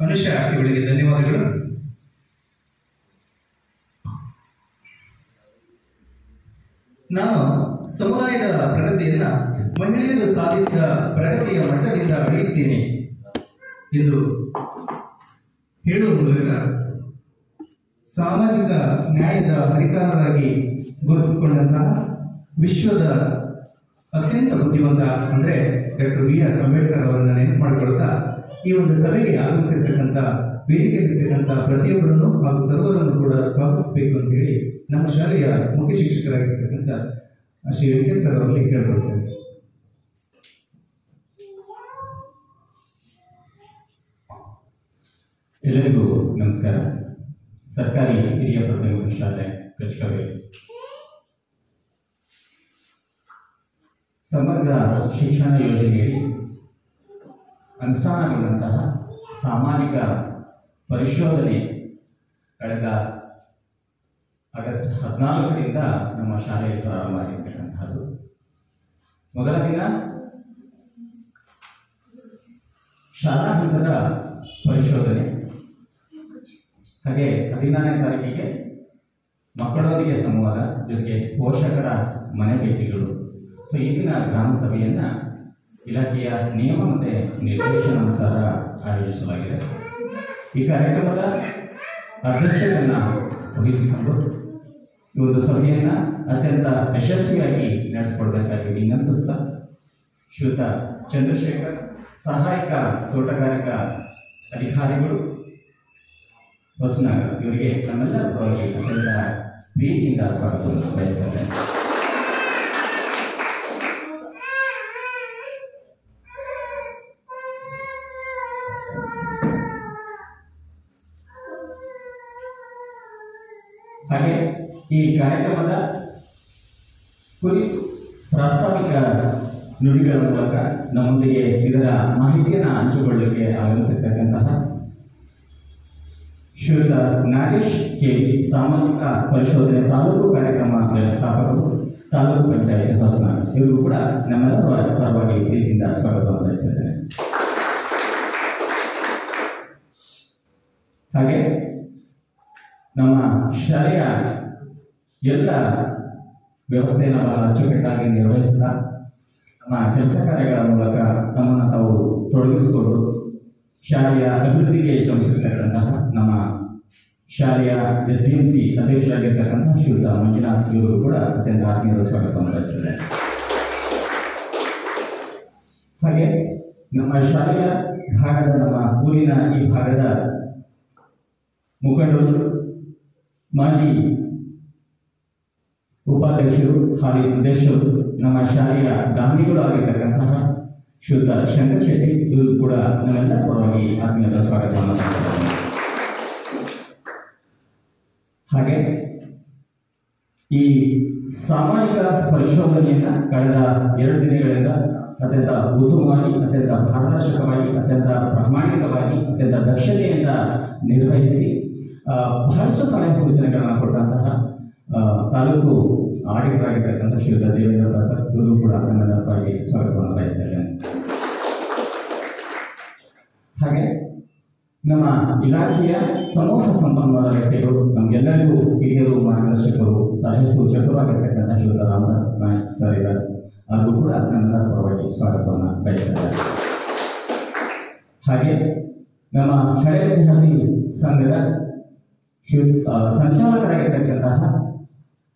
ಮನುಷ್ಯ ಇವಳಿಗೆ ಧನ್ಯವಾದಗಳು. ನಾನು ಸಮುದಾಯದ ಪ್ರಗತಿಯನ್ನ ಮಹಿಳೆಯರು ಸಾಧಿಸಿದ ಪ್ರಗತಿಯ ಮಟ್ಟದಿಂದ ಅಳೆಯುತ್ತೇನೆ ಎಂದು ಹೇಳುವ ಮೂಲಕ ಸಾಮಾಜಿಕ ನ್ಯಾಯದ ಹರಿಕಾರರಾಗಿ ಗುರುತಿಸಿಕೊಂಡಂತಹ ವಿಶ್ವದ ಅತ್ಯಂತ ಬುದ್ಧಿವಂತ ಅಂದರೆ ಡಾಕ್ಟರ್ BR ಅಂಬೇಡ್ಕರ್ ಅವರನ್ನು ನೆನಪು ಮಾಡಿಕೊಳ್ಳುತ್ತಾ ಈ ಒಂದು ಸಭೆಗೆ ಆಗಮಿಸಿರ್ತಕ್ಕಂಥ ವೇದಿಕೆಯಲ್ಲಿರ್ತಕ್ಕಂಥ ಪ್ರತಿಯೊಬ್ಬರನ್ನು ಹಾಗೂ ಸರ್ವರನ್ನು ಕೂಡ ಸ್ವಾಗತಿಸಬೇಕು ಅಂತ ಹೇಳಿ ನಮ್ಮ ಶಾಲೆಯ ಮುಖ್ಯ ಶಿಕ್ಷಕರಾಗಿರ್ತಕ್ಕಂಥ ಶ್ರೀ ವೆಂಕಟೇಶ್ ಸರ್ ಅವರಲ್ಲಿ ಕೇಳಿಕೊಳ್ತೇವೆ. ಎಲ್ಲರಿಗೂ ನಮಸ್ಕಾರ. ಸರ್ಕಾರಿ ಹಿರಿಯ ಪ್ರಾಥಮಿಕ ಶಾಲೆ ಕಚ್ಕವೆ ಸಮಗ್ರ ಶಿಕ್ಷಣ ಯೋಜನೆಯಲ್ಲಿ ಅನುಷ್ಠಾನಗೊಂಡಂತಹ ಸಾಮಾಜಿಕ ಪರಿಶೋಧನೆ ಕಳೆದ ಆಗಸ್ಟ್ 14ರಿಂದ ನಮ್ಮ ಶಾಲೆಯಲ್ಲಿ ಪ್ರಾರಂಭ ಆಗಿರ್ತಕ್ಕಂಥದ್ದು. ಮೊದಲ ದಿನ ಶಾಲಾ ಹಂತದ ಪರಿಶೋಧನೆ, ಹಾಗೆ 14ನೇ ತಾರೀಕಿಗೆ ಮಕ್ಕಳೊಂದಿಗೆ ಸಂವಾದ, ಜೊತೆಗೆ ಪೋಷಕರ ಮನೆ ಭೇಟಿಗಳು. ಸೊ ಈ ದಿನ ಗ್ರಾಮ ಸಭೆಯನ್ನು ಇಲಾಖೆಯ ನಿಯಮ ಮತ್ತು ನಿರ್ದೇಶನಾನುಸಾರ ಆಯೋಜಿಸಲಾಗಿದೆ. ಈ ಕಾರ್ಯಕ್ರಮದ ಅಧ್ಯಕ್ಷತೆಯನ್ನು ವಹಿಸಿಕೊಂಡು ಈ ಒಂದು ಸಭೆಯನ್ನು ಅತ್ಯಂತ ಯಶಸ್ವಿಯಾಗಿ ನಡೆಸಿಕೊಡ್ಬೇಕಾಗಿ ವಿನಂತಿಸ್ತಾ ಶ್ರೀಯುತ ಚಂದ್ರಶೇಖರ್, ಸಹಾಯಕ ತೋಟಗಾರಿಕಾ ಅಧಿಕಾರಿಗಳು ಹೊಸನಗರ, ಇವರಿಗೆ ನಮ್ಮೆಲ್ಲರ ಪರವಾಗಿ ಅತ್ಯಂತ ಪ್ರೀತಿಯಿಂದ ಸ್ವಾಗತವನ್ನು ಬಯಸುತ್ತೇನೆ. ಹಾಗೆ ಈ ಕಾರ್ಯಕ್ರಮದ ಕುರಿತು ಪ್ರಾಸ್ತಾವಿಕ ನುಡಿಗಳ ಮೂಲಕ ನಮ್ಮೊಂದಿಗೆ ಇದರ ಮಾಹಿತಿಯನ್ನು ಹಂಚಿಕೊಳ್ಳಲಿಕ್ಕೆ ಆಗಮಿಸಿರ್ತಕ್ಕಂತಹ ಶ್ರೀಯುತ ನಾಗೇಶ್ KV, ಸಾಮಾಜಿಕ ಪರಿಶೋಧನೆ ತಾಲೂಕು ಕಾರ್ಯಕ್ರಮ ವ್ಯವಸ್ಥಾಪಕರು, ತಾಲೂಕು ಪಂಚಾಯತ್ ಹೊಸನಗರ, ಇವರು ಕೂಡ ನಮ್ಮೆಲ್ಲರ ಪರವಾಗಿ ಪ್ರೀತಿಯಿಂದ ಸ್ವಾಗತವನ್ನು ಬಯಸುತ್ತೇನೆ. ಹಾಗೆ ನಮ್ಮ ಶಾಲೆಯ ಎಲ್ಲ ವ್ಯವಸ್ಥೆಯನ್ನು ಬಹಳ ಅಚ್ಚುಕಟ್ಟಾಗಿ ನಿರ್ವಹಿಸ್ತಾ ನಮ್ಮ ಕೆಲಸ ಕಾರ್ಯಗಳ ಮೂಲಕ ತಮ್ಮನ್ನು ತಾವು ತೊಡಗಿಸಿಕೊಂಡು ಶಾಲೆಯ ಅಭಿವೃದ್ಧಿಗೆ ಶ್ರಮಿಸಿರ್ತಕ್ಕಂತಹ ನಮ್ಮ ಶಾಲೆಯ SDMC ಅಧ್ಯಕ್ಷರಾಗಿರ್ತಕ್ಕಂತಹ ಶ್ರೀಯುತ ಮಂಜುನಾಥ್, ಇವರು ಕೂಡ ಅತ್ಯಂತ ಆತ್ಮೀಯರ ಸ್ವಾಗತವನ್ನು ಬಯಸಿದ್ದಾರೆ. ಹಾಗೆ ನಮ್ಮ ಶಾಲೆಯ ಭಾಗದ, ನಮ್ಮ ಊರಿನ ಈ ಭಾಗದ ಮುಖಂಡರು, ಮಾಜಿ ಉಪಾಧ್ಯಕ್ಷರು, ಹಾಲಿ ಸದಸ್ಯರು, ನಮ್ಮ ಶಾಲೆಯ ದಾನಿಗಳು ಆಗಿರ್ತಕ್ಕಂತಹ ಶ್ರೀಯುತ ಶಂಕರ್ ಶೆಟ್ಟಿ, ಇವರು ಕೂಡ ನಮ್ಮೆಲ್ಲ ಪರವಾಗಿ ಆತ್ಮೀಯರ ಸ್ವಾಗತವನ್ನು ಮಾಡ್ತಾರೆ. ಹಾಗೆ ಈ ಸಾಮಾಜಿಕ ಪರಿಶೋಧನೆಯನ್ನು ಕಳೆದ 2 ದಿನಗಳಿಂದ ಅತ್ಯಂತ ಉತ್ತಮವಾಗಿ, ಅತ್ಯಂತ ಪಾರದರ್ಶಕವಾಗಿ, ಅತ್ಯಂತ ಪ್ರಾಮಾಣಿಕವಾಗಿ, ಅತ್ಯಂತ ದಕ್ಷತೆಯಿಂದ ನಿರ್ವಹಿಸಿ ಬಹಳಷ್ಟು ಸಲಹೆ ಸೂಚನೆಗಳನ್ನು ಕೊಟ್ಟಂತಹ ತಾಲೂಕು ಆಡಿಟರ್ ಆಗಿರ್ತಕ್ಕಂಥ ಶ್ರೀಯುತ ದೇವೇಂದ್ರ ಪ್ರಸಾದ್, ಇವರು ಕೂಡ ನಮ್ಮೆಲ್ಲರ ಪರವಾಗಿ ಸ್ವಾಗತವನ್ನು ಬಯಸ್ತಾರೆ. ಹಾಗೆ ನಮ್ಮ ಇಲಾಖೆಯ ಸಮೂಹ ಸಂಪನ್ಮೂಲ ವ್ಯಕ್ತಿಗಳು, ನಮಗೆಲ್ಲರಿಗೂ ಹಿರಿಯರು, ಮಾರ್ಗದರ್ಶಕರು, ಸಲಹೆ ಸೂಚಕರು ಆಗಿರ್ತಕ್ಕಂಥ ಶ್ರೀಯುತ ರಾಮದಾಸ್ ನಾಯಕ್ ಸರ್ ಇದ್ದಾರೆ, ಅವರು ಕೂಡ ನಮ್ಮೆಲ್ಲರ ಪರವಾಗಿ ಸ್ವಾಗತವನ್ನು ಬಯಸ್ತಾರೆ. ಹಾಗೆ ನಮ್ಮ ಹಳೆ ವಿದ್ಯಾರ್ಥಿ ಸಂಘದ ಸಂಚಾಲಕರಾಗಿರ್ತಕ್ಕಂತಹ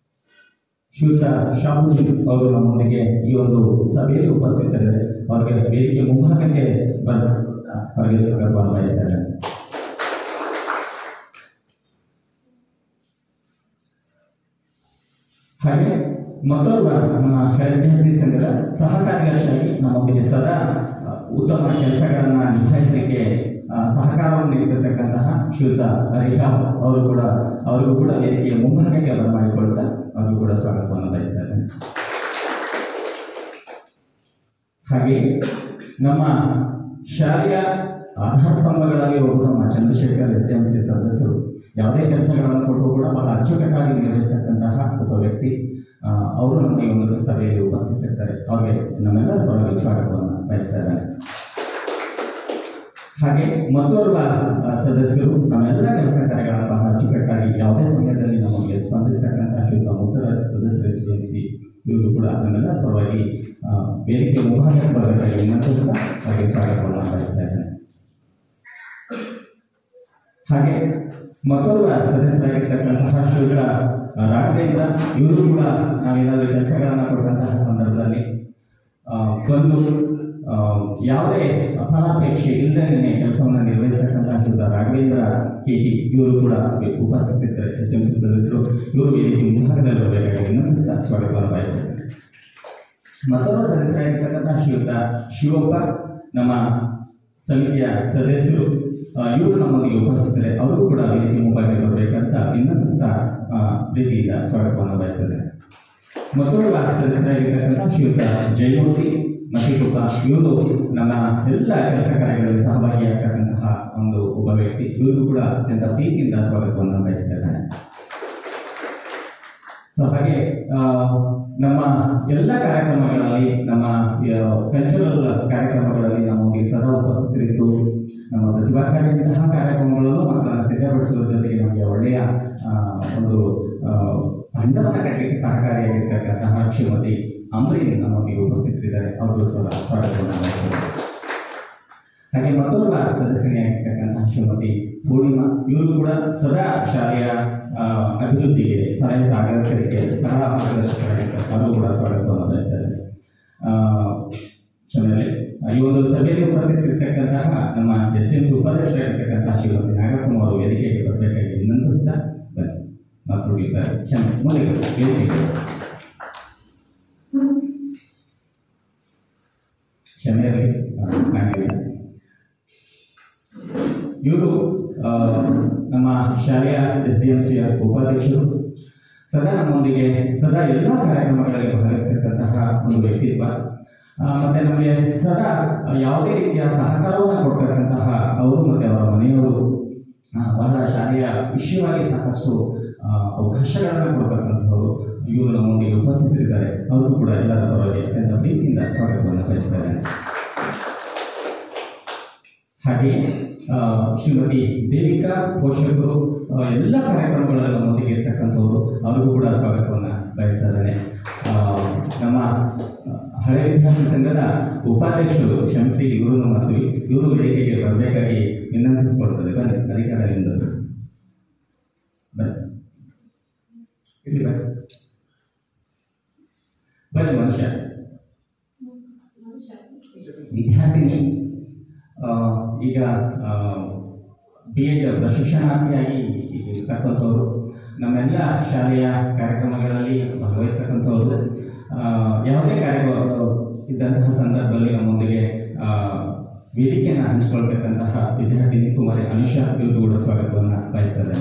ಶ್ರೀಯುತ ಶಾಬುಜಿ ಅವರು ನಮ್ಮೊಂದಿಗೆ ಈ ಒಂದು ಸಭೆಯಲ್ಲಿ ಉಪಸ್ಥಿತರಿದ್ದಾರೆ. ಅವರಿಗೆ ವೇದಿಕೆ ಮುಂಭಾಗಕ್ಕೆ ಬಂದು ಅವರಿಗೆ ಸ್ವಾಗತವನ್ನು ಬಯಸ್ತಾರೆ. ಹಾಗೆ ಮತ್ತೋರ್ವ ನಮ್ಮ ಹಳೆ ವಿದ್ಯಾರ್ಥಿ ಸಂಘದ ಸಹ ಕಾರ್ಯದರ್ಶಿಯಾಗಿ ನಮ್ಮೊಂದಿಗೆ ಸದಾ ಉತ್ತಮ ಕೆಲಸಗಳನ್ನು ನಿಭಾಯಿಸಲಿಕ್ಕೆ ಸಹಕಾರವನ್ನು ನೀಡಿರ್ತಕ್ಕಂತಹ ಶ್ರೀಯುತ ರೇಖಾ, ಅವರಿಗೂ ಕೂಡ ವೇದಿಕೆಯ ಮುಂಭಾಗಕ್ಕೆ ಬರಮಾಡಿಕೊಳ್ಳುತ್ತಾ ಅವರಿಗೂ ಕೂಡ ಸ್ವಾಗತವನ್ನು ಬಯಸ್ತಾರೆ. ಹಾಗೆ ನಮ್ಮ ಶಾಲೆಯ ಆಧಾರ ಸ್ತಂಭಗಳಾಗಿ ಒಬ್ಬರು ನಮ್ಮ ಚಂದ್ರಶೇಖರ್ SDMC ಸದಸ್ಯರು, ಯಾವುದೇ ಕೆಲಸಗಳನ್ನು ಕೊಟ್ಟು ಕೂಡ ಬಹಳ ಅಚ್ಚುಕಟ್ಟಾಗಿ ನಿರ್ವಹಿಸತಕ್ಕಂತಹ ಒಬ್ಬ ವ್ಯಕ್ತಿ, ಅವರು ನಮ್ಮ ಈ ಒಂದು ಸಭೆಯಲ್ಲಿ ಉಪಸ್ಥಿತಿರ್ತಾರೆ. ಅವರಿಗೆ ನಮ್ಮೆಲ್ಲರ ಪರವಾಗಿ ಸ್ವಾಗತವನ್ನು ಬಯಸ್ತಾ ಇದ್ದಾರೆ. ಹಾಗೆ ಮತ್ತೋರ್ವ ಸದಸ್ಯರು ನಮ್ಮೆಲ್ಲ ಕೆಲಸ ಕಾರ್ಯಗಳನ್ನು ಬಹಳ ಅಚ್ಚುಕಟ್ಟಾಗಿ ಯಾವುದೇ ಸಮಯದಲ್ಲಿ ನಮಗೆ ಸ್ಪಂದಿಸ್ತಕ್ಕಂಥ ಶ್ರೀಯುತ ಮುತ್ತರಾಜ್ ಸದಸ್ಯರು ಎಸ್ಡಿಎಂಸಿ ಇವರು ಕೂಡ ನಮ್ಮೆಲ್ಲ ಪರವಾಗಿ ವೇದಿಕೆ ಮುಂಭಾಗಕ್ಕೆ ಬರಬೇಕಾಗಿ ಇನ್ನೊಂದು ಸಹ ಅವರಿಗೆ ಸ್ವಾಗತವನ್ನು ಬಯಸ್ತಾ ಇದ್ದೇನೆ. ಹಾಗೆ ಮತ್ತೋರ್ವ ಸದಸ್ಯರಾಗಿರ್ತಕ್ಕಂತಹ ಶ್ರೀಯುತ ರಾಘವೇಂದ್ರ ಇವರು ಕೂಡ ನಾವೇನಾದರೂ ಕೆಲಸಗಳನ್ನು ಕೊಟ್ಟಂತಹ ಸಂದರ್ಭದಲ್ಲಿ ಬಂದು ಯಾವುದೇ ಫಲಾಪೇಕ್ಷೆ ಇಲ್ಲದೇ ಕೆಲಸವನ್ನು ನಿರ್ವಹಿಸತಕ್ಕಂತಹ ಶ್ರೀಯುತ ರಾಘವೇಂದ್ರ KT ಇವರು ಕೂಡ ಉಪಸ್ಥಿತರಿದ್ದಾರೆ. SMC ಸದಸ್ಯರು ಇವರು ವೇದಿಕೆ ಮುಂಭಾಗದಲ್ಲಿ ಬರಬೇಕಾಗಿ ಇನ್ನೊಂದು ಸಹ ಸ್ವಾಗತವನ್ನು ಬಯಸ್ತಾರೆ. ಮತ್ತೊಬ್ಬ ಸದಸ್ಯರಾಗಿರ್ತಕ್ಕಂತಹ ಶ್ರೀಯುತ ಶಿವಪ್ಪ ನಮ್ಮ ಸಮಿತಿಯ ಸದಸ್ಯರು ಇವರು ನಮ್ಮೊಂದಿಗೆ ಉಪಸ್ಥಿತರೆ. ಅವರು ಕೂಡ ವೇದಿಕೆ ಮುಂಭಾಗಕ್ಕೆ ಬರಬೇಕಂತ ಇನ್ನೊಂದು ಸಹ ಪ್ರೀತಿಯಿಂದ ಸ್ವಾಗತವನ್ನು ಬಯಸ್ತಾರೆ. ಮತ್ತೊಬ್ಬ ಸದಸ್ಯರಾಗಿರ್ತಕ್ಕಂಥ ಶ್ರೀಯುತ ಜಯಮೂರ್ತಿ ಮತಿಕೊಪ್ಪ ಇವರು ನಮ್ಮ ಎಲ್ಲ ಕೆಲಸ ಕಾರ್ಯಗಳಲ್ಲಿ ಸಹಭಾಗಿಯಾಗ್ತಕ್ಕಂತಹ ಒಬ್ಬ ವ್ಯಕ್ತಿ. ಇವರು ಕೂಡ ಅತ್ಯಂತ ಪ್ರೀತಿಯಿಂದ ಸ್ವಾಗತವನ್ನು ಬಯಸ್ತಾ ಇದ್ದಾರೆ. ಸೊ ಹಾಗೆ ನಮ್ಮ ಎಲ್ಲ ಕಾರ್ಯಕ್ರಮಗಳಲ್ಲಿ, ನಮ್ಮ ಕಲ್ಚರಲ್ ಕಾರ್ಯಕ್ರಮಗಳಲ್ಲಿ ನಮಗೆ ಸದಾ ಉಪಸ್ಥಿತರಿದ್ದು ನಮ್ಮ ಪ್ರತಿಭಾಕಾರಿಯಂತಹ ಕಾರ್ಯಕ್ರಮಗಳಲ್ಲೂ ಮಕ್ಕಳನ್ನು ಸಿದ್ಧಪಡಿಸುವ ಜೊತೆಗೆ ನಮಗೆ ಒಳ್ಳೆಯ ಒಂದು ತಂಡವನ್ನು ಕಟ್ಟಲಿಕ್ಕೆ ಸಹಕಾರಿಯಾಗಿರ್ತಕ್ಕಂತಹ ಶ್ರೀಮತಿ ಅಮರೀನ್ ನಮಗೆ ಉಪಸ್ಥಿತರಿದ್ದಾರೆ. ಅವರು ಕೂಡ ಸ್ವಾಗತವನ್ನು ಬಯಸ್ತಾರೆ. ಹಾಗೆ ಮತ್ತೊಬ್ಬ ಸದಸ್ಯರಾಗಿರ್ತಕ್ಕಂತಹ ಶ್ರೀಮತಿ ಪೂರ್ಣಿಮಾ ಇವರು ಕೂಡ ಸದಾ ಶಾಲೆಯ ಅಭಿವೃದ್ಧಿಗೆ ಸಹಾಯ ಸಾಗರಿಕೆ ಸದಾ ಮಾರ್ಗದರ್ಶಕರಾಗಿರ್ತಾರೆ. ಅವರು ಕೂಡ ಸ್ವಾಗತವನ್ನು ಬಯಸ್ತಾರೆ. ಕ್ಷಮೆಯಲ್ಲಿ ಈ ಒಂದು ಸಭೆಯಲ್ಲಿ ಉಪಸ್ಥಿತರಿರ್ತಕ್ಕಂತಹ ನಮ್ಮ SMC ಉಪಾಧ್ಯಕ್ಷರಾಗಿರ್ತಕ್ಕಂತಹ ಶ್ರೀಮತಿ ನಾಗಪ್ಪ ಅವರು ವೇದಿಕೆಗೆ ಬರಬೇಕಾಗಿ ವಿನಂತಿಸ್ತಾ ಬನ್ನಿ. ಮತ್ತು ಸರ್ ಕ್ಷಮೆ ಮುಂದೆ ವೇದಿಕೆಗೆ ಕ್ಷಮೆಯಲ್ಲಿ ಇವರು ನಮ್ಮ ಶಾಲೆಯ SDMCಯ ಉಪಾಧ್ಯಕ್ಷರು. ಸದಾ ನಮ್ಮೊಂದಿಗೆ ಸದಾ ಎಲ್ಲ ಕಾರ್ಯಕ್ರಮಗಳಲ್ಲಿ ಭಾಗವಹಿಸ್ತಕ್ಕಂತಹ ಒಂದು ವ್ಯಕ್ತಿತ್ವ. ಮತ್ತು ನಮಗೆ ಸದಾ ಯಾವುದೇ ರೀತಿಯ ಸಹಕಾರವನ್ನು ಕೊಡ್ತಕ್ಕಂತಹ ಅವರು ಮತ್ತು ಅವರ ಮನೆಯವರು ಬಹಳ ಶಾಲೆಯ ವಿಷಯವಾಗಿ ಸಾಕಷ್ಟು ಅವಕಾಶಗಳನ್ನು ಕೊಡ್ತಕ್ಕಂಥವರು ಇವರು ನಮ್ಮೊಂದಿಗೆ ಉಪಸ್ಥಿತರಿದ್ದಾರೆ. ಅವರು ಕೂಡ ಎಲ್ಲರ ಪರವಾಗಿ ಅತ್ಯಂತ ಪ್ರೀತಿಯಿಂದ ಸ್ವಾಗತವನ್ನು ಬಯಸ್ತಾರೆ. ಹಾಗೆಯೇ ಶ್ರೀಮತಿ ದೇವಿಕಾ ಪೋಷಕರು ಎಲ್ಲ ಕಾರ್ಯಕ್ರಮಗಳಲ್ಲಿ ನಮ್ಮೊಂದಿಗೆ ಇರ್ತಕ್ಕಂಥವರು, ಅವರಿಗೂ ಕೂಡ ಸ್ವಾಗತವನ್ನು ಬಯಸ್ತಾ ಇದ್ದಾರೆ. ನಮ್ಮ ಹಳೆ ವಿದ್ಯಾರ್ಥಿ ಸಂಘದ ಉಪಾಧ್ಯಕ್ಷರು ಕ್ಷಮಿಸಿ ಇವರು ಮತ್ತು ಇವರು ವೇದಿಕೆಗೆ ಬರಬೇಕಾಗಿ ವಿನಂತಿಸಿಕೊಳ್ತದೆ. ಬನ್ನಿ, ಅಧಿಕಾರದಿಂದ ಬನ್ನಿ, ಇಲ್ಲಿ ಬನ್ನಿ ಮನುಷ್ಯ ವಿದ್ಯಾರ್ಥಿನಿ ಈಗ B.Ed ಪ್ರಶಿಕ್ಷಣಾರ್ಥಿಯಾಗಿ ಇರ್ತಕ್ಕಂಥವ್ರು, ನಮ್ಮೆಲ್ಲ ಶಾಲೆಯ ಕಾರ್ಯಕ್ರಮಗಳಲ್ಲಿ ಭಾಗವಹಿಸ್ತಕ್ಕಂಥವ್ರು. ಯಾವುದೇ ಕಾರ್ಯಕ್ರಮ ಇದ್ದಂತಹ ಸಂದರ್ಭದಲ್ಲಿ ನಮ್ಮೊಂದಿಗೆ ವೇದಿಕೆಯನ್ನು ಹಂಚಿಕೊಳ್ತಕ್ಕಂತಹ ವಿದ್ಯಾರ್ಥಿನಿ ಕುಮಾರಿ ಅನುಷಾ ಇವರು ಕೂಡ ಸ್ವಾಗತವನ್ನು ಬಯಸ್ತಾರೆ.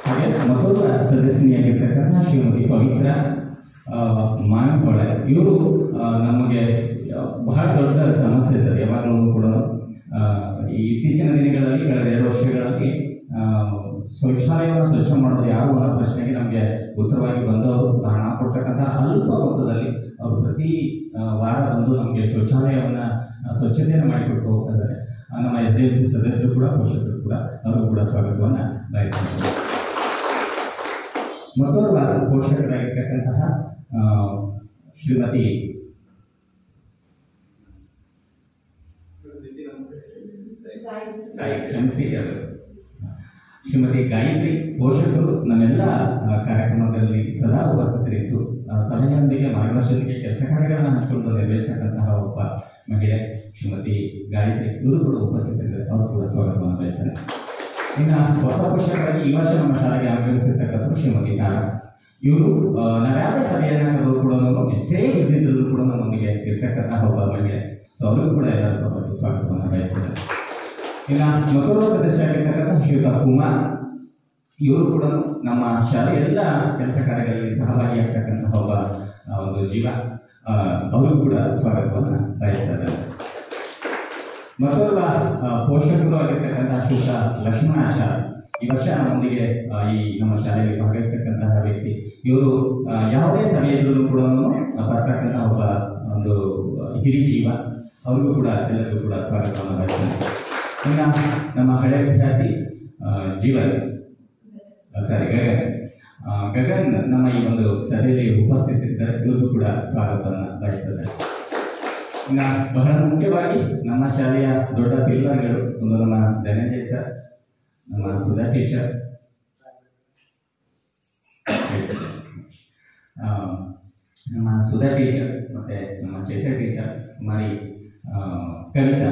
ಹಾಗೆ ಮತ್ತೊಬ್ಬ ಸದಸ್ಯನಿಯಾಗಿರ್ತಕ್ಕಂತಹ ಶ್ರೀಮತಿ ಪವಿತ್ರ ಮಾನಕೊಳೆ ಇವರು ನಮಗೆ ಬಹಳ ದೊಡ್ಡ ಸಮಸ್ಯೆ ಸರ್. ಯಾವಾಗಲೂ ಕೂಡ ಈ ಇತ್ತೀಚಿನ ದಿನಗಳಲ್ಲಿ ಕಳೆದ 2 ವರ್ಷಗಳಲ್ಲಿ ಶೌಚಾಲಯವನ್ನು ಸ್ವಚ್ಛ ಮಾಡೋದು ಯಾರು ಅನ್ನೋ ಪ್ರಶ್ನೆಗೆ ನಮಗೆ ಉತ್ತರವಾಗಿ ಬಂದವರು ಹಣ ಕೊಡ್ತಕ್ಕಂಥ ಅಲ್ಪ ಮೊತ್ತದಲ್ಲಿ ಅವರು ಪ್ರತಿ ವಾರ ಬಂದು ನಮಗೆ ಶೌಚಾಲಯವನ್ನು ಸ್ವಚ್ಛತೆಯನ್ನು ಮಾಡಿಕೊಟ್ಟು ಹೋಗ್ತಾ ಇದ್ದಾರೆ. ನಮ್ಮ SDMC ಸದಸ್ಯರು ಕೂಡ, ಪೋಷಕರು ಕೂಡ, ಅವರು ಕೂಡ ಸ್ವಾಗತವನ್ನು ಬಯಸ್ತಾರೆ. ಮತ್ತೊಬ್ಬ ಪೋಷಕರಾಗಿರ್ತಕ್ಕಂತಹ ಶ್ರೀಮತಿ ಶ್ರೀಮತಿ ಗಾಯತ್ರಿ ಪೋಷಕರು ನಮ್ಮೆಲ್ಲ ಕಾರ್ಯಕ್ರಮದಲ್ಲಿ ಸದಾ ಉಪಸ್ಥಿತರಿದ್ದು ಸಭೆಯೊಂದಿಗೆ ಮಾರ್ಗದರ್ಶನಕ್ಕೆ ಕೆಲಸ ಕಾರ್ಯಗಳನ್ನು ಹಂಚಿಕೊಂಡು ನಿರ್ವಹಿಸತಕ್ಕಂತಹ ಒಬ್ಬ ಮಹಿಳೆ ಶ್ರೀಮತಿ ಗಾಯತ್ರಿ ಇವರು ಕೂಡ ಉಪಸ್ಥಿತರಿದ್ದಾರೆ. ಅವರು ಕೂಡ ಸ್ವಾಗತವನ್ನು ಬಯಸ್ತಾರೆ. ಇನ್ನು ಹೊಸ ಪೋಷಕರಾಗಿ ಈ ವರ್ಷ ನಮ್ಮ ಶಾಲೆಗೆ ಆಗಮಿಸಿರ್ತಕ್ಕಂಥ ಶ್ರೀಮತಿ ತಾರಾ ಇವರು ನಾವ್ಯಾವುದೇ ಸಭೆಯನ್ನು ಕರೆದು ಕೂಡ ಎಷ್ಟೇ ಬಿಸಿ ಇದ್ದರೂ ಕೂಡ ನಮ್ಮೊಂದಿಗೆ ಇರ್ತಕ್ಕಂತಹ ಒಬ್ಬ ಮಹಿಳೆ. ಸೊ ಅವರಿಗೂ ಕೂಡ ಎಲ್ಲರ ಬಗ್ಗೆ ಸ್ವಾಗತವನ್ನು ಬಯಸ್ತಾರೆ. ಇನ್ನು ಮತ್ತೊಬ್ಬ ಸದಸ್ಯರಾಗಿರ್ತಕ್ಕಂಥ ಶ್ರೀಯುತ ಕುಮಾರ್ ಇವರು ಕೂಡ ನಮ್ಮ ಶಾಲೆಯ ಎಲ್ಲ ಕೆಲಸ ಕಾರ್ಯಗಳಲ್ಲಿ ಸಹಭಾಗಿಯಾಗ್ತಕ್ಕಂತಹ ಒಬ್ಬ ಒಂದು ಜೀವ. ಅವರಿಗೂ ಕೂಡ ಸ್ವಾಗತವನ್ನು ಬಯಸ್ತಾರೆ. ಮತ್ತೊಬ್ಬ ಪೋಷಕರು ಆಗಿರ್ತಕ್ಕಂತಹ ಶ್ರೀಯುತ ಲಕ್ಷ್ಮಣಾಚಾರ್ ಈ ವರ್ಷ ನಮ್ಮೊಂದಿಗೆ ಈ ನಮ್ಮ ಶಾಲೆಯಲ್ಲಿ ಭಾಗವಹಿಸ್ತಕ್ಕಂತಹ ವ್ಯಕ್ತಿ. ಇವರು ಯಾವುದೇ ಸಭೆಯಲ್ಲೂ ಕೂಡ ಬರ್ತಕ್ಕಂತಹ ಒಬ್ಬ ಒಂದು ಹಿರಿ ಜೀವ. ಅವ್ರಿಗೂ ಕೂಡ ಎಲ್ಲರಿಗೂ ಕೂಡ ಸ್ವಾಗತವನ್ನು ಬಯಸ್ತಾರೆ. ಇನ್ನು ನಮ್ಮ ಹಳೆ ವಿದ್ಯಾರ್ಥಿ ಜೀವನ್ ಗಗನ್ ಗಗನ್ ನಮ್ಮ ಈ ಒಂದು ಸಭೆಯಲ್ಲಿ ಉಪಸ್ಥಿತರಿದ್ದಾರೆ. ಇವರು ಕೂಡ ಸ್ವಾಗತವನ್ನು ಬಯಸ್ತದೆ. ಇನ್ನು ಬಹಳ ಮುಖ್ಯವಾಗಿ ನಮ್ಮ ಶಾಲೆಯ ದೊಡ್ಡ ಪಿಲ್ಲರ್ಗಳು ಒಂದು ನಮ್ಮ ಧನಂಜಯ ಸರ್, ನಮ್ಮ ಸುಧಾ ಟೀಚರ್, ನಮ್ಮ ಸುಧಾ ಟೀಚರ್ ಮತ್ತು ನಮ್ಮ ಚೈತ್ರ ಟೀಚರ್, ಕುಮಾರಿ ಕವಿತಾ,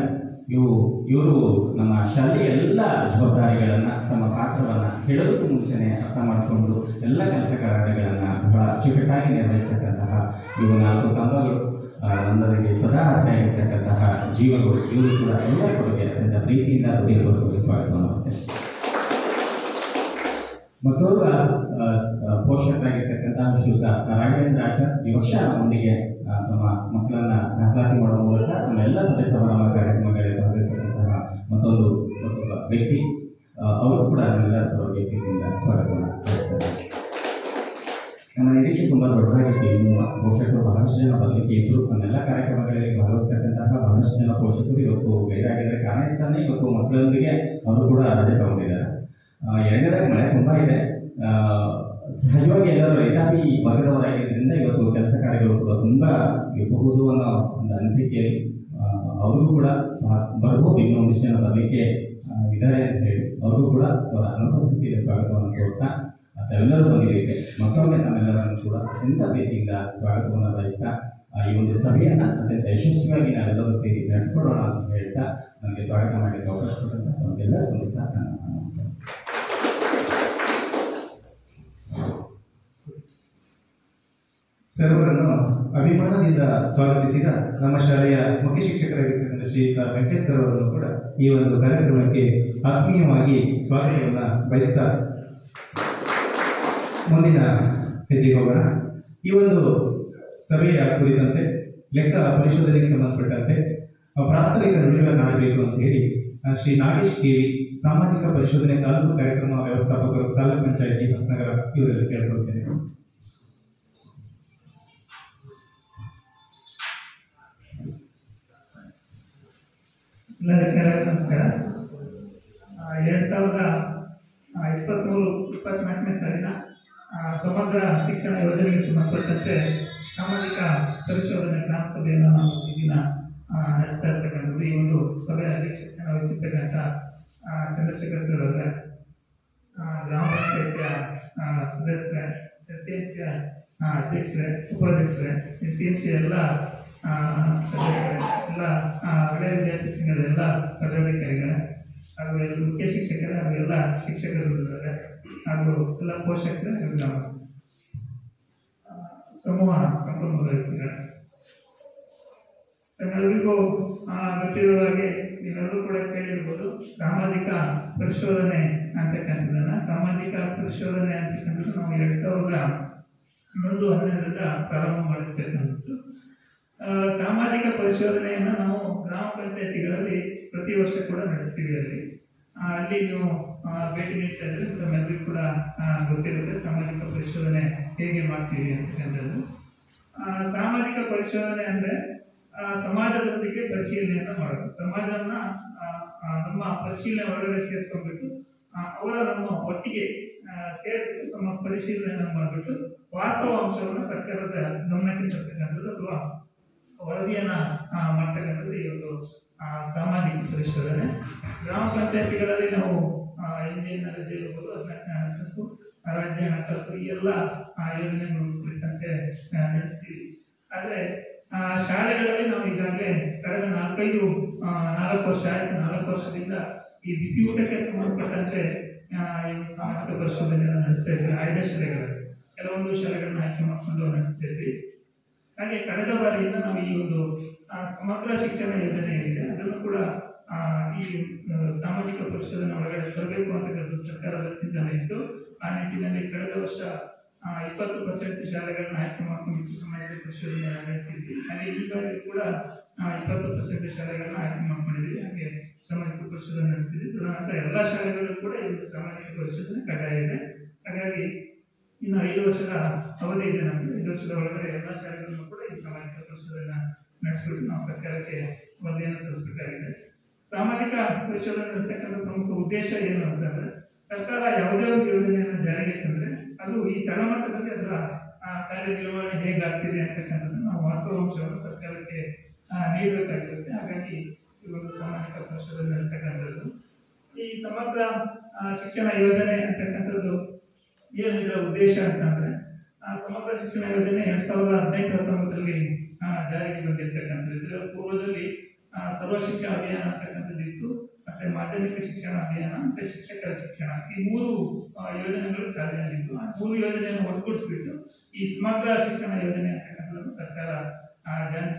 ಇವರು ನಮ್ಮ ಶಾಲೆಯ ಎಲ್ಲ ಜವಾಬ್ದಾರಿಗಳನ್ನು, ತಮ್ಮ ಪಾತ್ರವನ್ನು ಹೇಳೋದಕ್ಕೂ ಮುಂಚೆನೇ ಅರ್ಥ ಮಾಡಿಕೊಂಡು ಎಲ್ಲ ಕೆಲಸ ಕಾರ್ಯಗಳನ್ನು ಬಹಳ ಅಚ್ಚುಕಟ್ಟಾಗಿ ನಿರ್ವಹಿಸತಕ್ಕಂತಹ ಇವು 4 ಕಂಬಗಳು, ನಮ್ಮದರಿಗೆ ಸದಾ ಆಗಿರ್ತಕ್ಕಂತಹ ಜೀವಗಳು, ಇವರು ಕೂಡ ಎಲ್ಲರ ಕೊಡುಗೆ ಅತ್ಯಂತ ಪ್ರೀತಿಯಿಂದ ಹೃದಯಪೂರ್ವಕವಾಗಿ ಸ್ವಾಗತವನ್ನು ಮಾಡ್ತೇನೆ. ಮತ್ತೋರ್ವ ಪೋಷಕರಾಗಿರ್ತಕ್ಕಂತಹ ಶ್ರೀಯುತ ರಾಘವೇಂದ್ರ ಆಚಾರ್ ಈ ವರ್ಷ ನಮ್ಮೊಂದಿಗೆ ತಮ್ಮ ಮಕ್ಕಳನ್ನ ದಾಖಲಾತಿ ಮಾಡುವ ಮೂಲಕ ನಮ್ಮೆಲ್ಲ ಸದಸ್ಯ ಸಮಾರಂಭ ಕಾರ್ಯಕ್ರಮಗಳಲ್ಲಿ ಭಾಗವಹಿಸತಕ್ಕಂತಹ ಮತ್ತೊಂದು ವ್ಯಕ್ತಿ, ಅವರು ಕೂಡ ನಮ್ಮೆಲ್ಲರ ಪರವಾಗಿ ಪ್ರೀತಿಯಿಂದ ಸ್ವಾಗತವನ್ನು ಬಯಸ್ತಾರೆ. ನಮ್ಮ ನಿರೀಕ್ಷೆ ತುಂಬ ದೊಡ್ಡದಾಗಿತ್ತು. ಇನ್ನು ಪೋಷಕರು ಬಹಳಷ್ಟು ಜನ ಬರಲಿಕ್ಕೆ ಇದ್ರು. ನಮ್ಮೆಲ್ಲ ಕಾರ್ಯಕ್ರಮಗಳಲ್ಲಿ ಭಾಗವಹಿಸ್ತಕ್ಕಂತಹ ಬಹಳಷ್ಟು ಜನ ಪೋಷಕರು ಇವತ್ತು ಗೈರಾಗಿದ್ದಾರೆ. ಕಾರಣ ಇಷ್ಟನೇ, ಇವತ್ತು ಮಕ್ಕಳೊಂದಿಗೆ ಅವರು ಕೂಡ ರಜೆ ತಗೊಂಡಿದ್ದಾರೆ. ಎರಡನೇದಾಗಿ ಮಳೆ ತುಂಬ ಇದೆ. ಸಹಜವಾಗಿ ಎಲ್ಲರೂ ರೈತಾಪಿ ವರ್ಗದವರಾಗಿದ್ದರಿಂದ ಇವತ್ತು ಕೆಲಸ ಕಾರ್ಯಗಳು ಕೂಡ ತುಂಬ ಇರಬಹುದು ಅನ್ನೋ ಒಂದು ಅನಿಸಿಕೆಯಲ್ಲಿ ಅವ್ರಿಗೂ ಕೂಡ ಬರ್ಬೋದು. ಇನ್ನೂ ಒಂದಿಷ್ಟು ಜನ ಬರಲಿಕ್ಕೆ ಇದ್ದಾರೆ ಅಂತ ಹೇಳಿ ಅವ್ರಿಗೂ ಕೂಡ ಅವರ ಅನುಪಸ್ಥಿತಿಗೆ ಸ್ವಾಗತವನ್ನು ಕೊಡ್ತಾ ತಾವೆಲ್ಲರೂ ಬಂದಿದ್ದಕ್ಕೆ ಮತ್ತೊಮ್ಮೆ ತಮ್ಮೆಲ್ಲರನ್ನು ಕೂಡ ಅತ್ಯಂತ ಪ್ರೀತಿಯಿಂದ ಸ್ವಾಗತವನ್ನು ಬಯಸ್ತಾ ಈ ಒಂದು ಸಭೆಯನ್ನು ಅತ್ಯಂತ ಯಶಸ್ವಿಯಾಗಿ ನಾವೆಲ್ಲರೂ ಸೇರಿ ನಡೆಸ್ಕೊಡೋಣ ಅಂತ ಹೇಳ್ತಾ ನನಗೆ ಸ್ವಾಗತ ಮಾಡಲಿಕ್ಕೆ ಅವಕಾಶ ಕೊಟ್ಟಂತ ತಮಗೆಲ್ಲರಿಗೂ ಸಹ ನನ್ನ ನಮಸ್ಕಾರ. ಸರ್ವರನ್ನು ಅಭಿಮಾನದಿಂದ ಸ್ವಾಗತಿಸಿದ ನಮ್ಮ ಶಾಲೆಯ ಮುಖ್ಯ ಶಿಕ್ಷಕರಾಗಿರ್ತಕ್ಕಂಥ ಶ್ರೀಯುತ ವೆಂಕಟೇಶ್ ಸರ್ ಅವರನ್ನು ಕೂಡ ಈ ಒಂದು ಕಾರ್ಯಕ್ರಮಕ್ಕೆ ಆತ್ಮೀಯವಾಗಿ ಸ್ವಾಗತವನ್ನು ಬಯಸ್ತಾ ಮುಂದಿನ ಹೆಜ್ಜೆಗೆ ಹೋಗೋಣ. ಈ ಒಂದು ಸಭೆಯ ಕುರಿತಂತೆ ಲೆಕ್ಕ ಪರಿಶೋಧನೆಗೆ ಸಂಬಂಧಪಟ್ಟಂತೆ ಪ್ರಾಸ್ತಾವಿಕ ನುಡಿಗಳನ್ನಾಡಬೇಕು ಅಂತ ಹೇಳಿ ಶ್ರೀ ನಾಗೇಶ್ ಕೇರಿ, ಸಾಮಾಜಿಕ ಪರಿಶೋಧನೆ ತಾಲೂಕು ಕಾರ್ಯಕ್ರಮ ವ್ಯವಸ್ಥಾಪಕರು, ತಾಲೂಕು ಪಂಚಾಯಿತಿ ಹೊಸನಗರ, ಇವರಲ್ಲಿ ಕೇಳಿಕೊಳ್ತೇನೆ. ಎಲ್ಲರಿಗೂ ನಮಸ್ಕಾರ. 2023-24ನೇ ಸಾಲಿನ ಸಮಗ್ರ ಶಿಕ್ಷಣ ಯೋಜನೆಗೆ ಸಂಬಂಧಪಟ್ಟಂತೆ ಸಾಮಾಜಿಕ ಪರಿಶೋಧನೆ ಗ್ರಾಮ ಸಭೆಯನ್ನು ನಾವು ಈ ದಿನ ನಡೆಸ್ತಾ ಇರ್ತಕ್ಕಂಥದ್ದು. ಈ ಒಂದು ಸಭೆಯ ಅಧ್ಯಕ್ಷತೆಯನ್ನು ವಹಿಸಿರ್ತಕ್ಕಂಥ ಚಂದ್ರಶೇಖರ್ ಸರ್ ಅವರೇ, ಗ್ರಾಮ ಪಂಚಾಯಿತಿಯ ಸದಸ್ಯರೇ, STMCಯ ಅಧ್ಯಕ್ಷರೇ, ಉಪಾಧ್ಯಕ್ಷರೇ, STMC ಎಲ್ಲ ಸದಸ್ಯರೇ, ಎಲ್ಲ ಹಳೆಯ ವಿದ್ಯಾರ್ಥಿ ಸಂಘದ ಎಲ್ಲ ಪದಾಧಿಕಾರಿಗಳೇ, ಹಾಗೂ ಎಲ್ಲ ಮುಖ್ಯ ಶಿಕ್ಷಕರೇ, ಹಾಗೂ ಎಲ್ಲ ಶಿಕ್ಷಕರು ಇದ್ದಾರೆ, ಹಾಗೂ ಎಲ್ಲ ಪೋಷಕರೇ, ಸಮೂಹ ಸಂಪನ್ಮೂಲ ವ್ಯಕ್ತಿಗಳೇ, ಎಲ್ಲರಿಗೂ ಗೊತ್ತಿರುವ ಹಾಗೆ ನೀವೆಲ್ಲರೂ ಕೂಡ ಕೇಳಿರ್ಬೋದು, ಸಾಮಾಜಿಕ ಪರಿಶೋಧನೆ ಅಂತಕ್ಕಂಥದ್ದನ್ನು. ಸಾಮಾಜಿಕ ಪರಿಶೋಧನೆ ಅಂತಕ್ಕಂಥದ್ದು ನಾವು 2011-12ರಿಂದ ಪ್ರಾರಂಭ ಮಾಡಿರ್ತಕ್ಕಂಥದ್ದು. ಸಾಮಾಜಿಕ ಪರಿಶೋಧನೆಯನ್ನು ನಾವು ಗ್ರಾಮ ಪಂಚಾಯತಿಗಳಲ್ಲಿ ಪ್ರತಿ ವರ್ಷ ಕೂಡ ನಡೆಸ್ತೀವಿ. ಅಲ್ಲಿ ನೀವು ಭೇಟಿ ನೀಡ್ತಾ ಇದ್ರೆ ತಮ್ಮೆಲ್ಲರಿಗೂ ಕೂಡ ಗೊತ್ತಿರುತ್ತೆ ಸಾಮಾಜಿಕ ಪರಿಶೋಧನೆ ಹೇಗೆ ಮಾಡ್ತೀವಿ ಅಂತಕ್ಕಂಥದ್ದು. ಸಾಮಾಜಿಕ ಪರಿಶೋಧನೆ ಅಂದರೆ ಸಮಾಜದೊಂದಿಗೆ ಪರಿಶೀಲನೆಯನ್ನು ಮಾಡೋದು. ಸಮಾಜವನ್ನ ನಮ್ಮ ಪರಿಶೀಲನೆ ಒಳಗಡೆ ಸೇರಿಸ್ಕೊಂಡ್ಬಿಟ್ಟು ಅವರ ನಮ್ಮ ಒಟ್ಟಿಗೆ ಸೇರಿಬಿಟ್ಟು ನಮ್ಮ ಪರಿಶೀಲನೆಯನ್ನು ಮಾಡಿಬಿಟ್ಟು ವಾಸ್ತವ ಅಂಶವನ್ನು ಸರ್ಕಾರದ ಗಮನಕ್ಕೆ ತರ್ತಕ್ಕಂಥದ್ದು ಅಥವಾ ವರದಿಯನ್ನ ಮಾಡ್ತಕ್ಕಂಥದ್ದು ಈ ಒಂದು ಸಾಮಾಜಿಕ ಪರಿಶೋಧನೆ. ಗ್ರಾಮ ಪಂಚಾಯತಿಗಳಲ್ಲಿ ನಾವು ಇಂಜಿನಿಯರ್ ರಜೆ ಇರ್ಬೋದು, 14ನೇ ಹಣಕಾಸು, ರಾಜ್ಯ ಹಣಕಾಸು, ಈ ಎಲ್ಲ ಯೋಜನೆಗಳು ಕುರಿತಂತೆ ನಡೆಸ್ತೀವಿ. ಆದರೆ ಶಾಲೆಗಳಲ್ಲಿ ನಾವು ಈಗಾಗಲೇ ಕಳೆದ 4 ವರ್ಷ ಆಯಿತು. 4 ವರ್ಷದಿಂದ ಈ ಬಿಸಿ ಊಟಕ್ಕೆ ಸಂಬಂಧಪಟ್ಟಂತೆ ಸಾಮಾಜಿಕ ಪರಿಶೋಧನೆಯನ್ನು ನಡೆಸ್ತಾ ಇದ್ವಿ. ಆಯ್ದ ಶಾಲೆಗಳಲ್ಲಿ ಕೆಲವೊಂದು ಶಾಲೆಗಳನ್ನ ಆಯ್ಕೆ ಮಾಡಿಕೊಂಡು ನಡೆಸ್ತಾ ಇದ್ವಿ. ಹಾಗೆ ಕಳೆದ ಬಾರಿಯಿಂದ ನಾವು ಈ ಒಂದು ಸಮಗ್ರ ಶಿಕ್ಷಣ ಯೋಜನೆ ಏನಿದೆ ಅದನ್ನು ಕೂಡ ಈ ಸಾಮಾಜಿಕ ಪರಿಶೋಧನೆ ಒಳಗಡೆ ತರಬೇಕು ಅಂತಕ್ಕಂಥ ಸರ್ಕಾರದ ಚಿಂತನೆ ಇತ್ತು. ಆ ನಿಟ್ಟಿನಲ್ಲಿ ಕಳೆದ ವರ್ಷ 20% ಶಾಲೆಗಳನ್ನ ಆಯ್ಕೆ ಮಾಡಿಕೊಂಡು ಸಾಮಾಜಿಕ ಪರಿಶೋಧನೆ ನಡೆಸಿದ್ವಿ. ಹಾಗೆ ಈ ಬಾರಿ ಕೂಡ 20% ಶಾಲೆಗಳನ್ನ ಆಯ್ಕೆ ಮಾಡ್ಕೊಂಡಿದ್ವಿ. ಹಾಗೆ ಸಾಮಾಜಿಕ ಪರಿಶೋಧನೆ ನಡೆಸ್ತಿದ್ವಿ. ತದನಂತರ ಎಲ್ಲ ಶಾಲೆಗಳಲ್ಲೂ ಕೂಡ ಈ ಸಾಮಾಜಿಕ ಪರಿಶೋಧನೆ ಕಡ್ಡಾಯ ಇದೆ. ಹಾಗಾಗಿ ಇನ್ನು 5 ವರ್ಷದ ಅವಧಿ ಇದೆ ನಮಗೆ. 5 ವರ್ಷದ ಒಳಗಡೆ ಎಲ್ಲ ಶಾಲೆಗಳನ್ನು ಕೂಡ ಈ ಸಾಮಾಜಿಕ ಪರಿಶೋಧನೆ ನಡೆಸಿಬಿಟ್ಟು ನಾವು ಸರ್ಕಾರಕ್ಕೆ ವರದಿಯನ್ನು ಸಲ್ಲಿಸಬೇಕಾಗಿದೆ. ಸಾಮಾಜಿಕ ಪರಿಶೋಧನೆ ನಡೆಸ್ತಕ್ಕಂಥ ಪ್ರಮುಖ ಉದ್ದೇಶ ಏನು ಅಂತಂದ್ರೆ, ಸರ್ಕಾರ ಯಾವುದೇ ಒಂದು ಯೋಜನೆಯನ್ನು ಜಾರಿಗೆ ತಂದ್ರೆ ಅದು ಈ ತಳಮಟ್ಟದಲ್ಲಿ ಅದರ ಕಾರ್ಯನಿರ್ವಹಣೆ ಹೇಗಾಗ್ತಿದೆ ಅಂತಕ್ಕಂಥದ್ದು ನಾವು ವಾಸ್ತವಾಂಶವನ್ನು ಸರ್ಕಾರಕ್ಕೆ ನೀಡಬೇಕಾಗಿರುತ್ತೆ. ಹಾಗಾಗಿ ಈ ಒಂದು ಸಾಮಾಜಿಕ ಪರಿಶೋಧನೆ ನಡೆಸ್ತಕ್ಕಂಥದ್ದು. ಈ ಸಮಗ್ರ ಶಿಕ್ಷಣ ಯೋಜನೆ ಅಂತಕ್ಕಂಥದ್ದು ಏನು ಇದರ ಉದ್ದೇಶ ಅಂತಂದ್ರೆ, ಸಮಗ್ರ ಶಿಕ್ಷಣ ಯೋಜನೆ 2018-19 ಜಾರಿಗೆ ಬಂದಿರತಕ್ಕಂಥದ್ದು. ಇದರ ಪೂರ್ವದಲ್ಲಿ ಸರ್ವ ಶಿಕ್ಷಣ ಅಭಿಯಾನ ಅಂತಕ್ಕಂಥದ್ದು ಇತ್ತು, ಮತ್ತೆ ಮಾಧ್ಯಮಿಕ ಶಿಕ್ಷಣ ಅಭಿಯಾನ, ಮತ್ತೆ ಶಿಕ್ಷಕರ ಶಿಕ್ಷಣ, ಈ 3 ಯೋಜನೆಗಳು ಜಾರಿಯಲ್ಲಿದ್ದು ಆ 3 ಯೋಜನೆಯನ್ನು ಒಟ್ಟುಗೂಡಿಸ್ಬಿಟ್ಟು ಈ ಸಮಗ್ರ ಶಿಕ್ಷಣ ಯೋಜನೆ ಅಂತಕ್ಕಂಥದ್ದು ಸರ್ಕಾರ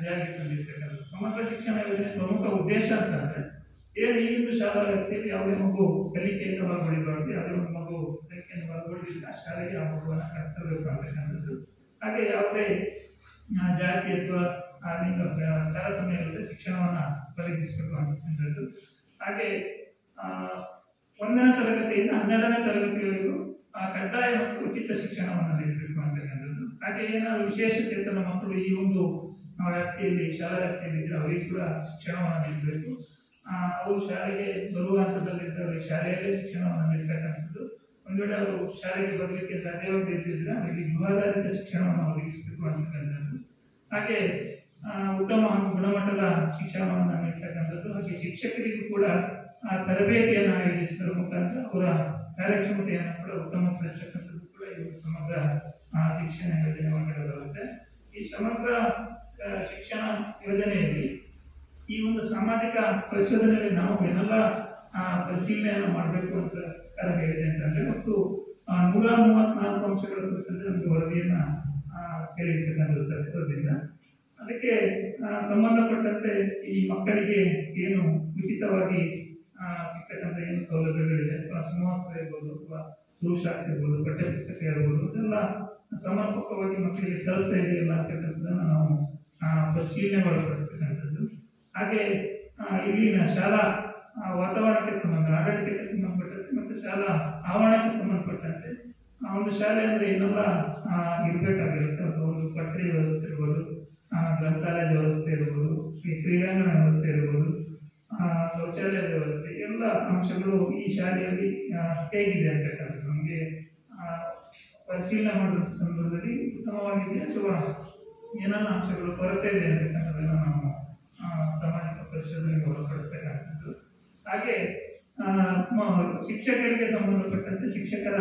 ಜಾರಿಗೆ ತಂದಿರ್ತಕ್ಕಂಥದ್ದು. ಸಮಗ್ರ ಶಿಕ್ಷಣ ಯೋಜನೆ ಪ್ರಮುಖ ಉದ್ದೇಶ ಅಂತಂದ್ರೆ, ಏನು ಈಗಿನ ಶಾಲಾ ವ್ಯವಸ್ಥೆಯಲ್ಲಿ ಯಾವುದೇ ಮಗು ಕಲಿಕೆಯಿಂದ ಹೊರಗುಳಿಬಾರ್ದು, ಯಾವುದೇ ಒಂದು ಮಗು ಕಲಿಕೆಯಿಂದ ಹೊರಗುಳಿದಿಲ್ಲ ಶಾಲೆಗೆ ಆ ಮಗುವನ್ನು ಕರೆಸಬೇಕು ಅಂತಕ್ಕಂಥದ್ದು. ಹಾಗೆ ಯಾವುದೇ ಜಾತಿ ಅಥವಾ ಲಿಂಗ ತಾರತಮ್ಯ ಇಲ್ಲದೆ ಶಿಕ್ಷಣವನ್ನು ಒದಗಿಸಬೇಕು ಅಂತಕ್ಕಂಥದ್ದು. ಹಾಗೆ 1ನೇ ತರಗತಿಯಿಂದ 12ನೇ ತರಗತಿವರೆಗೂ ಕಡ್ಡಾಯ ಮತ್ತು ಉಚಿತ ಶಿಕ್ಷಣವನ್ನು ನೀಡಬೇಕು ಅಂತಕ್ಕಂಥದ್ದು. ಹಾಗೆ ಏನಾದರೂ ವಿಶೇಷ ಚೇತನ ಮಕ್ಕಳು ಈ ಒಂದು ವ್ಯಾಪ್ತಿಯಲ್ಲಿ ಶಾಲಾ ವ್ಯಾಪ್ತಿಯಲ್ಲಿ ಇದ್ದರೆ ಅವರಿಗೆ ಕೂಡ ಶಿಕ್ಷಣವನ್ನು ನೀಡಬೇಕು. ಅವರು ಶಾಲೆಗೆ ಬರುವ ಹಂತದಲ್ಲಿದ್ದರೆ ಶಾಲೆಯಲ್ಲೇ ಶಿಕ್ಷಣವನ್ನು ನೀಡತಕ್ಕಂಥದ್ದು. ಒಂದು ವೇಳೆ ಅವರು ಶಾಲೆಗೆ ಬರಲಿಕ್ಕೆ ಸಾಧ್ಯವಾಗದಿದ್ದರೆ ಅವರಿಗೆ ಗೃಹಾಧಾರಿತ ಶಿಕ್ಷಣವನ್ನು ಒದಗಿಸಬೇಕು ಅಂತಕ್ಕಂಥದ್ದು. ಹಾಗೆ ಉತ್ತಮ ಗುಣಮಟ್ಟದ ಶಿಕ್ಷಣವನ್ನು ನೀಡತಕ್ಕಂಥದ್ದು. ಹಾಗೆ ಶಿಕ್ಷಕರಿಗೂ ಕೂಡ ತರಬೇತಿಯನ್ನು ಆಯೋಜಿಸುವ ಮುಖಾಂತರ ಅವರ ಕಾರ್ಯಕ್ಷಮತೆಯನ್ನು ಕೂಡ ಉತ್ತಮಪಡಿಸತಕ್ಕಂಥದ್ದು ಕೂಡ ಈ ಸಮಗ್ರ ಶಿಕ್ಷಣ ಯೋಜನೆ ಒಳಗಡೆ. ಈ ಸಮಗ್ರ ಶಿಕ್ಷಣ ಯೋಜನೆಯಲ್ಲಿ ಈ ಒಂದು ಸಾಮಾಜಿಕ ಪರಿಶೋಧನೆಯಲ್ಲಿ ನಾವು ಏನೆಲ್ಲ ಪರಿಶೀಲನೆಯನ್ನು ಮಾಡಬೇಕು ಅಂತ ಸರ್ಕಾರ ಹೇಳಿದೆ ಅಂತಂದರೆ, ಮತ್ತು 134 ಅಂಶಗಳ ಕುರಿತಂತೆ ಒಂದು ವರದಿಯನ್ನು ಕೇಳಿರ್ತಕ್ಕಂಥದ್ದು ಸರ್ಕಾರದಿಂದ. ಅದಕ್ಕೆ ಸಂಬಂಧಪಟ್ಟಂತೆ ಈ ಮಕ್ಕಳಿಗೆ ಏನು ಉಚಿತವಾಗಿ ಸಿಗ್ತಕ್ಕಂಥ ಏನು ಸೌಲಭ್ಯಗಳಿದೆ, ಅಥವಾ ಸಮವಸ್ತ್ರ ಇರ್ಬೋದು, ಅಥವಾ ಶೂಶಾಸ್ತ್ರ ಇರ್ಬೋದು, ಪಠ್ಯಪುಸ್ತಕ ಇರ್ಬೋದು, ಅದೆಲ್ಲ ಸಮರ್ಪಕವಾಗಿ ಮಕ್ಕಳಿಗೆ ತಲುಪ್ತಾ ಇದೆಯಲ್ಲ ಅಂತಕ್ಕಂಥದ್ದನ್ನು ನಾವು ಪರಿಶೀಲನೆ ಒಳಪಡಿಸ್ತಕ್ಕಂಥದ್ದು. ಹಾಗೆ ಇಲ್ಲಿನ ಶಾಲಾ ವಾತಾವರಣಕ್ಕೆ ಸಂಬಂಧ, ಆಡಳಿತಕ್ಕೆ ಸಂಬಂಧಪಟ್ಟಂತೆ ಮತ್ತು ಶಾಲಾ ಆವರಣಕ್ಕೆ ಸಂಬಂಧಪಟ್ಟಂತೆ ಒಂದು ಶಾಲೆ ಅಂದರೆ ಏನೆಲ್ಲ ಇರಬೇಕಾಗಿರುತ್ತೆ, ಅಥವಾ ಒಂದು ಪಠ್ಯ ವ್ಯವಸ್ಥೆ ಇರ್ಬೋದು, ಗ್ರಂಥಾಲಯದ ವ್ಯವಸ್ಥೆ ಇರ್ಬೋದು, ಈ ಕ್ರೀಡಾಂಗಣ ವ್ಯವಸ್ಥೆ ಇರ್ಬೋದು, ಶೌಚಾಲಯದ ವ್ಯವಸ್ಥೆ, ಎಲ್ಲ ಅಂಶಗಳು ಈ ಶಾಲೆಯಲ್ಲಿ ಹೇಗಿದೆ ಅಂತಕ್ಕಂಥದ್ದು ನಮಗೆ ಪರಿಶೀಲನೆ ಮಾಡುವ ಸಂದರ್ಭದಲ್ಲಿ ಉತ್ತಮವಾಗಿದೆ ಅಥವಾ ಏನೆಲ್ಲ ಅಂಶಗಳು ಕೊರತೆ ಇದೆ ಅಂತಕ್ಕಂಥದ್ದನ್ನು ನಾವು ಸಾಮಾಜಿಕ ಪರಿಶೋಧನೆಗೆ ಒಳಪಡಿಸ್ತಕ್ಕಂಥದ್ದು. ಹಾಗೆ ಶಿಕ್ಷಕರಿಗೆ ಸಂಬಂಧಪಟ್ಟಂತೆ ಶಿಕ್ಷಕರ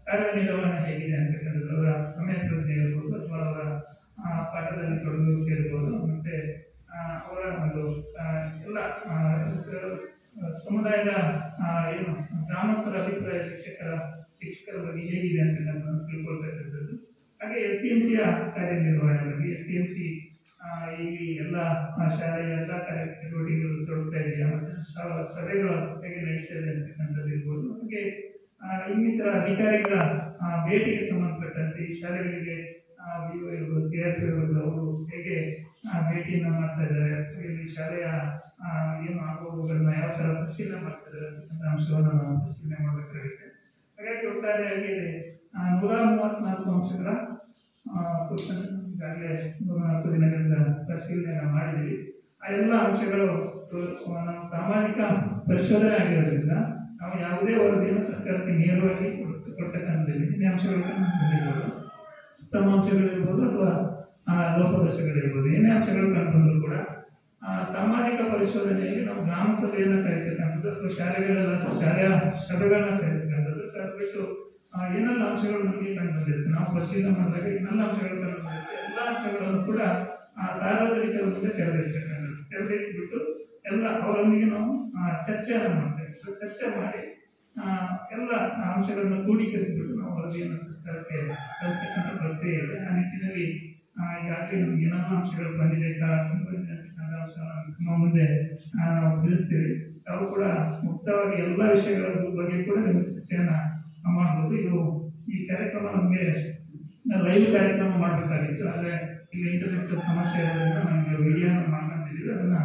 ಕಾರ್ಯನಿರ್ವಹಣೆ ಹೇಗಿದೆ ಅಂತಕ್ಕಂಥದ್ದು, ಅವರ ಸಮಯ ಪ್ರಜ್ಞೆ ಇರ್ಬೋದು, ಅಥವಾ ಅವರ ಪಾಠದಲ್ಲಿ ತೊಡಗುವಿಕೆ ಇರ್ಬೋದು, ಮತ್ತು ಅವರ ಒಂದು ಎಲ್ಲ ಸಮುದಾಯದ ಏನು ಗ್ರಾಮಸ್ಥರ ಅಭಿಪ್ರಾಯ ಶಿಕ್ಷಕರ ಬಗ್ಗೆ ಹೇಗಿದೆ ಅಂತಕ್ಕಂಥದ್ದನ್ನು ತಿಳ್ಕೊಳ್ತಕ್ಕಂಥದ್ದು. ಹಾಗೆ STMCಯ ಕಾರ್ಯನಿರ್ವಹಣೆ ಬಗ್ಗೆ, STMC ಇಲ್ಲಿ ಎಲ್ಲ ಶಾಲೆಯ ಎಲ್ಲ ಚಟುವಟಿಕೆಗಳು ತೊಡಗ್ತಾ ಇದೆಯಾ, ಮತ್ತು ಸಭೆಗಳು ಹೇಗೆ ನಡೀತಾ ಇದೆ ಅಂತಕ್ಕಂಥದ್ದು ಇರ್ಬೋದು. ಹಾಗೆ ಇನ್ನಿತರ ಅಧಿಕಾರಿಗಳ ಭೇಟಿಗೆ ಸಂಬಂಧಪಟ್ಟಂತೆ ಈ ಶಾಲೆಗಳಿಗೆ BO ಇರ್ಬೋದು, CRP ಇರ್ಬೋದು, ಅವರು ಹೇಗೆ ಭೇಟಿಯನ್ನು ಮಾಡ್ತಾ ಇದ್ದಾರೆ, ಇಲ್ಲಿ ಶಾಲೆಯ ಏನು ಆಗುವುದನ್ನು ಯಾವ ಥರ ಪರಿಶೀಲನೆ ಮಾಡ್ತಾ ಇದ್ದಾರೆ ಅಂತಕ್ಕಂಥ ಅಂಶವನ್ನು ನಾವು ಪರಿಶೀಲನೆ ಮಾಡಬೇಕಾಗುತ್ತೆ. ಹಾಗಾಗಿ ಒಟ್ಟಾರೆಯಾಗಿ 134 ಅಂಶಗಳ ಈಗಾಗಲೇ 4 ದಿನಗಳಿಂದ ಪರಿಶೀಲನೆಯನ್ನು ಮಾಡಿದ್ದೀವಿ. ಆ ಎಲ್ಲ ಅಂಶಗಳು ನಮ್ಮ ಸಾಮಾಜಿಕ ಪರಿಶೋಧನೆ ಆಗಿರೋದ್ರಿಂದ ನಾವು ಯಾವುದೇ ವರದಿಯನ್ನು ಸರ್ಕಾರಕ್ಕೆ ನೇರವಾಗಿ ಕೊಡ್ತಕ್ಕಂಥದ್ದಿಲ್ಲ. ಇನ್ನೇ ಅಂಶಗಳನ್ನು ಹೊಂದಿರ್ಬೋದು, ಉತ್ತಮ ಅಂಶಗಳಿರ್ಬೋದು ಅಥವಾ ಲೋಪದೋಷಗಳಿರ್ಬೋದು, ಏನೇ ಅಂಶಗಳು ಕಂಡುಬಂದರೂ ಕೂಡ ಸಾಮಾಜಿಕ ಪರಿಶೋಧನೆಯಲ್ಲಿ ನಾವು ಗ್ರಾಮ ಸಭೆಯನ್ನು ಕರೀತಕ್ಕಂಥದ್ದು ಅಥವಾ ಶಾಲೆಯ ಸಭೆಗಳನ್ನ ಕರೀತಕ್ಕಂಥದ್ದು. ಕರೆದ್ಬಿಟ್ಟು ಏನೆಲ್ಲ ಅಂಶಗಳು ನಮಗೆ ಕಂಡು ಬಂದಿರುತ್ತೆ, ನಾವು ಪರಿಶೀಲನೆ ಮಾಡಿದಾಗ ಏನೆಲ್ಲ ಅಂಶಗಳು ಕಂಡು ಬಂದಿರುತ್ತೆ, ಎಲ್ಲ ಅಂಶಗಳನ್ನು ಕೂಡ ಸಾರ್ವಜನಿಕರ ಮುಂದೆ ತೆರೆದಿಟ್ಬಿಟ್ಟು ಎಲ್ಲ ಅವರೊಂದಿಗೆ ನಾವು ಚರ್ಚೆಯನ್ನು ಮಾಡ್ತೇವೆ. ಚರ್ಚೆ ಮಾಡಿ ಎಲ್ಲ ಅಂಶಗಳನ್ನು ಕ್ರೋಢೀಕರಿಸಿಬಿಟ್ಟು ನಾವು ವರದಿಯನ್ನು ಸರ್ಕಾರಕ್ಕೆ ತಲುಪತಕ್ಕಂಥ ಪ್ರಕ್ರಿಯೆ ಇದೆ. ಆ ನಿಟ್ಟಿನಲ್ಲಿ ಈಗಾಗಲೇ ನಮ್ಗೆ ಏನಾದರೂ ಅಂಶಗಳು ಬಂದಿದೆ ನಮ್ಮ ಮುಂದೆ ನಾವು ತಿಳಿಸ್ತೀವಿ. ತಾವು ಕೂಡ ಮುಕ್ತವಾಗಿ ಎಲ್ಲ ವಿಷಯಗಳ ಬಗ್ಗೆ ಕೂಡ ಚರ್ಚೆಯನ್ನು ಮಾಡ್ಬೋದು. ಇದು ಈ ಕಾರ್ಯಕ್ರಮ ನಮಗೆ ಲೈವ್ ಕಾರ್ಯಕ್ರಮ ಮಾಡಬೇಕಾಗಿತ್ತು, ಆದರೆ ಇಲ್ಲಿ ಇಂಟರ್ನೆಟ್ ಸಮಸ್ಯೆ ಇರೋದ್ರಿಂದ ನಮಗೆ ವಿಡಿಯೋನ ಮಾಡ್ಕೊಂಡಿದ್ದೀವಿ. ಅದನ್ನು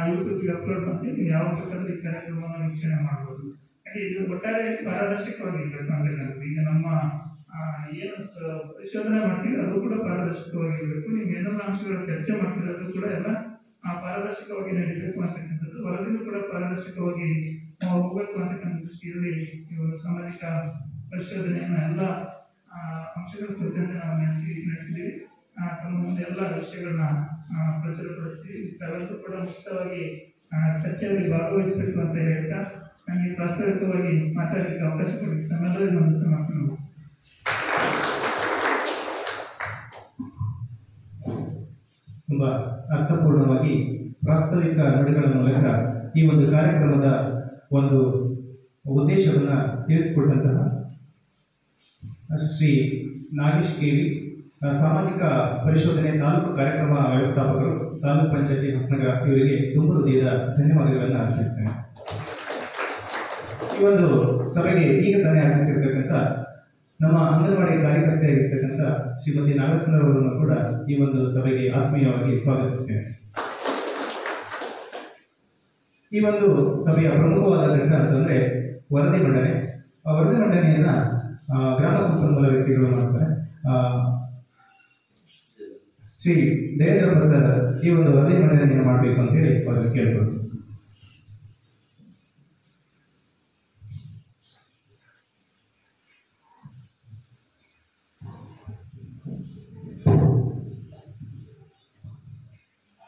ಯೂಟ್ಯೂಬ್ಗೆ ಅಪ್ಲೋಡ್ ಮಾಡ್ತೀವಿ. ನೀವು ಯಾವ ಬೇಕಾದ್ರೂ ಈ ಕಾರ್ಯಕ್ರಮವನ್ನು ವೀಕ್ಷಣೆ ಮಾಡ್ಬೋದು. ಹಾಗೆ ಇದು ಒಟ್ಟಾರೆ ಪಾರದರ್ಶಕವಾಗಿರಬೇಕು ಅಂತಕ್ಕಂಥದ್ದು. ಈಗ ನಮ್ಮ ಏನು ಪರಿಶೋಧನೆ ಮಾಡ್ತೀವಿ ಅದು ಕೂಡ ಪಾರದರ್ಶಕವಾಗಿರಬೇಕು. ನೀವು ಏನೆಲ್ಲ ಅಂಶಗಳು ಚರ್ಚೆ ಮಾಡ್ತೀವಿ ಅದು ಕೂಡ ಎಲ್ಲ ಪಾರದರ್ಶಕವಾಗಿ ನಡೀಬೇಕು ಅಂತಕ್ಕಂಥದ್ದು, ವರದಿನೂ ಕೂಡ ಪಾರದರ್ಶಕವಾಗಿ ಹೋಗಬೇಕು ಅಂತಕ್ಕಂಥ ದೃಷ್ಟಿಯಲ್ಲಿ ಈ ಒಂದು ಸಾಮಾಜಿಕ ಪರಿಶೋಧನೆಯನ್ನು ಎಲ್ಲ ಅಂಶಗಳ ಕುರಿತಂತೆ ನಾವು ನಡೆಸಿದ್ದೀವಿ. ತಮ್ಮ ಮುಂದೆ ಎಲ್ಲ ವಿಷಯಗಳನ್ನ ಪ್ರಚುರಪಡಿಸ್ತೀವಿ. ತಾವೆಲ್ಲರೂ ಕೂಡ ಮುಕ್ತವಾಗಿ ಚರ್ಚೆಯಲ್ಲಿ ಭಾಗವಹಿಸಬೇಕು ಅಂತ ಹೇಳ್ತಾ ನನಗೆ ಪ್ರಾಸ್ತಾವಿಕವಾಗಿ ಮಾತಾಡಲಿಕ್ಕೆ ಅವಕಾಶ ಕೊಡಿ. ತಮ್ಮೆಲ್ಲರಿಗೂ ನಮಸ್ಕಾರ ಮಾಡ್ಕೊಂಡು ತುಂಬ ಅರ್ಥಪೂರ್ಣವಾಗಿ ಪ್ರಾಸ್ತಾವಿಕ ನುಡಿಗಳ ಮೂಲಕ ಈ ಒಂದು ಕಾರ್ಯಕ್ರಮದ ಒಂದು ಉದ್ದೇಶವನ್ನು ತಿಳಿಸಿಕೊಟ್ಟಂತಹ ಶ್ರೀ ನಾಗೇಶ್ ಕೇವಿ, ಸಾಮಾಜಿಕ ಪರಿಶೋಧನೆ ತಾಲೂಕು ಕಾರ್ಯಕ್ರಮ ವ್ಯವಸ್ಥಾಪಕರು, ತಾಲೂಕು ಪಂಚಾಯತಿ ಹೊಸನಗರ, ಇವರಿಗೆ ತುಂಬ ಹೃದಯದ ಧನ್ಯವಾದಗಳನ್ನು ಅರ್ಪಿಸ್ತೇನೆ. ಈ ಒಂದು ಸಭೆಗೆ ಈಗ ತಾನೇ ಆಗಮಿಸಿರ್ತಕ್ಕಂಥ ನಮ್ಮ ಅಂಗನವಾಡಿ ಕಾರ್ಯಕರ್ತೆಯಾಗಿರ್ತಕ್ಕಂಥ ಶ್ರೀಮತಿ ನಾಗರತ್ನರವರನ್ನು ಕೂಡ ಈ ಒಂದು ಸಭೆಗೆ ಆತ್ಮೀಯವಾಗಿ ಸ್ವಾಗತಿಸ್ತೇನೆ. ಈ ಒಂದು ಸಭೆಯ ಪ್ರಮುಖವಾದ ಘಟ್ಟ ಅಂತಂದರೆ ವರದಿ ಮಂಡನೆ. ವರದಿ ಮಂಡನೆಯನ್ನು ಗ್ರಾಮ ಸಂಪನ್ಮೂಲ ವ್ಯಕ್ತಿಗಳು ಮಾಡ್ತಾರೆ. ಶ್ರೀ ದೇವೇಂದ್ರ ಪ್ರಸಾದ್ ಈ ಒಂದು ವರದಿ ಮಂಡನೆಯನ್ನು ಮಾಡಬೇಕು ಅಂತೇಳಿ ಅವರಿಗೆ ಕೇಳ್ಬೋದು.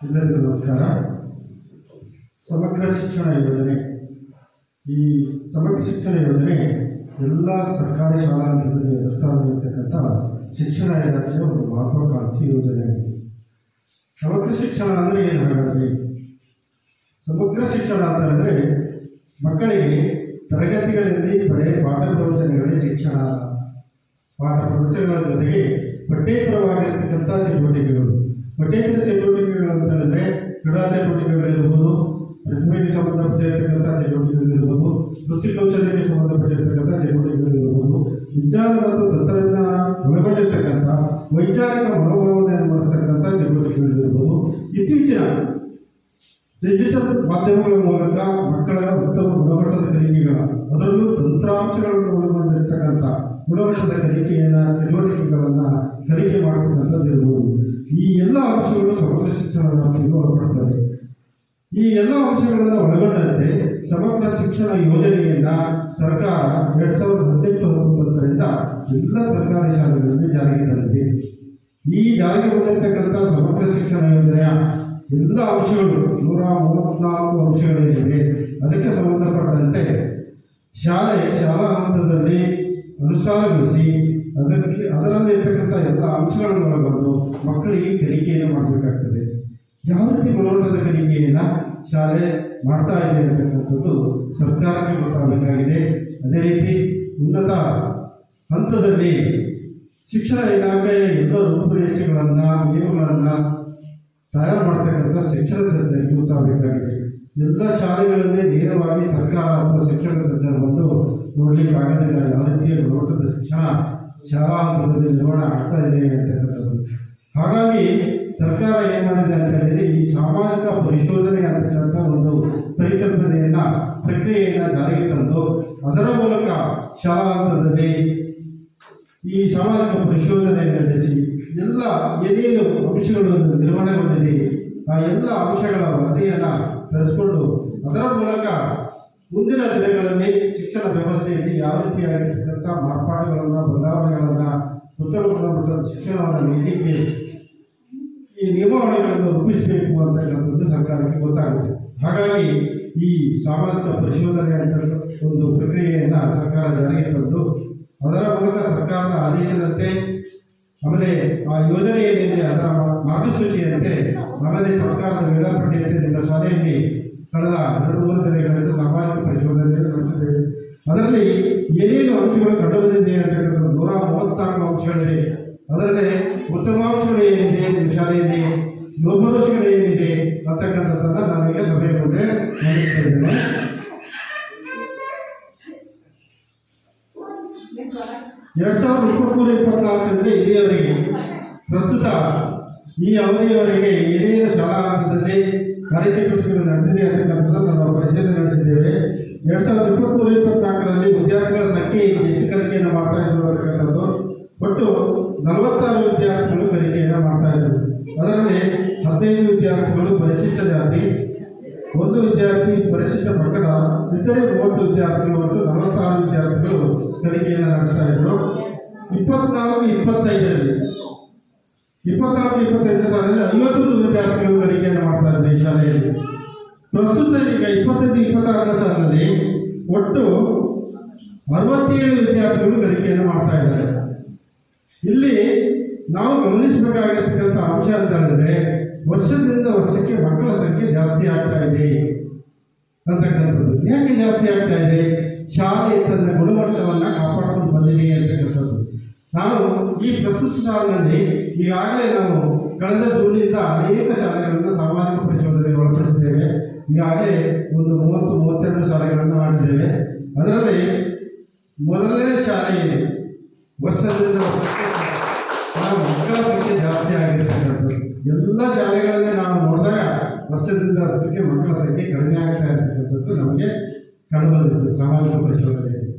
ಎಲ್ಲರಿಗೂ ನಮಸ್ಕಾರ. ಸಮಗ್ರ ಶಿಕ್ಷಣ ಯೋಜನೆ, ಈ ಸಮಗ್ರ ಶಿಕ್ಷಣ ಯೋಜನೆ ಎಲ್ಲ ಸರ್ಕಾರಿ ಶಾಲಾ ಹಂತದಲ್ಲಿ ಅನುಷ್ಠಾನವಿರತಕ್ಕಂಥ ಶಿಕ್ಷಣ ಇಲಾಖೆಯ ಒಂದು ಮಹತ್ವಾಕಾಂಕ್ಷಿ ಯೋಜನೆ. ಸಮಗ್ರ ಶಿಕ್ಷಣ ಅಂದರೆ ಏನು? ಹಾಗಾದರೆ ಸಮಗ್ರ ಶಿಕ್ಷಣ ಅಂತ ಹೇಳಿದ್ರೆ ಮಕ್ಕಳಿಗೆ ತರಗತಿಗಳಲ್ಲಿ ಬರೀ ಪಾಠ ಪ್ರವಚನಗಳೇ ಶಿಕ್ಷಣ, ಪಾಠ ಪ್ರವಚನಗಳ ಜೊತೆಗೆ ಪಠ್ಯೇತರವಾಗಿರ್ತಕ್ಕಂಥ ಚಟುವಟಿಕೆಗಳು. ಪಠ್ಯೇತರ ಚಟುವಟಿಕೆಗಳು ಅಂತ ಹೇಳಿದ್ರೆ ಕ್ರೀಡಾ ಚಟುವಟಿಕೆಗಳಿರ್ಬೋದು, ಪ್ರತಿಭೆಗೆ ಸಂಬಂಧಪಟ್ಟಿರ್ತಕ್ಕಂಥ ಚಟುವಟಿಕೆಗಳಿರ್ಬೋದು, ವೃತ್ತಿ ಕೌಶಲ್ಯಕ್ಕೆ ಸಂಬಂಧಪಟ್ಟಿರ್ತಕ್ಕಂಥ ಚಟುವಟಿಕೆಗಳಿರ್ಬೋದು, ವಿಜ್ಞಾನ ಮತ್ತು ತಂತ್ರಜ್ಞಾನ ಒಳಗೊಂಡಿರ್ತಕ್ಕಂಥ ವೈಜ್ಞಾನಿಕ ಮನೋಭಾವನೆಯನ್ನು ಮಾಡತಕ್ಕಂಥ ಚಟುವಟಿಕೆಗಳಿರ್ಬೋದು. ಇತ್ತೀಚಿನ ಡಿಜಿಟಲ್ ಮಾಧ್ಯಮಗಳ ಮೂಲಕ ಮಕ್ಕಳ ಉತ್ತಮ ಗುಣಮಟ್ಟದ ಕಲಿಕೆಗಳ, ಅದರಲ್ಲೂ ತಂತ್ರಾಂಶಗಳನ್ನು ಒಳಗೊಂಡಿರ್ತಕ್ಕಂಥ ಗುಣಮಟ್ಟದ ಕಲಿಕೆಯನ್ನು, ಚಟುವಟಿಕೆಗಳನ್ನು ಕಲಿಕೆ ಮಾಡತಕ್ಕಂಥದ್ದು ಇರ್ಬೋದು. ಈ ಎಲ್ಲ ಅಂಶಗಳು ಸಮಗ್ರ ಶಿಕ್ಷಣದ ವ್ಯಾಪ್ತಿಗೆ ಒಳಪಡ್ತವೆ. ಈ ಎಲ್ಲ ಅಂಶಗಳನ್ನು ಒಳಗೊಂಡಂತೆ ಸಮಗ್ರ ಶಿಕ್ಷಣ ಯೋಜನೆಯನ್ನು ಸರ್ಕಾರ 2018-19ರಿಂದ ಎಲ್ಲ ಸರ್ಕಾರಿ ಶಾಲೆಗಳಲ್ಲಿ ಜಾರಿಗೆ ತಂದಿದೆ. ಈ ಜಾರಿಗೆ ಬಂದಿರತಕ್ಕಂಥ ಸಮಗ್ರ ಶಿಕ್ಷಣ ಯೋಜನೆಯ ಎಲ್ಲ ಅಂಶಗಳು 134 ಅಂಶಗಳೇನಿದೆ, ಅದಕ್ಕೆ ಸಂಬಂಧಪಟ್ಟಂತೆ ಶಾಲಾ ಹಂತದಲ್ಲಿ ಅನುಷ್ಠಾನಗೊಳಿಸಿ ಅದರಲ್ಲಿ ಇರ್ತಕ್ಕಂಥ ಎಲ್ಲ ಅಂಶಗಳನ್ನು ಒಳಗೊಂಡು ಮಕ್ಕಳಿಗೆ ಕಲಿಕೆಯನ್ನು ಮಾಡಬೇಕಾಗ್ತದೆ. ಯಾವ ರೀತಿ ಗುಣಮಟ್ಟದ ಕಲಿಕೆಯನ್ನು ಶಾಲೆ ಮಾಡ್ತಾ ಇದೆ ಅಂತಕ್ಕಂಥದ್ದು ಸರ್ಕಾರಕ್ಕೆ ಗೊತ್ತಾಗಬೇಕಾಗಿದೆ. ಅದೇ ರೀತಿ ಉನ್ನತ ಹಂತದಲ್ಲಿ ಶಿಕ್ಷಣ ಇಲಾಖೆಯ ಎಲ್ಲ ರೂಪುರೇಷೆಗಳನ್ನು, ನಿಯಮಗಳನ್ನು ತಯಾರು ಮಾಡ್ತಕ್ಕಂಥ ಶಿಕ್ಷಣ ತಜ್ಞರಿಗೆ ಗೊತ್ತಾಗಬೇಕಾಗಿದೆ. ಎಲ್ಲ ಶಾಲೆಗಳಲ್ಲಿ ನೇರವಾಗಿ ಸರ್ಕಾರ ಅಥವಾ ಶಿಕ್ಷಣ ತಜ್ಞರು ಬಂದು ನೋಡಲಿಕ್ಕೆ ಆಗೋದಿಲ್ಲ ಯಾವ ರೀತಿಯ ಗುಣಮಟ್ಟದ ಶಿಕ್ಷಣ ಶಾಲಾ ಹಂತದಲ್ಲಿ ನಿರ್ವಹಣೆ ಆಗ್ತಾ ಇದೆ ಅಂತಕ್ಕಂಥದ್ದು. ಹಾಗಾಗಿ ಸರ್ಕಾರ ಏನು ಮಾಡಿದೆ ಅಂತ ಹೇಳಿದರೆ, ಈ ಸಾಮಾಜಿಕ ಪರಿಶೋಧನೆ ಅಂತಕ್ಕಂಥ ಒಂದು ಪರಿಕಲ್ಪನೆಯನ್ನು, ಪ್ರಕ್ರಿಯೆಯನ್ನು ಜಾರಿಗೆ ತಂದು ಅದರ ಮೂಲಕ ಶಾಲಾ ಹಂತದಲ್ಲಿ ಈ ಸಾಮಾಜಿಕ ಪರಿಶೋಧನೆ ನಡೆಸಿ ಎಲ್ಲ ಏನೇನು ಅಂಶಗಳು ನಿರ್ವಹಣೆಗೊಂಡಿದೆ ಆ ಎಲ್ಲ ಅಂಶಗಳ ವರದಿಯನ್ನು ತರಿಸಿಕೊಂಡು ಅದರ ಮೂಲಕ ಮುಂದಿನ ದಿನಗಳಲ್ಲಿ ಶಿಕ್ಷಣ ವ್ಯವಸ್ಥೆಯಲ್ಲಿ ಯಾವ ರೀತಿಯಾಗಿರ್ತಕ್ಕಂಥ ಮಾರ್ಪಾಡುಗಳನ್ನು, ಬದಲಾವಣೆಗಳನ್ನು, ಉತ್ತಮ ಗುಣಮಟ್ಟದ ಶಿಕ್ಷಣವನ್ನು ನೀಡಲಿಕ್ಕೆ ಈ ನಿಯಮಾವಳಿಗಳನ್ನು ರೂಪಿಸಬೇಕು ಅಂತಕ್ಕಂಥದ್ದು ಸರ್ಕಾರಕ್ಕೆ ಗೊತ್ತಾಗುತ್ತೆ. ಹಾಗಾಗಿ ಈ ಸಾಮಾಜಿಕ ಪರಿಶೋಧನೆ ಅಂತ ಒಂದು ಪ್ರಕ್ರಿಯೆಯನ್ನು ಸರ್ಕಾರ ಜಾರಿಗೆ ತಂದು ಅದರ ಮೂಲಕ ಸರ್ಕಾರದ ಆದೇಶದಂತೆ, ಆಮೇಲೆ ಆ ಯೋಜನೆ ಏನಿದೆ ಅದರ ಮಾರ್ಗಸೂಚಿಯಂತೆ, ಆಮೇಲೆ ಸರ್ಕಾರದ ವೇಳಾಪಟ್ಟಿಯಂತೆ ನಿಮ್ಮ ಶಾಲೆಯಲ್ಲಿ ಕಳೆದ 2-3 ದಿನಗಳಿಂದ ಸಾಮಾಜಿಕ ಪರಿಶೋಧನೆಯನ್ನು ನಡೆಸಿದ್ದೇವೆ. ಅದರಲ್ಲಿ ಏನೇನು ಅಂಶಗಳು ಕಂಡುಬಂದಿದೆ ಅಂತಕ್ಕಂಥ 134 ಅಂಶಗಳಿದೆ. ಅದರಲ್ಲಿ ಉತ್ತಮಾಂಶಗಳು ಏನಿದೆ, ನಿಮ್ಮ ಶಾಲೆಯಲ್ಲಿ ಲೋಪದೋಷಗಳು ಏನಿದೆ ಅಂತಕ್ಕಂಥದ್ದನ್ನು ನಾನೀಗ ಸಭೆಯ ಮುಂದೆ ಮಂಡಿಸ್ತಾ ಇದ್ದೇನೆ. 2023-24 ಇಲ್ಲಿಯವರೆಗೆ ಪ್ರಸ್ತುತ ಈ ಅವಧಿಯವರೆಗೆ ಏನೇನು ಶಾಲಾ ಹಂತದಲ್ಲಿ ಕಾರ್ಯಚಟುವಟಿಕೆಗಳು ನಡೆದಿದೆ ಅಂತಕ್ಕಂಥದ್ದನ್ನು ನಾವು ಪರಿಶೀಲನೆ ನಡೆಸಿದ್ದೇವೆ. 2023-24ರಲ್ಲಿ ವಿದ್ಯಾರ್ಥಿಗಳ ಸಂಖ್ಯೆ ಎಷ್ಟು ಕಲಿಕೆಯನ್ನು ಮಾಡ್ತಾ ಇದ್ರು ಅಂತಕ್ಕಂಥದ್ದು ಒಟ್ಟು 46 ವಿದ್ಯಾರ್ಥಿಗಳು ಕಲಿಕೆಯನ್ನು ಮಾಡ್ತಾ ಇದ್ದರು. ಅದರಲ್ಲಿ 15 ವಿದ್ಯಾರ್ಥಿಗಳು ಪರಿಶಿಷ್ಟ 30 ವಿದ್ಯಾರ್ಥಿಗಳು ಮತ್ತು 46 ವಿದ್ಯಾರ್ಥಿಗಳು ಕಲಿಕೆಯನ್ನು ನಡೆಸ್ತಾ ಇದ್ರು. 24-25ರಲ್ಲಿ 24-25 ಸಾಲಲ್ಲಿ 51 ವಿದ್ಯಾರ್ಥಿಗಳು ಕಲಿಕೆಯನ್ನು ಮಾಡ್ತಾ ಇದ್ದಾರೆ ಈ ಶಾಲೆಯಲ್ಲಿ. ಪ್ರಸ್ತುತ ಈಗ 25-26ನೇ ಸಾಲಿನಲ್ಲಿ ಒಟ್ಟು 67 ವಿದ್ಯಾರ್ಥಿಗಳು ಕಲಿಕೆಯನ್ನು ಮಾಡ್ತಾ ಇದ್ದಾರೆ. ಇಲ್ಲಿ ನಾವು ಗಮನಿಸಬೇಕಾಗಿರ್ತಕ್ಕಂಥ ಅಂಶ ಅಂತ ಹೇಳಿದ್ರೆ, ವರ್ಷದಿಂದ ವರ್ಷಕ್ಕೆ ಮಕ್ಕಳ ಸಂಖ್ಯೆ ಜಾಸ್ತಿ ಆಗ್ತಾ ಇದೆ ಅಂತಕ್ಕಂಥದ್ದು. ಯಾಕೆ ಜಾಸ್ತಿ ಆಗ್ತಾ ಇದೆ? ಶಾಲೆ ತನ್ನ ಗುಣಮಟ್ಟವನ್ನು ಕಾಪಾಡಿಕೊಂಡು ಬಂದಿದೆ ಅಂತಕ್ಕಂಥದ್ದು. ನಾವು ಈ ಪ್ರಸ್ತುತ ಸಾಲಿನಲ್ಲಿ ಈಗಾಗಲೇ ನಾವು ಕಳೆದ ಜೂನಿಂದ ಅನೇಕ ಶಾಲೆಗಳನ್ನು ಸಾಮಾಜಿಕ ಪರಿಶೋಧನೆಗೆ ಒಳಪಡಿಸಿದ್ದೇವೆ. ಈಗಾಗಲೇ ಒಂದು 30-32 ಶಾಲೆಗಳನ್ನು ಮಾಡಿದ್ದೇವೆ. ಅದರಲ್ಲಿ ಮೊದಲನೇ ಶಾಲೆಯಲ್ಲಿ ವರ್ಷದಿಂದ ವರ್ಷಕ್ಕೆ ನಾವು ಮಕ್ಕಳ ಸಂಖ್ಯೆ ಜಾಸ್ತಿ ಆಗಿರ್ತಕ್ಕಂಥದ್ದು. ಎಲ್ಲ ಶಾಲೆಗಳಲ್ಲಿ ನಾವು ನೋಡಿದಾಗ ವರ್ಷದಿಂದ ವರ್ಷಕ್ಕೆ ಮಕ್ಕಳ ಸಂಖ್ಯೆ ಕಡಿಮೆ ಆಗ್ತಾ ಇರ್ತಕ್ಕಂಥದ್ದು ನಮಗೆ ಕಂಡುಬಂದಿತ್ತು ಸಾಮಾಜಿಕ ಪರಿಶೋಧನೆ.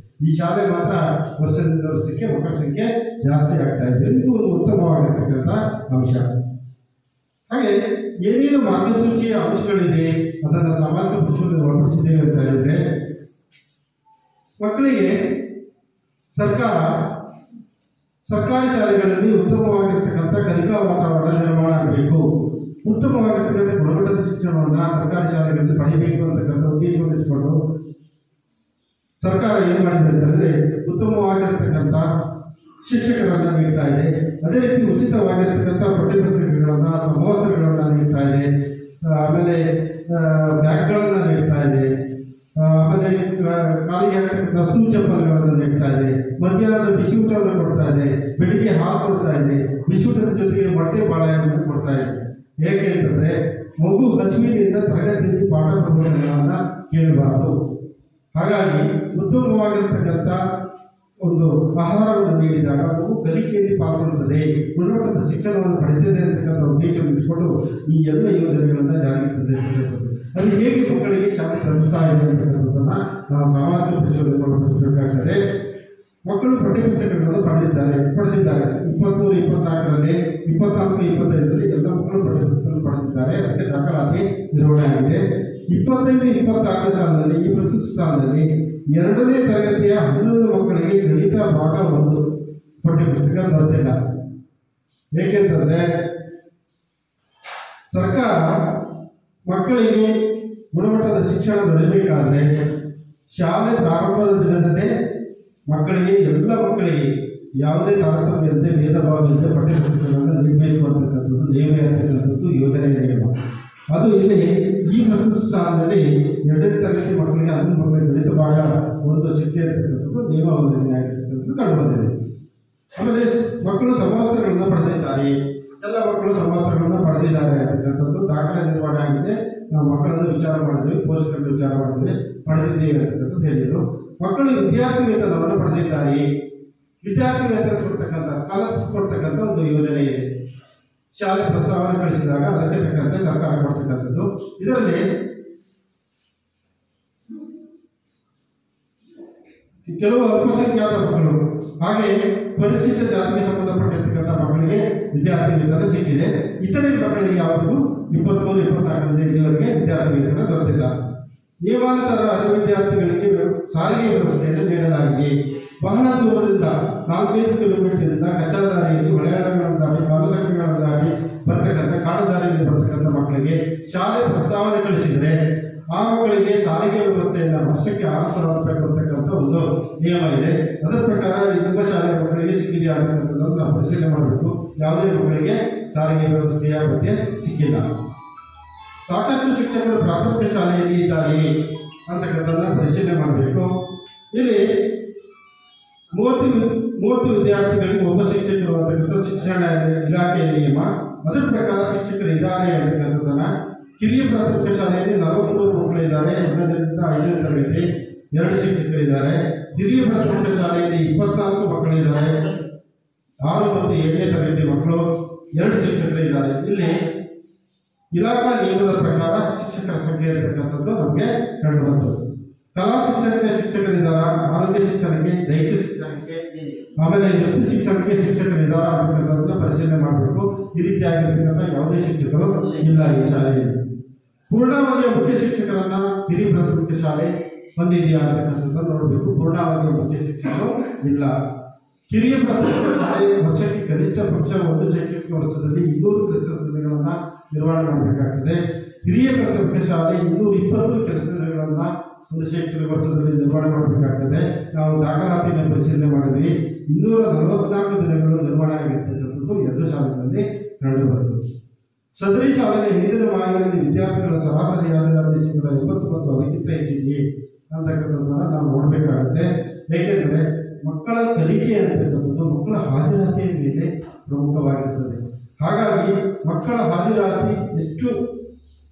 ಈ ಶಾಲೆ ಮಾತ್ರ ವರ್ಷದಿಂದ ವರ್ಷಕ್ಕೆ ಮಕ್ಕಳ ಸಂಖ್ಯೆ ಜಾಸ್ತಿ ಆಗ್ತಾ ಇದೆ. ಇದು ಒಂದು ಉತ್ತಮವಾಗಿರ್ತಕ್ಕಂಥ ಅಂಶ. ಹಾಗೆ ಏನೇನು ಮಾರ್ಗಸೂಚಿಯ ಅಂಶಗಳಿದೆ ಅದನ್ನು ಸಾಮಾಜಿಕ ಪರಿಶೋಧನೆ ಒಳಪಡಿಸಿದ್ದೇವೆ ಅಂತ ಹೇಳಿದರೆ, ಮಕ್ಕಳಿಗೆ ಸರ್ಕಾರಿ ಶಾಲೆಗಳಲ್ಲಿ ಉತ್ತಮವಾಗಿರ್ತಕ್ಕಂಥ ಕಲಿಕಾ ವಾತಾವರಣ ನಿರ್ಮಾಣ ಆಗಬೇಕು. ಉತ್ತಮವಾಗಿರ್ತಕ್ಕಂಥ ಗುಣಮಟ್ಟದ ಶಿಕ್ಷಣವನ್ನು ಸರ್ಕಾರಿ ಶಾಲೆಗಳಲ್ಲಿ ಪಡೆಯಬೇಕು ಅಂತಕ್ಕಂಥ ಉದ್ದೇಶವನ್ನು ಇಟ್ಕೊಂಡು ಸರ್ಕಾರ ಏನು ಮಾಡಿದೆ ಅಂತಂದರೆ, ಉತ್ತಮವಾಗಿರ್ತಕ್ಕಂಥ ಶಿಕ್ಷಕರನ್ನು ನೀಡ್ತಾ ಇದೆ. ಅದೇ ರೀತಿ ಉಚಿತವಾಗಿರ್ತಕ್ಕಂಥ ಪಠ್ಯಪುಸ್ತಕಗಳನ್ನು, ಸಮವಸ್ತ್ರಗಳನ್ನು ನೀಡ್ತಾ ಇದೆ. ಆಮೇಲೆ ಬ್ಯಾಗ್ಗಳನ್ನು ನೀಡ್ತಾ ಇದೆ. ಆಮೇಲೆ ಕಾಲಿಗೆ ಹಾಕತಕ್ಕಂಥ ಶೂ ಚಪ್ಪಲ್ಗಳನ್ನು ನೀಡ್ತಾ ಇದೆ. ಮಧ್ಯಾಹ್ನದ ಬಿಸಿ ಊಟವನ್ನು ಕೊಡ್ತಾ ಇದೆ. ಬೆಳಿಗ್ಗೆ ಹಾಲು ಕೊಡ್ತಾ ಇದೆ. ಬಿಸಿ ಊಟದ ಜೊತೆಗೆ ಮೊಟ್ಟೆ ಬಾಳೆಹಣ್ಣು ಕೊಡ್ತಾ ಇದೆ. ಏಕೆ ಅಂತಂದರೆ, ಮಗು ಹಸಿವಿನಿಂದ ತರಗತಿಯಲ್ಲಿ ಪಾಠ ಪ್ರಬೋಧನೆಗಳನ್ನು ಕೇಳಬಾರದು. ಹಾಗಾಗಿ ಉತ್ತಮವಾಗಿರ್ತಕ್ಕಂಥ ಒಂದು ಆಹಾರವನ್ನು ನೀಡಿದಾಗ ಮಗು ಕಲಿಕೆಯಲ್ಲಿ ಪಾಲ್ಗೊಳ್ಳುತ್ತದೆ, ಗುಣಮಟ್ಟದ ಶಿಕ್ಷಣವನ್ನು ಪಡೆದಿದೆ ಅಂತಕ್ಕಂಥ ಉದ್ದೇಶವನ್ನು ಇಟ್ಕೊಂಡು ಈ ಎಲ್ಲ ಯೋಜನೆಗಳನ್ನು ಜಾರಿಗೆ ತಂದಿರ್ತಕ್ಕಂಥದ್ದು. ಅದು ಹೇಗೆ ಮಕ್ಕಳಿಗೆ ಶಾಲೆ ತಲುಪಿಸ್ತಾ ಇದೆ ಅಂತಕ್ಕಂಥದ್ದನ್ನು ನಾವು ಸಾಮಾಜಿಕ ಪರಿಶೋಧನೆ ಮಾಡಬೇಕಾಗ್ತದೆ. ಮಕ್ಕಳು ಪಠ್ಯಪುಸ್ತಕಗಳನ್ನು ಪಡೆದಿದ್ದಾರೆ 23-24ರಲ್ಲಿ 24-25ರಲ್ಲಿ ಎಲ್ಲ ಮಕ್ಕಳು ಪಠ್ಯಪುಸ್ತಕಗಳನ್ನು ಪಡೆದಿದ್ದಾರೆ. ಅದಕ್ಕೆ ದಾಖಲಾತಿ ನಿರ್ವಹಣೆ ಆಗಿದೆ. 25-26 ಸಾಲಿನಲ್ಲಿ ಈ ಪ್ರಸ್ತುತ ಸಾಲಿನಲ್ಲಿ 2ನೇ ತರಗತಿಯ 11 ಮಕ್ಕಳಿಗೆ ಗಣಿತ ಭಾಗ 1 ಪಠ್ಯಪುಸ್ತಕ ದೊರೆತಿಲ್ಲ. ಏಕೆಂತಂದರೆ, ಸರ್ಕಾರ ಮಕ್ಕಳಿಗೆ ಗುಣಮಟ್ಟದ ಶಿಕ್ಷಣ ದೊರೆಯಬೇಕಾದ್ರೆ ಶಾಲೆ ಪ್ರಾರಂಭದ ದಿನದಂದೇ ಮಕ್ಕಳಿಗೆ ಎಲ್ಲ ಮಕ್ಕಳಿಗೆ ಯಾವುದೇ ತಾರತಮ್ಯದಂತೆ ಭೇದ ಭಾವದಂತೆ ಪಠ್ಯಪುಸ್ತಕಗಳನ್ನು ನೀಡಬೇಕು ಅಂತಕ್ಕಂಥದ್ದು ನೇಮ ಇರತಕ್ಕಂಥದ್ದು ಯೋಜನೆಯ ನಿಯಮ. ಅದು ಇಲ್ಲಿ ಈ ಪ್ರಸ್ತುತ ಸಾಲಿನಲ್ಲಿ 2ನೇ ತರಗತಿ ಮಕ್ಕಳಿಗೆ 11 ಮಕ್ಕಳಿಗೆ ಗಣಿತ ಭಾಗ 1 ಶಿಕ್ಷೆ ಇರತಕ್ಕಂಥದ್ದು ನಿಯಮವನ್ನು ಆಗಿರ್ತಕ್ಕಂಥದ್ದು ಕಂಡುಬಂದಿದೆ. ಆಮೇಲೆ ಮಕ್ಕಳು ಸಮವಸ್ತ್ರಗಳನ್ನು ಪಡೆದಿದ್ದಾರೆ. ಎಲ್ಲ ಮಕ್ಕಳು ಸಮವಸ್ತ್ರಗಳನ್ನು ಪಡೆದಿದ್ದಾರೆ ಅಂತಕ್ಕಂಥದ್ದು ದಾಖಲೆ ನಿರ್ವಹಣೆ ಆಗಿದೆ. ನಾವು ಮಕ್ಕಳನ್ನು ವಿಚಾರ ಮಾಡಿದ್ವಿ, ಪೋಷಕರನ್ನು ವಿಚಾರ ಮಾಡಿದ್ವಿ, ಪಡೆದಿದ್ದೇವೆ ಅಂತಕ್ಕಂಥದ್ದು ಹೇಳಿದರು. ಮಕ್ಕಳು ವಿದ್ಯಾರ್ಥಿ ವೇತನವನ್ನು ಪಡೆದಿದ್ದಾರೆ. ವಿದ್ಯಾರ್ಥಿ ವೇತನ ಕೊಡ್ತಕ್ಕಂಥ ಸ್ಕಾಲರ್ಶಿಪ್ ಕೊಡ್ತಕ್ಕಂಥ ಒಂದು ಯೋಜನೆ ಇದೆ. ಶಾಲೆ ಪ್ರಸ್ತಾವನೆ ಕಳಿಸಿದಾಗ ಅದಕ್ಕೆ ತಕ್ಕಂತೆ ಸರ್ಕಾರ ಕೊಡ್ತಕ್ಕಂಥದ್ದು. ಇದರಲ್ಲಿ ಕೆಲವು ಅಲ್ಪಸಂಖ್ಯಾತ ಮಕ್ಕಳು ಹಾಗೆ ಪರಿಶಿಷ್ಟ ಜಾತಿಗೆ ಸಂಬಂಧಪಟ್ಟಿರ್ತಕ್ಕಂಥ ಮಕ್ಕಳಿಗೆ ವಿದ್ಯಾರ್ಥಿ ವೇತನ ಸಿಕ್ಕಿದೆ. ಇತರೆ ಮಕ್ಕಳಿಗೆ ಯಾವುದೂ 23-24 ಇಲ್ಲಿವರೆಗೆ ವಿದ್ಯಾರ್ಥಿ ವೇತನ ದೊರೆತಿಲ್ಲ. ನಿಯಮಾನುಸಾರ ಅರ್ಹ ವಿದ್ಯಾರ್ಥಿಗಳಿಗೆ ಸಾರಿಗೆ ವ್ಯವಸ್ಥೆಯನ್ನು ನೀಡಲಾಗಿದೆ. ಬಹಳ ದೂರದಿಂದ 4-5 ಕಿಲೋಮೀಟರ್ನಿಂದ ಕಚ್ಚಾ ದಾರಿಯಲ್ಲಿ ಹೊಳೆಗಳನ್ನು ದಾಟಿ ಕಾಲುಸಂಖ್ಯೆಗಳನ್ನು ದಾಟಿ ಬರ್ತಕ್ಕಂಥ ಕಾಡು ದಾರಿಯಲ್ಲಿ ಬರ್ತಕ್ಕಂಥ ಮಕ್ಕಳಿಗೆ ಶಾಲೆ ಪ್ರಸ್ತಾವನೆ ಕಳಿಸಿದರೆ ಆ ಮಕ್ಕಳಿಗೆ ಸಾರಿಗೆ ವ್ಯವಸ್ಥೆಯನ್ನು ವರ್ಷಕ್ಕೆ 6,000 ರೂಪಾಯಿ ಕೊಡ್ತಕ್ಕಂಥ ಒಂದು ನಿಯಮ ಇದೆ. ಅದರ ಪ್ರಕಾರ ನಿಮ್ಮ ಶಾಲೆಯ ಮಕ್ಕಳಿಗೆ ಸಿಕ್ಕಿದೆಯಾ ಅಂತಕ್ಕಂಥದ್ದನ್ನು ನಾವು ಪರಿಶೀಲನೆ ಮಾಡಬೇಕು. ಯಾವುದೇ ಮಕ್ಕಳಿಗೆ ಸಾರಿಗೆ ವ್ಯವಸ್ಥೆಯ ಬಗ್ಗೆ ಸಿಕ್ಕಿಲ್ಲ. ಸಾಕಷ್ಟು ಶಿಕ್ಷಕರು ಪ್ರಾಥಮಿಕ ಶಾಲೆಯಲ್ಲಿ ಇದ್ದಾರೆ ಅಂತಕ್ಕಂಥದ್ದನ್ನು ಪರಿಶೀಲನೆ ಮಾಡಬೇಕು. ಇಲ್ಲಿ 30 ವಿದ್ಯಾರ್ಥಿಗಳಿಗೆ ಒಬ್ಬ ಶಿಕ್ಷಕರು ಅಂತಕ್ಕಂಥ ಶಿಕ್ಷಣ ಇಲಾಖೆಯ ನಿಯಮ. ಅದರ ಪ್ರಕಾರ ಶಿಕ್ಷಕರು ಇದ್ದಾರೆ ಅಂತಕ್ಕಂಥದ್ದನ್ನು ಕಿರಿಯ ಪ್ರಾಥಮಿಕ ಶಾಲೆಯಲ್ಲಿ 43 ಮಕ್ಕಳಿದ್ದಾರೆ. 1ರಿಂದ 5ನೇ ತರಗತಿ 2 ಶಿಕ್ಷಕರಿದ್ದಾರೆ. ಹಿರಿಯ ಪ್ರಾಥಮಿಕ ಶಾಲೆಯಲ್ಲಿ 24 ಮಕ್ಕಳಿದ್ದಾರೆ. 6 ಮತ್ತು 7ನೇ ತರಗತಿ ಮಕ್ಕಳು 2 ಶಿಕ್ಷಕರಿದ್ದಾರೆ. ಇಲ್ಲಿ ಇಲಾಖಾ ನಿಯಮದ ಪ್ರಕಾರ ಶಿಕ್ಷಕರ ಸಂಖ್ಯೆ ಇರತಕ್ಕಂಥದ್ದು ನಮಗೆ ಕಂಡು ಬಂತು. ಕಲಾ ಶಿಕ್ಷಣಕ್ಕೆ ಶಿಕ್ಷಕರಿದ್ದಾರ, ಆರೋಗ್ಯ ಶಿಕ್ಷಣಕ್ಕೆ, ದೈಹಿಕ ಶಿಕ್ಷಣಕ್ಕೆ, ಆಮೇಲೆ ವೃತ್ತಿ ಶಿಕ್ಷಣಕ್ಕೆ ಶಿಕ್ಷಕರಿದ್ದಾರ ಅಂತಕ್ಕಂಥದ್ದನ್ನು ಪರಿಶೀಲನೆ ಮಾಡಬೇಕು. ಈ ರೀತಿಯಾಗಿರ್ತಕ್ಕಂಥ ಯಾವುದೇ ಶಿಕ್ಷಕರು ಇಲ್ಲ ಈ ಶಾಲೆಯಲ್ಲಿ. ಪೂರ್ಣಾವಧಿಯ ಮುಖ್ಯ ಶಿಕ್ಷಕರನ್ನ ಹಿರಿಯ ಪ್ರಾಥಮಿಕ ಶಾಲೆ ಹೊಂದಿದೆಯಾ ಅಂತಕ್ಕಂಥದ್ದನ್ನು ನೋಡಬೇಕು. ಪೂರ್ಣವಾಗಿ ಮುಖ್ಯ ಶಿಕ್ಷಕರು ಇಲ್ಲ. ಕಿರಿಯ ಪ್ರಾಥಮಿಕ ಶಾಲೆ ವರ್ಷಕ್ಕೆ ಕನಿಷ್ಠ ಪಕ್ಷ ಒಂದು ಶೈಕ್ಷಣಿಕ ವರ್ಷದಲ್ಲಿ 200 ಕೆಲಸ ದಿನಗಳನ್ನು ನಿರ್ವಹಣೆ ಮಾಡಬೇಕಾಗ್ತದೆ. ಹಿರಿಯ ಪ್ರಾಥಮಿಕ ಶಾಲೆ 220 ಕೆಲಸ ದಿನಗಳನ್ನು ಒಂದು ಶೈಕ್ಷಣಿಕ ವರ್ಷದಲ್ಲಿ ನಿರ್ವಹಣೆ ಮಾಡಬೇಕಾಗ್ತದೆ. ನಾವು ದಾಖಲಾತಿಯನ್ನು ಪರಿಶೀಲನೆ ಮಾಡಿದ್ವಿ. 244 ದಿನಗಳು ನಿರ್ವಹಣೆ ಆಗಿರ್ತಕ್ಕಂಥದ್ದು 2 ಶಾಲೆಗಳಲ್ಲಿ ಕಂಡುಬರುತ್ತದೆ. ಸದರಿ ಶಾಲೆಯ ಹಿಂದಿನ ಮಾಹಿತಿಯಲ್ಲಿ ವಿದ್ಯಾರ್ಥಿಗಳ ಸರಾಸರಿ ಹಾಜರಾತಿ 89 ಅದಕ್ಕಿಂತ ಹೆಚ್ಚಿದೆಯೇ ಅಂತಕ್ಕಂಥದ್ದನ್ನು ನಾವು ನೋಡಬೇಕಾಗುತ್ತೆ. ಏಕೆಂದರೆ ಮಕ್ಕಳ ಕಲಿಕೆ ಅಂತಕ್ಕಂಥದ್ದು ಮಕ್ಕಳ ಹಾಜರಾತಿಯ ಮೇಲೆ ಪ್ರಮುಖವಾಗಿರ್ತದೆ. ಹಾಗಾಗಿ ಮಕ್ಕಳ ಹಾಜರಾತಿ ಎಷ್ಟು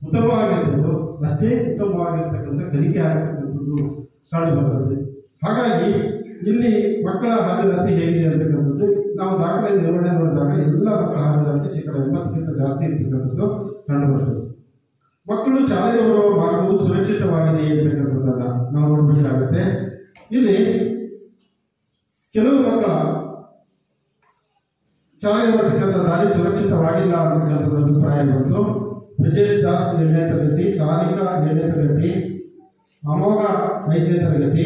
ಉತ್ತಮವಾಗಿರ್ತದೋ ಅಷ್ಟೇ ಉತ್ತಮವಾಗಿರ್ತಕ್ಕಂಥ ಕಲಿಕೆ ಆಗತಕ್ಕಂಥದ್ದು ಕಂಡುಬರ್ತದೆ. ಹಾಗಾಗಿ ಇಲ್ಲಿ ಮಕ್ಕಳ ಹಾಜರಾತಿ ಹೇಗಿದೆ ಅಂತಕ್ಕಂಥದ್ದು ನಾವು ದಾಖಲೆ ನಿರ್ವಹಣೆ ನೋಡಿದಾಗ ಎಲ್ಲ ಮಕ್ಕಳ ಹಾಜರಾತಿ 80% ಜಾಸ್ತಿ ಇರ್ತಕ್ಕಂಥದ್ದು ಕಂಡುಬರ್ತದೆ. ಮಕ್ಕಳು ಶಾಲೆಗೆ ಬರುವ ಮಾರ್ಗವು ಸುರಕ್ಷಿತವಾಗಿದೆ ಅಂತಕ್ಕಂಥದ್ದನ್ನು ನಾವು ನೋಡಬೇಕಾಗುತ್ತೆ. ಇಲ್ಲಿ ಕೆಲವು ಮಕ್ಕಳ ಶಾಲೆಗೆ ಬರ್ತಕ್ಕಂಥ ದಾರಿ ಸುರಕ್ಷಿತವಾಗಿಲ್ಲ ಅಂತಕ್ಕಂಥದ್ದು ಅಭಿಪ್ರಾಯ ಬಂತು. ಬ್ರಿಜೇಶ್ ದಾಸ್ 7ನೇ ತರಗತಿ, ಸಾನಿಕಾ 7ನೇ ತರಗತಿ, ಅಮೋಘ 5ನೇ ತರಗತಿ,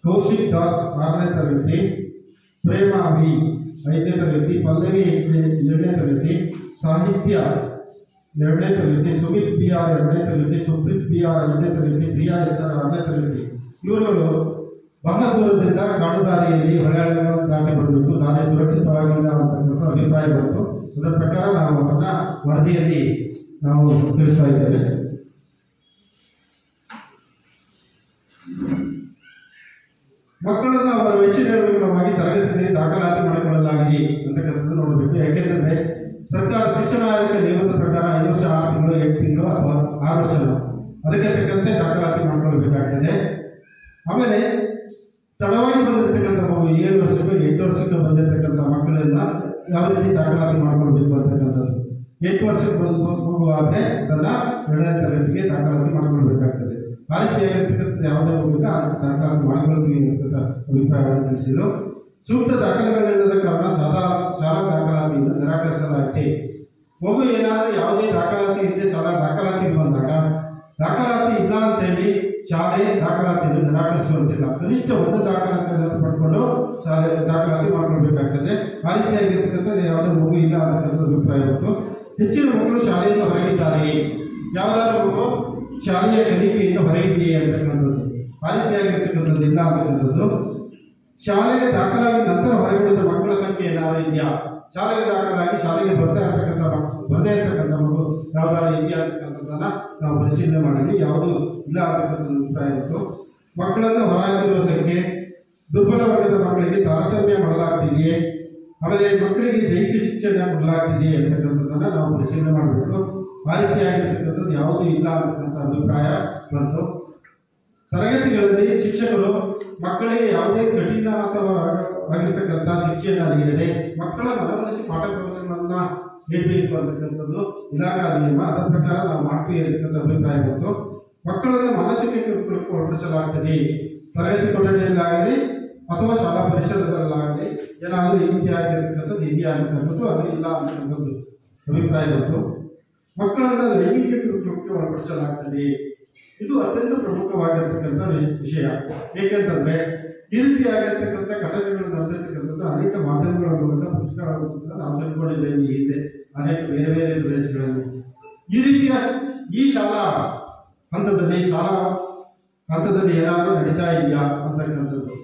ಕೌಶಿಕ್ ದಾಸ್ 6ನೇ ತರಗತಿ, ಪ್ರೇಮಾ ವಿ 5ನೇ ತರಗತಿ, ಪಲ್ಲವಿ 7ನೇ ತರಗತಿ, ಸಾಹಿತ್ಯ 2ನೇ ತರಗತಿ, ಸುಮಿತ್ ಬಿ ಆರ್ 2ನೇ ತರಗತಿ, ಸುಪ್ರೀತ್ ಬಿ ಆರ್ 5ನೇ ತರಗತಿ, ಪ್ರಿಯಾ ಎಸ್ ಆರ್ 6ನೇ ತರಗತಿ. ಇವರುಗಳು ಬಹಳ ದೂರದಿಂದ ಕಾಡು ದಾರಿಯಲ್ಲಿ ಹೊಳೆಗಳನ್ನು ದಾಟಿ ಬರಬೇಕು. ದಾರಿ ಸುರಕ್ಷಿತವಾಗಿಲ್ಲ ಅಂತಕ್ಕಂಥ ಅಭಿಪ್ರಾಯ ಬಂತು. ಅದರ ಪ್ರಕಾರ ನಾವು ಅವರನ್ನ ವರದಿಯಲ್ಲಿ ನಾವು ತಿಳಿಸ್ತಾ ಇದ್ದೇವೆ. ಮಕ್ಕಳನ್ನು ಅವರ ವಯಸ್ಸಿನ ಅನುಗುಣವಾಗಿ ತರಗತಿಯಲ್ಲಿ ದಾಖಲಾತಿ ಮಾಡಿಕೊಳ್ಳಲಾಗಿದೆ ಅಂತಕ್ಕಂಥದ್ದು ನೋಡಬೇಕು. ಯಾಕೆಂದರೆ ಸರ್ಕಾರ ಶಿಕ್ಷಣ ಆಯೋಗ ನಿಯಮದ ಪ್ರಕಾರ 5 ವರ್ಷ 6 ತಿಂಗಳು 8 ತಿಂಗಳು ಅಥವಾ 6 ವರ್ಷ ಅದಕ್ಕೆ ತಕ್ಕಂತೆ ದಾಖಲಾತಿ ಮಾಡಿಕೊಳ್ಳಬೇಕಾಗ್ತದೆ. ಆಮೇಲೆ ತಡವಾಗಿ ಬಂದಿರತಕ್ಕಂಥ ಮಗು 7 ವರ್ಷಕ್ಕೂ 8 ವರ್ಷಕ್ಕೂ ಬಂದಿರತಕ್ಕಂಥ ಮಕ್ಕಳನ್ನ ಯಾವ ರೀತಿ ದಾಖಲಾತಿ ಮಾಡಿಕೊಳ್ಬೇಕು ಅಂತಕ್ಕಂಥದ್ದು. 8 ವರ್ಷಕ್ಕೆ ಬಂದ ಮಗು ಆದರೆ ಅದನ್ನು 2ನೇ ತರಗತಿಗೆ ದಾಖಲಾತಿ ಮಾಡಿಕೊಳ್ಬೇಕಾಗ್ತದೆ. ಆ ರೀತಿಯಾಗಿರ್ತಕ್ಕಂಥ ಯಾವುದೇ ಮಗುವಿಗೆ ಅದಕ್ಕೆ ದಾಖಲಾತಿ ಮಾಡಿಕೊಳ್ತೀವಿ ಅಂತಕ್ಕಂಥ ಅಭಿಪ್ರಾಯವನ್ನು ತಿಳಿಸಿದರು. ಸೂಕ್ತ ದಾಖಲೆಗಳಿಲ್ಲದ ಕಾರಣ ಶಾಲಾ ದಾಖಲಾತಿಯಿಂದ ನಿರಾಕರಿಸಲಾಗಿದೆ. ಮಗು ಏನಾದರೂ ಯಾವುದೇ ದಾಖಲಾತಿ ಇಲ್ಲದೆ ಶಾಲಾ ದಾಖಲಾತಿಗೆ ಬಂದಾಗ ದಾಖಲಾತಿ ಇಲ್ಲ ಅಂತೇಳಿ ಶಾಲೆ ದಾಖಲಾತಿಯನ್ನು ನಿರಾಕರಿಸುವಂತಿಲ್ಲ. ಕನಿಷ್ಠ ಒಂದು ದಾಖಲಾತಿಯನ್ನು ಪಡ್ಕೊಂಡು ಶಾಲೆ ದಾಖಲಾತಿ ಮಾಡಿಕೊಳ್ಬೇಕಾಗ್ತದೆ. ಆ ರೀತಿಯಾಗಿರ್ತಕ್ಕಂಥ ಯಾವುದೇ ಮಗು ಇಲ್ಲ ಅಂತಕ್ಕಂಥ ಅಭಿಪ್ರಾಯ ಇತ್ತು. ಹೆಚ್ಚಿನ ಮಕ್ಕಳು ಶಾಲೆಯಿಂದ ಹೊರಗಿದ್ದಾರೆ. ಯಾವುದಾದ್ರೂ ಮಗು ಶಾಲೆಯ ಕಲಿಕೆಯಿಂದ ಹೊರಗಿದೆಯೇ ಅಂತಕ್ಕಂಥದ್ದು ಆ ರೀತಿಯಾಗಿರ್ತಕ್ಕಂಥದ್ದು ಇಲ್ಲ ಅಂತಕ್ಕಂಥದ್ದು. ಶಾಲೆಗೆ ದಾಖಲಾಗಿ ನಂತರ ಹೊರಗಿಡಿದ ಮಕ್ಕಳ ಸಂಖ್ಯೆ ಏನಾದರೂ ಇದೆಯಾ, ಶಾಲೆಗೆ ದಾಖಲಾಗಿ ಶಾಲೆಗೆ ಬರದೇ ಇರ್ತಕ್ಕಂಥ ಮಗು ಯಾವುದಾದ್ರು ಇದೆಯಾ ಅಂತಕ್ಕಂಥದ್ದನ್ನು ನಾವು ಪರಿಶೀಲನೆ ಮಾಡಿದ್ವಿ. ಯಾವುದೂ ಇಲ್ಲ ಅಂತಕ್ಕಂಥ ಅಭಿಪ್ರಾಯ ಇತ್ತು. ಮಕ್ಕಳನ್ನು ಹೊರಗಿರುವ ಸಂಖ್ಯೆ, ದುರ್ಬಲ ವರ್ಗದ ಮಕ್ಕಳಿಗೆ ತಾರತಮ್ಯ ಮಾಡಲಾಗ್ತಿದೆಯೇ, ಆಮೇಲೆ ಮಕ್ಕಳಿಗೆ ದೈಹಿಕ ಶಿಕ್ಷಣ ಕೊಡಲಾಗ್ತಿದೆಯೇ ಅಂತಕ್ಕಂಥದ್ದನ್ನು ನಾವು ಪರಿಶೀಲನೆ ಮಾಡಬೇಕು. ಆ ರೀತಿಯಾಗಿರ್ತಕ್ಕಂಥದ್ದು ಯಾವುದೂ ಇಲ್ಲ ಅಂತಕ್ಕಂಥ ಅಭಿಪ್ರಾಯ ಬಂತು. ತರಗತಿಗಳಲ್ಲಿ ಶಿಕ್ಷಕರು ಮಕ್ಕಳಿಗೆ ಯಾವುದೇ ಕಠಿಣ ಅಥವಾ ಆಗಿರ್ತಕ್ಕಂಥ ಶಿಕ್ಷೆಯನ್ನು ನೀಡದೆ ಮಕ್ಕಳ ಮನವೊಲಿಸಿ ಪಾಠ ಪ್ರವಚನಗಳನ್ನು ನೀಡಬೇಕು ಅಂತಕ್ಕಂಥದ್ದು ಇಲಾಖಾ ನಿಯಮ. ಅದರ ಪ್ರಕಾರ ನಾವು ಮಾಡ್ತೀವಿ ಅಂತಕ್ಕಂಥ ಅಭಿಪ್ರಾಯ ಬಂತು. ಮಕ್ಕಳನ್ನು ಮಾನಸಿಕ ಕಿರುಕುಳಕ್ಕೆ ಒಳಪಡಿಸಲಾಗ್ತದೆ. ತರಗತಿ ಕೊಠಡಿಯಲ್ಲಾಗಲಿ ಅಥವಾ ಶಾಲಾ ಪರಿಸರದಲ್ಲಾಗಲಿ ಏನಾದರೂ ಈ ರೀತಿಯಾಗಿರ್ತಕ್ಕಂಥದ್ದು ಇದೆಯಾ ಅಂತಕ್ಕಂಥದ್ದು ಅದು ಇಲ್ಲ ಅಂತಕ್ಕಂಥದ್ದು ಅಭಿಪ್ರಾಯ ಬಂತು. ಮಕ್ಕಳನ್ನು ಲೈಂಗಿಕ ಕಿರುಕುಳಕ್ಕೆ ಒಳಪಡಿಸಲಾಗ್ತದೆ. ಇದು ಅತ್ಯಂತ ಪ್ರಮುಖವಾಗಿರ್ತಕ್ಕಂಥ ವಿಷಯ. ಏಕೆಂತಂದರೆ ಈ ರೀತಿಯಾಗಿರ್ತಕ್ಕಂಥ ಘಟನೆಗಳು ನಡೆದಿರ್ತಕ್ಕಂಥದ್ದು ಅನೇಕ ಮಾಧ್ಯಮಗಳ ಮೂಲಕ ಪುಸ್ತಕಗಳ ಮೂಲಕ ನಾವು ತಿಳ್ಕೊಂಡಿದ್ದೇವೆ. ಈ ಹಿಂದೆ ಅನೇಕ ಬೇರೆ ಬೇರೆ ಪ್ರದೇಶಗಳಲ್ಲಿ ಈ ರೀತಿಯ ಈ ಶಾಲಾ ಹಂತದಲ್ಲಿ ಏನಾದರೂ ನಡೀತಾ ಇದೆಯಾ ಅಂತಕ್ಕಂಥದ್ದು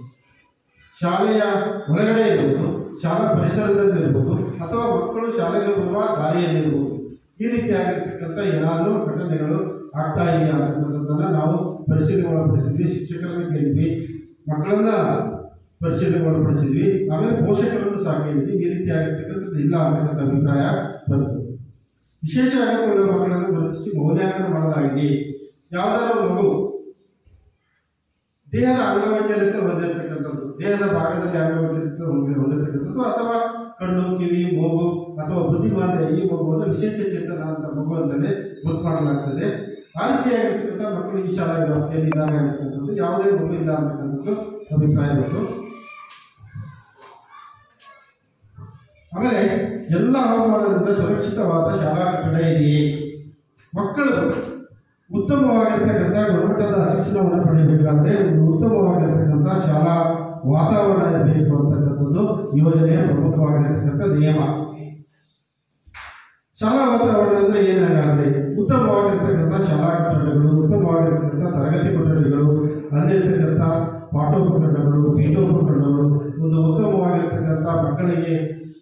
ಶಾಲೆಯ ಒಳಗಡೆ ಇರ್ಬೋದು, ಶಾಲಾ ಪರಿಸರದಲ್ಲಿರ್ಬೋದು, ಅಥವಾ ಮಕ್ಕಳು ಶಾಲೆಗೆ ಬರುವ ದಾರಿಯಲ್ಲಿರ್ಬೋದು. ಈ ರೀತಿಯಾಗಿರ್ತಕ್ಕಂಥ ಏನಾದರೂ ಘಟನೆಗಳು ಆಗ್ತಾ ಇದೆಯಾ ಅಂತಕ್ಕಂಥದ್ದನ್ನು ನಾವು ಪರಿಶೀಲನೆ ಒಳಪಡಿಸಿದ್ವಿ. ಶಿಕ್ಷಕರನ್ನು ಕೇಳಿದ್ವಿ, ಮಕ್ಕಳನ್ನ ಪರಿಶೀಲನೆ ಒಳಪಡಿಸಿದ್ವಿ, ಆಮೇಲೆ ಪೋಷಕರನ್ನು ಸಹ ಕೇಳಿದ್ವಿ. ಈ ರೀತಿಯಾಗಿರ್ತಕ್ಕಂಥದ್ದು ಇಲ್ಲ ಅಂತಕ್ಕಂಥ ಅಭಿಪ್ರಾಯ ಬಂತು. ವಿಶೇಷ ಅಗತ್ಯವುಳ್ಳ ಮಕ್ಕಳನ್ನು ಗುರುತಿಸಿ ಮೌಲ್ಯಾಂಕನ ಮಾಡಲಾಗಿದೆ. ಯಾವುದಾದ್ರೂ ಮಗು ದೇಹದ ಅಂಗವೈಕಲ್ಯತೆ ಹೊಂದಿರತಕ್ಕಂಥದ್ದು, ದೇಹದ ಭಾಗದಲ್ಲಿ ಅಂಗವೈಕಲ್ಯತೆ ಹೊಂದಿರತಕ್ಕಂಥದ್ದು, ಅಥವಾ ಕಣ್ಣು, ಕಿವಿ, ಮೂಗು ಅಥವಾ ಬುದ್ಧಿಮಾಂದ್ಯ ಈ ಮಗುವನ್ನು ವಿಶೇಷ ಚೇತನ ಅಂತ ಮಗು ಅಂತಲೇ ಗುರುತು ಮಾಡಲಾಗ್ತದೆ. ಆ ರೀತಿಯಾಗಿರ್ತಕ್ಕಂಥ ಮಕ್ಕಳು ಈ ಶಾಲಾ ವ್ಯಾಪ್ತಿಯಲ್ಲಿ ಇದ್ದಾರೆ ಅಂತಕ್ಕಂಥದ್ದು, ಯಾವುದೇ ಮಗು ಇಲ್ಲ ಅಂತಕ್ಕಂಥದ್ದು ಅಭಿಪ್ರಾಯ ಬಂತು. ಆಮೇಲೆ ಎಲ್ಲ ಹವಾಮಾನದಿಂದ ಸುರಕ್ಷಿತವಾದ ಶಾಲಾ ಕಟ್ಟಡ ಇದೆಯೇ, ಮಕ್ಕಳು ಉತ್ತಮವಾಗಿರ್ತಕ್ಕಂಥ ಗುಣಮಟ್ಟದ ಶಿಕ್ಷಣವನ್ನು ಪಡೆಯಬೇಕಾದ್ರೆ ಒಂದು ಉತ್ತಮವಾಗಿರ್ತಕ್ಕಂಥ ಶಾಲಾ ವಾತಾವರಣ ಇರಬೇಕು ಅಂತಕ್ಕಂಥದ್ದು ಯೋಜನೆಯ ಪ್ರಮುಖವಾಗಿರ್ತಕ್ಕಂಥ ನಿಯಮ. ಶಾಲಾ ವಾತಾವರಣ ಅಂದರೆ ಏನಾಗಲಿ, ಉತ್ತಮವಾಗಿರ್ತಕ್ಕಂಥ ಶಾಲಾ ಕಟ್ಟಡಗಳು, ಉತ್ತಮವಾಗಿರ್ತಕ್ಕಂಥ ತರಗತಿ ಕೊಠಡಿಗಳು, ಅಲ್ಲಿರ್ತಕ್ಕಂಥ ಪಾಠೋಪಕರಣಗಳು, ಪೀಠೋಪಕರಣಗಳು, ಒಂದು ಉತ್ತಮವಾಗಿರ್ತಕ್ಕಂಥ ಮಕ್ಕಳಿಗೆ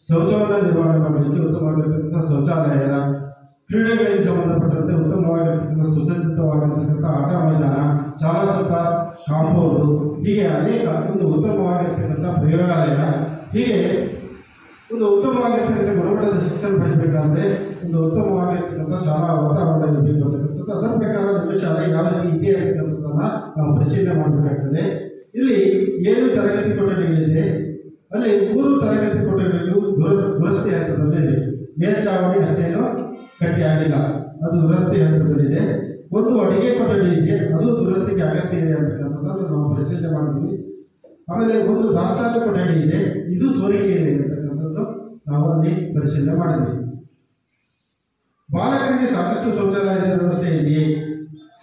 ಶೌಚವನ್ನು ನಿರ್ವಹಣೆ ಮಾಡಲಿಕ್ಕೆ ಉತ್ತಮವಾಗಿರ್ತಕ್ಕಂಥ ಶೌಚಾಲಯ, ಕ್ರೀಡೆಗಳಿಗೆ ಸಂಬಂಧಪಟ್ಟಂತೆ ಉತ್ತಮವಾಗಿರ್ತಕ್ಕಂಥ ಸುಸಜ್ಜಿತವಾಗಿರ್ತಕ್ಕಂಥ ಆಟ ಮೈದಾನ, ಶಾಲಾ ಸುತ್ತ ಕಾಂಪೌಂಡು, ಹೀಗೆ ಅನೇಕ ಒಂದು ಉತ್ತಮವಾಗಿರ್ತಕ್ಕಂಥ ಪ್ರಯೋಗಾಲಯ, ಹೀಗೆ ಒಂದು ಉತ್ತಮವಾಗಿರ್ತಕ್ಕಂಥ ಗುಣಮಟ್ಟದ ಶಿಕ್ಷಣ ಪಡೆಯಬೇಕಾದ್ರೆ ಒಂದು ಉತ್ತಮವಾಗಿರ್ತಕ್ಕಂಥ ಶಾಲಾ ವಾತಾವರಣ ಇರಬೇಕು ಅಂತಕ್ಕಂಥದ್ದು. ಅದರ ಪ್ರಕಾರ ನಮ್ಮ ಶಾಲೆ ಯಾವ ರೀತಿ ಇದೆ ಅಂತಕ್ಕಂಥದ್ದನ್ನು ನಾವು ಪರಿಶೀಲನೆ ಮಾಡಬೇಕಾಗ್ತದೆ. ಇಲ್ಲಿ 7 ತರಗತಿ ಕೊಠಡಿಗಳಿದೆ. ಅಲ್ಲಿ 3 ತರಗತಿ ಕೊಠಡಿಗಳು ದುರಸ್ತಿ ಹಂತದಲ್ಲಿದೆ. ಮೇಲ್ಚಾವಣಿ ಅಷ್ಟೇನೋ ಕಟ್ಟಿ ಆಗಿಲ್ಲ, ಅದು ದುರಸ್ತಿ ಹಂತದಲ್ಲಿದೆ. ಒಂದು ಅಡಿಗೆ ಕೊಠಡಿ ಇದೆ, ಅದು ದುರಸ್ತಿಗೆ ಅಗತ್ಯ ಇದೆ ಅಂತಕ್ಕಂಥದ್ದನ್ನು ನಾವು ಪರಿಶೀಲನೆ ಮಾಡಿದ್ವಿ. ಆಮೇಲೆ ಒಂದು ದಾಸ್ತಾನು ಕೊಠಡಿ ಇದೆ, ಇದು ಸೋರಿಕೆ ಇದೆ ಅಂತಕ್ಕಂಥದ್ದು ನಾವು ಅಲ್ಲಿ ಪರಿಶೀಲನೆ ಮಾಡಿದ್ವಿ. ಬಾಲಕರಿಗೆ ಸಾಕಷ್ಟು ಶೌಚಾಲಯದ ವ್ಯವಸ್ಥೆ ಇದೆಯೇ,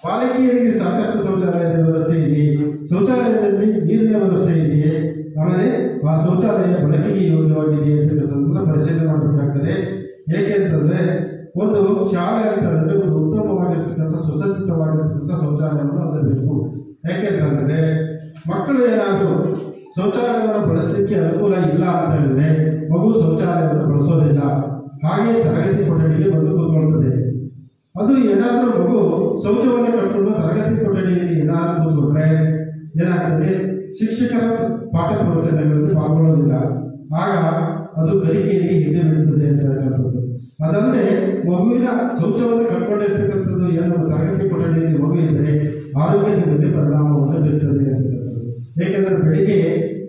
ಬಾಲಕಿಯರಿಗೆ ಸಾಕಷ್ಟು ಶೌಚಾಲಯದ ವ್ಯವಸ್ಥೆ ಇದೆಯೇ, ಶೌಚಾಲಯದಲ್ಲಿ ನೀರಿನ ವ್ಯವಸ್ಥೆ ಇದೆಯೇ, ಆಮೇಲೆ ಆ ಶೌಚಾಲಯ ಬಳಕೆಗೆ ಯೋಗ್ಯವಾಗಿದೆ ಅಂತಕ್ಕಂಥದ್ದನ್ನು ಪರಿಶೀಲನೆ ಮಾಡಬೇಕಾಗ್ತದೆ. ಏಕೆಂತಂದರೆ ಒಂದು ಶಾಲೆ ಅಂತಂದರೆ ಒಂದು ಉತ್ತಮವಾಗಿರ್ತಕ್ಕಂಥ ಸುಸಜ್ಜಿತವಾಗಿರ್ತಕ್ಕಂಥ ಶೌಚಾಲಯವನ್ನು ಹೊಂದಬೇಕು. ಯಾಕೆಂತಂದರೆ ಮಕ್ಕಳು ಏನಾದರೂ ಶೌಚಾಲಯವನ್ನು ಬಳಸಲಿಕ್ಕೆ ಅನುಕೂಲ ಇಲ್ಲ ಅಂತ ಹೇಳಿದ್ರೆ ಮಗು ಶೌಚಾಲಯವನ್ನು ಬಳಸೋದಿಲ್ಲ, ಹಾಗೆ ತರಗತಿ ಕೊಠಡಿಗೆ ಬಂದು ಕೂತ್ಕೊಳ್ತದೆ. ಅದು ಏನಾದರೂ ಮಗು ಶೌಚವನ್ನು ಕಟ್ಟಿಕೊಂಡು ತರಗತಿ ಕೊಠಡಿಯಲ್ಲಿ ಏನಾದರೂ ಕೂತ್ಕೊಂಡ್ರೆ ಏನಾಗ್ತದೆ, ಶಿಕ್ಷಕರ ಪಾಠ ಪ್ರವಚನಗಳಲ್ಲಿ ಪಾಲ್ಗೊಳ್ಳೋದಿಲ್ಲ, ಆಗ ಅದು ಕಲಿಕೆಯಲ್ಲಿ ಹಿಂದೆ ಬೀಳುತ್ತದೆ ಅಂತಕ್ಕಂಥದ್ದು. ಅದಲ್ಲದೆ ಮಗುವಿನ ಶೌಚವನ್ನು ಕಟ್ಕೊಂಡಿರ್ತಕ್ಕಂಥದ್ದು ಏನು ತರಗತಿ ಕೊಠಡಿಯಲ್ಲಿ ಮಗು ಇದ್ದರೆ ಆರೋಗ್ಯದ ಮೇಲೆ ಪರಿಣಾಮವನ್ನು ಬೀರುತ್ತದೆ ಅಂತಕ್ಕಂಥದ್ದು. ಏಕೆಂದರೆ ಬೆಳಿಗ್ಗೆ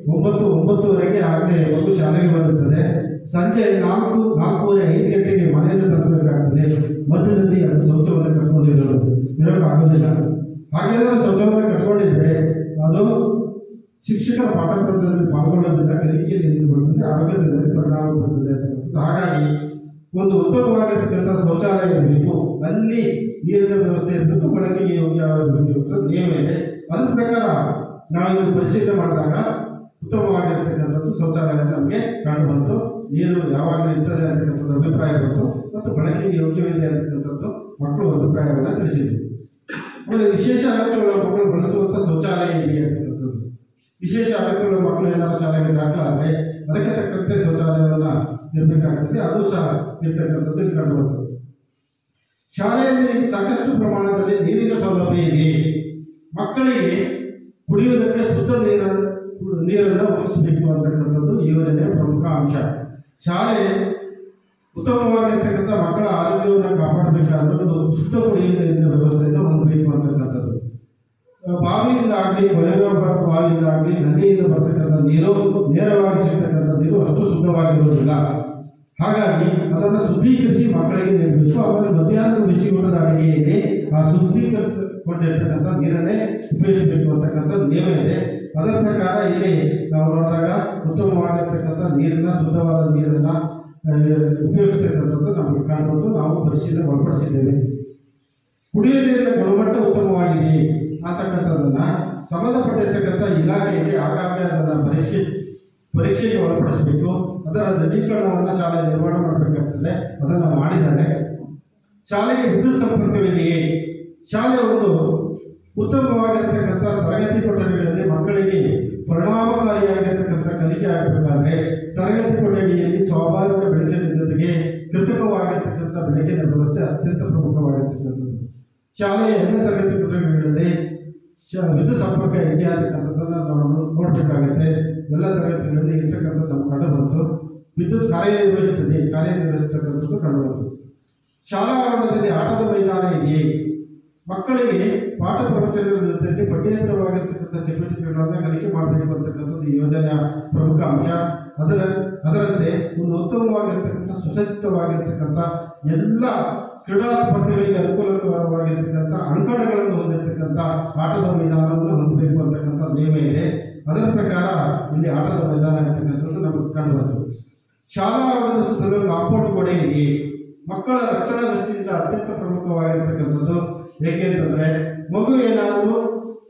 9-9:30 ಆಗಲೇ ಮಗು ಶಾಲೆಗೆ ಬರುತ್ತದೆ, ಸಂಜೆ 4-4:30, 5 ಗಂಟೆಗೆ ಮನೆಯನ್ನು ತಲುಪಬೇಕಾಗ್ತದೆ. ಮಧ್ಯದಲ್ಲಿ ಅದು ಶೌಚವನ್ನು ಇರೋಕ್ಕಾಗೋದಿಲ್ಲ. ಹಾಗೇನಾದರೂ ಶೌಚವನ್ನು ಕಟ್ಕೊಂಡಿದ್ರೆ ಅದು ಶಿಕ್ಷಕರ ಪಾಠ ಪ್ರವಚನದಲ್ಲಿ ಪಾಲ್ಗೊಳ್ಳೋದ್ರಿಂದ ಕಲಿಕೆಯಲ್ಲಿ ನಿಂತು ಬರ್ತದೆ, ಆರೋಗ್ಯದ ಮೇಲೆ ಪರಿಣಾಮ ಬೀರುತ್ತದೆ ಅಂತಕ್ಕಂಥದ್ದು. ಹಾಗಾಗಿ ಒಂದು ಉತ್ತಮವಾಗಿರ್ತಕ್ಕಂಥ ಶೌಚಾಲಯ ಇರಬೇಕು, ಅಲ್ಲಿ ನೀರಿನ ವ್ಯವಸ್ಥೆ ಇರಬೇಕು, ಬಳಕೆಗೆ ಯೋಗ್ಯವಾಗಿರಬೇಕು ನಿಯಮ ಇದೆ. ಅದ್ರ ಪ್ರಕಾರ ನಾವು ಇದು ಪರಿಶೀಲನೆ ಮಾಡಿದಾಗ ಉತ್ತಮವಾಗಿರ್ತಕ್ಕಂಥದ್ದು ಶೌಚಾಲಯ ನಮಗೆ ಕಂಡು ಬಂತು, ನೀರು ಯಾವಾಗಲೂ ಇರ್ತದೆ ಅಂತಕ್ಕಂಥದ್ದು ಅಭಿಪ್ರಾಯ ಬಂತು, ಮತ್ತು ಬಳಕೆಗೆ ಯೋಗ್ಯವಿದೆ ಅಂತಕ್ಕಂಥದ್ದು ಮಕ್ಕಳು ಅಭಿಪ್ರಾಯವನ್ನು ತಿಳಿಸಿದ್ರು. ಆಮೇಲೆ ವಿಶೇಷ ಅಗತ್ಯಗಳ ಮಕ್ಕಳು ಬಳಸುವಂಥ ಶೌಚಾಲಯ ಇದೆ ಅಂತಕ್ಕಂಥದ್ದು. ವಿಶೇಷ ಅಗತ್ಯಗಳ ಮಕ್ಕಳು ಏನಾದರೂ ಶಾಲೆಗೆ ದಾಖಲಾದರೆ ಅದಕ್ಕೆ ತಕ್ಕಂತೆ ಶೌಚಾಲಯವನ್ನು ಇರಬೇಕಾಗ್ತದೆ, ಅದು ಸಹ ಇರ್ತಕ್ಕಂಥದ್ದು ಕಂಡು ಬರ್ತದೆ. ಶಾಲೆಯಲ್ಲಿ ಸಾಕಷ್ಟು ಪ್ರಮಾಣದಲ್ಲಿ ನೀರಿನ ಸೌಲಭ್ಯ ಇದೆ. ಮಕ್ಕಳಿಗೆ ಕುಡಿಯುವುದಕ್ಕೆ ಶುದ್ಧ ನೀರನ್ನು ಒದಗಿಸಬೇಕು ಅಂತಕ್ಕಂಥದ್ದು ಈ ಯೋಜನೆಯ ಪ್ರಮುಖ ಅಂಶ. ಶಾಲೆ ಉತ್ತಮವಾಗಿರ್ತಕ್ಕಂಥ ಮಕ್ಕಳ ಆರೋಗ್ಯವನ್ನು ಕಾಪಾಡಬೇಕಾದ್ರೆ ಒಂದು ಶುದ್ಧ ಕುಡಿಯುವ ನೀರಿನ ವ್ಯವಸ್ಥೆಯನ್ನು ಹೊಂದಬೇಕು ಅಂತಕ್ಕಂಥದ್ದು. ಬಾವಿಯಿಂದಾಗಲಿ, ಕೊಳೆಯುವ ಬಾವಿಯಿಂದಾಗಲಿ, ನದಿಯಿಂದ ಬರ್ತಕ್ಕಂಥ ನೀರು ನೇರವಾಗಿ ಸಿಗ್ತಕ್ಕಂಥ ನೀರು ಅಷ್ಟು ಶುದ್ಧವಾಗಿರುವುದಿಲ್ಲ. ಹಾಗಾಗಿ ಅದನ್ನು ಶುದ್ಧೀಕರಿಸಿ ಮಕ್ಕಳಿಗೆ ನೀಡಬೇಕು. ಆಮೇಲೆ ಮಧ್ಯಾಹ್ನದ ಬಿಸಿಯೂಟದ ಅಡಿಗೆಯಲ್ಲಿ ಆ ಶುದ್ಧೀಕರಿಸಿಕೊಂಡಿರ್ತಕ್ಕಂಥ ನೀರನ್ನೇ ಉಪಯೋಗಿಸಬೇಕು ಅಂತಕ್ಕಂಥ ನಿಯಮ ಇದೆ. ಅದರ ಪ್ರಕಾರ ಇಲ್ಲಿ ನಾವು ನೋಡಿದಾಗ ಉತ್ತಮವಾಗಿರ್ತಕ್ಕಂಥ ನೀರನ್ನ, ಶುದ್ಧವಾದ ನೀರನ್ನು ಉಪಯೋಗಿಸ್ತಕ್ಕಂಥದ್ದು ನಮಗೆ ಕಾಣಬಹುದು. ನಾವು ಪರಿಶೀಲನೆ ಒಳಪಡಿಸಿದ್ದೇವೆ. ಕುಡಿಯುವ ನೀರಿನ ಗುಣಮಟ್ಟ ಉತ್ತಮವಾಗಿದೆ ಅಂತಕ್ಕಂಥದ್ದನ್ನು ಸಂಬಂಧಪಟ್ಟಿರ್ತಕ್ಕಂಥ ಇಲಾಖೆಯಲ್ಲಿ ಆಗಾಗ್ಗೆ ಅದನ್ನು ಪರೀಕ್ಷೆಗೆ ಒಳಪಡಿಸಬೇಕು. ಅದರ ದೃಢೀಕರಣವನ್ನು ಶಾಲೆ ನಿರ್ವಹಣೆ ಮಾಡಬೇಕಾಗ್ತದೆ. ಅದನ್ನು ಮಾಡಿದ್ದಾರೆ. ಶಾಲೆಗೆ ವಿದ್ಯುತ್ ಸಂಪರ್ಕವಿದೆಯೇ? ಶಾಲೆ ಒಂದು ಉತ್ತಮವಾಗಿರ್ತಕ್ಕಂಥ ತರಗತಿ ಕೊಠಡಿಗಳಲ್ಲಿ ಮಕ್ಕಳಿಗೆ ಪರಿಣಾಮಕಾರಿಯಾಗಿರ್ತಕ್ಕಂಥ ಕಲಿಕೆ ಆಗಬೇಕಾದ್ರೆ ತರಗತಿ ಕೊಠಡಿಯಲ್ಲಿ ಸ್ವಾಭಾವಿಕ ಬೆಳಕಿನ ಜೊತೆಗೆ ಕೃತಕವಾಗಿರ್ತಕ್ಕಂಥ ಬೆಳಕಿನ ವ್ಯವಸ್ಥೆ ಅತ್ಯಂತ ಪ್ರಮುಖವಾಗಿರ್ತಕ್ಕಂಥದ್ದು. ಶಾಲೆಯ ಎಲ್ಲ ತರಗತಿ ಕೊಠಡಿಗಳಲ್ಲಿ ವಿದ್ಯುತ್ ಸಂಪರ್ಕ ಇದೆಯಾ ಅಂತಕ್ಕಂಥದ್ದನ್ನು ನಾವು ನೋಡಬೇಕಾಗುತ್ತೆ. ಎಲ್ಲ ತರಗತಿಗಳಲ್ಲಿ ಇರ್ತಕ್ಕಂಥದ್ದು ನಮ್ಮ ಕಂಡು ಬಂತು. ವಿದ್ಯುತ್ ಕಾರ್ಯನಿರ್ವಹಿಸ್ತಕ್ಕಂಥದ್ದು ಕಂಡು ಬಂತು. ಶಾಲಾ ಆವರಣದಲ್ಲಿ ಆಟದ ಮೈದಾನ ಇದೆಯೇ? ಮಕ್ಕಳಿಗೆ ಪಾಠ ಪ್ರವಚನದ ಜೊತೆಗೆ ಪಠ್ಯೇತರವಾಗಿರ್ತಕ್ಕಂಥ ಚಟುವಟಿಕೆಗಳನ್ನು ಕಲಿಕೆ ಮಾಡಬೇಕು ಅಂತಕ್ಕಂಥದ್ದು ಈ ಯೋಜನೆಯ ಪ್ರಮುಖ ಅಂಶ. ಅದರಂತೆ ಒಂದು ಉತ್ತಮವಾಗಿರ್ತಕ್ಕಂಥ ಸುಸಜ್ಜಿತವಾಗಿರ್ತಕ್ಕಂಥ ಎಲ್ಲ ಕ್ರೀಡಾ ಸ್ಪರ್ಧೆಗಳಿಗೆ ಅನುಕೂಲಕರವಾಗಿರ್ತಕ್ಕಂಥ ಅಂಕಣಗಳನ್ನು ಹೊಂದಿರತಕ್ಕಂಥ ಆಟದ ಮೈದಾನವನ್ನು ಹೊಂದಬೇಕು ಅಂತಕ್ಕಂಥ ನಿಯಮ ಇದೆ. ಅದರ ಪ್ರಕಾರ ಇಲ್ಲಿ ಆಟದ ಮೈದಾನ ಇರ್ತಕ್ಕಂಥದ್ದು ನಮಗೆ ಕಂಡು ಬರ್ತದೆ. ಶಾಲಾ ಆವರಣದ ಸುತ್ತಲೂ ಕಾಂಪೌಂಡ್ ಗೋಡೆ ಇದೆಯೇ? ಮಕ್ಕಳ ರಕ್ಷಣಾ ದೃಷ್ಟಿಯಿಂದ ಅತ್ಯಂತ ಪ್ರಮುಖವಾಗಿರ್ತಕ್ಕಂಥದ್ದು. ಏಕೆಂತಂದರೆ ಮಗು ಏನಾದರೂ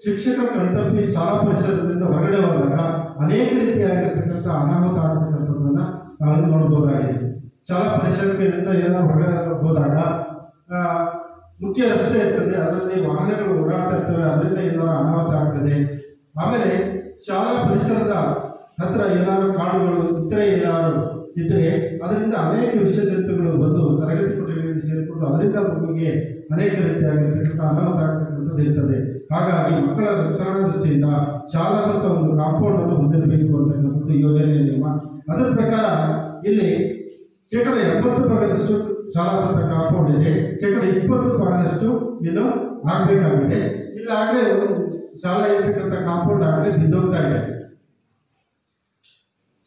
ಶಿಕ್ಷಕರ ಕಣ್ತಪ್ಪಿ ಶಾಲಾ ಪರಿಸರದಿಂದ ಹೊರಗಡೆ ಹೋದಾಗ ಅನೇಕ ರೀತಿಯಾಗಿರ್ತಕ್ಕಂಥ ಅನಾಹುತ ಆಗ್ತಕ್ಕಂಥದ್ದನ್ನು ನಾವು ನೋಡ್ಬೋದಾಗಿದೆ. ಶಾಲಾ ಪರಿಸರದಿಂದ ಏನಾದರೂ ಹೊರಗಡೆ ಹೋದಾಗ ಮುಖ್ಯ ರಸ್ತೆ ಇರ್ತದೆ, ಅದರಲ್ಲಿ ವಾಹನಗಳು ಓಡಾಟ ಇರ್ತವೆ, ಅದರಿಂದ ಏನಾದರೂ ಅನಾಹುತ ಆಗ್ತದೆ. ಆಮೇಲೆ ಶಾಲಾ ಪರಿಸರದ ಹತ್ತಿರ ಏನಾದರೂ ಕಾಡುಗಳು ಇತರೆ ಏನಾದರೂ ಇದ್ದರೆ ಅದರಿಂದ ಅನೇಕ ವಿಷಜಂತುಗಳು ಬಂದು ತರಗತಿ ಕೊಠಡಿಗಳಿಗೆ ಸೇರಿಕೊಂಡು ಅದರಿಂದ ಮಗುವಿಗೆ ಅನೇಕ ರೀತಿಯಾಗಿರ್ತಕ್ಕಂಥ ಅನಾಹುತ ಆಗ್ತಕ್ಕಂಥದ್ದು ಇರ್ತದೆ. ಹಾಗಾಗಿ ಮಕ್ಕಳ ರಕ್ಷಣಾ ದೃಷ್ಟಿಯಿಂದ ಶಾಲಾ ಸ್ವಂತ ಒಂದು ಕಾಂಪೌಂಡನ್ನು ಹೊಂದಿರಬೇಕು ಅಂತಕ್ಕಂಥದ್ದು ಯೋಜನೆಯ ನಿಯಮ. ಅದರ ಪ್ರಕಾರ ಇಲ್ಲಿ 70% ಶಾಲಾ ಸ್ವಂತ ಕಾಂಪೌಂಡ್ ಇದೆ, 20% ಇನ್ನು ಆಗಬೇಕಾಗಿದೆ. ಇಲ್ಲಾಗಲೇ ಶಾಲಾ ಇರ್ತಕ್ಕಂಥ ಕಾಂಪೌಂಡ್ ಆಗಲೇ ಬಿದ್ದೋಗ್ತಾ ಇದೆ.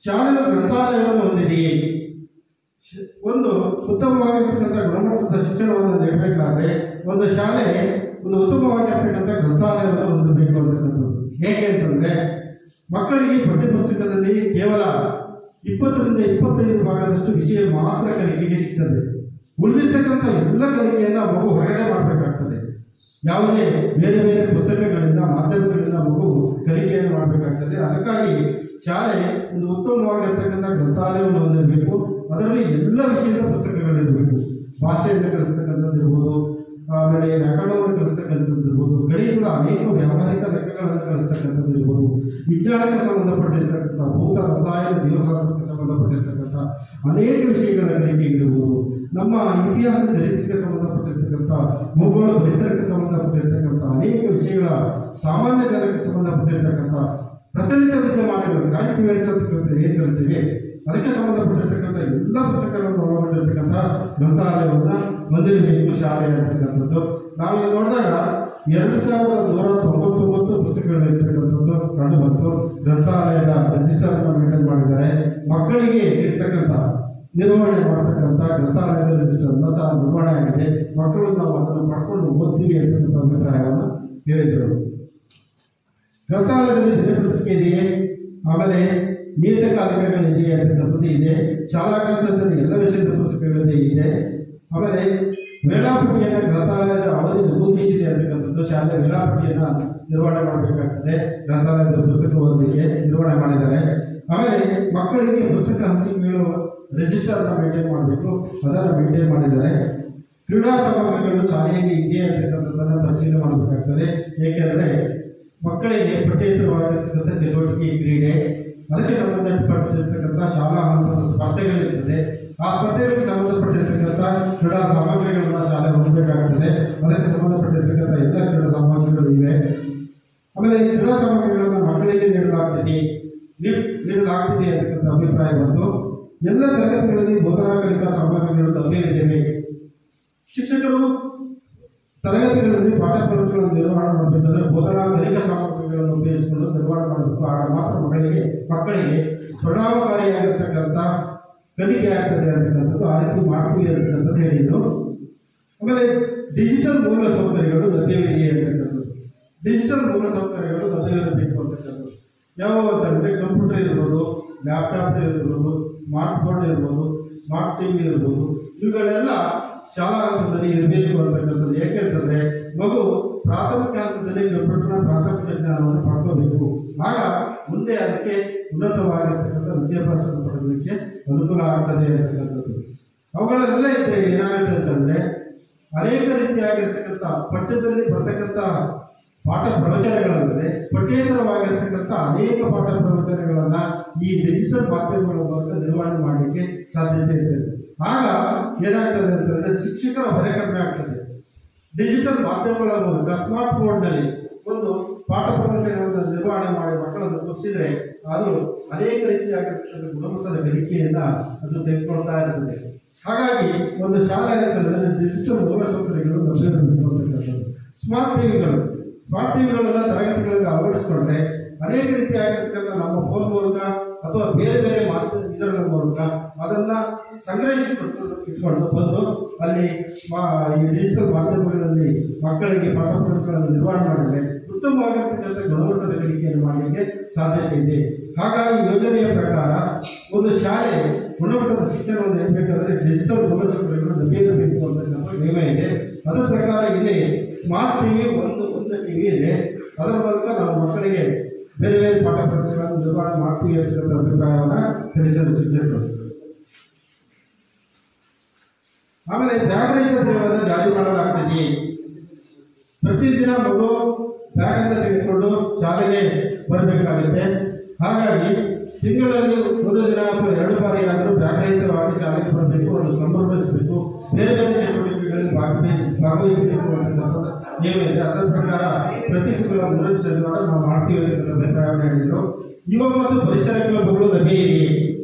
ಶಾಲೆಯ ಗ್ರಂಥಾಲಯವನ್ನು ಹೊಂದಿದೆಯೇ? ಒಂದು ಉತ್ತಮವಾಗಿರ್ತಕ್ಕಂಥ ಗುಣಮಟ್ಟದ ಶಿಕ್ಷಣವನ್ನು ನೀಡಬೇಕಾದ್ರೆ ಒಂದು ಶಾಲೆ ಒಂದು ಉತ್ತಮವಾಗಿರ್ತಕ್ಕಂಥ ಗ್ರಂಥಾಲಯವನ್ನು ಹೊಂದಬೇಕು ಅಂತಕ್ಕಂಥದ್ದು. ಹೇಗೆ ಅಂತಂದರೆ ಮಕ್ಕಳಿಗೆ ಪಠ್ಯಪುಸ್ತಕದಲ್ಲಿ ಕೇವಲ 20ರಿಂದ 25% ವಿಷಯ ಮಾತ್ರ ಕಲಿಕೆಗೆ ಸಿಗ್ತದೆ. ಉಳಿದಿರ್ತಕ್ಕಂಥ ಎಲ್ಲ ಕಲಿಕೆಯನ್ನು ಮಗು ಹೊರಗಡೆ ಮಾಡಬೇಕಾಗ್ತದೆ. ಯಾವುದೇ ಬೇರೆ ಬೇರೆ ಪುಸ್ತಕಗಳಿಂದ ಮಾಧ್ಯಮಗಳಿಂದ ಮಗು ಕಲಿಕೆಯನ್ನು ಮಾಡಬೇಕಾಗ್ತದೆ. ಅದಕ್ಕಾಗಿ ಶಾಲೆ ಒಂದು ಉತ್ತಮವಾಗಿರ್ತಕ್ಕಂಥ ಗ್ರಂಥಾಲಯವನ್ನು ಹೊಂದಿರಬೇಕು. ಅದರಲ್ಲಿ ಎಲ್ಲ ವಿಷಯದ ಪುಸ್ತಕಗಳಿರಬೇಕು. ಭಾಷೆಯನ್ನು ಕಲಿಸ್ತಕ್ಕಂಥದ್ದು ಇರ್ಬೋದು, ಆಮೇಲೆ ವ್ಯಾಕರಣವನ್ನು ಕಲಿಸ್ತಕ್ಕಂಥದ್ದು ಇರ್ಬೋದು, ಗಣಿತದ ಅನೇಕ ವ್ಯಾವಹಾರಿಕ ಲೆಕ್ಕಗಳನ್ನು ಕಲಿಸ್ತಕ್ಕಂಥದ್ದು ಇರ್ಬೋದು, ವಿಜ್ಞಾನಕ್ಕೆ ಸಂಬಂಧಪಟ್ಟಿರ್ತಕ್ಕಂಥ ಭೌತ ರಸಾಯನ ಜೀವಶಾಸ್ತ್ರಕ್ಕೆ ಸಂಬಂಧಪಟ್ಟಿರ್ತಕ್ಕಂಥ ಅನೇಕ ವಿಷಯಗಳ ಕಲಿಕೆ ಇರ್ಬೋದು, ನಮ್ಮ ಇತಿಹಾಸ ಚರಿತ್ರೆಗೆ ಸಂಬಂಧಪಟ್ಟಿರ್ತಕ್ಕಂಥ ಭೂಗೋಳ ಪರಿಸರಕ್ಕೆ ಸಂಬಂಧಪಟ್ಟಿರ್ತಕ್ಕಂಥ ಅನೇಕ ವಿಷಯಗಳ ಸಾಮಾನ್ಯ ಜನಕ್ಕೆ ಸಂಬಂಧಪಟ್ಟಿರ್ತಕ್ಕಂಥ ಪ್ರಚಲಿತ ವಿದ್ಯಮಾನಗಳು ಕರೆಂಟ್ ಅಫೇರ್ಸ್ ಅಂತ ಏನು ಕರಿತೀವಿ ಅದಕ್ಕೆ ಸಂಬಂಧಪಟ್ಟಿರ್ತಕ್ಕಂಥ ಎಲ್ಲ ಪುಸ್ತಕಗಳನ್ನು ಒಳಗೊಂಡಿರ್ತಕ್ಕಂಥ ಗ್ರಂಥಾಲಯವನ್ನು ಹೊಂದಿರಬೇಕು ಶಾಲೆ ಅಂತಕ್ಕಂಥದ್ದು. ನಾವು ನೋಡಿದಾಗ 2199 ಪುಸ್ತಕಗಳು ಇರ್ತಕ್ಕಂಥದ್ದು ಕಂಡು ಬಂತು. ಗ್ರಂಥಾಲಯದ ರಿಜಿಸ್ಟರ್ನ ಮೇಂಟೈನ್ ಮಾಡಿದ್ದಾರೆ. ಮಕ್ಕಳಿಗೆ ಇರ್ತಕ್ಕಂಥ ನಿರ್ವಹಣೆ ಮಾಡತಕ್ಕಂಥ ಗ್ರಂಥಾಲಯದ ರಿಜಿಸ್ಟರ್ನ ಸಹ ನಿರ್ವಹಣೆ ಆಗಿದೆ. ಮಕ್ಕಳು ನಾವು ಅದನ್ನು ಪಡ್ಕೊಂಡು ಓದ್ತೀವಿ ಅಂತಕ್ಕಂಥ ಅಭಿಪ್ರಾಯವನ್ನು ಹೇಳಿದರು. ಗ್ರಂಥಾಲಯದಲ್ಲಿ ದಿನಪತ್ರಿಕೆ ಇದೆಯೇ, ಆಮೇಲೆ ನಿಯತಕಾಲಿಕಗಳಿದೆಯೇ ಅಂತಕ್ಕಂಥದ್ದು ಇದೆ. ಶಾಲಾ ಗ್ರಂಥದಲ್ಲಿ ಎಲ್ಲ ವಿಷಯದ ಪುಸ್ತಕಗಳಿದೆ ಇದೆ. ಆಮೇಲೆ ವೇಳಾಪಟ್ಟಿಯನ್ನು ಗ್ರಂಥಾಲಯದ ಅವಧಿ ನಮೂದಿಸಿದೆ ಅಂತಕ್ಕಂಥದ್ದು. ಶಾಲೆಯ ವೇಳಾಪಟ್ಟಿಯನ್ನು ನಿರ್ವಹಣೆ ಮಾಡಬೇಕಾಗ್ತದೆ. ಗ್ರಂಥಾಲಯದ ಪುಸ್ತಕ ಓದಲಿಕ್ಕೆ ನಿರ್ವಹಣೆ ಮಾಡಿದ್ದಾರೆ. ಆಮೇಲೆ ಮಕ್ಕಳಿಗೆ ಪುಸ್ತಕ ಹಂಚಿಕೆಗಳು ರಿಜಿಸ್ಟರ್ನ ಮೇಂಟೈನ್ ಮಾಡಬೇಕು, ಅದನ್ನು ಮೇಂಟೈನ್ ಮಾಡಿದ್ದಾರೆ. ಕ್ರೀಡಾ ಸಾಮಗ್ರಿಗಳು ಶಾಲೆಯಲ್ಲಿ ಇದೆಯೇ ಅಂತಕ್ಕಂಥದ್ದನ್ನು ಪರಿಶೀಲನೆ ಮಾಡಬೇಕಾಗ್ತದೆ. ಏಕೆಂದರೆ ಮಕ್ಕಳಿಗೆ ಪಠ್ಯೇತರವಾಗಿರ್ತಕ್ಕಂಥ ಚಟುವಟಿಕೆ ಕ್ರೀಡೆ, ಅದಕ್ಕೆ ಸಂಬಂಧಪಟ್ಟಿರ್ತಕ್ಕಂಥ ಶಾಲಾ ಹಂತದ ಸ್ಪರ್ಧೆಗಳಿರ್ತದೆ. ಆ ಸ್ಪರ್ಧೆಗಳಿಗೆ ಸಂಬಂಧಪಟ್ಟಿರ್ತಕ್ಕಂಥ ಕ್ರೀಡಾ ಸಾಮಗ್ರಿಗಳನ್ನು ಶಾಲೆ ಹೊಂದಬೇಕಾಗ್ತದೆ. ಅದಕ್ಕೆ ಸಂಬಂಧಪಟ್ಟಿರ್ತಕ್ಕಂಥ ಎಲ್ಲ ಕ್ರೀಡಾ ಸಾಮಗ್ರಿಗಳು ಇವೆ. ಆಮೇಲೆ ಕ್ರೀಡಾ ಸಾಮಗ್ರಿಗಳನ್ನು ಮಕ್ಕಳಿಗೆ ನೀಡಲಾಗ್ತಿದೆ ಅಂತಕ್ಕಂಥ ಅಭಿಪ್ರಾಯ ಬಂತು. ಎಲ್ಲ ತರಗತಿಗಳಲ್ಲಿ ಬೋಧನಾ ಕಲಿಕಾ ಸಾಮಗ್ರಿಗಳು ಲಭ್ಯವಿದ್ದೇವೆ. ಶಿಕ್ಷಕರು ತರಗತಿಗಳಲ್ಲಿ ಪಾಠ ಪ್ರವಚನಗಳನ್ನು ನಿರ್ವಹಣೆ ಮಾಡಬೇಕಾದ್ರೆ ಬೋಧನಾ ಕಲಿಕಾ ಸಾಮಗ್ರಿಗಳನ್ನು ಉಪಯೋಗಿಸಿಕೊಂಡು ನಿರ್ವಹಣೆ ಮಾಡಬೇಕು. ಆಗ ಮಾತ್ರ ಮಕ್ಕಳಿಗೆ ಪರಿಣಾಮಕಾರಿಯಾಗಿರ್ತಕ್ಕಂಥ ಕಲಿಕೆ ಆಗ್ತದೆ ಅಂತಕ್ಕಂಥದ್ದು. ಆ ರೀತಿ ಮಾಡ್ತೀವಿ ಅಂತಕ್ಕಂಥದ್ದು ಹೇಳಿದರು. ಆಮೇಲೆ ಡಿಜಿಟಲ್ ಮೂಲ ಸೌಕರ್ಯಗಳು ಲಭ್ಯವಿದೆಯೇ ಅಂತಕ್ಕಂಥದ್ದು. ಡಿಜಿಟಲ್ ಮೂಲ ಸೌಕರ್ಯಗಳು ಲಭ್ಯವಿರಬೇಕು ಅಂತಕ್ಕಂಥದ್ದು. ಯಾವುವು ಅಂತಂದರೆ ಕಂಪ್ಯೂಟರ್ ಇರ್ಬೋದು, ಲ್ಯಾಪ್ಟಾಪ್ ಇರ್ಬೋದು, ಸ್ಮಾರ್ಟ್ ಬೋರ್ಡ್ ಇರ್ಬೋದು, ಸ್ಮಾರ್ಟ್ ಟಿವಿ ಇರ್ಬೋದು, ಇವುಗಳೆಲ್ಲ ಶಾಲಾ ಹಂತದಲ್ಲಿ ಇರಬೇಕು ಅಂತಕ್ಕಂಥದ್ದು. ಏಕೆಂತಂದರೆ ಮಗು ಪ್ರಾಥಮಿಕ ಹಂತದಲ್ಲಿ ಕಂಪ್ಯೂಟರ್ನ ಪ್ರಾಥಮಿಕ ಜ್ಞಾನವನ್ನು ಪಡ್ಕೋಬೇಕು. ಆಗ ಮುಂದೆ ಅದಕ್ಕೆ ಉನ್ನತವಾಗಿರ್ತಕ್ಕಂಥ ವಿದ್ಯಾಭ್ಯಾಸವನ್ನು ಪಡೆಯಲಿಕ್ಕೆ ಅನುಕೂಲ ಆಗ್ತದೆ ಅಂತಕ್ಕಂಥದ್ದು. ಅವುಗಳೆಲ್ಲ ಇದ್ದರೆ ಏನಾಗುತ್ತೆ ಅಂತಂದರೆ ಅನೇಕ ರೀತಿಯಾಗಿರ್ತಕ್ಕಂಥ ಪಠ್ಯದಲ್ಲಿ ಬರ್ತಕ್ಕಂಥ ಪಾಠ ಪ್ರವಚನಗಳಲ್ಲದೆ ಪಠ್ಯೇತರವಾಗಿರ್ತಕ್ಕಂಥ ಅನೇಕ ಪಾಠ ಪ್ರವಚನಗಳನ್ನು ಈ ಡಿಜಿಟಲ್ ಮಾಧ್ಯಮಗಳ ಮೂಲಕ ನಿರ್ವಹಣೆ ಮಾಡಲಿಕ್ಕೆ ಸಾಧ್ಯತೆ ಇರ್ತದೆ. ಆಗ ಏನಾಗ್ತದೆ ಅಂತಂದರೆ ಶಿಕ್ಷಕರ ಹೊರೆ ಕಡಿಮೆ ಆಗ್ತದೆ. ಡಿಜಿಟಲ್ ಮಾಧ್ಯಮಗಳ ಮೂಲಕ ಸ್ಮಾರ್ಟ್ ಬೋರ್ಡ್ನಲ್ಲಿ ಒಂದು ಪಾಠ ಪ್ರವಚನಗಳನ್ನು ನಿರ್ವಹಣೆ ಮಾಡಿ ಮಕ್ಕಳನ್ನು ಕೂರಿಸಿದರೆ ಅದು ಅನೇಕ ರೀತಿಯಾಗಿರ್ತಕ್ಕಂಥ ಗುಣಮಟ್ಟದ ಕಲಿಕೆಯನ್ನು ಅದು ತೆಗೆದುಕೊಳ್ತಾ ಇರ್ತದೆ. ಹಾಗಾಗಿ ಒಂದು ಶಾಲೆ ಅಂತಂದರೆ ಡಿಜಿಟಲ್ ಮೂಲಸೌಕರ್ಯಗಳು ಲಭ್ಯವಿರಬೇಕು ಅಂತಕ್ಕಂಥದ್ದು. ಸ್ಮಾರ್ಟ್ ಟಿವಿಗಳನ್ನು ತರಗತಿಗಳಲ್ಲಿ ಅಳವಡಿಸಿಕೊಂಡ್ರೆ ಅನೇಕ ರೀತಿಯಾಗಿರ್ತಕ್ಕಂಥ ನಮ್ಮ ಫೋನ್ ಮೂಲಕ ಅಥವಾ ಬೇರೆ ಬೇರೆ ಇದರ ಮೂಲಕ ಅದನ್ನು ಸಂಗ್ರಹಿಸಿಕೊಂಡು ಇಟ್ಕೊಂಡು ಬಂದು ಅಲ್ಲಿ ಈ ಡಿಜಿಟಲ್ ಮಾಧ್ಯಮಗಳಲ್ಲಿ ಮಕ್ಕಳಿಗೆ ಪಾಠ ಪುಸ್ತಕಗಳನ್ನು ನಿರ್ವಹಣೆ ಮಾಡಿದರೆ ಉತ್ತಮವಾಗಿರ್ತಕ್ಕಂಥ ಗುಣಮಟ್ಟದ ಕಲಿಕೆಯನ್ನು ಮಾಡಲಿಕ್ಕೆ ಸಾಧ್ಯತೆ ಇದೆ. ಹಾಗಾಗಿ ಯೋಜನೆಯ ಪ್ರಕಾರ ಒಂದು ಶಾಲೆ ಗುಣಮಟ್ಟದ ಶಿಕ್ಷಣವನ್ನು ನೀಡಬೇಕಾದ್ರೆ ಡಿಜಿಟಲ್ ಮೂಲಸೌಕರ್ಯಗಳು ಲಭ್ಯವಿರಬೇಕು ಅಂತಕ್ಕಂಥ ನಿಯಮ ಇದೆ. ಅದರ ಪ್ರಕಾರ ಇಲ್ಲಿ ಸ್ಮಾರ್ಟ್ ಟಿವಿ ಒಂದು ಟಿವಿ ಇದೆ. ಅದರ ಮೂಲಕ ನಾವು ಮಕ್ಕಳಿಗೆ ಬೇರೆ ಬೇರೆ ಪಾಠ ಪುಸ್ತಕಗಳನ್ನು ನಿರ್ವಹಣೆ ಮಾಡ್ತೀವಿ ಅಂತಕ್ಕಂಥ ಅಭಿಪ್ರಾಯವನ್ನು ತಿಳಿಸಲು ಶಿಕ್ಷಕರು. ಆಮೇಲೆ ಜಾಗರೂಕತೆ ಸೇವೆಯನ್ನು ಜಾರಿ ಮಾಡಲಾಗ್ತದೆ. ಪ್ರತಿದಿನ ಮಗು ಬ್ಯಾಗನ್ನು ತೆಗೆದುಕೊಂಡು ಶಾಲೆಗೆ ಬರಬೇಕಾಗುತ್ತೆ. ಹಾಗಾಗಿ ತಿಂಗಳಲ್ಲಿ 1 ದಿನ ಅಥವಾ 2 ಬಾರಿಯಾದರೂ ಬ್ಯಾಗರಹಿತವಾಗಿ ಶಾಲೆಗೆ ಬರಬೇಕು, ಒಂದು ಸಂಭ್ರಮಿಸಬೇಕು, ಬೇರೆ ಬೇರೆ ಚಟುವಟಿಕೆಗಳಲ್ಲಿ ಭಾಗವಹಿಸಬೇಕು ಅಂತಕ್ಕಂಥ ನಿಯಮ ಇದೆ. ಅದರ ಪ್ರಕಾರ ಪ್ರತಿ ತಿಂಗಳ 3 ಶನಿವಾರ ನಾವು ಮಾಡ್ತೀವಿ ಅಂತ ಅಭಿಪ್ರಾಯವನ್ನು ಹೇಳಿದರು. ಯುವ ಮತ್ತು ಪರಿಸರ ಕ್ಲಬ್ಗಳು ಲಭ್ಯ ಇದೆ.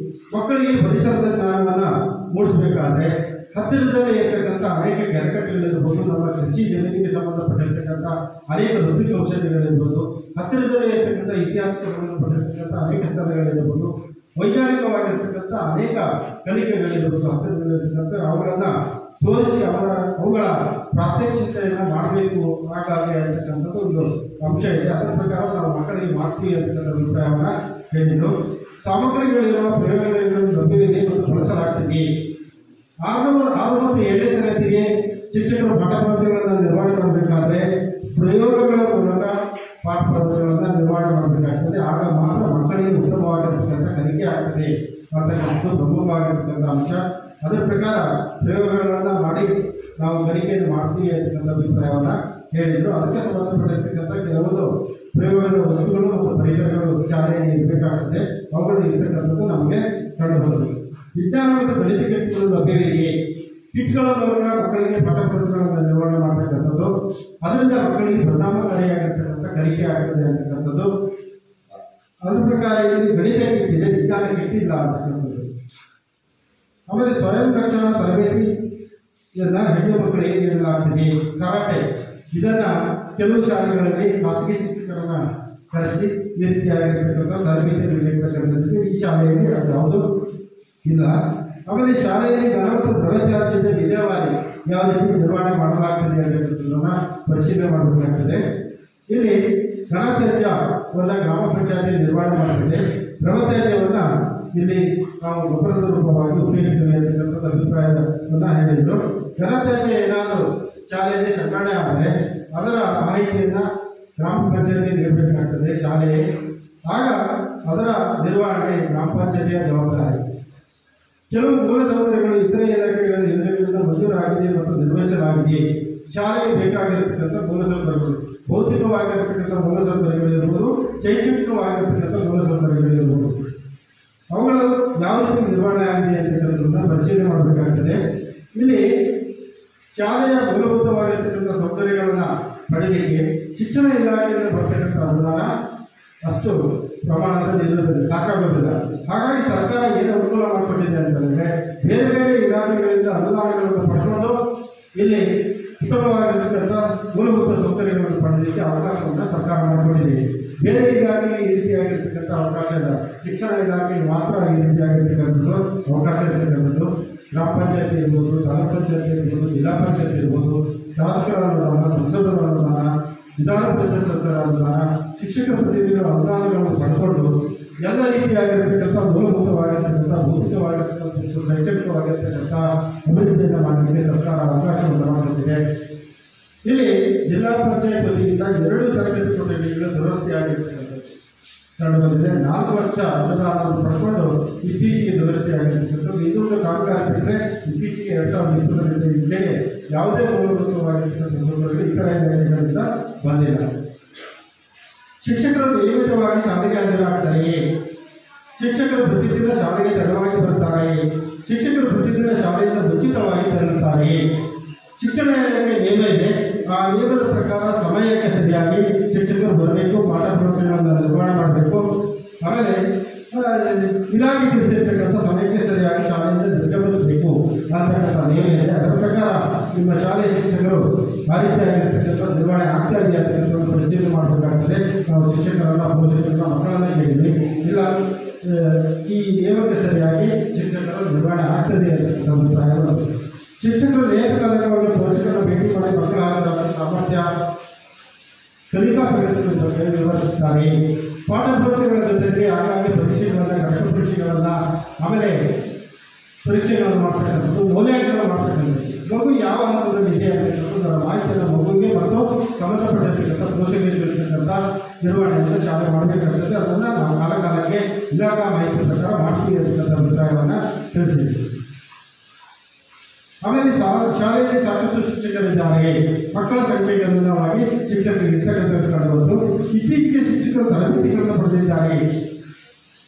ಮಕ್ಕಳಿಗೆ ಪರಿಸರದ ಜ್ಞಾನವನ್ನು ಮೂಡಿಸಬೇಕಾದ್ರೆ ಹತ್ತಿರದಲ್ಲೇ ಇರತಕ್ಕಂಥ ಅನೇಕ ಕೆರೆಕಟ್ಟೆಗಳಿರ್ಬೋದು, ನಮ್ಮ ಕೃಷಿ ಜಮೀನಿಗೆ ಸಂಬಂಧಪಟ್ಟಿರ್ತಕ್ಕಂಥ ಅನೇಕ ವೃತ್ತಿ ಕೌಶಲ್ಯಗಳಿರ್ಬೋದು, ಹತ್ತಿರದಲ್ಲೇ ಇರತಕ್ಕಂಥ ಇತಿಹಾಸಕ್ಕೆ ಸಂಬಂಧಪಟ್ಟಿರ್ತಕ್ಕಂಥ ಅನೇಕ ಸ್ಥಳಗಳಿರ್ಬೋದು, ವೈಜ್ಞಾನಿಕವಾಗಿರ್ತಕ್ಕಂಥ ಅನೇಕ ಕಲಿಕೆಗಳಿರ್ಬೋದು, ಹತ್ತಿರದಲ್ಲಿರ್ತಕ್ಕಂಥ ಅವುಗಳನ್ನು ತೋರಿಸಿ ಅವುಗಳ ಪ್ರಾತ್ಯಕ್ಷಿತೆಯನ್ನು ಮಾಡಬೇಕು ಹಾಗಾಗಿ ಅಂತಕ್ಕಂಥದ್ದು ಒಂದು ಅಂಶ ಇದೆ. ಅದರ ಪ್ರಕಾರ ನಾವು ಮಕ್ಕಳಿಗೆ ಮಾಡ್ತೀವಿ ಅಂತಕ್ಕಂಥ ಅಭಿಪ್ರಾಯವನ್ನು ಹೇಳಿದರು. ಸಾಮಗ್ರಿಗಳಿರುವ ಪ್ರಯೋಗಗಳನ್ನು ಲಭ್ಯವಿದೆ ಮತ್ತು ಬಳಸಲಾಗ್ತದೆ. 6 ಮತ್ತು 7ನೇ ತರಗತಿಗೆ ಶಿಕ್ಷಕರು ಪಾಠ ಪ್ರವೃತ್ತಿಗಳನ್ನು ನಿರ್ವಹಣೆ ಮಾಡಬೇಕಾದ್ರೆ ಪ್ರಯೋಗಗಳ ಮೂಲಕ ಪಾಠ ಪ್ರವೃತ್ತಿಗಳನ್ನು ನಿರ್ವಹಣೆ ಮಾಡಬೇಕಾಗ್ತದೆ. ಆಗ ಮಾತ್ರ ಮಕ್ಕಳಿಗೆ ಉತ್ತಮವಾಗಿರ್ತಕ್ಕಂಥ ಕಲಿಕೆ ಆಗ್ತದೆ ಅಂತಕ್ಕಂಥದ್ದು ಪ್ರಮುಖವಾಗಿರ್ತಕ್ಕಂಥ ಅಂಶ. ಅದರ ಪ್ರಕಾರ ಪ್ರಯೋಗಗಳನ್ನು ಮಾಡಿ ನಾವು ಕಲಿಕೆಯನ್ನು ಮಾಡ್ತೀವಿ ಅಂತಕ್ಕಂಥ ಅಭಿಪ್ರಾಯವನ್ನು ಹೇಳಿದರು. ಅದಕ್ಕೆ ಸಂಬಂಧಪಟ್ಟಿರ್ತಕ್ಕಂಥ ಕೆಲವೊಂದು ಪ್ರಯೋಗದ ವಸ್ತುಗಳು ಮತ್ತು ಪರಿಕರಗಳು ಶಾಲೆಯಲ್ಲಿ ಇರಬೇಕಾಗ್ತದೆ. ಅವುಗಳು ಇರ್ತಕ್ಕಂಥದ್ದು ನಮಗೆ ಕಂಡುಬರುತ್ತದೆ. ವಿಜ್ಞಾನ ಮತ್ತು ಗಣಿತ ಕಿಟ್ಗಳು ಲಭ್ಯವಿದೆ. ಕಿಟ್ಗಳ ಮೂಲಕ ಮಕ್ಕಳಿಗೆ ಪಾಠ ಪುಸ್ತಕಗಳನ್ನು ನಿರ್ವಹಣೆ ಮಾಡತಕ್ಕಂಥದ್ದು, ಅದರಿಂದ ಮಕ್ಕಳಿಗೆ ಪರಿಣಾಮಕಾರಿಯಾಗಿರ್ತಕ್ಕಂಥ ಕಲಿಕೆ ಆಗ್ತದೆ ಅಂತಕ್ಕಂಥದ್ದು. ಅದರ ಪ್ರಕಾರ ಇಲ್ಲಿ ಗಣಿತ ಕಿಟ್ ಇದೆ, ವಿಜ್ಞಾನ ಕಿಟ್ ಇಲ್ಲ ಅಂತಕ್ಕಂಥದ್ದು. ಆಮೇಲೆ ಸ್ವಯಂ ಕಲಿಕಾ ತರಬೇತಿಯನ್ನು ಹೆಣ್ಣು ಮಕ್ಕಳಿಗೆ ನೀಡಲಾಗ್ತದೆ. ಕರಾಟೆ ಇದನ್ನು ಕೆಲವು ಶಾಲೆಗಳಲ್ಲಿ ಖಾಸಗಿ ಶಿಕ್ಷಕರನ್ನು ಕರೆಸಿ ಈ ರೀತಿಯಾಗಿರ್ತಕ್ಕಂಥ ತರಬೇತಿ ನೀಡಿರ್ತಕ್ಕಂಥದ್ದು. ಈ ಶಾಲೆಯಲ್ಲಿ ಅದು ಯಾವುದು ಇಲ್ಲ. ಆಮೇಲೆ ಶಾಲೆಯಲ್ಲಿ ಘನ ಮತ್ತು ದ್ರವ್ಯತ್ಯಾಜ್ಯದ ವಿಲೇವಾರಿ ಯಾವ ರೀತಿ ನಿರ್ವಹಣೆ ಮಾಡಲಾಗ್ತದೆ ಅನ್ನೋದನ್ನು ಪರಿಶೀಲನೆ ಮಾಡಬೇಕಾಗ್ತದೆ. ಇಲ್ಲಿ ಘನ ತ್ಯಾಜ್ಯವನ್ನು ಗ್ರಾಮ ಪಂಚಾಯತಿ ನಿರ್ವಹಣೆ ಮಾಡ್ತದೆ. ದ್ರವ್ಯತ್ಯಾಜ್ಯವನ್ನು ಇಲ್ಲಿ ನಾವು ಗೊಬ್ಬರದ ರೂಪವಾಗಿ ಉಪಯೋಗಿಸ್ತೇವೆ ಅಂತಕ್ಕಂಥ ಅಭಿಪ್ರಾಯವನ್ನು ಹೇಳಿದರು. ಘನ ತ್ಯಾಜ್ಯ ಏನಾದರೂ ಶಾಲೆಯಲ್ಲಿ ಸಂಗ್ರಹಣೆ ಆದರೆ ಅದರ ಮಾಹಿತಿಯನ್ನು ಗ್ರಾಮ ಪಂಚಾಯತಿ ನೀಡಬೇಕಾಗ್ತದೆ ಶಾಲೆಯೇ. ಆಗ ಅದರ ನಿರ್ವಹಣೆ ಗ್ರಾಮ ಪಂಚಾಯತಿಯ ಜವಾಬ್ದಾರಿ. ಕೆಲವು ಮೂಲಸೌಕರ್ಯಗಳು ಇತರೆ ಇಲಾಖೆಗಳ ಯೋಜನೆಗಳಿಂದ ಮಂಜೂರಾಗಿದೆ ಮತ್ತು ನಿರ್ವಹಿಸಲಾಗಿದೆ. ಶಾಲೆಗೆ ಬೇಕಾಗಿರತಕ್ಕಂಥ ಮೂಲಸೌಕರ್ಯಗಳು, ಭೌತಿಕವಾಗಿರತಕ್ಕಂಥ ಮೂಲಸೌಕರ್ಯಗಳಿರ್ಬೋದು, ಶೈಕ್ಷಣಿಕವಾಗಿರತಕ್ಕಂಥ ಮೂಲಸೌಕರ್ಯಗಳಿರ್ಬೋದು, ಅವುಗಳು ಯಾವ ರೀತಿ ನಿರ್ವಹಣೆ ಆಗಿದೆ ಅಂತಕ್ಕಂಥದ್ದನ್ನು ಪರಿಶೀಲನೆ ಮಾಡಬೇಕಾಗ್ತದೆ. ಇಲ್ಲಿ ಶಾಲೆಯ ಮೂಲಭೂತವಾಗಿರ್ತಕ್ಕಂಥ ಸೌಕರ್ಯಗಳನ್ನು ಪಡೆಯಲಿಕ್ಕೆ ಶಿಕ್ಷಣ ಇಲಾಖೆಯಿಂದ ಬರ್ತಕ್ಕಂಥ ಅನುದಾನ ಅಷ್ಟು ಪ್ರಮಾಣದಲ್ಲಿ ಇರುತ್ತದೆ, ಸಾಕಾಗೋದಿಲ್ಲ. ಹಾಗಾಗಿ ಸರ್ಕಾರ ಏನು ಅನುಕೂಲ ಮಾಡಿಕೊಟ್ಟಿದೆ ಅಂತಂದರೆ ಬೇರೆ ಬೇರೆ ಇಲಾಖೆಗಳಿಂದ ಅನುದಾನಗಳನ್ನು ಪಡ್ಕೊಂಡು ಇಲ್ಲಿ ಉತ್ತಮವಾಗಿರ್ತಕ್ಕಂಥ ಮೂಲಭೂತ ಸೌಕರ್ಯಗಳನ್ನು ಪಡೆಯಲಿಕ್ಕೆ ಅವಕಾಶವನ್ನು ಸರ್ಕಾರ ಮಾಡಿಕೊಂಡಿದೆ. ಬೇರೆ ಇಲಾಖೆಗೆ ಈ ರೀತಿಯಾಗಿರ್ತಕ್ಕಂಥ ಅವಕಾಶ ಇಲ್ಲ. ಶಿಕ್ಷಣ ಇಲಾಖೆಗೆ ಮಾತ್ರ ಈ ರೀತಿಯಾಗಿರ್ತಕ್ಕಂಥದ್ದು ಅವಕಾಶ ಇರ್ತಕ್ಕಂಥದ್ದು. ಗ್ರಾಮ ಪಂಚಾಯತಿ ಇರ್ಬೋದು, ತಾಲೂಕು ಪಂಚಾಯತಿ ಇರ್ಬೋದು, ಜಿಲ್ಲಾ ಪಂಚಾಯತಿ ಇರ್ಬೋದು, ಶಾಸಕರ ಅನುದಾನ, ಸಂಸದರ ಅನುದಾನ, ವಿಧಾನ ಪರಿಷತ್ ಸದಸ್ಯರ ಅನುದಾನ, ಶಿಕ್ಷಕರ ಪ್ರತಿನಿಧಿಗಳ ಅನುದಾನಗಳನ್ನು ಪಡ್ಕೊಂಡು ಎಲ್ಲ ರೀತಿಯಾಗಿರ್ತಕ್ಕಂಥ ಮೂಲಭೂತವಾಗಿರ್ತಕ್ಕಂಥ ಭೌತಿಕವಾಗಿರ್ತಕ್ಕಂಥ ಶೈಕ್ಷಣಿಕವಾಗಿರ್ತಕ್ಕಂಥ ಅಭಿವೃದ್ಧಿಯನ್ನು ಮಾಡಲಿಕ್ಕೆ ಸರ್ಕಾರ ಅವಕಾಶವನ್ನು ಮಾಡಿಕೊಟ್ಟಿದೆ. ಇಲ್ಲಿ ಜಿಲ್ಲಾ ಪಂಚಾಯತ್ ವತಿಯಿಂದ 2 ತರಬೇತಿ ಕೊಠಡಿಗಳ ದುರಸ್ತಿಯಾಗಿರ್ತಕ್ಕಂಥದ್ದು ಕಂಡುಬಂದಿದೆ. 4 ವರ್ಷ ಅನುದಾನವನ್ನು ಪಡ್ಕೊಂಡು ಇತ್ತೀಚೆಗೆ ದುರಸ್ತಿಯಾಗಿರ್ತಕ್ಕಂಥದ್ದು. ಇದೊಂದು ಕಾಮಗಾರಿ ಬಿಟ್ಟರೆ ಇತ್ತೀಚೆಗೆ 2020 ಇದ್ದೇನೆ ಯಾವುದೇ ಮೂಲಭೂತವಾಗಿರ್ತಕ್ಕಂಥ ಇತರ ಇಲಾಖೆಗಳಿಂದ ಬಂದಿಲ್ಲ. ಶಿಕ್ಷಕರು ನಿಯಮಿತವಾಗಿ ಶಾಲೆಗೆ ಹಾಜರಾಗ್ತಾರೆಯೇ? ಶಿಕ್ಷಕರು ಪ್ರತಿದಿನ ಶಾಲೆಗೆ ತಡವಾಗಿ ಬರ್ತಾರೆಯೇ? ಶಿಕ್ಷಕರು ಪ್ರತಿದಿನ ಶಾಲೆಯಿಂದ ಉಚಿತವಾಗಿ ತೆರಳುತ್ತಾರೆಯೇ? ಶಿಕ್ಷಣ ಇಲಾಖೆ ನಿಯಮ ಇದೆ. ಆ ನಿಯಮದ ಪ್ರಕಾರ ಸಮಯಕ್ಕೆ ಸರಿಯಾಗಿ ಶಿಕ್ಷಕರು ಬರಬೇಕು, ಪಾಠ ಪ್ರವೃತ್ತಿಗಳನ್ನು ನಿರ್ವಹಣೆ ಮಾಡಬೇಕು. ಆಮೇಲೆ ಇಲಾಖೆ ತಿಳಿಸಿರ್ತಕ್ಕಂಥ ಸಮಯಕ್ಕೆ ಸರಿಯಾಗಿ ಶಾಲೆಯಿಂದ ನಿರ್ಗಮಿಸಬೇಕು ಅಂತಕ್ಕಂಥ ನಿಯಮ ಇದೆ. ಅದರ ಪ್ರಕಾರ ನಿಮ್ಮ ಶಾಲೆಯ ಶಿಕ್ಷಕರು ಆ ರೀತಿಯಾಗಿರ್ತಕ್ಕಂಥ ನಿರ್ವಹಣೆ ಆಗ್ತಾ ಇದೆ ಅಂತಕ್ಕಂಥ ಪರಿಶೀಲನೆ ಮಾಡಬೇಕಾಗ್ತದೆ. ನಾವು ಶಿಕ್ಷಕರನ್ನ, ಪೋಷಕರನ್ನ, ಮಕ್ಕಳನ್ನ ಕೇಳಿದ್ವಿ. ಇಲ್ಲ ಈ ನಿಯಮಕ್ಕೆ ಸರಿಯಾಗಿ ಶಿಕ್ಷಕರ ನಿರ್ವಹಣೆ ಆಗ್ತದೆ ಅಂತಕ್ಕಂಥ ಅಭಿಪ್ರಾಯಗಳು. ಶಿಕ್ಷಕರು ನೇತೃತ್ವವಾಗಿ ಪೋಷಕರನ್ನು ಭೇಟಿ ಮಾಡಿ ಮಕ್ಕಳ ಸಾಮರ್ಥ್ಯ, ಕಲಿಕಾ ಪ್ರಗತಿಗಳ ಬಗ್ಗೆ ವಿವರಿಸುತ್ತಾರೆ. ಪಾಠ ಪ್ರವೃತ್ತಿಗಳ ಜೊತೆಗೆ ಆಗಾಗ್ಗೆ ಪರೀಕ್ಷೆಗಳನ್ನು, ಘಟಕ ಪರೀಕ್ಷೆಗಳನ್ನು, ಆಮೇಲೆ ಇಲಾಖಾ ಮಾಹಿತಿ ಪ್ರಕಾರ ಮಾಡ್ತೀವಿ ಅಂತಕ್ಕಂಥ ಅಭಿಪ್ರಾಯವನ್ನು ತಿಳಿಸಿದೆ. ಆಮೇಲೆ ಶಾಲೆಯಲ್ಲಿ ಸಾಕಷ್ಟು ಶಿಕ್ಷಕರಿದ್ದಾರೆ. ಮಕ್ಕಳ ಸಂಖ್ಯೆಗೆ ಅನುಗುಣವಾಗಿ ಶಿಕ್ಷಕರಿಗೆ ಇರ್ತಕ್ಕಂಥ ಕಂಡುಬಂದು ಇತ್ತೀಚೆಗೆ ಶಿಕ್ಷಕರು ತರಬೇತಿಗಳನ್ನು ಪಡೆದಿದ್ದಾರೆ.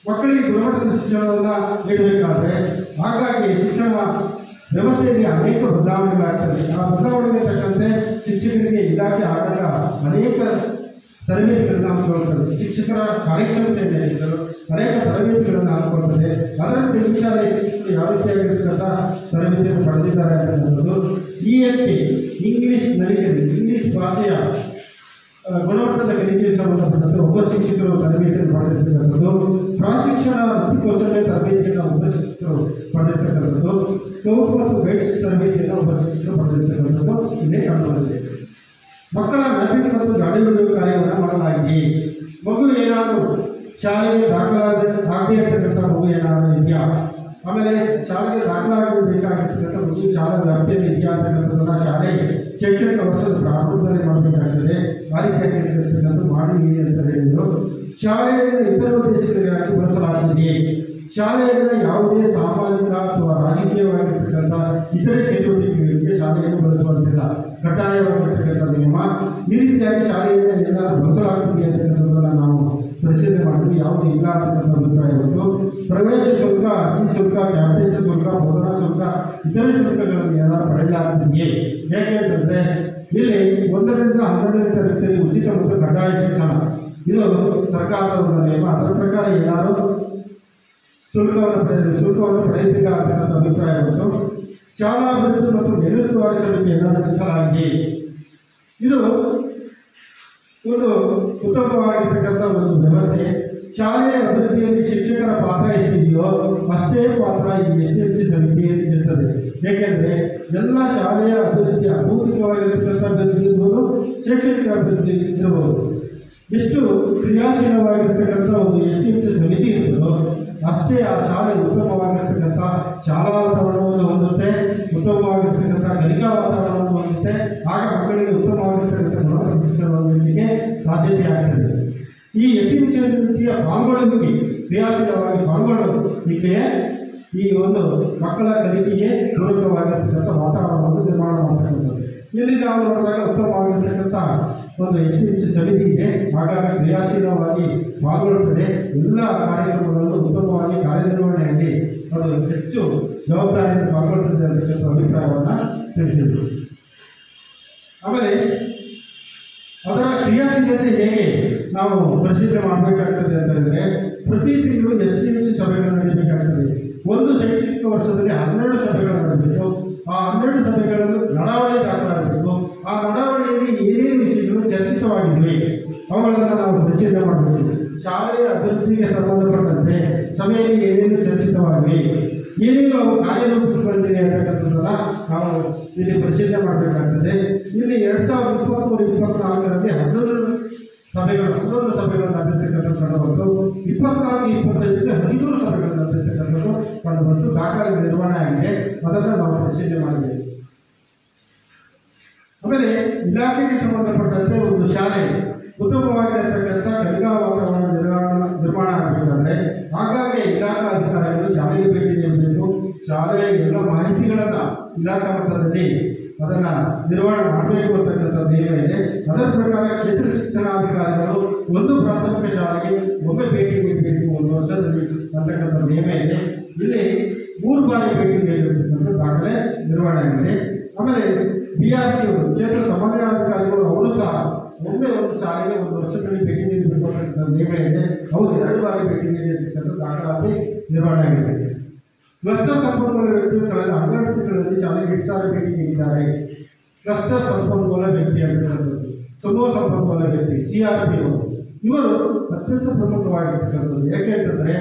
ಮಕ್ಕಳಿಗೆ ಗುಣಮಟ್ಟದ ಶಿಕ್ಷಣವನ್ನು ನೀಡಬೇಕಾದರೆ ಹಾಗಾಗಿ ಶಿಕ್ಷಣ ವ್ಯವಸ್ಥೆಯಲ್ಲಿ ಅನೇಕ ಬದಲಾವಣೆಗಳಾಗ್ತದೆ. ಆ ಬದಲಾವಣೆಗೆ ತಕ್ಕಂತೆ ಶಿಕ್ಷಕರಿಗೆ ಇಲಾಖೆ ಆದಾಗ ಅನೇಕ ತರಬೇತಿಗಳನ್ನು ಹಮ್ಮಿಕೊಳ್ಳುತ್ತದೆ. ಶಿಕ್ಷಕರ ಕಾರ್ಯಕ್ಷಮತೆಯನ್ನು ಹೆಚ್ಚಿಸಲು ಅನೇಕ ತರಬೇತಿಗಳನ್ನು ಹಮ್ಮಿಕೊಳ್ಳುತ್ತದೆ. ಅದರಂತೆ ಈ ಶಾಲೆ ಶಿಕ್ಷಕರು ಯಾವ ರೀತಿಯಾಗಿರ್ತಕ್ಕಂಥ ತರಬೇತಿಯನ್ನು ಪಡೆದಿದ್ದಾರೆ ಅಂತಕ್ಕಂಥದ್ದು ELT ಇಂಗ್ಲಿಷ್ ಕಲಿಕೆ, ಇಂಗ್ಲಿಷ್ ಭಾಷೆಯ ಗುಣಮಟ್ಟದ ಕಲಿಕೆಗೆ ಸಂಬಂಧಪಟ್ಟಂತೆ ಒಬ್ಬ ಶಿಕ್ಷಕರು ತರಬೇತಿಯನ್ನು ಪಡೆದಿರ್ತಕ್ಕಂಥದ್ದು, ಪ್ರಾಶಿಕ್ಷಣ ವೃತ್ತಿಕೋಶದ ತರಬೇತಿಯನ್ನು ಒಬ್ಬ ಶಿಕ್ಷಕರು ಪಡೆದಿರ್ತಕ್ಕಂಥದ್ದು, ಸ್ಕೌಟ್ ಮತ್ತು ಗೈಡ್ಸ್ ತರಬೇತಿಯನ್ನು ಒಬ್ಬ ಶಿಕ್ಷಕರು ಪಡೆದಿರ್ತಕ್ಕಂಥದ್ದು ಇಲ್ಲೇ ಕಂಡುಬಂದಿದೆ. ಮಕ್ಕಳ ಮ್ಯಾಪಿಂಗ್ ಮತ್ತು ಗಾಡಿ ಹೊಡೆಯುವ ಕಾರ್ಯವನ್ನು ಮಾಡಲಾಗಿದೆ. ಮಗು ಏನಾದರೂ ಶಾಲೆಗೆ ಆಗದೇ ಇರ್ತಕ್ಕಂಥ ಮಗು ಏನಾದರೂ ಇದೆಯಾ, ಆಮೇಲೆ ಶಾಲೆಗೆ ದಾಖಲಾಗಬೇಕಾಗಿರ್ತಕ್ಕಂಥ ಮಗು ಶಾಲಾ ವ್ಯಾಪ್ತಿಯಲ್ಲಿ ಇದೆಯಾ ಅಂತಕ್ಕಂಥದ್ದನ್ನು ಶಾಲೆ ಶೈಕ್ಷಣಿಕ ವರ್ಷದ ಪ್ರಾರಂಭದಲ್ಲಿ ಮಾಡಬೇಕಾಗ್ತದೆ. ಆ ರೀತಿಯಾಗಿರ್ತಕ್ಕಂಥ ಮಾಡಿ ಅಂತ ಹೇಳಿದರು. ಶಾಲೆಯನ್ನು ಇತರ ಉದ್ದೇಶಗಳಿಗಾಗಿ ಬಳಸಲಾಗುತ್ತದೆ. ಶಾಲೆಯನ್ನು ಯಾವುದೇ ಸಾಮಾಜಿಕ ಅಥವಾ ರಾಜಕೀಯವಾಗಿರ್ತಕ್ಕಂಥ ಇತರೆ ಚಟುವಟಿಕೆಗಳಿಗೆ ಶಾಲೆಯನ್ನು ಬಳಸುವಂತಿಲ್ಲ, ಕಡ್ಡಾಯವಾಗಿರ್ತಕ್ಕಂಥ ನಿಯಮ. ಈ ರೀತಿಯಾಗಿ ಶಾಲೆಯನ್ನು ಎಲ್ಲರೂ ಬಳಸಲಾಗುತ್ತದೆ ಅಂತಕ್ಕಂಥದ್ದನ್ನು ನಾವು ಪರಿಶೀಲನೆ ಮಾಡಿದ್ವಿ. ಯಾವುದೇ ಇಲ್ಲ ಅಂತಕ್ಕಂಥ ಅಭಿಪ್ರಾಯ ಇತ್ತು. ಪ್ರವೇಶ ಶುಲ್ಕ, ಅರ್ಜಿ ಶುಲ್ಕ, ಕ್ಯಾಂಪೇನ್ ಶುಲ್ಕ, ಬೋಧನಾ ಶುಲ್ಕ, ಇತರೆ ಶುಲ್ಕಗಳನ್ನು ಏನಾದರೂ ಪಡೆಯಲಾಗುತ್ತಿದೆಯೇ? ಏಕೆಂತಂದರೆ ಇಲ್ಲಿ 1ರಿಂದ 12ನೇ ತರಗತಿಯಲ್ಲಿ ಉಚಿತ ಮತ್ತು ಕಡ್ಡಾಯ ಶಿಕ್ಷಣ ಇದು ಸರ್ಕಾರದ ಒಂದು ನಿಯಮ. ಅದರ ಪ್ರಕಾರ ಏನಾದರೂ ಶುಲ್ಕವನ್ನು ಪಡೆಯಲಿಲ್ಲ ಅಂತಕ್ಕಂಥ ಅಭಿಪ್ರಾಯ ಬಂತು. ಶಾಲಾ ಅಭಿವೃದ್ಧಿ ಮತ್ತು ಮೇಲುಸ್ತುವಾರಿ ಸಮಿತಿಯನ್ನು ರಚಿಸಲಾಗಿದೆ. ಇದು ಒಂದು ಉತ್ತಮವಾಗಿರ್ತಕ್ಕಂಥ ಒಂದು ವ್ಯವಸ್ಥೆ. ಶಾಲೆಯ ಅಭಿವೃದ್ಧಿಯಲ್ಲಿ ಶಿಕ್ಷಕರ ಪಾತ್ರ ಎಷ್ಟಿದೆಯೋ ಅಷ್ಟೇ ಪಾತ್ರ ಈ SMC ಸಮಿತಿಯಲ್ಲಿ ಇರ್ತದೆ. ಏಕೆಂದರೆ ಎಲ್ಲ ಶಾಲೆಯ ಅಭಿವೃದ್ಧಿ ಭೌತಿಕವಾಗಿರ್ತಕ್ಕಂಥ ಅಭಿವೃದ್ಧಿ ಇರ್ಬೋದು, ಶೈಕ್ಷಣಿಕ ಅಭಿವೃದ್ಧಿ ಇರ್ಬೋದು. ಎಷ್ಟು ಕ್ರಿಯಾಶೀಲವಾಗಿರ್ತಕ್ಕಂಥ ಒಂದು SMC ಸಮಿತಿ ಇರ್ತದೋ ಅಷ್ಟೇ ಆ ಶಾಲೆ ಉತ್ತಮವಾಗಿರ್ತಕ್ಕಂಥ ಶಾಲಾ ವಾತಾವರಣವನ್ನು ಹೊಂದುತ್ತೆ, ಉತ್ತಮವಾಗಿರ್ತಕ್ಕಂಥ ಕಲಿಕಾ ವಾತಾವರಣವನ್ನು ಹೊಂದುತ್ತೆ. ಆಗ ಮಕ್ಕಳಿಗೆ ಉತ್ತಮವಾಗಿರ್ತಕ್ಕಂಥ ಗುಣಮಟ್ಟದ ಶಿಕ್ಷಣವನ್ನು ನೀಡಲಿಕ್ಕೆ ಸಾಧ್ಯತೆ ಆಗ್ತದೆ. ಈ SMC ಸಮಿತಿಯ ಪಾಲ್ಗೊಳ್ಳುವಿಕೆ, ಕ್ರಿಯಾಶೀಲವಾಗಿ ಪಾಲ್ಗೊಳ್ಳುವಿಕೆಯೇ ಈ ಒಂದು ಮಕ್ಕಳ ಕಲಿಕೆಗೆ ಪೂರಕವಾಗಿರ್ತಕ್ಕಂಥ ವಾತಾವರಣವನ್ನು ನಿರ್ಮಾಣ ಮಾಡ್ತಕ್ಕಂಥದ್ದು. ಇಲ್ಲಿ ನಾವು ನೋಡಿದಾಗ ಉತ್ತಮವಾಗಿರ್ತಕ್ಕಂಥ ಒಂದು SMC ಸಮಿತಿ ಇದೆ. ಹಾಗಾಗಿ ಕ್ರಿಯಾಶೀಲವಾಗಿ ಪಾಲ್ಗೊಳ್ಳುತ್ತದೆ. ಎಲ್ಲ ಕಾರ್ಯಕ್ರಮಗಳನ್ನು ಉತ್ತಮವಾಗಿ ಕಾರ್ಯನಿರ್ವಹಣೆಯಲ್ಲಿ ಅದು ಹೆಚ್ಚು ಜವಾಬ್ದಾರಿಯಿಂದ ಪಾಲ್ಗೊಳ್ಳುತ್ತದೆ ಅಂತಕ್ಕಂಥ ಅಭಿಪ್ರಾಯವನ್ನು ತಿಳಿಸಿದರು. ಆಮೇಲೆ ಅದರ ಕ್ರಿಯಾಶೀಲತೆ ಹೇಗೆ ನಾವು ಪರಿಶೀಲನೆ ಮಾಡಬೇಕಾಗ್ತದೆ ಅಂತಂದರೆ ಪ್ರತಿ ತಿಂಗಳು SMC ಸಭೆಗಳನ್ನು ನಡೆಸಬೇಕಾಗ್ತದೆ. ಒಂದು ಶೈಕ್ಷಣಿಕ ವರ್ಷದಲ್ಲಿ 12 ಸಭೆಗಳು ನಡೆಸಬೇಕು. ಆ 12 ಸಭೆಗಳನ್ನು ನಡಾವಳಿ ದಾಖಲಾಗಬೇಕು. ಆ ನಡಾವಳಿಯಲ್ಲಿ ಏನೇನು ವಿಷಯಗಳು ಚರ್ಚಿತವಾಗಿವೆ ಅವುಗಳನ್ನು ನಾವು ಪರಿಶೀಲನೆ ಮಾಡಬೇಕು. ಶಾಲೆಯ ಅಭಿವೃದ್ಧಿಗೆ ಸಂಬಂಧಪಟ್ಟಂತೆ ಸಭೆಯಲ್ಲಿ ಏನೇನು ಚರ್ಚಿತವಾಗಿವೆ, ಏನೇನು ಅವು ಕಾರ್ಯರೂಪಕ್ಕೆ ಬಂದಿದೆ ಅಂತಕ್ಕಂಥದ್ದನ್ನು ನಾವು ಇಲ್ಲಿ ಪರಿಶೀಲನೆ ಮಾಡಬೇಕಾಗ್ತದೆ. ಇಲ್ಲಿ 2023-24ರಲ್ಲಿ 11 ಸಭೆಗಳನ್ನು ನಡೆಸತಕ್ಕಂಥದ್ದು ಕಂಡುಬಂತು. 24-25ಕ್ಕೆ 13 ಸಭೆಗಳನ್ನು ನಡೆಸತಕ್ಕಂಥದ್ದು ಕಂಡುಬಂತು. ದಾಖಲೆ ನಿರ್ವಹಣೆ ಆಗಿದೆ. ಅದನ್ನು ನಾವು ಪರಿಶೀಲನೆ ಮಾಡಿದ್ದೇವೆ. ಆಮೇಲೆ ಇಲಾಖೆಗೆ ಸಂಬಂಧಪಟ್ಟಂತೆ ಒಂದು ಶಾಲೆ ಉತ್ತಮವಾಗಿರತಕ್ಕಂಥ ಕಲಿಕಾ ವಾತಾವರಣ ನಿರ್ಮಾಣ ಆಗಬೇಕಾದ್ರೆ ಹಾಗಾಗಿ ಇಲಾಖಾ ಅಧಿಕಾರಿಗಳು ಶಾಲೆಗೆ ಭೇಟಿ ನೀಡಬೇಕು. ಶಾಲೆಯ ಎಲ್ಲ ಮಾಹಿತಿಗಳನ್ನು ಇಲಾಖಾ ಮಟ್ಟದಲ್ಲಿ ಅದನ್ನು ನಿರ್ವಹಣೆ ಮಾಡಬೇಕು ಅಂತಕ್ಕಂಥ ನಿಯಮ ಇದೆ. ಅದರ ಪ್ರಕಾರ ಕ್ಷೇತ್ರ ಶಿಕ್ಷಣಾಧಿಕಾರಿಗಳು ಒಂದು ಪ್ರಾಥಮಿಕ ಶಾಲೆಗೆ ಒಮ್ಮೆ ಭೇಟಿ ನೀಡಬೇಕು 1 ವರ್ಷದಲ್ಲಿ ಅಂತಕ್ಕಂಥ ನಿಯಮ ಇದೆ. ಇಲ್ಲಿ 3 ಬಾರಿ ಭೇಟಿ ನೀಡಬೇಕಂತ ದಾಖಲೆ ನಿರ್ವಹಣೆ ಆಗಿದೆ. ಆಮೇಲೆ BRC ಕ್ಷೇತ್ರ ಸಮನ್ವಯಾಧಿಕಾರಿಗಳು ಅವರು ಸಹ ಒಮ್ಮೆ ಒಂದು ಶಾಲೆಗೆ 1 ವರ್ಷದಲ್ಲಿ ಭೇಟಿ ನೀಡಬೇಕು ಅಂತಕ್ಕಂಥ ನಿಯಮ ಇದೆ. ಅವರು 2 ಬಾರಿ ಭೇಟಿ ನೀಡತಕ್ಕಂಥ ದಾಖಲಾತಿ ನಿರ್ವಹಣೆ ಆಗಿದೆ. ಕ್ಲಸ್ಟರ್ ಸಂಪನ್ಮೂಲ ವ್ಯಕ್ತಿಗಳು ಕಳೆದ 12 ತಿಂಗಳಲ್ಲಿ ಶಾಲೆಗೆ 8 ಸಾವಿರ ಭೇಟಿ ನೀಡಿದ್ದಾರೆ. ಕ್ಲಸ್ಟರ್ ಸಂಪನ್ಮೂಲ ವ್ಯಕ್ತಿ ಅಂತಕ್ಕಂಥದ್ದು ಸಮೂಹ ಸಂಪನ್ಮೂಲ ವ್ಯಕ್ತಿ CRPO ಇವರು ಅತ್ಯಂತ ಪ್ರಮುಖವಾಗಿರ್ತಕ್ಕಂಥದ್ದು. ಏಕೆಂತಂದರೆ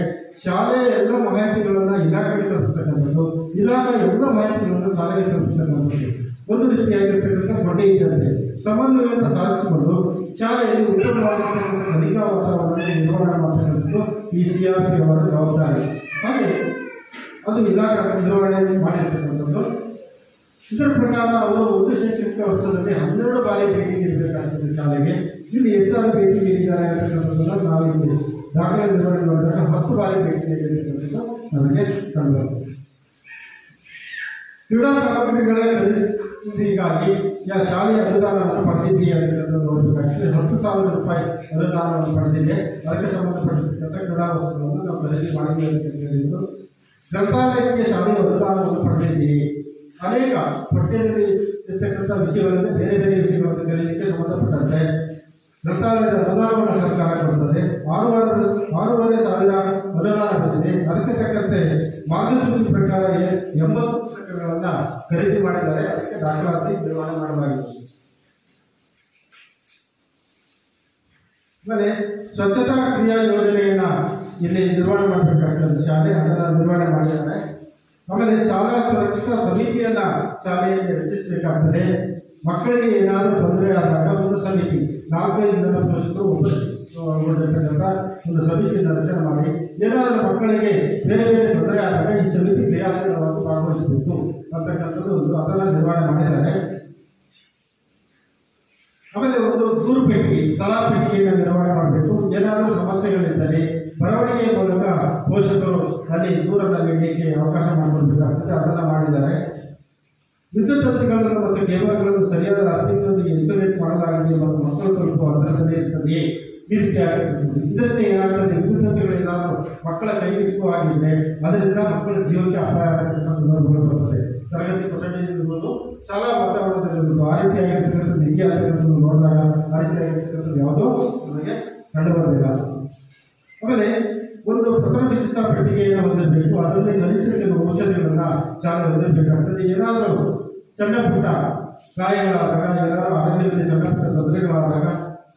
ಶಾಲೆಯ ಎಲ್ಲ ಮಾಹಿತಿಗಳನ್ನು ಇಲಾಖೆಗೆ ತಲುಪಿಸ್ತಕ್ಕಂಥದ್ದು, ಇಲಾಖೆ ಎಲ್ಲ ಮಾಹಿತಿಗಳನ್ನು ಶಾಲೆಗೆ ತಲುಪಿಸ್ತಕ್ಕಂಥದ್ದು ಒಂದು ರೀತಿಯಾಗಿರ್ತಕ್ಕಂಥ ಬಡ್ಡಿ ಇದ್ದಂತೆ ಸಮನ್ವಯವನ್ನು ಸಾಧಿಸಿಕೊಂಡು ಶಾಲೆಯಲ್ಲಿ ಉತ್ತಮವಾಗಿರ್ತಕ್ಕಂಥ ಕಲಿಕಾ ವಾತಾವರಣವನ್ನು ನಿರ್ವಹಣೆ ಮಾಡತಕ್ಕಂಥದ್ದು ಈ CRP ಅವರ ಜವಾಬ್ದಾರಿ. ಹಾಗೆ ಅದು ಇಲಾಖೆ ನಿರ್ವಹಣೆ ಮಾಡಿರ್ತಕ್ಕಂಥದ್ದು. ಇದರ ಪ್ರಕಾರ ಅವರು ಒಂದು ಶೈಕ್ಷಣಿಕ ವರ್ಷದಲ್ಲಿ 12 ಬಾರಿ ಭೇಟಿ ನೀಡಬೇಕಾಗ್ತದೆ ಶಾಲೆಗೆ. ಇಲ್ಲಿ ಎಷ್ಟು ಸಾರಿ ಭೇಟಿ ನೀಡಿದ್ದಾರೆ ಅಂತಕ್ಕಂಥದ್ದನ್ನು ನಾವು ಇಲ್ಲಿ ದಾಖಲೆ ನಿರ್ವಹಣೆ ಮಾಡಿದಾಗ 10 ಬಾರಿ ಭೇಟಿ ನೀಡಿರುವುದು ನಮಗೆ ಕಂಡುಬರುತ್ತದೆ. ಕ್ರೀಡಾ ಸಾಮಗ್ರಿಗಳ ಖರೀದಿಗಾಗಿ ಶಾಲೆಯ ಅನುದಾನವನ್ನು ಪಡೆದಿದ್ದೀವಿ ಅಂತ ನೋಡಬೇಕಾಗಿದೆ. 10,000 ರೂಪಾಯಿ ಅನುದಾನವನ್ನು ಪಡೆದಿದೆ. ಅದಕ್ಕೆ ಸಂಬಂಧಪಟ್ಟಿರ್ತಕ್ಕಂಥ ಕ್ರೀಡಾ ವಸ್ತುಗಳನ್ನು ನಾವು ಖರೀದಿ ಮಾಡಿದ್ದೀವಿ ಅಂತ ಹೇಳಿದ್ದು. ಗ್ರಂಥಾಲಯಕ್ಕೆ ಶಾಲೆಯ ಅನುದಾನವನ್ನು ಪಡೆದಿದ್ದೀವಿ. ಅನೇಕ ಪಠ್ಯದಲ್ಲಿ ಇರ್ತಕ್ಕಂಥ ವಿಷಯಗಳನ್ನು ಬೇರೆ ಬೇರೆ ವಿಷಯಗಳನ್ನು ಕಲಿಯಲಿಕ್ಕೆ ಸಂಬಂಧಪಟ್ಟಂತೆ ಗ್ರಂಥಾಲಯದ ಅನುದಾನವನ್ನು ಸರ್ಕಾರ ಕೊಡುತ್ತದೆ. 6,500 ಅನುದಾನ ಬಂದಿದೆ. ಅದಕ್ಕೆ ತಕ್ಕಂತೆ ಮಾರ್ಗಸೂಚಿ ಪ್ರಕಾರ 80 ಪುಸ್ತಕಗಳನ್ನು ಖರೀದಿ ಮಾಡಿದ್ದಾರೆ. ಅದಕ್ಕೆ ದಾಖಲಾತಿ ನಿರ್ವಹಣೆ ಮಾಡಲಾಗಿದೆ. ಆಮೇಲೆ ಸ್ವಚ್ಛತಾ ಕ್ರಿಯಾ ಯೋಜನೆಯನ್ನು ಇಲ್ಲಿ ನಿರ್ವಹಣೆ ಮಾಡಬೇಕಾಗ್ತದೆ. ಶಾಲೆ ಅದನ್ನು ನಿರ್ವಹಣೆ ಮಾಡಿದ್ದಾರೆ. ಆಮೇಲೆ ಶಾಲಾ ಸುರಕ್ಷತಾ ಸಮಿತಿಯನ್ನು ಶಾಲೆಯಲ್ಲಿ ರಚಿಸಬೇಕಾಗ್ತದೆ. ಮಕ್ಕಳಿಗೆ ಏನಾದರೂ ತೊಂದರೆ ಆದಾಗ ಒಂದು ಸಮಿತಿ 4-5 ಜನ ಪೋಷಕರು ಒಳಗೊಂಡಿರ್ತಕ್ಕಂಥ ಒಂದು ಸಮಿತಿಯನ್ನು ರಚನೆ ಮಾಡಿ ಏನಾದರೂ ಮಕ್ಕಳಿಗೆ ಬೇರೆ ಬೇರೆ ತೊಂದರೆ ಆದಾಗ ಈ ಸಮಿತಿ ಕ್ರಿಯಾಶೀಲವಾಗಿ ಭಾಗವಹಿಸಬೇಕು ಅಂತಕ್ಕಂಥದ್ದು ಅದನ್ನು ನಿರ್ವಹಣೆ ಮಾಡಿದ್ದಾರೆ. ಆಮೇಲೆ ಒಂದು ದೂರು ಪೆಟ್ಟಿಗೆ ಸಲಹಾ ಪೆಟ್ಟಿಗೆಯನ್ನು ನಿರ್ವಹಣೆ ಮಾಡಬೇಕು. ಏನಾದರೂ ಸಮಸ್ಯೆಗಳಿದ್ದರೆ ಬರವಣಿಗೆ ಮೂಲಕ ಪೋಷಕರು ಅಲ್ಲಿ ದೂರನ್ನು ನೀಡಲಿಕ್ಕೆ ಅವಕಾಶ ಮಾಡಿಕೊಳ್ಬೇಕಾಗ್ತದೆ. ಅದನ್ನು ಮಾಡಿದ್ದಾರೆ. ವಿದ್ಯುತ್ ತಂತಿಗಳನ್ನು ಮತ್ತು ಕೇಬಲ್ಗಳನ್ನು ಸರಿಯಾದ ಅರ್ಥದೊಂದಿಗೆ ಇನ್ಸುಲೇಟ್ ಮಾಡಲಾಗಿದೆ ಮತ್ತು ಮಕ್ಕಳು ತಲುಪುವ ಅಂತರದಲ್ಲಿ ಇರ್ತದೆಯೇ ಈ ರೀತಿಯಾಗಿರ್ತದೆ. ಇದರಿಂದ ಏನಾಗ್ತದೆ, ವಿದ್ಯುತ್ ತಂತಿಗಳೇನಾದರೂ ಮಕ್ಕಳ ಕೈಗೆಟುಕುವಾಗಿದ್ದರೆ ಅದರಿಂದ ಮಕ್ಕಳ ಜೀವಕ್ಕೆ ಅಪಾಯ ಆಗತಕ್ಕಂಥ ಸಂದರ್ಭಗಳು ಬರ್ತದೆ. ತರಗತಿ ಕೊಠಡಿಯಿರ್ಬೋದು, ಶಾಲಾ ವಾತಾವರಣದಲ್ಲಿರ್ಬೋದು ಆ ರೀತಿಯಾಗಿರ್ತಕ್ಕಂಥದ್ದು ಹೀಗೆ ಆಗಿರ್ತಕ್ಕಂಥದ್ದು ನೋಡಿದಾಗ ಆ ರೀತಿಯಾಗಿರ್ತಕ್ಕಂಥದ್ದು ಯಾವುದೋ ನಮಗೆ ಕಂಡುಬರಲಿಲ್ಲ. ಆಮೇಲೆ ಒಂದು ಪ್ರಥಮ ಚಿಕಿತ್ಸಾ ಪೆಟ್ಟಿಗೆಯನ್ನು ಹೊಂದಿರಬೇಕು. ಅದರಲ್ಲಿ ಕನಿಷ್ಠ ಕೆಲವು ಔಷಧಿಗಳನ್ನು ಶಾಲೆ ಹೊಂದಿರಬೇಕಾಗ್ತದೆ. ಏನಾದರೂ ಸಣ್ಣ ಪುಟ್ಟ ಗಾಯಗಳಾದಾಗ, ಏನಾದರೂ ಆರೋಗ್ಯದಲ್ಲಿ ಸಣ್ಣ ಪುಟ್ಟ ತೊಂದರೆಗಳಾದಾಗ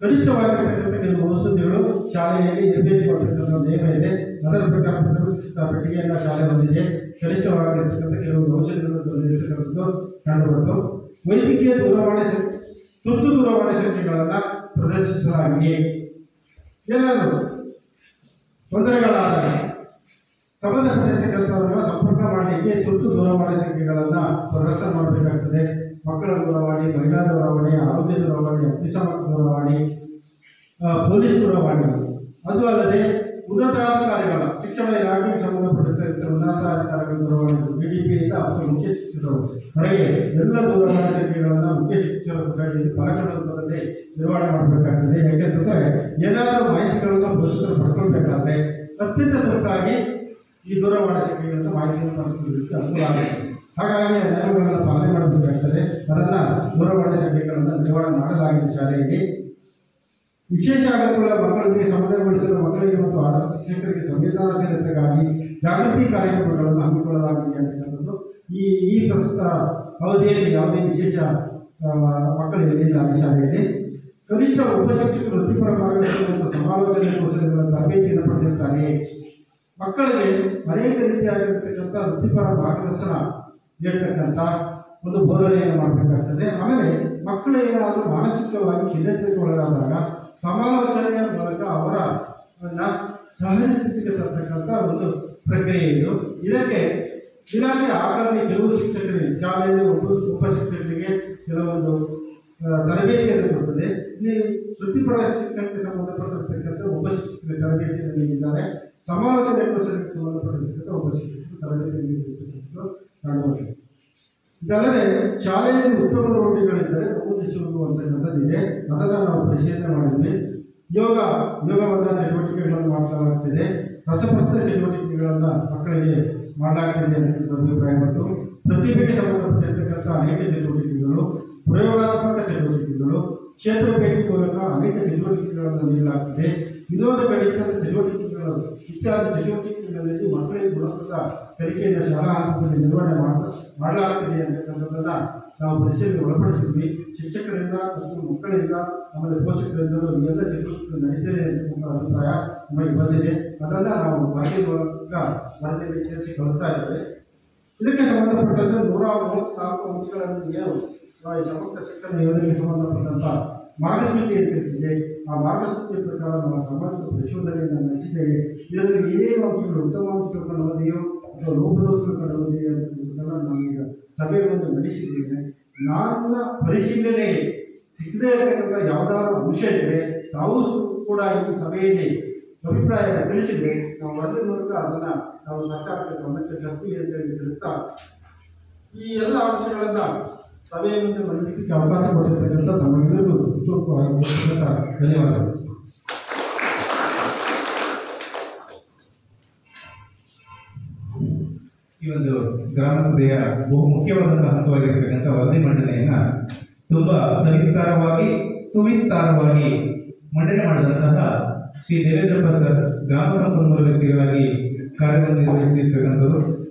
ಕನಿಷ್ಠವಾಗಿರ್ತಕ್ಕಂಥ ಕೆಲವು ಔಷಧಿಗಳು ಶಾಲೆಯಲ್ಲಿ ಇರಬೇಕು ಅಂತಕ್ಕಂಥ ನಿಯಮ ಇದೆ. ಅದರ ಪ್ರಕಾರ ಪ್ರಥಮ ಚಿಕಿತ್ಸಾ ಪೆಟ್ಟಿಗೆಯನ್ನು ಶಾಲೆ ಹೊಂದಿದೆ. ಕನಿಷ್ಠವಾಗಿರ್ತಕ್ಕಂಥ ಕೆಲವು ಔಷಧಿಗಳನ್ನು ಇರತಕ್ಕಂಥದ್ದು ಕಂಡುಬಂತು. ವೈದ್ಯಕೀಯ ತುರ್ತು ದೂರವಾಣಿ ಸಂಖ್ಯೆಗಳನ್ನು ಪ್ರದರ್ಶಿಸಲಾಗಿದೆ. ಏನಾದರೂ ತೊಂದರೆಗಳಾದಾಗ ಸಂಬಂಧಪಟ್ಟಿರ್ತಕ್ಕಂಥವರನ್ನು ಸಂಪರ್ಕ ಮಾಡಲಿಕ್ಕೆ ತುರ್ತು ದೂರವಾಣಿ ಸಂಖ್ಯೆಗಳನ್ನು ಪ್ರದರ್ಶನ ಮಾಡಬೇಕಾಗ್ತದೆ. ಮಕ್ಕಳ ದೂರವಾಣಿ, ಮಹಿಳಾ ದೂರವಾಣಿ, ಆರೋಗ್ಯ ದೂರವಾಣಿ, ಅಗ್ನಿಶಾಮಕ ದೂರವಾಣಿ, ಪೊಲೀಸ್ ದೂರವಾಣಿ. ಅದು ಅಲ್ಲದೆ ಉನ್ನತಾಧಿಕಾರಿಗಳ ಶಿಕ್ಷಣ ಇಲಾಖೆಗೆ ಸಂಬಂಧಪಟ್ಟಿರ್ತಕ್ಕಂಥ ಉನ್ನತಾಧಿಕಾರಿಗಳ ದೂರವಾಣಿ BDPಯಿಂದ ಅಥವಾ ಮುಖ್ಯ ಶಿಕ್ಷಕರು ಹೊರಗೆ ಎಲ್ಲ ದೂರವಾಣಿ ಸಂಖ್ಯೆಗಳನ್ನು ಮುಖ್ಯ ಶಿಕ್ಷಕರ ಫಲಕದಲ್ಲಿ ನಿರ್ವಹಣೆ ಮಾಡಬೇಕಾಗ್ತದೆ. ಯಾಕೆಂತಂದರೆ ಏನಾದರೂ ಮಾಹಿತಿಗಳನ್ನು ಪೋಷಕರು ಪಡ್ಕೊಳ್ಬೇಕಾದ್ರೆ ಅತ್ಯಂತ ತುರ್ತಾಗಿ ಈ ದೂರವಾಣಿ ಸಂಖ್ಯೆಗಳನ್ನು ಮಾಹಿತಿಯನ್ನು ಪಡೆದುಕೊಳ್ಳಲಿಕ್ಕೆ ಅನುಕೂಲ ಆಗುತ್ತದೆ. ಹಾಗಾಗಿ ನಿಯಮಗಳನ್ನು ಪಾಲನೆ ಮಾಡಬೇಕಾಗ್ತದೆ. ಅದನ್ನು ದೂರವಾಣಿ ಸಂಖ್ಯೆಗಳನ್ನು ನಿರ್ವಹಣೆ ಮಾಡಲಾಗಿದೆ. ಶಾಲೆಯಲ್ಲಿ ವಿಶೇಷ ಅಗತ್ಯಗಳ ಮಕ್ಕಳಿಗೆ ಸಮನ್ವಯಗೊಳಿಸಲು ಮಕ್ಕಳಿಗೆ ಮತ್ತು ಆರೋಗ್ಯ ಶಿಕ್ಷಕರಿಗೆ ಸಂವೇದನಾಶೀಲತೆಗಾಗಿ ಜಾಗೃತಿ ಕಾರ್ಯಕ್ರಮಗಳನ್ನು ಹಮ್ಮಿಕೊಳ್ಳಲಾಗಿದೆ ಅಂತಕ್ಕಂಥದ್ದು ಈ ಪ್ರಸ್ತುತ ಅವಧಿಯಲ್ಲಿ ಯಾವುದೇ ವಿಶೇಷ ಮಕ್ಕಳು ಇರಲಿಲ್ಲ ಈ ಶಾಲೆಯಲ್ಲಿ. ಕನಿಷ್ಠ ಒಬ್ಬ ಶಿಕ್ಷಕರು ವೃತ್ತಿಪರ ಮಾರ್ಗದರ್ಶನ ಮತ್ತು ಸಮಾಲೋಚನೆ ಕೌಶಲ್ಯಗಳ ತರಬೇತಿಯನ್ನು ಪಡೆದಿರ್ತಾರೆ. ಮಕ್ಕಳಿಗೆ ಅನೇಕ ರೀತಿಯಾಗಿರ್ತಕ್ಕಂಥ ವೃತ್ತಿಪರ ಮಾರ್ಗದರ್ಶನ ನೀಡ್ತಕ್ಕಂಥ ಒಂದು ಬೋಧನೆಯನ್ನು ಮಾಡಬೇಕಾಗ್ತದೆ. ಆಮೇಲೆ ಮಕ್ಕಳು ಏನಾದರೂ ಮಾನಸಿಕವಾಗಿ ಖಿನ್ನತೆಗೆ ಒಳಗಾದಾಗ ಸಮಾಲೋಚನೆಯ ಮೂಲಕ ಅವರನ್ನು ಸಹಜ ಸ್ಥಿತಿಗೆ ತರ್ತಕ್ಕಂಥ ಒಂದು ಪ್ರಕ್ರಿಯೆ ಇದು. ಇದಕ್ಕೆ ಇಲಾಖೆ ಆಗಾಗ್ಗೆ ಕೆಲವು ಶಿಕ್ಷಕರಿಗೆ ಶಾಲೆಯಲ್ಲಿ ಒಬ್ಬ ಶಿಕ್ಷಕರಿಗೆ ಕೆಲವೊಂದು ತರಬೇತಿಯನ್ನು ಕೊಡ್ತದೆ. ಈ ವೃತ್ತಿಪರ ಶಿಕ್ಷಣಕ್ಕೆ ಸಂಬಂಧಪಟ್ಟಿರ್ತಕ್ಕಂಥ ಒಬ್ಬ ಶಿಕ್ಷಕರಿಗೆ ತರಬೇತಿಯನ್ನು ನೀಡಿದ್ದಾರೆ. ಸಮಾಲೋಚನೆ ಕೌಶಲ್ಯಕ್ಕೆ ಸಂಬಂಧಪಟ್ಟಿರ್ತಕ್ಕಂಥ ಒಬ್ಬ ಶಿಕ್ಷಕರು ತರಬೇತಿಯನ್ನು ನೀಡಿರ್ತಕ್ಕಂಥದ್ದು ಕಾಣಬಹುದು. ಇದಲ್ಲದೆ ಶಾಲೆಯಲ್ಲಿ ಉತ್ತಮ ರೂಢಿಗಳಿದ್ದರೆ ನಮೂದಿಸುವುದು ಅಂತಕ್ಕಂಥದ್ದಿದೆ. ಅದನ್ನು ನಾವು ಪರಿಶೀಲನೆ ಮಾಡಿದ್ವಿ. ಯೋಗವನ್ನು ಚಟುವಟಿಕೆಗಳನ್ನು ಮಾಡಲಾಗ್ತಿದೆ. ರಸಪ್ರಶ್ನೆ ಚಟುವಟಿಕೆಗಳನ್ನು ಮಕ್ಕಳಿಗೆ ಮಾಡಲಾಗ್ತಿದೆ ಅಂತಕ್ಕಂಥ ಅಭಿಪ್ರಾಯ ಮತ್ತು ಪ್ರತಿಭೆಗೆ ಸಂಬಂಧಪಟ್ಟಿರ್ತಕ್ಕಂಥ ಅನೇಕ ಚಟುವಟಿಕೆಗಳು, ಪ್ರಯೋಗಾತ್ಮಕ ಚಟುವಟಿಕೆಗಳು, ಕ್ಷೇತ್ರ ಭೇಟಿ ಮೂಲಕ ಅನೇಕ ಚಟುವಟಿಕೆಗಳನ್ನು ನೀಡಲಾಗ್ತದೆ. ವಿನೋದ ಗಣಿತದ ಚಟುವಟಿಕೆಗಳು ಇತ್ಯಾದಿ ಚಟುವಟಿಕೆಗಳಲ್ಲಿ ಮಕ್ಕಳಿಗೆ ಗುಣಮಟ್ಟದ ಕಲಿಕೆಯನ್ನು ಶಾಲಾ ಹಂತದಲ್ಲಿ ನಿರ್ವಹಣೆ ಮಾಡಲಾಗ್ತದೆ ಅಂತಕ್ಕಂಥದ್ದನ್ನು ನಾವು ಪರಿಶೀಲನೆ ಒಳಪಡಿಸಿದ್ವಿ. ಶಿಕ್ಷಕರಿಂದ ಮತ್ತು ಮಕ್ಕಳಿಂದ ಆಮೇಲೆ ಪೋಷಕರಿಂದಲೂ ಈ ಎಲ್ಲ ಚಟುವಟಿಕೆಗಳು ನಡೀತದೆ ಅಂತಕ್ಕಂಥ ಅಭಿಪ್ರಾಯ ನಮಗೆ ಬಂದಿದೆ. ಅದನ್ನು ನಾವು ವರದಿ ಮೂಲಕ ವರದಿಯಲ್ಲಿ ಸೇರಿಸಿ ಕಳಿಸ್ತಾ ಇದ್ದೇವೆ. ಇದಕ್ಕೆ ಸಂಬಂಧಪಟ್ಟಂತೆ 134 ಅಂಶಗಳನ್ನು ಸಮಗ್ರ ಶಿಕ್ಷಣ ಯೋಜನೆಗೆ ಸಂಬಂಧಪಟ್ಟಂಥ ಮಾರ್ಗಸೂಚಿಯನ್ನು ತಿಳಿಸಿದೆ. ಆ ಮಾರ್ಗಸೂಚಿಯ ಪ್ರಕಾರ ನಾವು ಸಾಮಾಜಿಕ ಪರಿಶೋಧನೆಯನ್ನು ನಡೆಸಿದ್ದೇವೆ. ಇದರಲ್ಲಿ ಏನೇನು ಅಂಶಗಳು ಉತ್ತಮ ಅಂಶಗಳು ಕಂಡುಬಂದಿಯೋ ಅಥವಾ ಲೋಪದೋಷಗಳು ಕಂಡುಬಂದಿಯೋ ಅಂತಕ್ಕಂಥದ್ದನ್ನು ನಾವೀಗ ಸಭೆಯನ್ನು ನಡೆಸಿದ್ದೇವೆ. ನನ್ನ ಪರಿಶೀಲನೆಗೆ ಸಿಗದೇ ಇರತಕ್ಕಂಥ ಯಾವುದಾದ್ರೂ ಅಂಶ ಇದ್ದರೆ ತಾವು ಕೂಡ ಈ ಸಭೆಯಲ್ಲಿ ಅಭಿಪ್ರಾಯ ತಿಳಿಸಿದ್ದೆ. ನಾವು ವರದಿ ಮೂಲಕ ಅದನ್ನು ನಾವು ಸರ್ಕಾರದ ಗಮನಕ್ಕೆ ತರ್ತೀವಿ ಅಂತೇಳಿ ತಿಳಿಸ್ತಾ ಈ ಎಲ್ಲ ಅಂಶಗಳನ್ನು ಸಭೆಯ ಮುಂದೆ ಮಂಡಿಸಲಿಕ್ಕೆ ಅವಕಾಶ ಕೊಟ್ಟಿರ್ತಕ್ಕಂಥ ನಮ್ಮೆಲ್ಲರಿಗೂ ಧನ್ಯವಾದಗಳು. ಈ ಒಂದು ಗ್ರಾಮ ಸಭೆಯ ಬಹು ಮುಖ್ಯವಾದಂತಹ ಹಂತವಾಗಿರ್ತಕ್ಕಂಥ ವರದಿ ಮಂಡನೆಯನ್ನ ತುಂಬಾ ಸವಿಸ್ತಾರವಾಗಿ ಸುವಿಸ್ತಾರವಾಗಿ ಮಂಡನೆ ಮಾಡಿದಂತಹ ಶ್ರೀ ದೇವೇಂದ್ರಪ್ಪ ಸರ್ ಗ್ರಾಮ ಸಂಪನ್ಮೂಲ ವ್ಯಕ್ತಿಗಳಾಗಿ ಕಾರ್ಯನಿರ್ವಹಿಸಿರ್ತಕ್ಕಂಥವರು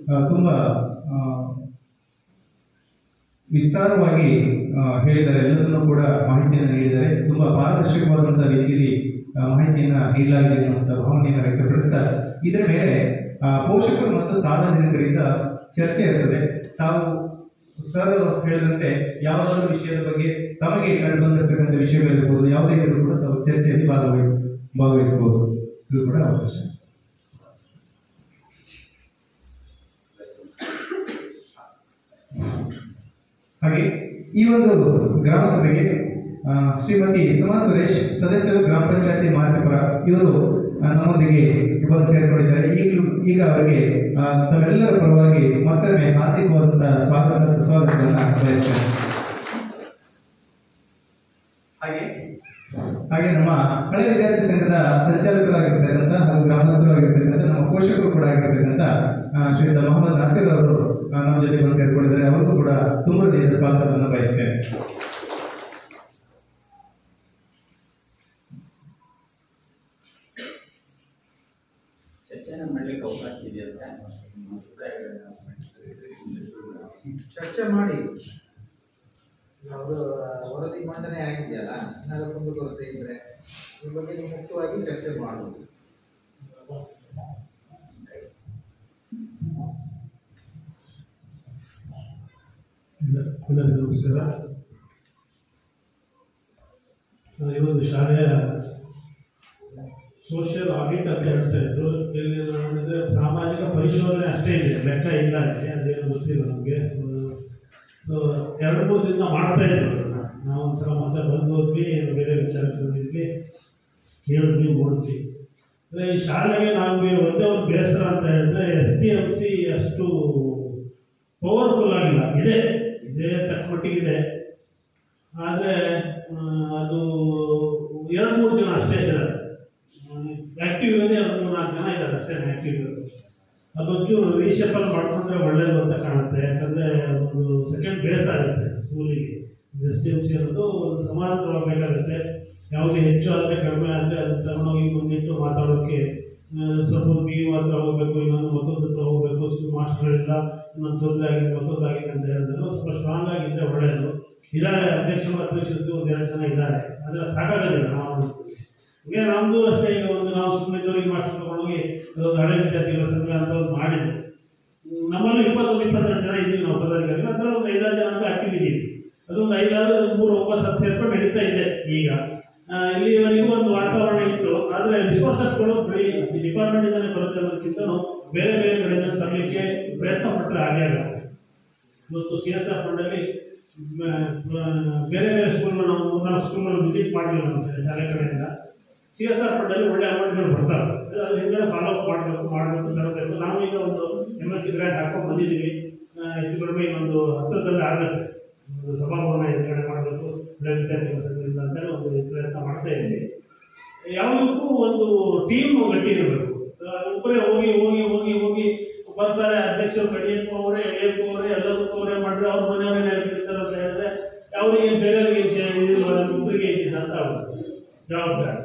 ತುಂಬಾ ವಿಸ್ತಾರವಾಗಿ ಹೇಳಿದ್ದಾರೆ. ಎಲ್ಲದನ್ನೂ ಕೂಡ ಮಾಹಿತಿಯನ್ನು ನೀಡಿದ್ದಾರೆ. ತುಂಬಾ ಪಾರದರ್ಶಕವಾದಂತಹ ರೀತಿಯಲ್ಲಿ ಮಾಹಿತಿಯನ್ನ ನೀಡಲಾಗಿದೆ ಅನ್ನುವಂಥ ಭಾವನೆಯನ್ನು ವ್ಯಕ್ತಪಡಿಸ್ತಾ ಇದರ ಮೇಲೆ ಪೋಷಕರು ಮತ್ತು ಸಾರ್ವಜನಿಕರಿಂದ ಚರ್ಚೆ ಇರ್ತದೆ. ತಾವು ಸರ್ ಹೇಳಿದಂತೆ ಯಾವುದಾದ್ರೂ ವಿಷಯದ ಬಗ್ಗೆ ತಮಗೆ ಕಂಡು ಬಂದಿರತಕ್ಕಂಥ ವಿಷಯಗಳಿರ್ಬೋದು, ಯಾವುದೇ ಇದ್ರೂ ಕೂಡ ತಾವು ಚರ್ಚೆಯಲ್ಲಿ ಭಾಗವಹಿಸಬಹುದು. ಇದು ಕೂಡ ಅವಕಾಶ. ಹಾಗೆ ಈ ಒಂದು ಗ್ರಾಮ ಸಭೆಗೆ ಶ್ರೀಮತಿ ಸುಮಾ ಸುರೇಶ್ ಸದಸ್ಯರು ಗ್ರಾಮ ಪಂಚಾಯತಿ ಮಾರ್ಗಪರ ಇವರು ನಮ್ಮೊಂದಿಗೆ ಬಂದು ಸೇರಿಕೊಂಡಿದ್ದಾರೆ. ಈಗ ಅವರಿಗೆ ತಮ್ಮೆಲ್ಲರ ಪರವಾಗಿ ಮತ್ತೊಮ್ಮೆ ಆರ್ಥಿಕವಾದಂತಹ ಸ್ವಾಗತವನ್ನು ಬಯಸ್ತೇನೆ. ಹಾಗೆ ನಮ್ಮ ಹಳೆ ವಿದ್ಯಾರ್ಥಿ ಸಂಘದ ಸಂಚಾಲಕರಾಗಿರ್ತಕ್ಕಂಥ ಹಾಗೂ ಗ್ರಾಮಸ್ಥರಾಗಿರ್ತಕ್ಕಂಥ ನಮ್ಮ ಪೋಷಕರು ಕೂಡ ಆಗಿರ್ತಕ್ಕಂಥ ಶ್ರೀಯುತ ಮೊಹಮ್ಮದ್ ನಾಸಿರ್ ಅವರು ನಮ್ಮ ಜೊತೆ ಬಂದು ಸೇರಿಕೊಂಡಿದ್ದಾರೆ. ಅವರಿಗೂ ಕೂಡ ತುಂಬ ದಿನದ ಸ್ವಾಗತವನ್ನು ಬಯಸ್ತೇನೆ. ಚರ್ಚೆ ಮಾಡಿ ಯಾವುದು ವರದಿ ಮಂಡನೆ ಆಗಿದೆಯಲ್ಲ, ಏನಾದರೂ ಒಂದು ಕೊರತೆ ಇದ್ರೆ ಈ ಬಗ್ಗೆ ನೀವು ಮುಖ್ಯವಾಗಿ ಚರ್ಚೆ ಮಾಡುವುದು. ನಮಸ್ಕಾರ. ಈ ಒಂದು ಶಾಲೆಯ ಸೋಷಿಯಲ್ ಆಡಿಟ್ ಅಂತ ಹೇಳ್ತಾ ಇದ್ರು. ಇಲ್ಲಿ ನೋಡಿದ್ರೆ ಸಾಮಾಜಿಕ ಪರಿಶೋಧನೆ ಅಷ್ಟೇ ಇದೆ, ಲೆಕ್ಕ ಇಲ್ಲ ಇದೆ, ಅದೇನು ಗೊತ್ತಿಲ್ಲ ನಮಗೆ. ಸೊ 2-3 ದಿನ ಮಾಡ್ತಾ ಇದ್ರು. ನಾವು ಒಂದ್ಸಲ ಮತ್ತೆ ಬಂದೋದ್ವಿ, ಬೇರೆ ವಿಚಾರಕ್ಕೆ ಬಂದಿದ್ವಿ, ಕೇಳಿದ್ವಿ, ನೋಡಿದ್ವಿ. ಈ ಶಾಲೆಗೆ ನಮಗೆ ಒಂದೇ ಒಂದು ಬೇಸರ ಅಂತ ಹೇಳಿದ್ರೆ SDMC ಅಷ್ಟು ಪವರ್ಫುಲ್ ಆಗಿಲ್ಲ. ಇದೇ ತಕ್ಕ ಮಟ್ಟಿಗಿದೆ. ಆದರೆ ಅದು 2-3 ಜನ ಅಷ್ಟೇ ಇದ್ದಾರೆ ಆ್ಯಕ್ಟಿವ್ ಇದೆ. 2-4 ಜನ ಇದ್ದಾರೆ ಅಷ್ಟೇ ಆ್ಯಕ್ಟಿವ್ ಇರೋದು. ಅದೊಂಚೂರು ರೀಶಫಲ್ ಮಾಡ್ಕೊಂಡ್ರೆ ಒಳ್ಳೇದು ಅಂತ ಕಾಣುತ್ತೆ. ಯಾಕಂದರೆ ಒಂದು ಸೆಕೆಂಡ್ ಬೇಸ್ ಆಗುತ್ತೆ ಸ್ಕೂಲಿಗೆ. SDMC ಅನ್ನೋದು ಸಮಾನವಾಗಬೇಕಾಗುತ್ತೆ. ಯಾವುದೇ ಹೆಚ್ಚು ಆದರೆ ಕಡಿಮೆ ಆದರೆ ಅದು ತಗೊಂಡೋಗಿ ಮುಂದಿಟ್ಟು ಮಾತಾಡೋಕ್ಕೆ ಸ್ವಲ್ಪ ನೀವು ಹತ್ರ ಹೋಗಬೇಕು, ಇನ್ನೊಂದು ಮತ್ತೊಂದು ಹತ್ರ ಹೋಗಬೇಕು, ಮಾಸ್ಟರ್ಗಳಿಲ್ಲ, ಇನ್ನೊಂದು ತೊಂದರೆ ಆಗಿದೆ, ಮತ್ತೊಂದಾಗಿದೆ ಅಂತ ಹೇಳಿದ್ರೆ ಸ್ವಲ್ಪ ಸ್ಟ್ರಾಂಗ್ ಆಗಿದ್ದರೆ ಒಳ್ಳೆಯದು. ಇದ್ದಾರೆ ಅಧ್ಯಕ್ಷರದ್ದು 1-2 ಜನ ಇದ್ದಾರೆ, ಆದರೆ ಸಾಕಾಗೋದಿಲ್ಲ. ಹೀಗೆ ನಮ್ಮದು ಅಷ್ಟೇ. ಈಗ ಒಂದು ನಾವು ಸುಮ್ಮನೆ ಮಾಸ್ಟರ್ ತಗೊಂಡೋಗಿ ಅದೊಂದು ಹಳೆ ವಿದ್ಯಾರ್ಥಿಗಳ ಸಂಘ ಅಂತ ಒಂದು ಮಾಡಿದ್ವಿ. ನಮ್ಮಲ್ಲಿ 21-22 ಜನ ಇದ್ದೀವಿ ನಾವು ಪದಾಧಿಕಾರಿಗಳು. ಅದರಲ್ಲಿ ಒಂದು 5-6 ಜನ ಅಂತ ಆಕ್ಟಿವ್ ಇದ್ದೀವಿ. ಅದೊಂದು 5-6-3-9 ಸೇರ್ಕೊಂಡು ನಡೀತಾ ಇದೆ. ಈಗ ಇಲ್ಲಿವರೆಗೂ ಒಂದು ವಾತಾವರಣ ಇತ್ತು. ಆದರೆ ರಿಸೋರ್ಸಸ್ಗಳು ಈ ಡಿಪಾರ್ಟ್ಮೆಂಟಿಂದಲೇ ಬರುತ್ತೆ ಅನ್ನೋದಕ್ಕಿಂತ ಬೇರೆ ಬೇರೆ ಕಡೆಯಿಂದ ತರಲಿಕ್ಕೆ ಪ್ರಯತ್ನ ಪಟ್ಟರೆ ಹಾಗೆ ಆಗುತ್ತೆ. ಇವತ್ತು CSR ಫಂಡಲ್ಲಿ ಬೇರೆ ಬೇರೆ ಸ್ಕೂಲ್ಗಳು ನಾವು 3-4 ಸ್ಕೂಲ್ಗಳು ವಿಸಿಟ್ ಮಾಡಲಿಲ್ಲ ನಮ್ಮ ಶಾಲೆ ಕಡೆಯಿಂದ. CSR ಫಂಡಲ್ಲಿ ಒಳ್ಳೆ ಅಮೌಂಟ್ಗಳು ಬರ್ತಾರೆ. ಅದರಿಂದ ಫಾಲೋ ಅಪ್ ಮಾಡಬೇಕು ತರಬೇಕು. ನಾವು ಈಗ ಒಂದು MLC ಗ್ರಾಂಟ್ ಹಾಕೊಂಡು ಬಂದಿದ್ದೀವಿ. ಹೆಚ್ಚು ಕಡಿಮೆ ಇನ್ನೊಂದು 10ರಲ್ಲಿ ಆಗುತ್ತೆ. ಒಂದು ಸಭಾಭವನ ಎದುರುಗಡೆ ಮಾಡಬೇಕು, ಒಳ್ಳೆ ವಿದ್ಯಾರ್ಥಿಗಳ ಸಂಘದಿಂದ ಅಂತೇಳಿ ಒಂದು ಪ್ರಯತ್ನ ಮಾಡ್ತಾ ಇದ್ದೀವಿ. ಯಾವುದಕ್ಕೂ ಒಂದು ಟೀಮ್ ಗಟ್ಟಿ ಇರಬೇಕು. ಒಬ್ಬರೇ ಹೋಗಿ ಹೋಗಿ ಹೋಗಿ ಹೋಗಿ ಬರ್ತಾರೆ, ಅಧ್ಯಕ್ಷರು ಕಡಿಯಕ್ಕೂ ಅವರೇ, ಎಳೆಯಕ್ಕೂ ಅವರೇ, ಎಲ್ಲದಕ್ಕೂ ಅವರೇ ಮಾಡಿದ್ರೆ ಅವ್ರ ಮನೆಯವರೇ ನೆನಪಿರ್ತಾರೆ ಅಂತ ಹೇಳಿದ್ರೆ ಅವರಿಗೆ ಬೇರೆಯವರಿಗೆ ಒಬ್ಬರಿಗೆ ಇದ್ದಿದ್ದ ಅಂತ ಆಗುತ್ತೆ ಜವಾಬ್ದಾರಿ.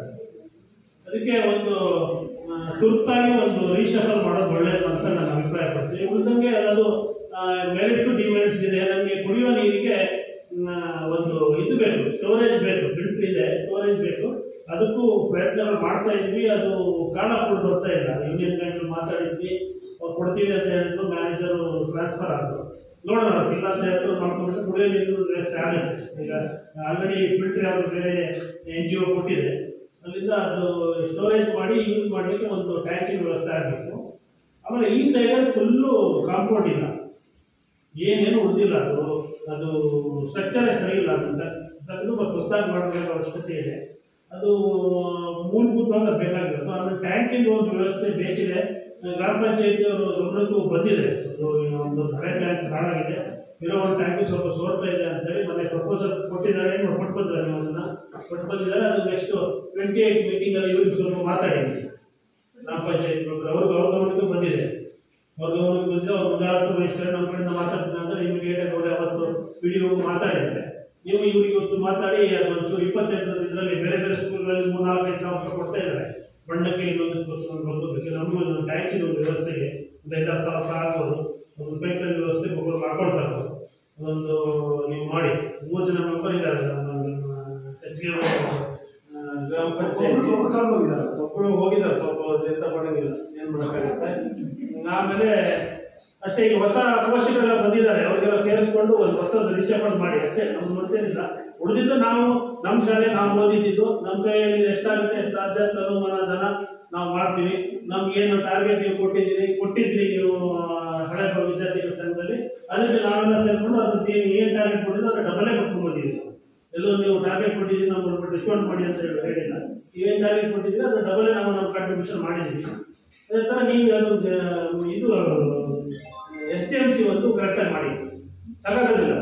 ಅದಕ್ಕೆ ಒಂದು ತುರ್ತಾಗಿ ಒಂದು ರೀಶಫಲ್ ಮಾಡೋದು ಒಳ್ಳೆಯದು ಅಂತ ನಾನು ಅಭಿಪ್ರಾಯ ಪಡ್ತೀನಿ. ಉಳಿದಂಗೆ ಅದು ಮೆರಿಟ್ ಟು ಡಿಮೆರಿಟ್ಸ್ ಇದೆ. ನಮಗೆ ಕುಡಿಯುವ ನೀರಿಗೆ ಒಂದು ಇದು ಬೇಕು, ಸ್ಟೋರೇಜ್ ಬೇಕು, ಫಿಲ್ಟರ್ ಇದೆ, ಸ್ಟೋರೇಜ್ ಬೇಕು. ಅದಕ್ಕೂ ಪ್ರಯತ್ನಗಳು ಮಾಡ್ತಾ ಇದ್ವಿ. ಅದು ಕಾಲ ಕೂಡ ಬರ್ತಾ ಇಲ್ಲ. ಯೂನಿಯನ್ ಬ್ಯಾಂಕ್ ಮಾತಾಡಿದ್ವಿ, ಕೊಡ್ತೀವಿ ಅಂತ ಹೇಳಿದ್ರು. ಮ್ಯಾನೇಜರು ಟ್ರಾನ್ಸ್ಫರ್ ಆದರು. ನೋಡೋಣ, ಇಲ್ಲ ಅಂತ ಹೇಳಿದ್ರು ಮಾಡ್ಕೊಂಡ್ರೆ ಕುಡಿಯೋ ನೀರು ವೇಸ್ಟ್ ಆಗುತ್ತೆ. ಈಗ ಆಲ್ರೆಡಿ ಫಿಲ್ಟರ್ ಯಾವುದು ಬೇರೆ NGO ಕೊಟ್ಟಿದೆ, ಅಲ್ಲಿಂದ ಅದು ಸ್ಟೋರೇಜ್ ಮಾಡಿ ಯೂಸ್ ಮಾಡಲಿಕ್ಕೆ ಒಂದು ಟ್ಯಾಂಕಿನ ವ್ಯವಸ್ಥೆ ಆಗಬೇಕು. ಆಮೇಲೆ ಈ ಸೈಡಲ್ಲಿ ಫುಲ್ಲು ಕಾಂಪೌಂಡ್ ಇಲ್ಲ, ಏನೇನು ಉಳಿದಿಲ್ಲ. ಅದು ಸ್ಟ್ರಕ್ಚರೇ ಸರಿ ಇಲ್ಲ ಅಂತ ತೆಗೆದು ಮತ್ತು ಹೊಸದಾಗಿ ಮಾಡಬೇಕು ಅವಶ್ಯಕತೆ ಇದೆ. ಅದು ಮೂಲಭೂತವಾಗಿ ಬೇಕಾಗಿರೋದು. ಆಮೇಲೆ ಟ್ಯಾಂಕಿಂಗ್ ಒಂದು ವ್ಯವಸ್ಥೆ ಬೇಕಿದೆ. ಗ್ರಾಮ ಪಂಚಾಯತಿಯವರು ಗಮನಕ್ಕೂ ಬಂದಿದೆ. ಒಂದು ಹಳೆ ಟ್ಯಾಂಕ್ ಹಾಳಾಗಿದೆ, ಇರೋ ಒಂದು ಟ್ಯಾಂಕು ಸ್ವಲ್ಪ ಸೋರ್ತಾ ಇದೆ ಅಂತೇಳಿ ಮೊನ್ನೆ ಪ್ರಪೋಸಲ್ ಕೊಟ್ಟಿದ್ದಾರೆ, ಕೊಟ್ಟು ಬಂದಿದ್ದಾರೆ, ನೀವು ಅದನ್ನು ಕೊಟ್ಟು ಬಂದಿದ್ದಾರೆ. ಅದು ನೆಕ್ಸ್ಟ್ 28 ಮೀಟಿಂಗಲ್ಲಿ ಇವ್ರಿಗೆ ಸ್ವಲ್ಪ ಮಾತಾಡಿದ್ವಿ ಗ್ರಾಮ ಪಂಚಾಯತ್ ಅವ್ರ ಗಮನಕ್ಕೂ ಬಂದಿದೆ. ಅವ್ರ ಗಮನಕ್ಕೆ ಬಂದರೆ ಅವ್ರು ಮುಂದಾಳತ್ತು ವಹಿಸ್ತಾರೆ, ನಮ್ಮ ಕಡೆಯಿಂದ ಮಾತಾಡ್ತೀನಿ ಅಂದರೆ ಇಮಿಡಿಯೇಟಾಗಿ ನೋಡಿ ಅವತ್ತು ವಿಡಿಯೋ ಮಾತಾಡಿದ್ದಾರೆ. ನೀವು ಇವ್ರಿಗೆ ಇವತ್ತು ಮಾತಾಡಿ ಅದೊಂದು 28 ಇದರಲ್ಲಿ ಬೇರೆ ಬೇರೆ ಸ್ಕೂಲ್ಗಳಲ್ಲಿ 3-4-5 ಸಾವಿರ ರೂಪಾಯಿ ಕೊಡ್ತಾ ಇದ್ದಾರೆ ಬಣ್ಣಕ್ಕೆ, ಇನ್ನೊಂದು ಬಸೋದಕ್ಕೆ. ನಮಗೂ ಒಂದು ಟ್ಯಾಂಕಿನ ಒಂದು ವ್ಯವಸ್ಥೆಗೆ ಒಂದು 5-6 ಸಾವಿರ ರೂಪಾಯಿ ಆಗ್ಬೋದು. ಒಂದು ಪೈಪ್ಲೈನ್ ವ್ಯವಸ್ಥೆ ಒಬ್ಬರು ಮಾಡ್ಕೊಳ್ತಾ ಇರ್ಬೋದು. ಅದೊಂದು ನೀವು ಮಾಡಿ. 3 ಜನ ಮೆಂಬರ್ ಇದ್ದಾರೆ ಹೆಚ್ಚಿಗೆ ಗ್ರಾಮ ಪಂಚಾಯತಿ ಒಬ್ಬರು ಹೋಗಿದ್ದಾರೆ, ಪಾಪ ಎಂತ ಮಾಡೋಂಗಿಲ್ಲ, ಏನು ಮಾಡೋಕ್ಕಾಗುತ್ತೆ. ಆಮೇಲೆ ಅಷ್ಟೇ, ಈಗ ಹೊಸ ಕೋಶಗಳೆಲ್ಲ ಬಂದಿದ್ದಾರೆ, ಅವ್ರಿಗೆಲ್ಲ ಸೇರಿಸ್ಕೊಂಡು ಒಂದು ಹೊಸ ರಿಷೇಪಣ್ ಮಾಡಿ ಅಷ್ಟೇ. ನಮ್ಗೆ ಗೊತ್ತೇನಿಲ್ಲ. ಉಳಿದಿದ್ದು ನಾವು ನಮ್ಮ ಶಾಲೆ ನಾವು ಓದಿದ್ದು ನಮ್ಮ ಕೈಯಲ್ಲಿ ಎಷ್ಟಾಗುತ್ತೆ ಎಷ್ಟು ಸಾಧ್ಯ ಧನ ನಾವು ಮಾಡ್ತೀವಿ. ನಮ್ಗೇನು ಟಾರ್ಗೆಟ್ ನೀವು ಕೊಟ್ಟಿದ್ರಿ ನೀವು ಹಳೆ ವಿದ್ಯಾರ್ಥಿಗಳ ಸಂಘದಲ್ಲಿ, ಅದಕ್ಕೆ ನಾವೆಲ್ಲ ಸೇರ್ಕೊಂಡು ಅದಕ್ಕೆ ಏನು ಟಾರ್ಗೆಟ್ ಕೊಟ್ಟಿದ್ದು ಅದಕ್ಕೆ ಡಬಲೇ ಕೊಟ್ಕೊಂಡು ಬಂದಿದ್ದೀವಿ. ಎಲ್ಲೋ ನೀವು ಟಾರ್ಗೆಟ್ ಕೊಟ್ಟಿದ್ದೀವಿ ನಾವು ಡಿಸ್ಕೌಂಟ್ ಮಾಡಿ ಅಂತ ಹೇಳಿಲ್ಲ. ಏನು ಟಾರ್ಗೆಟ್ ಕೊಟ್ಟಿದ್ದೀವಿ ಅದು ಡಬಲೇ ನಾವು ಕಾಂಟ್ರಿಬ್ಯೂಷನ್ ಮಾಡಿದ್ದೀವಿ. ಅದೇ ಥರ ನೀವು ಅದು ಇದು STMC ಒಂದು ಕರೆಕ್ಟಾಗಿ ಮಾಡಿ, ಸಾಕಾಗೋದಿಲ್ಲ.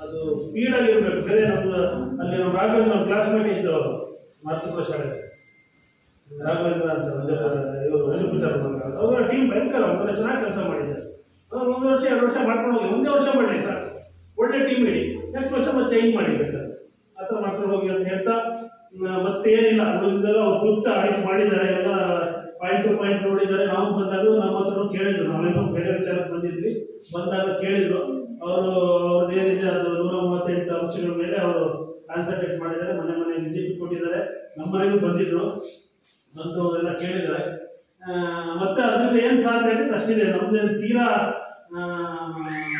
ಅದು ಸ್ಪೀಡಾಗಿರ್ಬೇಕು. ಬೇರೆ ನಮ್ದು ಅಲ್ಲಿ ನಮ್ಮ ರಾಘವೇಂದ್ರ ನಮ್ಮ ಕ್ಲಾಸ್ಮೇಟ್ ಇದ್ದು ಮಾತೃತ್ವ ಶಾಲೆ ರಾಘವೇಂದ್ರ ಅಂತ ಇವರು ರಜಪೂಚಾರ ಅವರ ಟೀಮ್ ಭಯಂಕರ, ಒಂಥರ ಚೆನ್ನಾಗಿ ಕೆಲಸ ಮಾಡಿದ್ದಾರೆ. ಅವ್ರು 1 ವರ್ಷ 2 ವರ್ಷ ಮಾಡ್ಕೊಂಡು ಹೋಗಿ, ಒಂದೇ ವರ್ಷ ಮಾಡಲಿ ಸರ್, ಒಳ್ಳೆ ಟೀಮ್ ಇಡಿ, ನೆಕ್ಸ್ಟ್ ವರ್ಷ ಮತ್ತೆ ಚೇಂಜ್ ಮಾಡಿರ್ಬೇಕಾದ್ರೆ ಆ ಥರ ಮಾಡ್ಕೊಂಡು ಹೋಗಿ ಅಂತ ಹೇಳ್ತಾ, ಮತ್ತೆ ಏನಿಲ್ಲ ಉಳಿದೆಲ್ಲ ಅವ್ರು ಕೂತ ಆಯ್ಕೆ ಮಾಡಿದ್ದಾರೆ, ಎಲ್ಲ ಪಾಯಿಂಟ್ ಟು ಪಾಯಿಂಟ್ ನೋಡಿದ್ದಾರೆ. ನಾವು ಬಂದಾಗ ನಮ್ಮ ಹತ್ರ ಕೇಳಿದ್ರು, ನಾವೇನೋ ಬೇರೆ ವಿಚಾರಕ್ಕೆ ಬಂದಿದ್ವಿ, ಬಂದಾಗ ಕೇಳಿದ್ರು ಅವರು. ಅವ್ರದ್ದು ಏನಿದೆ ಅದು 138 ಅಂಶಗಳ ಮೇಲೆ ಅವರು ಕಾನ್ಸಂಟ್ರೇಟ್ ಮಾಡಿದ್ದಾರೆ. ಮನೆ ವಿಸಿಟ್ ಕೊಟ್ಟಿದ್ದಾರೆ, ನಮ್ಮ ಮನೆಗೂ ಬಂದಿದ್ರು, ಬಂದು ಎಲ್ಲ ಕೇಳಿದ್ದಾರೆ. ಮತ್ತೆ ಅದರಿಂದ ಏನು ಸಾಧ್ಯ ಆಗುತ್ತೆ ಅಷ್ಟಿದೆ. ನಮ್ದೇನು ತೀರಾ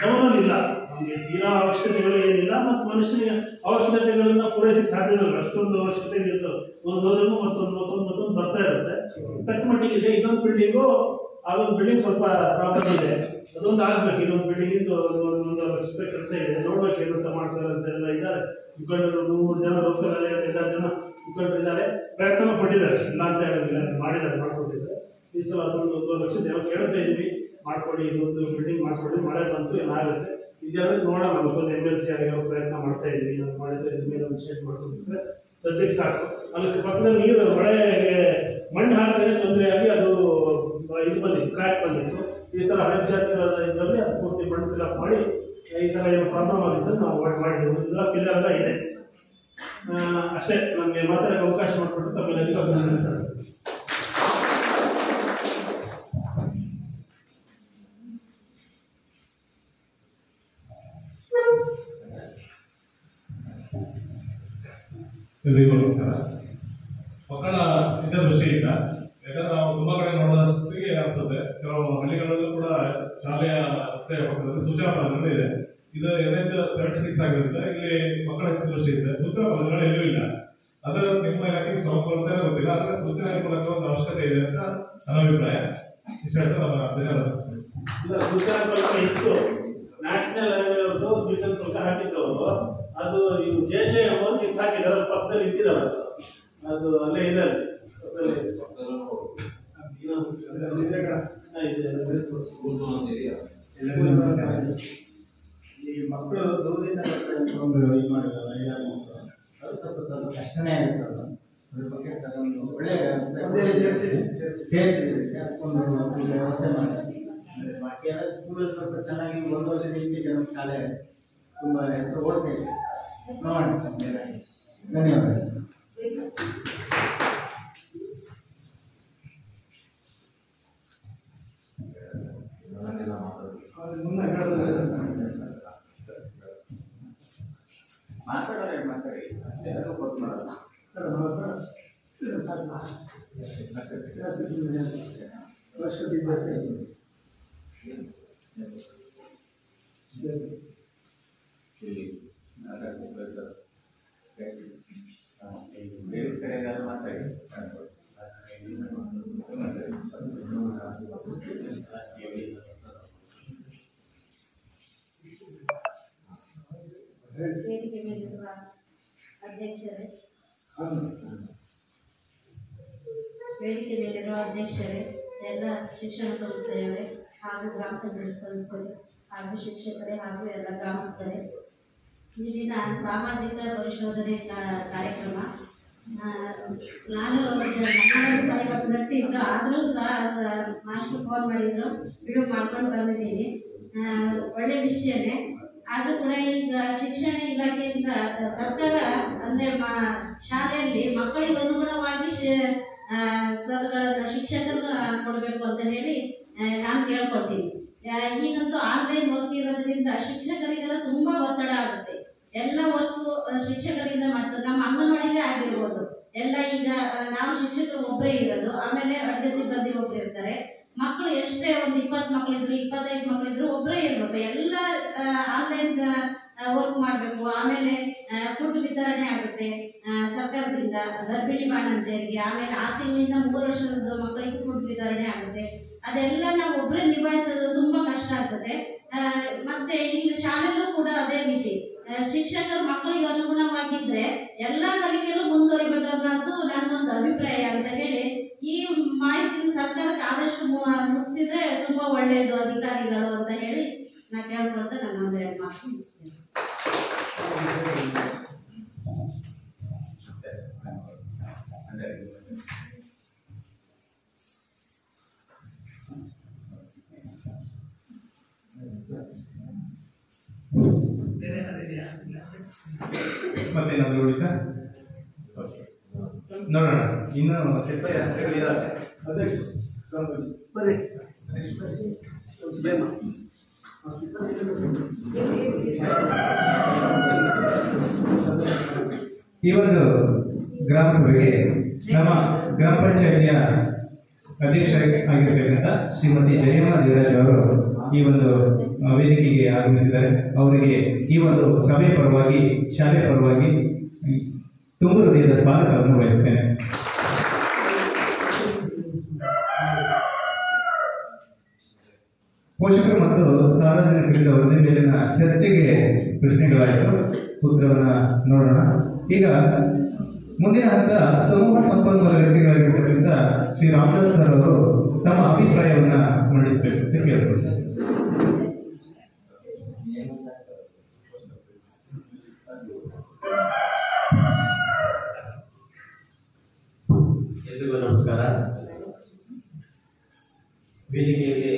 ಗಮನವಿಲ್ಲ, ನಮಗೆ ತೀರಾ ಅವಶ್ಯಕತೆಗಳು ಏನಿಲ್ಲ. ಮತ್ತು ಮನುಷ್ಯನಿಗೆ ಅವಶ್ಯಕತೆಗಳನ್ನ ಪೂರೈಸಕ್ಕೆ ಸಾಧ್ಯವಿಲ್ಲ. ಅಷ್ಟೊಂದು ಅವಶ್ಯಕತೆ ಇರ್ತದೆ, ಒಂದು ಹೋದ್ರೂ ಮತ್ತೊಂದು ಬರ್ತಾ ಇರುತ್ತೆ. ತಕ್ಕ ಮಟ್ಟಿಗೆ ಇದೆ. ಇದೊಂದು ಬಿಲ್ಡಿಂಗು, ಅದೊಂದು ಬಿಲ್ಡಿಂಗ್ ಸ್ವಲ್ಪ ಪ್ರಾಬ್ಲಮ್ ಇದೆ, ಅದೊಂದು ಆಗ್ಬೇಕು. ಇನ್ನೊಂದು ಬಿಲ್ಡಿಂಗ್ ಒಂದು ಲಕ್ಷ ರೂಪಾಯಿ ಕೆಲಸ ಇದೆ, ನೋಡ್ಬೇಕು ಏನಂತ ಮಾಡ್ತಾರೆ ಅಂತ ಎಲ್ಲ ಇದ್ದಾರೆ. ಮುಖಂಡರು 3 ಜನ ಲೋಕಲಲ್ಲಿ 2 ಜನ ಮುಖಂಡರು ಇದ್ದಾರೆ, ಪ್ರಯತ್ನ ಪಟ್ಟಿದ್ದಾರೆ, ಇಲ್ಲ ಅಂತ ಹೇಳೋದಿಲ್ಲ, ಮಾಡಿದ್ದಾರೆ, ಮಾಡ್ಕೊಟ್ಟಿದ್ದಾರೆ. ಈ ಸಲ ಅದೊಂದು 1 ಲಕ್ಷ ಏನೋ ಕೇಳ್ತಾ ಇದ್ವಿ, ಮಾಡ್ಕೊಡಿ, ಇದೊಂದು ಬಿಲ್ಡಿಂಗ್ ಮಾಡ್ಕೊಡಿ. ಮಳೆ ಬಂತು ಏನಾಗುತ್ತೆ ಇದೆಲ್ಲ ನೋಡೋಣ. ಮತ್ತೊಂದು MLC ಆಗಿರೋ ಪ್ರಯತ್ನ ಮಾಡ್ತಾ ಇದ್ವಿ. ನಾವು ಮಾಡಿದ್ರೆ ಇದ್ರ ಮೇಲೆ ಒಂದು ಶೇಡ್ ಮಾಡ್ಕೊಂಡಿದ್ರೆ ಸದ್ಯಕ್ಕೆ ಸಾಕು. ಅಲ್ಲಿ ಪಕ್ಕದಲ್ಲಿ ನೀರು ಮಳೆಗೆ ಮಣ್ಣು ಹಾಕಿದ್ರೆ ತೊಂದರೆಯಾಗಿ ಅದು ಇದು ಬಂದಿತ್ತು, ಕ್ರ್ಯಾಕ್ ಬಂದಿತ್ತು. ಈ ಥರ ಹಳೆ ಜಾತಿಗಳ ಇದರಲ್ಲಿ ಅದು ಪೂರ್ತಿ ಮಣ್ಣು ಫಿಲಪ್ ಮಾಡಿ ಈ ಥರ ಏನು ಪ್ರಾಬ್ಲಮ್ ಆಗಿದ್ದು ನಾವು ಮಾಡಿದ್ದೀವಿ. ಎಲ್ಲ ಪಿಲ್ಲರ್ ಎಲ್ಲ ಇದೆ. ಅಷ್ಟೇ, ನಮಗೆ ಮಾತಾಡೋಕ್ಕೆ ಅವಕಾಶ ಮಾಡಿಕೊಟ್ಟು ತಮ್ಮೆಲ್ಲರಿಗೂ ಅಭಿನಂದನೆ ಸರ್. ಎಲ್ರಿಗೂ ನಮಸ್ಕಾರ. ಮಕ್ಕಳ ಹಿತದೃಷ್ಟಿಯಿಂದ, ಯಾಕಂದ್ರೆ ನಾವು ತುಂಬಾ ಕಡೆ ನೋಡೋದಷ್ಟಿಗೆ ಅನ್ಸುತ್ತೆ, ಕೆಲವು ಹಳ್ಳಿಗಳಲ್ಲೂ ಕೂಡ ಶಾಲೆಯ ರಸ್ತೆಯ ಪಕ್ಕದಲ್ಲಿ ಸೂಚನಾ ಫಲಕಗಳು ಇದೆ. ಇದು NH 76 ಆಗಿರುತ್ತೆ. ಇಲ್ಲಿ ಮಕ್ಕಳ ಹಿತದೃಷ್ಟಿಯಿಂದ ಸೂಚನಾ ಫಲಕಗಳು ಎಲ್ಲೂ ಇಲ್ಲ. ಅದು ನಿಮ್ಮ ಇಲಾಖೆ ಕ್ರಮ ಕೊಡ್ತಾ ಗೊತ್ತಿಲ್ಲ, ಆದರೆ ಸೂಚನಾ ಫಲಕ ಒಂದು ಅವಶ್ಯಕತೆ ಇದೆ ಅಂತ ನನ್ನ ಅಭಿಪ್ರಾಯ. ಇಷ್ಟ ಹೇಳ್ತಾ ನಮ್ಮ ಧನ್ಯವಾದ. ಇಲ್ಲ, ಸೂಚನಾ ಫಲಕ ಇತ್ತು, ನ್ಯಾಷನಲ್ ಹೈವೇ ಅವ್ರದ್ದು ಸೂಚನಾ ಫಲಕ ಹಾಕಿದ್ರು ಅವರು. ಅದು ಇವು JJ ಅವರು ಕಿತ್ತು ಹಾಕಿದ್ದಾರೆ, ಪಕ್ಕದಲ್ಲಿ ಇಟ್ಟಿದ್ದಾರೆ. ಅದು ಅಲ್ಲೇ ಇದೆ, ಈ ಮಕ್ಕಳು ದೂರದಿಂದ ಒಂದು ಇದು ಮಾಡಿರಲ್ಲ, ಅದು ಸ್ವಲ್ಪ ಕಷ್ಟನೇ ಆಗುತ್ತಲ್ಲ. ಅದ್ರ ಬಗ್ಗೆ ಒಂದು ಒಳ್ಳೆಯ ಸೇರಿಸಿದೆ, ಅದಕ್ಕೊಂದು ವ್ಯವಸ್ಥೆ ಮಾಡಿ. ಬಾಕಿ ಎಲ್ಲ ಸ್ಕೂಲಲ್ಲಿ ಸ್ವಲ್ಪ ಚೆನ್ನಾಗಿ 1 ವರ್ಷದ ಹಿಂದೆ ನಮ್ಮ ಶಾಲೆ ತುಂಬ ಹೆಸರು ಓಡ್ತಾ ಇದೆ. ನೋಡಿ, ಧನ್ಯವಾದ. ಮಾತಾಡಿ ಕೊಟ್ಟು ಮಾಡೋಣ. ವೇದಿಕೆ ಮೇಲಿರುವ ಅಧ್ಯಕ್ಷರೇ, ವೇದಿಕೆ ಮೇಲಿರುವ ಅಧ್ಯಕ್ಷರೇ, ಎಲ್ಲ ಶಿಕ್ಷಣ ಸಂಸ್ಥೆಯವರೇ ಹಾಗೂ ಗ್ರಾಮ ಪಂಚಾಯತ್ ಸದಸ್ಯರೇ ಹಾಗೂ ಶಿಕ್ಷಕರೇ ಹಾಗೂ ಎಲ್ಲ ಗ್ರಾಮಸ್ಥರೇ, ಈ ದಿನ ಸಾಮಾಜಿಕ ಪರಿಶೋಧನೆ ಕಾರ್ಯಕ್ರಮ. ನಾನು ಇವತ್ತು ಗಟ್ಟಿದ್ದು ಆದರೂ ಸಹ ಮಾಸ್ಟರ್ ಫೋನ್ ಮಾಡಿದ್ರು, ವಿಡಿಯೋ ಮಾಡ್ಕೊಂಡು ಬಂದಿದ್ದೀನಿ. ಒಳ್ಳೆ ವಿಷಯನೇ. ಆದರೂ ಕೂಡ ಈಗ ಶಿಕ್ಷಣ ಇಲಾಖೆಯಿಂದ ಸರ್ಕಾರ ಅಂದರೆ ಶಾಲೆಯಲ್ಲಿ ಮಕ್ಕಳಿಗೆ ಅನುಗುಣವಾಗಿ ಶಿಕ್ಷಕರನ್ನ ಕೊಡಬೇಕು ಅಂತ ಹೇಳಿ ನಾನು ಕೇಳ್ಕೊಳ್ತೀನಿ. ಈಗಂತೂ ಆನ್ಲೈನ್ ವರ್ಕ್ ಇರೋದ್ರಿಂದ ಶಿಕ್ಷಕರಿಗೆಲ್ಲ ತುಂಬ ಒತ್ತಡ ಆಗುತ್ತೆ. ಎಲ್ಲ ವರ್ಕು ಶಿಕ್ಷಕರಿಂದ ಮಾಡ್ತಾರೆ. ನಮ್ಮ ಅಂಗನವಾಡಿಲೇ ಆಗಿರ್ಬೋದು ಎಲ್ಲ. ಈಗ ನಾವು ಶಿಕ್ಷಕರು ಒಬ್ಬರೇ ಇರೋದು, ಆಮೇಲೆ ಅಡುಗೆ ಸಿಬ್ಬಂದಿ ಒಬ್ಬರು ಇರ್ತಾರೆ. ಮಕ್ಕಳು ಎಷ್ಟೇ ಒಂದು 20 ಮಕ್ಕಳಿದ್ರು 25 ಮಕ್ಕಳಿದ್ರು ಒಬ್ಬರೇ ಇರಬೇಕು. ಎಲ್ಲ ಆನ್ಲೈನ್ ವರ್ಕ್ ಮಾಡಬೇಕು. ಆಮೇಲೆ ಫುಡ್ ವಿತರಣೆ ಆಗುತ್ತೆ ಸರ್ಕಾರದಿಂದ ಗರ್ಭಿಣಿ ಬಾಣಂತಿಯರಿಗೆ. ಆಮೇಲೆ 6 ತಿಂಗಳಿಂದ 3 ವರ್ಷದ ಮಕ್ಕಳಿಗೆ ಫುಡ್ ವಿತರಣೆ ಆಗುತ್ತೆ. ಅದೆಲ್ಲ ನಾವು ಒಬ್ಬರೇ ನಿಭಾಯಿಸೋದು ತುಂಬ ಕಷ್ಟ ಆಗ್ತದೆ. ಮತ್ತೆ ಇಲ್ಲಿ ಶಾಲೆಗಳು ಕೂಡ ಅದೇ ರೀತಿ ಶಿಕ್ಷಕರು ಮಕ್ಕಳಿಗೆ ಅನುಗುಣವಾಗಿದ್ದರೆ ಎಲ್ಲ ಕಲಿಕೆಯಲ್ಲೂ ಮುಂದುವರಿಬೇಕನ್ನೋದು ನನ್ನೊಂದು ಅಭಿಪ್ರಾಯ ಅಂತ ಹೇಳಿ ಈ ಮಾಹಿತಿ ಸರ್ಕಾರಕ್ಕೆ ಆದಷ್ಟು ಮುಗಿಸಿದ್ರೆ ತುಂಬ ಒಳ್ಳೆಯದು ಅಧಿಕಾರಿಗಳು ಅಂತ ಹೇಳಿ ನಾನು ಕೇಳ್ಕೊಳ್ತಾ ನನ್ನ ಒಂದೆರಡು ಮಾತು ಮುಗಿಸ್ತೇನೆ. ಮತ್ತೇನಾದರೂ ಉಳಿತಾ? ನೋಡೋಣ. ಇನ್ನು ಈ ಒಂದು ಗ್ರಾಮ ಸಭೆಗೆ ನಮ್ಮ ಗ್ರಾಮ ಪಂಚಾಯಿತಿಯ ಅಧ್ಯಕ್ಷರಾಗಿರ್ತಕ್ಕಂಥ ಶ್ರೀಮತಿ ಜಯಮ್ಮ ದೇವರಾಜ್ ಅವರು ಈ ಒಂದು ವೇದಿಕೆಗೆ ಆಗಮಿಸಿದ್ದಾರೆ. ಅವರಿಗೆ ಈ ಒಂದು ಸಭೆ ಪರವಾಗಿ, ಶಾಲೆ ಪರವಾಗಿ ತುಂಬ ಹೃದಯದ ಸ್ವಾಗತವನ್ನು ವಹಿಸುತ್ತೇನೆ. ಪೋಷಕರು ಮತ್ತು ಸಾರ್ವಜನಿಕರಿಂದ ವರದಿ ಮೇಲಿನ ಚರ್ಚೆಗೆ ಪ್ರಶ್ನೆಗಳಾಯಿತು. ಉತ್ತರವನ್ನ ನೋಡೋಣ. ಈಗ ಮುಂದಿನ ಹಂತ ಸಮೂಹ ಸಂಪನ್ಮೂಲ ವ್ಯಕ್ತಿಗಳಾಗಿರ್ತಕ್ಕಂಥ ಶ್ರೀ ರಾಮದಾಸ್ ಸರ್ ಅವರು ತಮ್ಮ ಅಭಿಪ್ರಾಯವನ್ನ ಮಂಡಿಸಬೇಕು ಅಂತ ಕೇಳ್ಕೊಳ್ತಾರೆ. ಎಲ್ರಿಗೂ ನಮಸ್ಕಾರ. ವೇದಿಕೆಯಲ್ಲಿ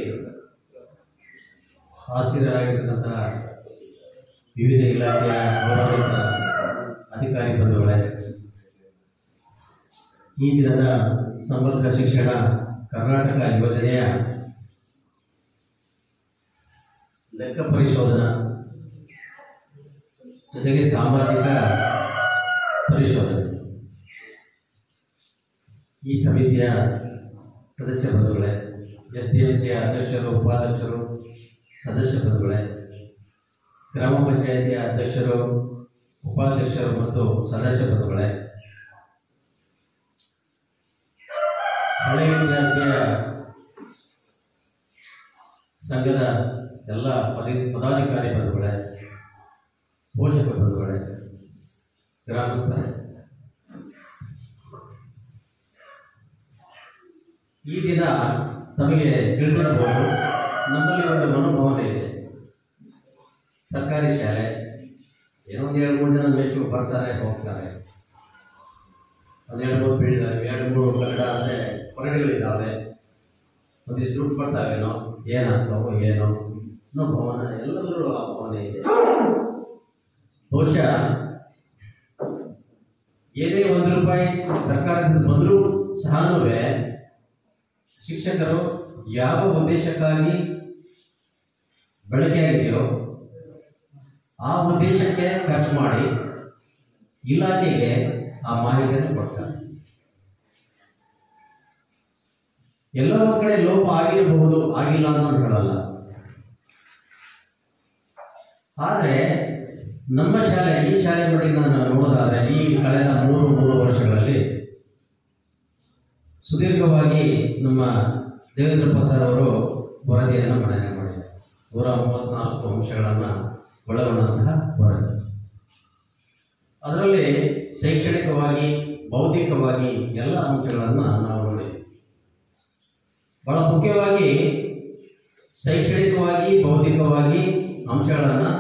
ಹಾಸ್ಯರಾಗಿರ್ತಕ್ಕಂತಹ ವಿವಿಧ ಇಲಾಖೆಯ ಗೌರವಿತ ಅಧಿಕಾರಿ ಬಂಧುಗಳೇ, ಈ ದಿನದ ಸಮಗ್ರ ಶಿಕ್ಷಣ ಕರ್ನಾಟಕ ಯೋಜನೆಯ ಲೆಕ್ಕ ಪರಿಶೋಧನಾ ಜೊತೆಗೆ ಸಾಮಾಜಿಕ ಪರಿಶೋಧನೆ ಈ ಸಮಿತಿಯ ಸದಸ್ಯ ಬಂಧುಗಳೇ, SDMCಯ ಅಧ್ಯಕ್ಷರು, ಉಪಾಧ್ಯಕ್ಷರು, ಸದಸ್ಯ ಬಂಧುಗಳೇ, ಗ್ರಾಮ ಪಂಚಾಯಿತಿಯ ಅಧ್ಯಕ್ಷರು, ಉಪಾಧ್ಯಕ್ಷರು ಮತ್ತು ಸದಸ್ಯ ಬಂಧುಗಳೇ, ಹಳೆಯ ವಿದ್ಯಾರ್ಥಿಯ ಸಂಘದ ಎಲ್ಲ ಪದಾಧಿಕಾರಿ ಬಂಧುಗಳೇ, ಪೋಷಕ ಬಂಧುಗಳೇ, ಗ್ರಾಮಸ್ಥರೇ, ಈ ದಿನ ತಮಗೆ ತಿಳಿದಿರಬಹುದು, ನಮ್ಮಲ್ಲಿ ಒಂದು ಮನೋಭಾವನೆ ಇದೆ. ಸರ್ಕಾರಿ ಶಾಲೆ ಏನೋ ಒಂದು 2-3 ಜನ ಮೇಷ್ಟ್ರು ಬರ್ತಾರೆ ಹೋಗ್ತಾರೆ, ಒಂದು 2-3 ಫೀಲ್ಡ್ 2-3 ಕನ್ನಡ ಅಂದರೆ ಕೊರಡಿಗಳಿದ್ದಾವೆ, ಒಂದಿಷ್ಟು ದುಡ್ಡು ಕೊಡ್ತಾವೇನೋ, ಏನಾಗ್ತಾವೋ ಏನೋ ಅನ್ನೋ ಭಾವನೆ ಎಲ್ಲದರಲ್ಲೂ ಆ ಭಾವನೆ ಇದೆ. ಬಹುಶಃ ಏನೇ 1 ರೂಪಾಯಿ ಸರ್ಕಾರದಿಂದ ಬಂದರೂ ಸಹನೂ ಶಿಕ್ಷಕರು ಯಾವ ಉದ್ದೇಶಕ್ಕಾಗಿ ಬಳಕೆಯಾಗಿದೆಯೋ ಆ ಉದ್ದೇಶಕ್ಕೆ ಖರ್ಚು ಮಾಡಿ ಇಲಾಖೆಗೆ ಆ ಮಾಹಿತಿಯನ್ನು ಕೊಡ್ತಾರೆ. ಎಲ್ಲ ಒಂದು ಕಡೆ ಲೋಪ ಆಗಿರಬಹುದು, ಆಗಿಲ್ಲ ಅಂತ ಹೇಳಲ್ಲ. ಆದರೆ ನಮ್ಮ ಶಾಲೆ, ಈ ಶಾಲೆ ನೋಡಿ ನಾನು ನೋಡೋದಾದರೆ ಈ ಕಳೆದ 3 ವರ್ಷಗಳಲ್ಲಿ ಸುದೀರ್ಘವಾಗಿ ನಮ್ಮ ದೇವೇಂದ್ರ ಪ್ರಸಾದ್ ಅವರು ವರದಿಯನ್ನು ಮಂಡನೆ ಮಾಡಿದ್ದಾರೆ. 134 ಅಂಶಗಳನ್ನು ಒಳಗೊಂಡಂತಹ ವರದಿ. ಅದರಲ್ಲಿ ಶೈಕ್ಷಣಿಕವಾಗಿ, ಬೌದ್ಧಿಕವಾಗಿ ಎಲ್ಲ ಅಂಶಗಳನ್ನು ನಾವು ನೋಡಿದ್ದೀವಿ. ಬಹಳ ಮುಖ್ಯವಾಗಿ ಶೈಕ್ಷಣಿಕವಾಗಿ ಬೌದ್ಧಿಕವಾಗಿ ಅಂಶಗಳನ್ನು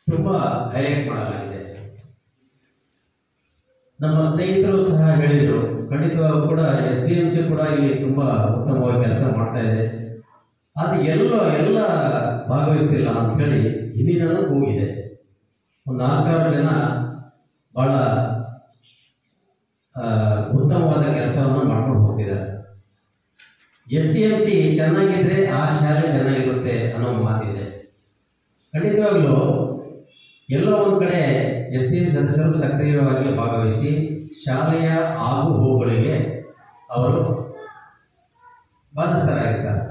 ತುಂಬ ಹೈಲೈಟ್ ಮಾಡಲಾಗಿದೆ. ನಮ್ಮ ಸ್ನೇಹಿತರು ಸಹ ಹೇಳಿದರು, ಖಂಡಿತವಾಗೂ ಕೂಡ SDMC ಕೂಡ ಇಲ್ಲಿ ತುಂಬ ಉತ್ತಮವಾಗಿ ಕೆಲಸ ಮಾಡ್ತಾ ಇದೆ. ಆದರೆ ಎಲ್ಲ ಭಾಗವಹಿಸ್ತಿಲ್ಲ ಅಂಥೇಳಿ ಹಿಂದಿನೂ ಕೂಗಿದೆ. ಒಂದು 4-6 ಜನ ಭಾಳ ಉತ್ತಮವಾದ ಕೆಲಸವನ್ನು ಮಾಡ್ಕೊಂಡು ಹೋಗ್ತಿದ್ದಾರೆ. SDMC ಚೆನ್ನಾಗಿದ್ರೆ ಆ ಶಾಲೆ ಚೆನ್ನಾಗಿರುತ್ತೆ ಅನ್ನೋ ಮಾತಿದೆ. ಖಂಡಿತವಾಗ್ಲೂ ಎಲ್ಲೋ ಒಂದು ಕಡೆ SDM ಸದಸ್ಯರು ಸಕ್ರಿಯವಾಗಿ ಭಾಗವಹಿಸಿ ಶಾಲೆಯ ಆಗು ಹೋಗುಗಳಿಗೆ ಅವರು ಬಾಧಿಸ್ತರಾಗಿರ್ತಾರೆ.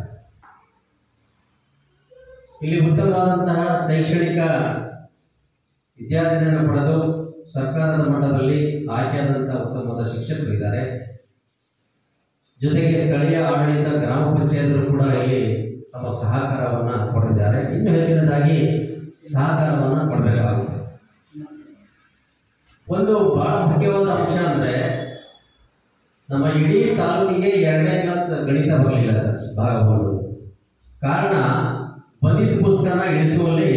ಇಲ್ಲಿ ಉತ್ತಮವಾದಂತಹ ಶೈಕ್ಷಣಿಕ ವಿದ್ಯಾರ್ಥಿಗಳನ್ನು ಪಡೆದು ಸರ್ಕಾರದ ಮಟ್ಟದಲ್ಲಿ ಆಯ್ಕೆಯಾದಂತಹ ಉತ್ತಮವಾದ ಶಿಕ್ಷಕರು ಇದ್ದಾರೆ. ಜೊತೆಗೆ ಸ್ಥಳೀಯ ಆಡಳಿತ ಗ್ರಾಮ ಪಂಚಾಯತ್ರು ಕೂಡ ಇಲ್ಲಿ ತಮ್ಮ ಸಹಕಾರವನ್ನು ಕೊಟ್ಟಿದ್ದಾರೆ. ಇನ್ನೂ ಹೆಚ್ಚಿನದಾಗಿ ಸಹಕಾರವನ್ನು ಕೊಡಬೇಕಾಗುತ್ತೆ. ಒಂದು ಬಹಳ ಮುಖ್ಯವಾದ ಅಂಶ ಅಂದರೆ ನಮ್ಮ ಇಡೀ ತಾಲೂಕಿಗೆ 2ನೇ ಕ್ಲಾಸ್ ಗಣಿತ ಬರಲಿಲ್ಲ ಸರ್, ಭಾಗಬಹುದು. ಕಾರಣ ಬಂದಿದ್ದ ಪುಸ್ತಕನ ಇಳಿಸುವಲ್ಲಿ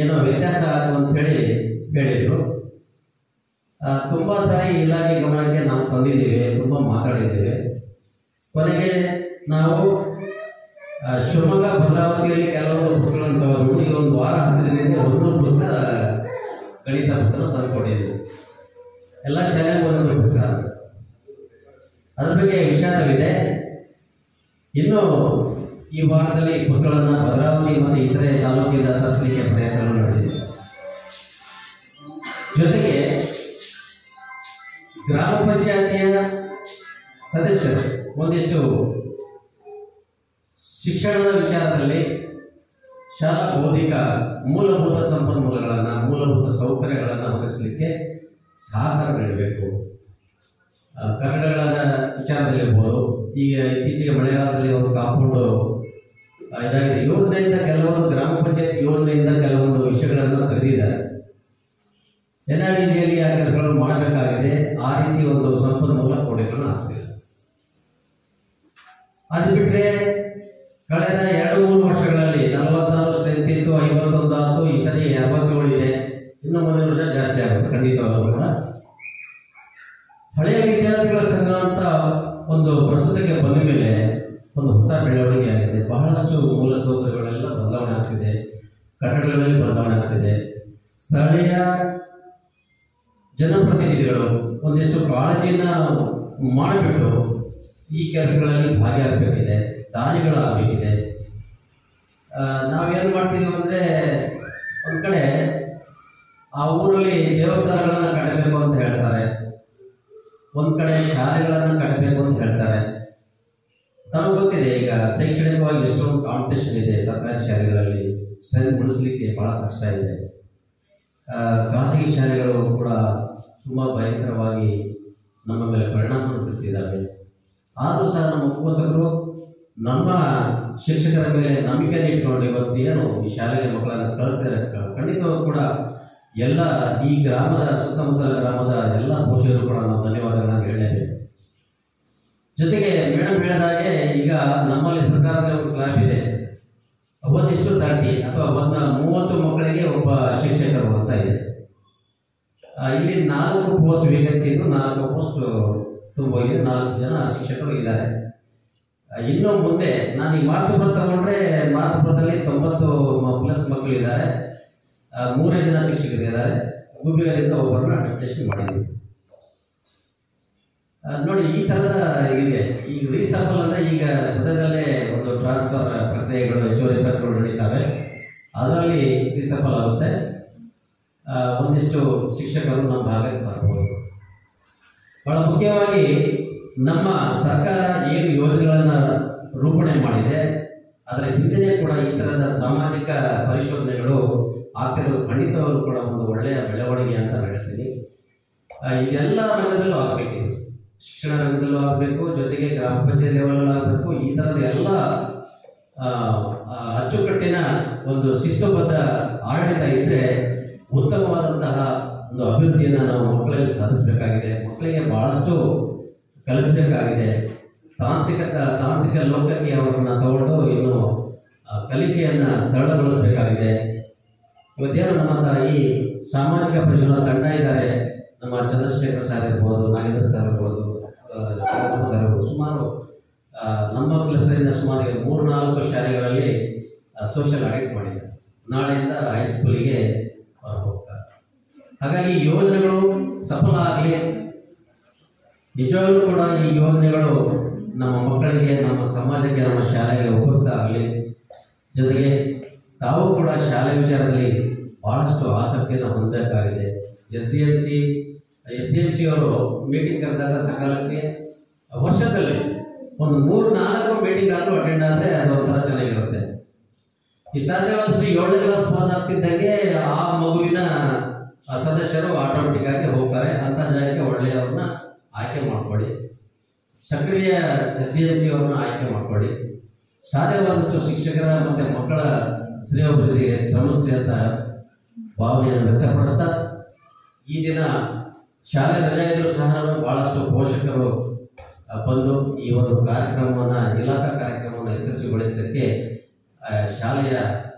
ಏನೋ ವ್ಯತ್ಯಾಸ ಆಯಿತು ಅಂತ ಹೇಳಿದರು. ತುಂಬ ಸಾರಿ ಇಲಾಖೆ ಗಮನಕ್ಕೆ ನಾವು ತಂದಿದ್ದೇವೆ, ತುಂಬ ಮಾತಾಡಿದ್ದೇವೆ. ಕೊನೆಗೆ ನಾವು ಶಿವಮೊಗ್ಗ ಭದ್ರಾವತಿಯಲ್ಲಿ ಕೆಲವೊಂದು ಪುಸ್ತಕಗಳನ್ನು ತಗೊಂಡು ಈ ಒಂದು ವಾರ 10 ದಿನದಿಂದ ಒಂದೊಂದು ಪುಸ್ತಕ ಗಣಿತ ಪುಸ್ತಕ ತಂದುಕೊಟ್ಟಿದ್ದೀವಿ. ಎಲ್ಲ ಶಾಲೆಗೆ ಒಂದೊಂದು ಪುಸ್ತಕ. ಅದ್ರ ಬಗ್ಗೆ ವಿಷಾದವಿದೆ. ಇನ್ನು ಈ ವಾರದಲ್ಲಿ ಪುಸ್ತಕಗಳನ್ನು ಭದ್ರಾವತಿ ಮತ್ತು ಇತರೆ ತಾಲೂಕಿನ ತರಿಸಲಿಕ್ಕೆ ಪ್ರಯತ್ನಗಳು ನಡೆದಿದೆ. ಜೊತೆಗೆ ಗ್ರಾಮ ಪಂಚಾಯತಿಯ ಸದಸ್ಯರು ಒಂದಿಷ್ಟು ಶಿಕ್ಷಣದ ವಿಚಾರದಲ್ಲಿ ಶಾಲಾ ಬೌದ್ಧಿಕ ಮೂಲಭೂತ ಸಂಪನ್ಮೂಲಗಳನ್ನು, ಮೂಲಭೂತ ಸೌಕರ್ಯಗಳನ್ನು ಒದಗಿಸಲಿಕ್ಕೆ ಸಹಕಾರ ನೀಡಬೇಕು. ಕಟ್ಟಡಗಳ ವಿಚಾರದಲ್ಲಿರ್ಬೋದು, ಈಗ ಇತ್ತೀಚೆಗೆ ಮಳೆಗಾಲದಲ್ಲಿ ಒಂದು ಕಾಂಪೌಂಡು ಇದಾಗಿದೆ. ಯೋಜನೆಯಿಂದ ಕೆಲವೊಂದು ಗ್ರಾಮ ಪಂಚಾಯತ್ ಯೋಜನೆಯಿಂದ ಕೆಲವೊಂದು ವಿಷಯಗಳನ್ನು ತೆಗೆದಿದ್ದಾರೆ. NREGಯಲ್ಲಿ ಆ ಕೆಲಸಗಳನ್ನು ಮಾಡಬೇಕಾಗಿದೆ. ಆ ರೀತಿ ಒಂದು ಸಂಪನ್ಮೂಲ ಕೊಡೋಣ ಆಗ್ತಿಲ್ಲ. ಅದು ಬಿಟ್ಟರೆ ಕಳೆದ 2-3 ವರ್ಷಗಳಲ್ಲಿ 44 ಸ್ಟ್ರೆಂತ್ ಇತ್ತು, 51 ಆಯಿತು, ಈ ಸರಿ 67 ಇದೆ. ಇನ್ನು ಮುಂದಿನ ವರ್ಷ ಜಾಸ್ತಿ ಆಗುತ್ತೆ ಖಂಡಿತವಾಗಲೂ ಕೂಡ. ಹಳೆಯ ವಿದ್ಯಾರ್ಥಿಗಳ ಸಂಘ ಅಂತ ಒಂದು ಪ್ರಸ್ತುತಕ್ಕೆ ಬಂದ ಮೇಲೆ ಒಂದು ಹೊಸ ಬೆಳವಣಿಗೆ ಆಗಿದೆ. ಬಹಳಷ್ಟು ಮೂಲಸೌಕರ್ಯಗಳೆಲ್ಲ ಬದಲಾವಣೆ ಆಗ್ತಿದೆ, ಕಟ್ಟಡಗಳಲ್ಲಿ ಬದಲಾವಣೆ ಆಗ್ತಿದೆ. ಸ್ಥಳೀಯ ಜನಪ್ರತಿನಿಧಿಗಳು ಒಂದಿಷ್ಟು ಕಾಳಜಿನ ಮಾಡಿಬಿಟ್ಟು ಈ ಕೆಲಸಗಳಲ್ಲಿ ಭಾಗಿಯಾಗಬೇಕಿದೆ, ದಾನಿಗಳಾಗಬೇಕಿದೆ. ನಾವೇನು ಮಾಡ್ತೀವಿ ಅಂದರೆ, ಒಂದು ಕಡೆ ಆ ಊರಲ್ಲಿ ದೇವಸ್ಥಾನಗಳನ್ನು ಕಟ್ಟಬೇಕು ಅಂತ ಹೇಳ್ತಾರೆ, ಒಂದು ಕಡೆ ಶಾಲೆಗಳನ್ನು ಕಟ್ಟಬೇಕು ಅಂತ ಹೇಳ್ತಾರೆ. ತಮಗೆ ಗೊತ್ತಿದೆ ಈಗ ಶೈಕ್ಷಣಿಕವಾಗಿ ಎಷ್ಟೊಂದು ಕಾಂಪಿಟೇಷನ್ ಇದೆ ಸರ್ಕಾರಿ ಶಾಲೆಗಳಲ್ಲಿ, ಸ್ಟ್ರೆಂತ್ ಉಳಿಸ್ಲಿಕ್ಕೆ ಭಾಳ ಕಷ್ಟ ಇದೆ. ಖಾಸಗಿ ಶಾಲೆಗಳು ಕೂಡ ತುಂಬ ಭಯಂಕರವಾಗಿ ನಮ್ಮ ಮೇಲೆ ಪರಿಣಾಮವನ್ನು ಬೀರ್ತಿದ್ದಾವೆ. ಆದರೂ ಸಹ ನಮ್ಮ ಪೋಷಕರು ನಮ್ಮ ಶಿಕ್ಷಕರ ಮೇಲೆ ನಂಬಿಕೆಯನ್ನು ಇಟ್ಕೊಂಡು ಇವತ್ತು ಏನು ಈ ಶಾಲೆಗೆ ಮಕ್ಕಳನ್ನು ಕಳಿಸ್ತಾರೆ. ಖಂಡಿತವಾಗೂ ಕೂಡ ಎಲ್ಲ ಈ ಗ್ರಾಮದ ಸುತ್ತಮುತ್ತಲ ಗ್ರಾಮದ ಎಲ್ಲ ಪೋಷಕರು ಕೂಡ ನಾವು ಧನ್ಯವಾದಗಳನ್ನು ಹೇಳಲೇಬೇಕು. ಜೊತೆಗೆ ಮೇಡಮ್ ಹೇಳಿದಾಗೆ ಈಗ ನಮ್ಮಲ್ಲಿ ಸರ್ಕಾರದಲ್ಲಿ ಒಂದು ಸ್ಲ್ಯಾಬ್ ಇದೆ, ಒಂದಿಷ್ಟು 30 ಅಥವಾ 30 ಮಕ್ಕಳಿಗೆ ಒಬ್ಬ ಶಿಕ್ಷಕರು ಅಂತ ಇದೆ. ಇಲ್ಲಿ 4 ಪೋಸ್ಟ್ ವೇಕೆನ್ಸಿ ಇದ್ದು 4 ಪೋಸ್ಟ್ ತುಂಬೋಗಿದೆ, 4 ಜನ ಶಿಕ್ಷಕರು ಇದ್ದಾರೆ. ಇನ್ನು ಮುಂದೆ ನಾನು ಈ ಮಾತೃಪುರ ತಗೊಂಡ್ರೆ ಮಾತೃಪುರದಲ್ಲಿ 90+ ಮಕ್ಕಳಿದ್ದಾರೆ, 3 ಜನ ಶಿಕ್ಷಕರಿದ್ದಾರೆ. ಗುಬ್ಬಿಗಳಿಂದ ಒಬ್ಬರನ್ನ ಡೆಪ್ಯುಟೇಷನ್ ಮಾಡಿದ್ದೀವಿ. ನೋಡಿ ಈ ಥರದ ಇದೆ. ಈಗ ರೀಸಫಲ್ ಅಂದರೆ ಈಗ ಸದ್ಯದಲ್ಲೇ ಒಂದು ಟ್ರಾನ್ಸ್ಫರ್ ಪ್ರಕ್ರಿಯೆಗಳು, ಹೆಚ್ಚುವರಿ ಪ್ರಕ್ರಿಯೆಗಳು ನಡೀತವೆ. ಅದರಲ್ಲಿ ರೀಸಫಲ್ ಆಗುತ್ತೆ. ಒಂದಿಷ್ಟು ಶಿಕ್ಷಕರು ನಮ್ಮ ಭಾಗಕ್ಕೆ ಬರ್ಬೋದು. ಬಹಳ ಮುಖ್ಯವಾಗಿ ನಮ್ಮ ಸರ್ಕಾರ ಏನು ಯೋಜನೆಗಳನ್ನು ರೂಪಣೆ ಮಾಡಿದೆ ಅದರ ಹಿಂದೆ ಕೂಡ ಈ ಥರದ ಸಾಮಾಜಿಕ ಪರಿಶೋಧನೆಗಳು ಆಗ್ತಿರೋದು ಖಂಡಿತವಾಗೂ ಕೂಡ ಒಂದು ಒಳ್ಳೆಯ ಬೆಳವಣಿಗೆ ಅಂತ ಹೇಳ್ತೀನಿ. ಇದೆಲ್ಲ ರಂಗದಲ್ಲೂ ಆಗಬೇಕಿದೆ, ಶಿಕ್ಷಣ ರಂಗದಲ್ಲೂ ಆಗಬೇಕು, ಜೊತೆಗೆ ಗ್ರಾಮ ಪಂಚಾಯತ್ ಲೆವೆಲಲ್ಲೂ ಆಗಬೇಕು. ಈ ಥರದ ಎಲ್ಲ ಅಚ್ಚುಕಟ್ಟಿನ ಒಂದು ಶಿಸ್ತುಬದ್ಧ ಆಡಳಿತ ಇದ್ದರೆ ಉತ್ತಮವಾದಂತಹ ಒಂದು ಅಭಿವೃದ್ಧಿಯನ್ನು ನಾವು ಮಕ್ಕಳಲ್ಲಿ ಸಾಧಿಸಬೇಕಾಗಿದೆ. ಮಕ್ಕಳಿಗೆ ಭಾಳಷ್ಟು ಕಲಿಸಬೇಕಾಗಿದೆ. ತಾಂತ್ರಿಕ ಲೋಕಕ್ಕೆ ಅವರನ್ನು ತಗೊಂಡು ಇನ್ನು ಕಲಿಕೆಯನ್ನು ಸರಳಗೊಳಿಸಬೇಕಾಗಿದೆ. ಇವತ್ತೇನು ನಮ್ಮ ಹತ್ರ ಈ ಸಾಮಾಜಿಕ ಪರಿಶೋಧನಾ ತಂಡ ಇದ್ದಾರೆ. ನಮ್ಮ ಚಂದ್ರಶೇಖರ್ ಸರ್ ಇರ್ಬೋದು, ನಾಗೇಂದ್ರ ಸರ್ ಇರ್ಬೋದು, ಸರ್ ಇರ್ಬೋದು. ಸುಮಾರು ನಮ್ಮ ಕ್ಲಸ್ಟರಿಂದ ಸುಮಾರು 3-4 ಶಾಲೆಗಳಲ್ಲಿ ಸೋಷಿಯಲ್ ಆಡಿಟ್ ಮಾಡಿದ್ದಾರೆ. ನಾಳೆಯಿಂದ ಹೈಸ್ಕೂಲಿಗೆ ಹೋಗ್ತಾರೆ. ಹಾಗಾಗಿ ಈ ಯೋಜನೆಗಳು ಸಫಲ ಆಗಲಿ. ನಿಜವಾಗ್ಲೂ ಕೂಡ ಈ ಯೋಜನೆಗಳು ನಮ್ಮ ಮಕ್ಕಳಿಗೆ, ನಮ್ಮ ಸಮಾಜಕ್ಕೆ, ನಮ್ಮ ಶಾಲೆಗೆ ಉಪಯುಕ್ತ ಆಗಲಿ. ಜೊತೆಗೆ ತಾವು ಕೂಡ ಶಾಲೆ ವಿಚಾರದಲ್ಲಿ ಭಾಳಷ್ಟು ಆಸಕ್ತಿಯನ್ನು ಹೊಂದಬೇಕಾಗಿದೆ. ಎಸ್ ಡಿ ಎಂ ಸಿ ಅವರು ಮೀಟಿಂಗ್ ಕರೆದಾಗ ಸಕಾಲಕ್ಕೆ ವರ್ಷದಲ್ಲಿ ಒಂದು 3-4 ಮೀಟಿಂಗ್ ಆದರೂ ಅಟೆಂಡ್ ಆದರೆ ಅದು ಒಂಥರ ಚೆನ್ನಾಗಿರುತ್ತೆ. ಈ ಸಾಧ್ಯವಾದಷ್ಟು 7ನೇ ಕ್ಲಾಸ್ ಪಾಸ್ ಆಗ್ತಿದ್ದಾಗೆ ಆ ಮಗುವಿನ ಸದಸ್ಯರು ಆಟೋಮೆಟಿಕ್ ಆಗಿ ಹೋಗ್ತಾರೆ. ಅಂಥ ಜಾಗಕ್ಕೆ ಒಳ್ಳೆಯವ್ರನ್ನ ಆಯ್ಕೆ ಮಾಡಿಕೊಡಿ. ಸಕ್ರಿಯ SDMC ಅವ್ರನ್ನ ಆಯ್ಕೆ ಮಾಡಿಕೊಡಿ. ಸಾಧ್ಯವಾದಷ್ಟು ಶಿಕ್ಷಕರ ಮತ್ತು ಮಕ್ಕಳ ಶ್ರೇಯೋಭಿವೃದ್ಧಿಗೆ ಶ್ರಮಿಸಿ ಅಂತ ಭಾವನೆಯನ್ನು ವ್ಯಕ್ತಪಡಿಸ್ತಾ, ಈ ದಿನ ಶಾಲೆ ರಜೆ ಇದ್ದರೂ ಸಹ ಭಾಳಷ್ಟು ಪೋಷಕರು ಬಂದು ಈ ಒಂದು ಕಾರ್ಯಕ್ರಮವನ್ನು, ಇಲಾಖಾ ಕಾರ್ಯಕ್ರಮವನ್ನು ಯಶಸ್ವಿಗೊಳಿಸಲಿಕ್ಕೆ ಶಾಲೆಯ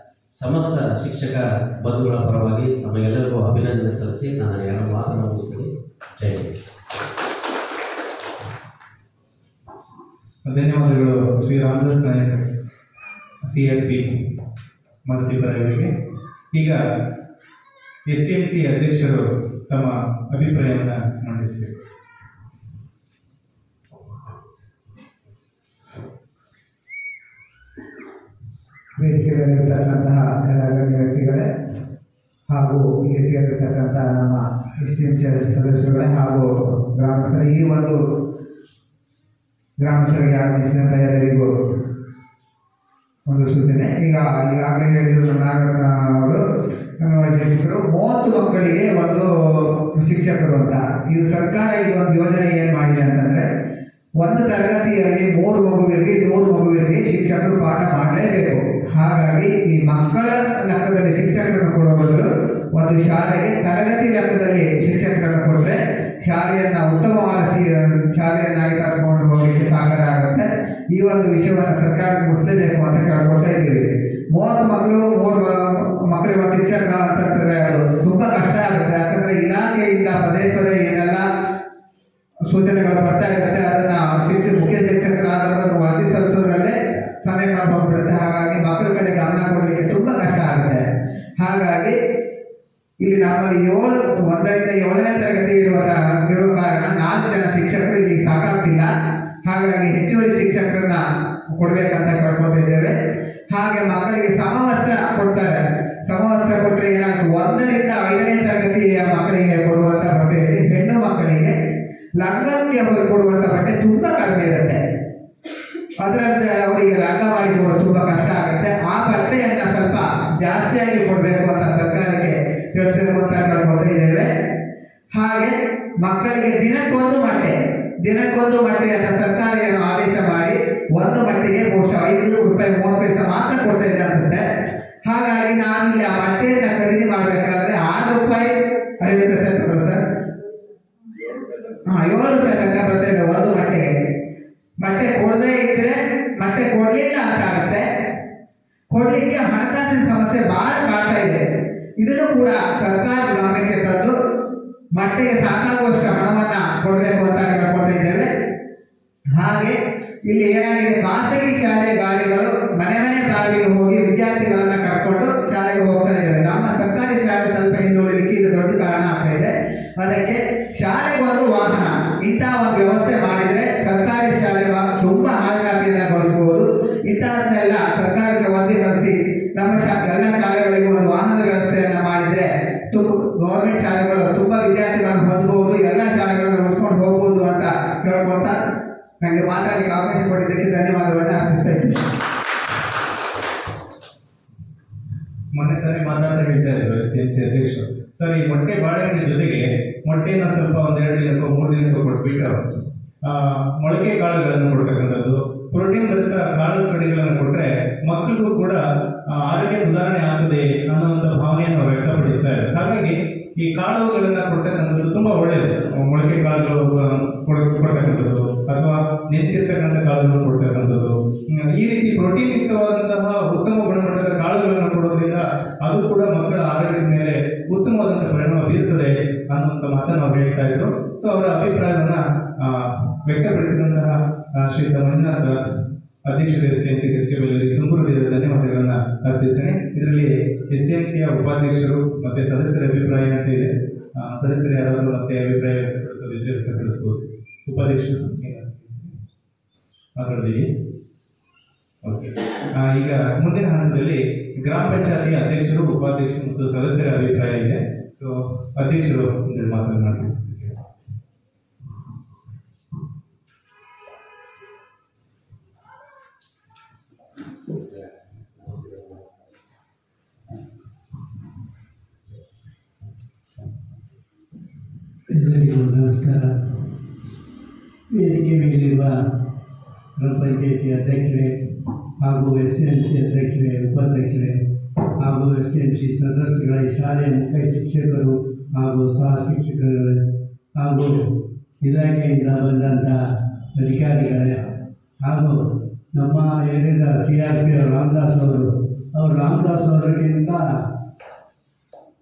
ಸಮಸ್ತ ಶಿಕ್ಷಕ ಬಂಧುಗಳ ಪರವಾಗಿ ನಮಗೆಲ್ಲರಿಗೂ ಅಭಿನಂದನೆ ಸಲ್ಲಿಸಿ ನಾನು 2 ಮಾತನ್ನು ಮುಗಿಸ್ತೀನಿ. ಜೈ ಹಿಂದ್. ಧನ್ಯವಾದಗಳು ಶ್ರೀ ರಾಮದಾಸ್ ನಾಯಕ್ CLP ಮತ್ತಿತರರಿಗೆ. ಈಗ STMC ಅಧ್ಯಕ್ಷರು ತಮ್ಮ ಅಭಿಪ್ರಾಯವನ್ನು ಮಂಡಿಸಬೇಕು. ವೇದಿಕೆಗಳಿರ್ತಕ್ಕಂತಹ ಎಲ್ಲ ಗಣ್ಯ ವ್ಯಕ್ತಿಗಳೇ ಹಾಗೂ ಇಲ್ಲಿ ಸೇರಿರ್ತಕ್ಕಂಥ ನಮ್ಮ STMC ಸದಸ್ಯರುಗಳೇ ಹಾಗೂ ಗ್ರಾಮಸ್ಥರು, ಈ ಒಂದು ಗ್ರಾಮಸ್ಥರಿಗೆ ಆಗಮಿಸಿದಂಥ ಎಲ್ಲರಿಗೂ ಒಂದು ಸೂಚನೆ. ಈಗಾಗಲೇ ಹೇಳಿದ್ರು ನಾಗರವರು ಶಿಕ್ಷಕರು 30 ಮಕ್ಕಳಿಗೆ ಒಂದು ಶಿಕ್ಷಕರು ಅಂತ. ಇದು ಸರ್ಕಾರ ಇದೊಂದು ಯೋಜನೆ ಏನು ಮಾಡಿದೆ ಅಂತಂದರೆ, ಒಂದು ತರಗತಿಯಲ್ಲಿ 3 ಮಗುವಿಗೆ 100 ಮಗುವಿಗೆ ಶಿಕ್ಷಕರು ಪಾಠ ಮಾಡಲೇಬೇಕು. ಹಾಗಾಗಿ ಈ ಮಕ್ಕಳ ಲೆಕ್ಕದಲ್ಲಿ ಶಿಕ್ಷಕರನ್ನು ಕೊಡುವ ಬದಲು ಒಂದು ಶಾಲೆಗೆ ತರಗತಿ ಲೆಕ್ಕದಲ್ಲಿ ಶಿಕ್ಷಕರನ್ನು ಕೊಟ್ಟರೆ ಶಾಲೆಯನ್ನು ಉತ್ತಮವಾದ ಶಾಲೆಯನ್ನಾಗಿ ಕರ್ಕೊಂಡು ಹೋಗಲಿಕ್ಕೆ ಸಹಕಾರ ಆಗುತ್ತೆ. ಈ ಒಂದು ವಿಷಯವನ್ನು ಸರ್ಕಾರಕ್ಕೆ ಮುಟ್ಟಿಸಲೇಬೇಕು ಅಂತ ಕೇಳ್ಕೊಳ್ತಾ ಇದ್ದೀವಿ. 30 ಮಕ್ಕಳು 3 ಮಕ್ಕಳಿಗೆ ಒಂದು ಶಿಕ್ಷಕ ಅಂತಂದರೆ ಅದು ತುಂಬ ಕಷ್ಟ ಆಗುತ್ತೆ. ಯಾಕಂದರೆ ಇಲಾಖೆಯಿಂದ ಪದೇ ಏನೆಲ್ಲ ಸೂಚನೆಗಳು ಬರ್ತಾ ಇರುತ್ತೆ, ಅದನ್ನು ಮುಖ್ಯ ಶಿಕ್ಷಕರಾದವರು ವರದಿ ಸಲ್ಲಿಸೋದ್ರಲ್ಲೇ ಸಮಯ ಮಾಡಿ ಹೋಗ್ಬಿಡುತ್ತೆ. ಹಾಗಾಗಿ ಮಕ್ಕಳ ಕಡೆ ಗಮನ ಕೊಡಲಿಕ್ಕೆ ತುಂಬ ಕಷ್ಟ ಆಗುತ್ತೆ. ಹಾಗಾಗಿ ಇಲ್ಲಿ ನಮ್ಮಲ್ಲಿ 1ರಿಂದ 7ನೇ ತರಗತಿ ಇರುವ ಕಾರಣ 4 ಜನ ಶಿಕ್ಷಕರು ಇಲ್ಲಿ ಸಾಕಾಗ್ತಿಲ್ಲ. ಹಾಗಾಗಿ ಹೆಚ್ಚುವರಿ ಶಿಕ್ಷಕರನ್ನ ಕೊಡಬೇಕಂತ ಕೇಳ್ಕೊತಿದ್ದೇವೆ. ಹಾಗೆ ಮಕ್ಕಳಿಗೆ ಸಮವಸ್ತ್ರ ಕೊಡ್ತಾರೆ. ಸಮವಸ್ತ್ರ ಕೊಟ್ಟರೆ ಏನಾಗ್ತದೆ, 1ರಿಂದ 5ನೇ ತರಗತಿಯ ಮಕ್ಕಳಿಗೆ ಕೊಡುವಂಥ ಬಟ್ಟೆ, ಹೆಣ್ಣು ಮಕ್ಕಳಿಗೆ ಲಂಗಕ್ಕೆ ಕೊಡುವಂಥ ಬಟ್ಟೆ ತುಂಬ ಕಡಿಮೆ ಇರುತ್ತೆ. ಅದರಂತೆ ಅವರಿಗೆ ಲಂಗ ಮಾಡಿ ಕೊಡೋದು ತುಂಬ ಕಷ್ಟ ಆಗುತ್ತೆ. ಆ ಬಟ್ಟೆಯನ್ನು ಸ್ವಲ್ಪ ಜಾಸ್ತಿಯಾಗಿ ಕೊಡಬೇಕು ಅಂತ ಸರ್ಕಾರಕ್ಕೆ ತಿಳಿಸಬೇಕು ಅಂತ ಕೇಳ್ಕೊಳ್ತಾ ಇದ್ದೇವೆ. ಹಾಗೆ ಮಕ್ಕಳಿಗೆ ದಿನಕ್ಕೊಂದು ಮೊಟ್ಟೆ ಅಂತ ಸರ್ಕಾರ ಏನು ಆದೇಶ ಮಾಡಿ ಒಂದು ಮೊಟ್ಟೆಗೆ ಬಹುಶಃ 5 ರೂಪಾಯಿ 30 ಪೈಸೆ ಮಾತ್ರ ಕೊಡ್ತಾ ಇದೆ ಅನ್ಸುತ್ತೆ. ಹಾಗಾಗಿ ನಾನಿಲ್ಲಿ ಆ ಮೊಟ್ಟೆಯನ್ನು ಖರೀದಿ ಮಾಡಬೇಕಾದ್ರೆ 6 ರೂಪಾಯಿ 5 ಪೈಸೆ ಸರ್ 7 ರೂಪಾಯಿ ತನಕ ಬರ್ತಾ ಇದೆ ಒಂದು ಮೊಟ್ಟೆಗೆ. ಮೊಟ್ಟೆ ಕೊಡದೇ ಇದ್ರೆ ಮೊಟ್ಟೆ ಕೊಡಲಿಲ್ಲ ಅಂತ ಆಗುತ್ತೆ. ಕೊಡಲಿಕ್ಕೆ ಹಣಕಾಸಿನ ಸಮಸ್ಯೆ ಬಹಳ ಕಾಡ್ತಾ ಇದೆ. ಇದನ್ನು ಕೂಡ ಸರ್ಕಾರ ಗಮನಕ್ಕೆ ತಂದು ಮೊಟ್ಟೆಗೆ ಸಾಕಾಗುವಷ್ಟು ಹಣವನ್ನು ಕೊಡಬೇಕು ಅಂತ ಕೇಳ್ಕೊಳ್ತಾ ಇದ್ದೇವೆ. ಹಾಗೆ ಇಲ್ಲಿ ಏನಾಗಿದೆ, ಖಾಸಗಿ ಶಾಲೆ ಗಾಡಿಗಳು ಮನೆ ಬಾಗಿಲಿಗೆ ಹೋಗಿ ವಿದ್ಯಾರ್ಥಿಗಳನ್ನ ಕರ್ಕೊಂಡು ಶಾಲೆಗೆ ಹೋಗ್ತಾ ಇದ್ದಾರೆ. ನಮ್ಮ ಸರ್ಕಾರಿ ಶಾಲೆ ಸ್ವಲ್ಪ ಹಿಂದುಳಿಲಿಕ್ಕೆ ಇದು ದೊಡ್ಡ ಕಾರಣ ಆಗ್ತಾ ಇದೆ. ಅದಕ್ಕೆ ಶಾಲೆಗೆ ಒಂದು ವಾಹನ ಇಂತಹ ಒಂದು ವ್ಯವಸ್ಥೆ ಮಾಡಿದರೆ ಸರ್ಕಾರಿ ಶಾಲೆ ತುಂಬಾ ಹಾಜರಾತಿಯನ್ನು ಬಳಸಬಹುದು. ಇಂತಹದನ್ನೆಲ್ಲ ಸರ್ಕಾರಕ್ಕೆ ವರದಿ ಕಳಿಸಿ ನಮ್ಮ ಎಲ್ಲ ಶಾಲೆಗಳಿಗೆ ಒಂದು ವಾಹನದ ವ್ಯವಸ್ಥೆಯನ್ನು ಮಾಡಿದರೆ ಗೌರ್ಮೆಂಟ್ ಶಾಲೆಗಳು ತುಂಬಾ ವಿದ್ಯಾರ್ಥಿಗಳನ್ನು ಹೊಂದಬಹುದು, ಎಲ್ಲ ಶಾಲೆಗಳನ್ನು ಉಳಿಸ್ಕೊಂಡು ಹೋಗ್ಬೋದು ಅಂತ ಕೇಳ್ಕೊಳ್ತಾ ನನಗೆ ಮಾತಾಡಲಿಕ್ಕೆ ಅವಕಾಶ ಕೊಟ್ಟಿದ್ದಕ್ಕೆ ಧನ್ಯವಾದಗಳನ್ನು ಅರ್ಪಿಸ್ತಾ ಇದ್ದೀನಿ. ಮೊನ್ನೆ ತಾನೇ ಮಾತಾಡ್ತಾ ಹೇಳ್ತಾ ಇದ್ರು STMC ಅಧ್ಯಕ್ಷರು ಸರ್, ಈ ಮೊಟ್ಟೆ ಬಾಳೆಹಣ್ಣಿನ ಜೊತೆಗೆ ಮೊಟ್ಟೆಯನ್ನು ಸ್ವಲ್ಪ 1-2 ದಿನಕ್ಕೋ 3 ದಿನಕ್ಕೋ ಕೊಟ್ಬಿಟ್ಟು ಮೊಳಕೆ ಕಾಳುಗಳನ್ನು ಕೊಡ್ತಕ್ಕಂಥದ್ದು, ಪ್ರೋಟೀನ್ ಭರಿತ ಕಾಳು ಕಡಿಗಳನ್ನು ಕೊಟ್ಟರೆ ಮಕ್ಕಳಿಗೂ ಕೂಡ ಆರೋಗ್ಯ ಸುಧಾರಣೆ ಆಗ್ತದೆ ಅನ್ನುವಂಥ ಭಾವನೆಯನ್ನು ವ್ಯಕ್ತಪಡಿಸ್ತಾ ಇದ್ದಾರೆ. ಹಾಗಾಗಿ ಈ ಕಾಳುಗಳನ್ನು ಕೊಡ್ತಕ್ಕಂಥದ್ದು ತುಂಬ ಒಳ್ಳೆಯದು. ಮೊಳಕೆ ಕಾಳುಗಳು ಕೊಡ್ತಕ್ಕಂಥದ್ದು ಅಥವಾ ನೆನೆಸಿರ್ತಕ್ಕಂಥ ಕಾಳು ರೀತಿ ಪ್ರೋಟೀನ್ ಯುಕ್ತವಾದಂತಹ ಉತ್ತಮ ಗುಣಮಟ್ಟದ ಕಾಳುಗಳನ್ನು ಕೊಡೋದ್ರಿಂದ ಅದು ಕೂಡ ಮಕ್ಕಳ ಆರೋಗ್ಯದ ಮೇಲೆ ಉತ್ತಮವಾದಂತಹ ಪರಿಣಾಮ ಬೀರುತ್ತದೆ ಅನ್ನುವಂಥ ಮಾತನ್ನು ಅವ್ರು ಹೇಳ್ತಾ ಇದ್ರು. ಸೊ ಅವರ ಅಭಿಪ್ರಾಯವನ್ನ ವ್ಯಕ್ತಪಡಿಸಿದಂತಹ ಶ್ರೀಯುತ ಮಂಜುನಾಥ್ ಅಧ್ಯಕ್ಷರು STMC ಕಚೇರಿಯಲ್ಲಿ ತುಂಬು ಹೃದಯದ ಧನ್ಯವಾದಗಳನ್ನ ಅರ್ಪಿಸ್ತೇನೆ. ಇದರಲ್ಲಿ STMCಯ ಉಪಾಧ್ಯಕ್ಷರು ಮತ್ತೆ ಸದಸ್ಯರ ಅಭಿಪ್ರಾಯ ಅಂತ ಇದೆ. ಸದಸ್ಯರು ಯಾರಾದರೂ ಮತ್ತೆ ಅಭಿಪ್ರಾಯ ವ್ಯಕ್ತಪಡಿಸೋದಿದ್ರೆ ವ್ಯಕ್ತಪಡಿಸಬಹುದು. ಉಪಾಧ್ಯಕ್ಷರು ಮಾತಾಡ್ತೀವಿ. ಓಕೆ, ಈಗ ಮುಂದಿನ ಹಂತದಲ್ಲಿ ಗ್ರಾಮ ಪಂಚಾಯತಿ ಅಧ್ಯಕ್ಷರು, ಉಪಾಧ್ಯಕ್ಷರು ಮತ್ತು ಸದಸ್ಯರ ಅಭಿಪ್ರಾಯ ಇದೆ. ಸೊ ಅಧ್ಯಕ್ಷರು ಮಾತನಾಡ್ತೀವಿ. ಎಲ್ಲರಿಗೂ ನಮಸ್ಕಾರ. ವೇದಿಕೆ ಮೇಲಿರುವ ಗ್ರಾಮ ಪಂಚಾಯತಿ ಅಧ್ಯಕ್ಷರೇ ಹಾಗೂ STMC ಅಧ್ಯಕ್ಷರೇ, ಉಪಾಧ್ಯಕ್ಷರೇ ಹಾಗೂ STMC ಸದಸ್ಯಗಳ, ಶಾಲೆಯ ಮುಖ್ಯ ಶಿಕ್ಷಕರು ಹಾಗೂ ಸಹ ಶಿಕ್ಷಕರು ಹಾಗೂ ಇಲಾಖೆಯಿಂದ ಬಂದಂಥ ಅಧಿಕಾರಿಗಳೇ ಹಾಗೂ ನಮ್ಮ ಏರಿಯಾದ CRP ರಾಮದಾಸ್ ರಾಮದಾಸ್ ಅವರಿಗಿಂತ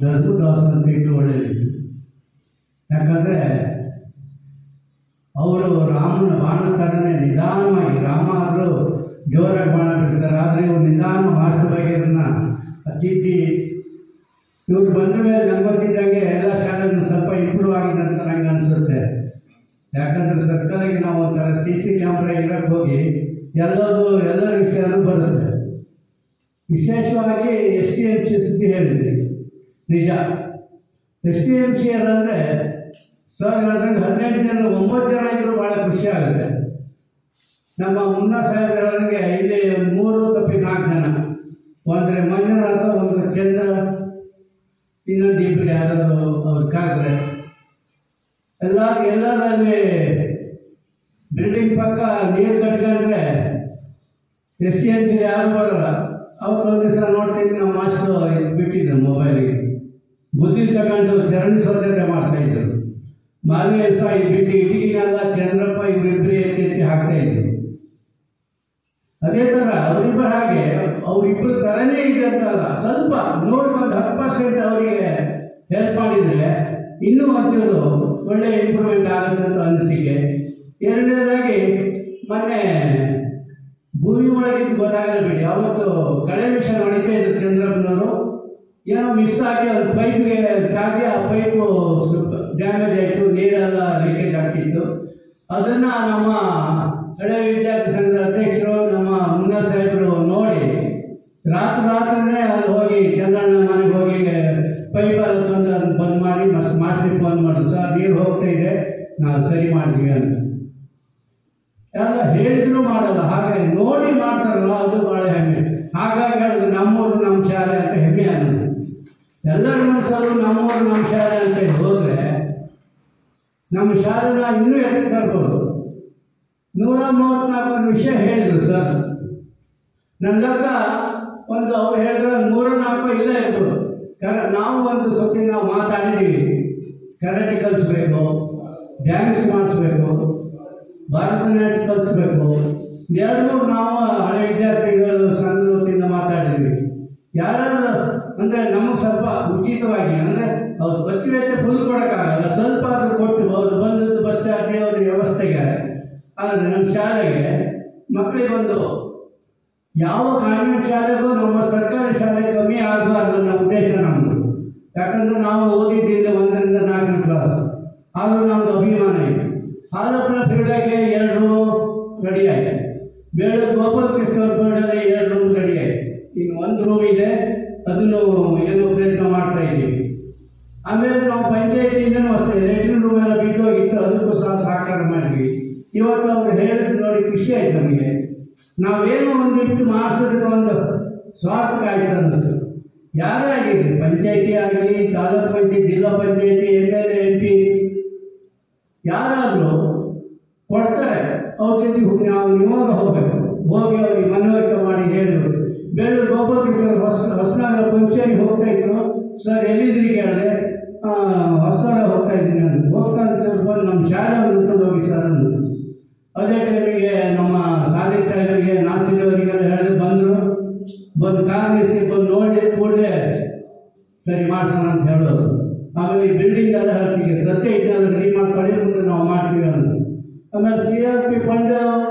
ಧರ್ಮದಾಸ್ ಅಂತ ಇಟ್ಟು ಒಳ್ಳೆಯದು. ಯಾಕಂದರೆ ಅವರು ರಾಮನ ಬಾಣ ಥರನೇ ನಿಧಾನವಾಗಿ, ರಾಮ ಆದರೂ ಜೋರಾಗಿ ಬಾಣ ಬಿಡ್ತಾರೆ, ಆದರೆ ಇವರು ನಿಧಾನ ಮಾಸವಾಗಿ ಅದನ್ನು ತಿದ್ದಿ ಇವ್ರು ಬಂದ ಮೇಲೆ ನಂಗೊತ್ತಿದ್ದಂಗೆ ಎಲ್ಲ ಶಾಲೆಯನ್ನು ಸ್ವಲ್ಪ ಇಂಪ್ರೂವ್ ಆಗಿದೆ ಅಂತ ನಂಗೆ ಅನಿಸುತ್ತೆ. ಯಾಕಂದರೆ ಸರ್ಕಾರಕ್ಕೆ ನಾವು ಒಂಥರ CC ಕ್ಯಾಮ್ರಾ ಇರೋಕ್ಕೆ ಹೋಗಿ ಎಲ್ಲರ ವಿಷಯನೂ ಬರುತ್ತೆ. ವಿಶೇಷವಾಗಿ STMC ಸುದ್ದಿ ಹೇಳಿದ್ರಿ, ನಿಜ. STMC ಅಂದರೆ ಸರ್ ಹೇಳಿದಂಗೆ 18 ಜನ 9 ಜನ ಇದ್ದರೂ ಭಾಳ ಖುಷಿ ಆಗುತ್ತೆ. ನಮ್ಮ ಮುನ್ನಾ ಸಾಹೇಬ್ ಹೇಳಿದಂಗೆ ಇಲ್ಲಿ 3 ತಪ್ಪಿ 4 ಜನ, ಒಂದರೆ ಮಂಜುನಾಥ, ಒಂದು ಚಂದ್ರ, ಇನ್ನೊಂದು ಇಬ್ಬರು ಯಾರಾದರೂ ಅವ್ರು ಕರೆದ್ರೆ ಎಲ್ಲರಲ್ಲಿ ಬಿಲ್ಡಿಂಗ್ ಪಕ್ಕ ನೀರು ಕಟ್ಕೊಂಡ್ರೆ STMC ಯಾರು ಬರೋಲ್ಲ. ಅವತ್ತು ಒಂದು ದಿವಸ ನೋಡ್ತೀನಿ, ನಮ್ಮ ಮಾಸ್ಟರು ಬಿಟ್ಟಿದ್ರು ಮೊಬೈಲಿಗೆ, ಬುದ್ಧಿ ತಗೊಂಡು ಚರಂಡಿ ಸ್ವಚ್ಛತೆ ಮಾಡ್ತಾಯಿದ್ರು. ಮಾರನೇ ದಿವಸ ಬಿಟ್ಟು ಇಟಗಿನೆಲ್ಲ ಚಂದ್ರಪ್ಪ ಇವರಿಬ್ಬರು ಎತ್ತಿ ಹಾಕ್ತಾಯಿದ್ರು. ಅದೇ ಥರ ಅವರಿಬ್ಬರು ಹಾಗೆ ಅವರಿಬ್ಬರು ಥರನೇ ಇದೆ ಅಂತಲ್ಲ, ಸ್ವಲ್ಪ ನೋಡ್ಕೊಂಡು 10% ಅವರಿಗೆ ಹೆಲ್ಪ್ ಮಾಡಿದರೆ ಇನ್ನೂ ಒಂಚೂರು ಒಳ್ಳೆಯ ಇಂಪ್ರೂವ್ಮೆಂಟ್ ಆಗುತ್ತೆ ಅಂತ ಅನಿಸಿಕೆ. ಎರಡನೇದಾಗಿ ಮೊನ್ನೆ ಭೂಮಿ ಒಳಗಿದ್ದು ಗೊತ್ತಾಗಲ್ಲ ಬಿಡಿ, ಅವತ್ತು ಕಳೆ ಮಿಷನ್ ಹೊಡಿತಾ ಇದ್ರು ಚಂದ್ರಪ್ಪನವರು. ಏನೋ ಮಿಸ್ ಆಗಿ ಅದು ಪೈಪ್ಗೆ ತಾಗಿ ಆ ಪೈಪು ಸ್ವಲ್ಪ ಡ್ಯಾಮೇಜ್ ಆಯಿತು, ನೀರೆಲ್ಲ ಲೀಕೇಜ್ ಆಗ್ತಿತ್ತು. ಅದನ್ನು ನಮ್ಮ ಹಳೆ ವಿದ್ಯಾರ್ಥಿ ಸಂಘದ ಅಧ್ಯಕ್ಷರು ನಮ್ಮ ಮುನ್ನಾ ಸಾಹೇಬರು ನೋಡಿ ರಾತ್ರಿನೇ ಅಲ್ಲಿ ಹೋಗಿ ಚಂದ್ರಣ್ಣ ಮನೆಗೆ ಹೋಗಿ ಪೈಪೆಲ್ಲ ತಂದು ಅದನ್ನು ಬಂದ್ ಮಾಡಿ ಮಾಸ್ಟ್ರಿಗೆ ಫೋನ್ ಮಾಡಿದ್ರು, ಸರ್ ನೀರು ಹೋಗ್ತಾ ಇದೆ, ನಾವು ಸರಿ ಮಾಡ್ತೀವಿ ಅಂತ. ಎಲ್ಲ ಹೇಳಿದ್ರು ಮಾಡಲ್ಲ, ಹಾಗಾಗಿ ನೋಡಿ ಮಾಡ್ತಾರಲ್ಲ ಅದು ಭಾಳ ಹೆಮ್ಮೆ. ಹಾಗಾಗಿ ಹೇಳಿದ್ರು ನಮ್ಮೂರು ನಮ್ಮ ಶಾಲೆ ಅಂತ ಹೆಮ್ಮೆ ಅನ್ನೋದು. ಎಲ್ಲರ ಮನಸ್ಸಲ್ಲೂ ನಮ್ಮೂರು ನಮ್ಮ ಶಾಲೆ ಅಂತ ಹೋದರೆ ನಮ್ಮ ಶಾಲೆನ ಇನ್ನೂ ಎತ್ತಿ ತರ್ಬೋದು. 134 ವಿಷಯ ಹೇಳಿದ್ರು ಸರ್. ನನ್ನ ಲೆಕ್ಕ ಒಂದು ಅವ್ರು ಹೇಳಿದ್ರೆ 104 ಇಲ್ಲ ಇರ್ಬೋದು. ನಾವು ಒಂದು ಸತಿ ನಾವು ಮಾತಾಡಿದ್ದೀವಿ, ಕರಾಟೆ ಕಲಿಸ್ಬೇಕು, ಡ್ಯಾನ್ಸ್ ಮಾಡಿಸ್ಬೇಕು, ಭರತನಾಟ್ಯ ಕಲಿಸ್ಬೇಕು, 2-3 ನಾವು ಹಳೆ ವಿದ್ಯಾರ್ಥಿಗಳು ಸಣ್ಣ ಹೊತ್ತಿಂದ ಮಾತಾಡಿದ್ವಿ. ಯಾರಾದರೂ ಅಂದರೆ ನಮಗೆ ಸ್ವಲ್ಪ ಉಚಿತವಾಗಿ, ಅಂದರೆ ಅವ್ರು ಬಸ್ ವೆಚ್ಚ ಫುಲ್ ಕೊಡೋಕ್ಕಾಗಲ್ಲ, ಸ್ವಲ್ಪ ಆದರೂ ಕೊಟ್ಟು ಅವ್ರು ಬಂದದ್ದು ಬಸ್ ಚಾರ್ಜ್ ಅವ್ರ ವ್ಯವಸ್ಥೆಗೆ. ಆದರೆ ನಮ್ಮ ಶಾಲೆಗೆ ಮಕ್ಕಳಿಗೆ ಒಂದು ಯಾವ ಕಾನ್ವೆಂಟ್ ಶಾಲೆಗೂ ನಮ್ಮ ಸರ್ಕಾರಿ ಶಾಲೆ ಕಮ್ಮಿ ಆಗಬಾರ್ದು ಅನ್ನೋ ಉದ್ದೇಶ ನಮ್ಮದು. ಯಾಕಂದರೆ ನಾವು ಓದಿದ್ದಿಲ್ಲ 1ರಿಂದ 4ನೇ ಕ್ಲಾಸ್, ಆದರೂ ನಮ್ಮದು ಅಭಿಮಾನ ಇದೆ. ಹಾಲಪ್ಪನ ಫೀಲ್ಡಾಗೆ 2 ರೂಮ್ ರೆಡಿ ಆಗಿದೆ, ಬೇಳೆ ಗೋಪಾಲ ಕೃಷ್ಣ ಫೀಲ್ಡಲ್ಲಿ 2 ರೂಮ್ ರೆಡಿ ಆಗಿದೆ. ಇನ್ನು 1 ರೂಮ್ ಇದೆ, ಅದನ್ನು ಏನೋ ಪ್ರಯತ್ನ ಮಾಡ್ತಾ ಇದ್ದೀವಿ. ಆಮೇಲೆ ನಾವು ಪಂಚಾಯತಿಯಿಂದನೂ ಅಷ್ಟೇ ಲೆಟ್ರಿನ್ ರೂಮ್ ಎಲ್ಲ ಬಿದ್ದೋಗಿತ್ತು, ಅದಕ್ಕೂ ಸಹ ಸಹಕಾರ ಮಾಡಿದ್ವಿ. ಇವತ್ತು ಅವ್ರು ಹೇಳಿದ್ರು ನೋಡಿ ಖುಷಿ ಆಯ್ತು ನಮಗೆ. ನಾವೇನೋ ಒಂದಿಷ್ಟು ಮಾಡಿಸೋದಕ್ಕೆ ಒಂದು ಸ್ವಾರ್ಥ ಆಯ್ತು ಅನ್ನಿಸ್ತು. ಯಾರೇ ಆಗಿರಲಿ, ಪಂಚಾಯತಿ ಆಗಲಿ, ತಾಲೂಕು ಪಂಚಾಯತಿ, ಜಿಲ್ಲಾ ಪಂಚಾಯತಿ, MLA MP ಯಾರಾದರೂ ಕೊಡ್ತಾರೆ, ಅವ್ರ ಜೊತೆಗೆ ನಾವು ಇವಾಗ ಹೋಗಬೇಕು, ಹೋಗಿ ಅವ್ರಿಗೆ ಮನವರಿಕೆ ಮಾಡಿ ಹೇಳಿದ್ರು. ಬೇಲೂರು ಗೋಪಾಲಕೃಷ್ಣ ಹೊಸನಗರ ಫಂಕ್ಷನ್ಗೆ ಹೋಗ್ತಾ ಇದ್ರು, ಸರ್ ಎಲ್ಲಿದ್ರಿ ಕೇಳಿದೆ, ಹೊಸನಗರ ಹೋಗ್ತಾ ಇದ್ದೀನಿ ನಾನು. ಹೋಗ್ತಾ ಬಂದು ನಮ್ಮ ಶಾಲೆ ನೋಡ್ಕೊಂಡು ಹೋಗಿ ಸರ್ ಅಂದರು. ಅದೇ ಟೈಮಿಗೆ ನಮ್ಮ ಸಾದಿಕ್ ಸಾಹೇಬರಿಗೆ ನಾಸಿರ್ ಅವರಿಗೆಲ್ಲ ಹೇಳಿದ್ರೆ ಬಂದು ಕಾರ್ ನಿಲ್ಲಿಸಿ ಬಂದು ನೋಡಿ ಕೂಡಲೇ ಸರಿ ಮಾಡಿಸೋಣ ಅಂತ ಹೇಳೋದು. ಆಮೇಲೆ ಈ ಬಿಲ್ಡಿಂಗ್ ಎಲ್ಲ ಹೇಳ್ತೀವಿ ಸತ್ಯ ಇಟ್ಟಲ್ಲ ರೆಡಿ ಮಾಡ್ಕೊಳ್ಳಿ ಮುಂದೆ ನಾವು ಮಾಡ್ತೀವಿ ಅಂತ. ಆಮೇಲೆ CRP ಫಂಡ್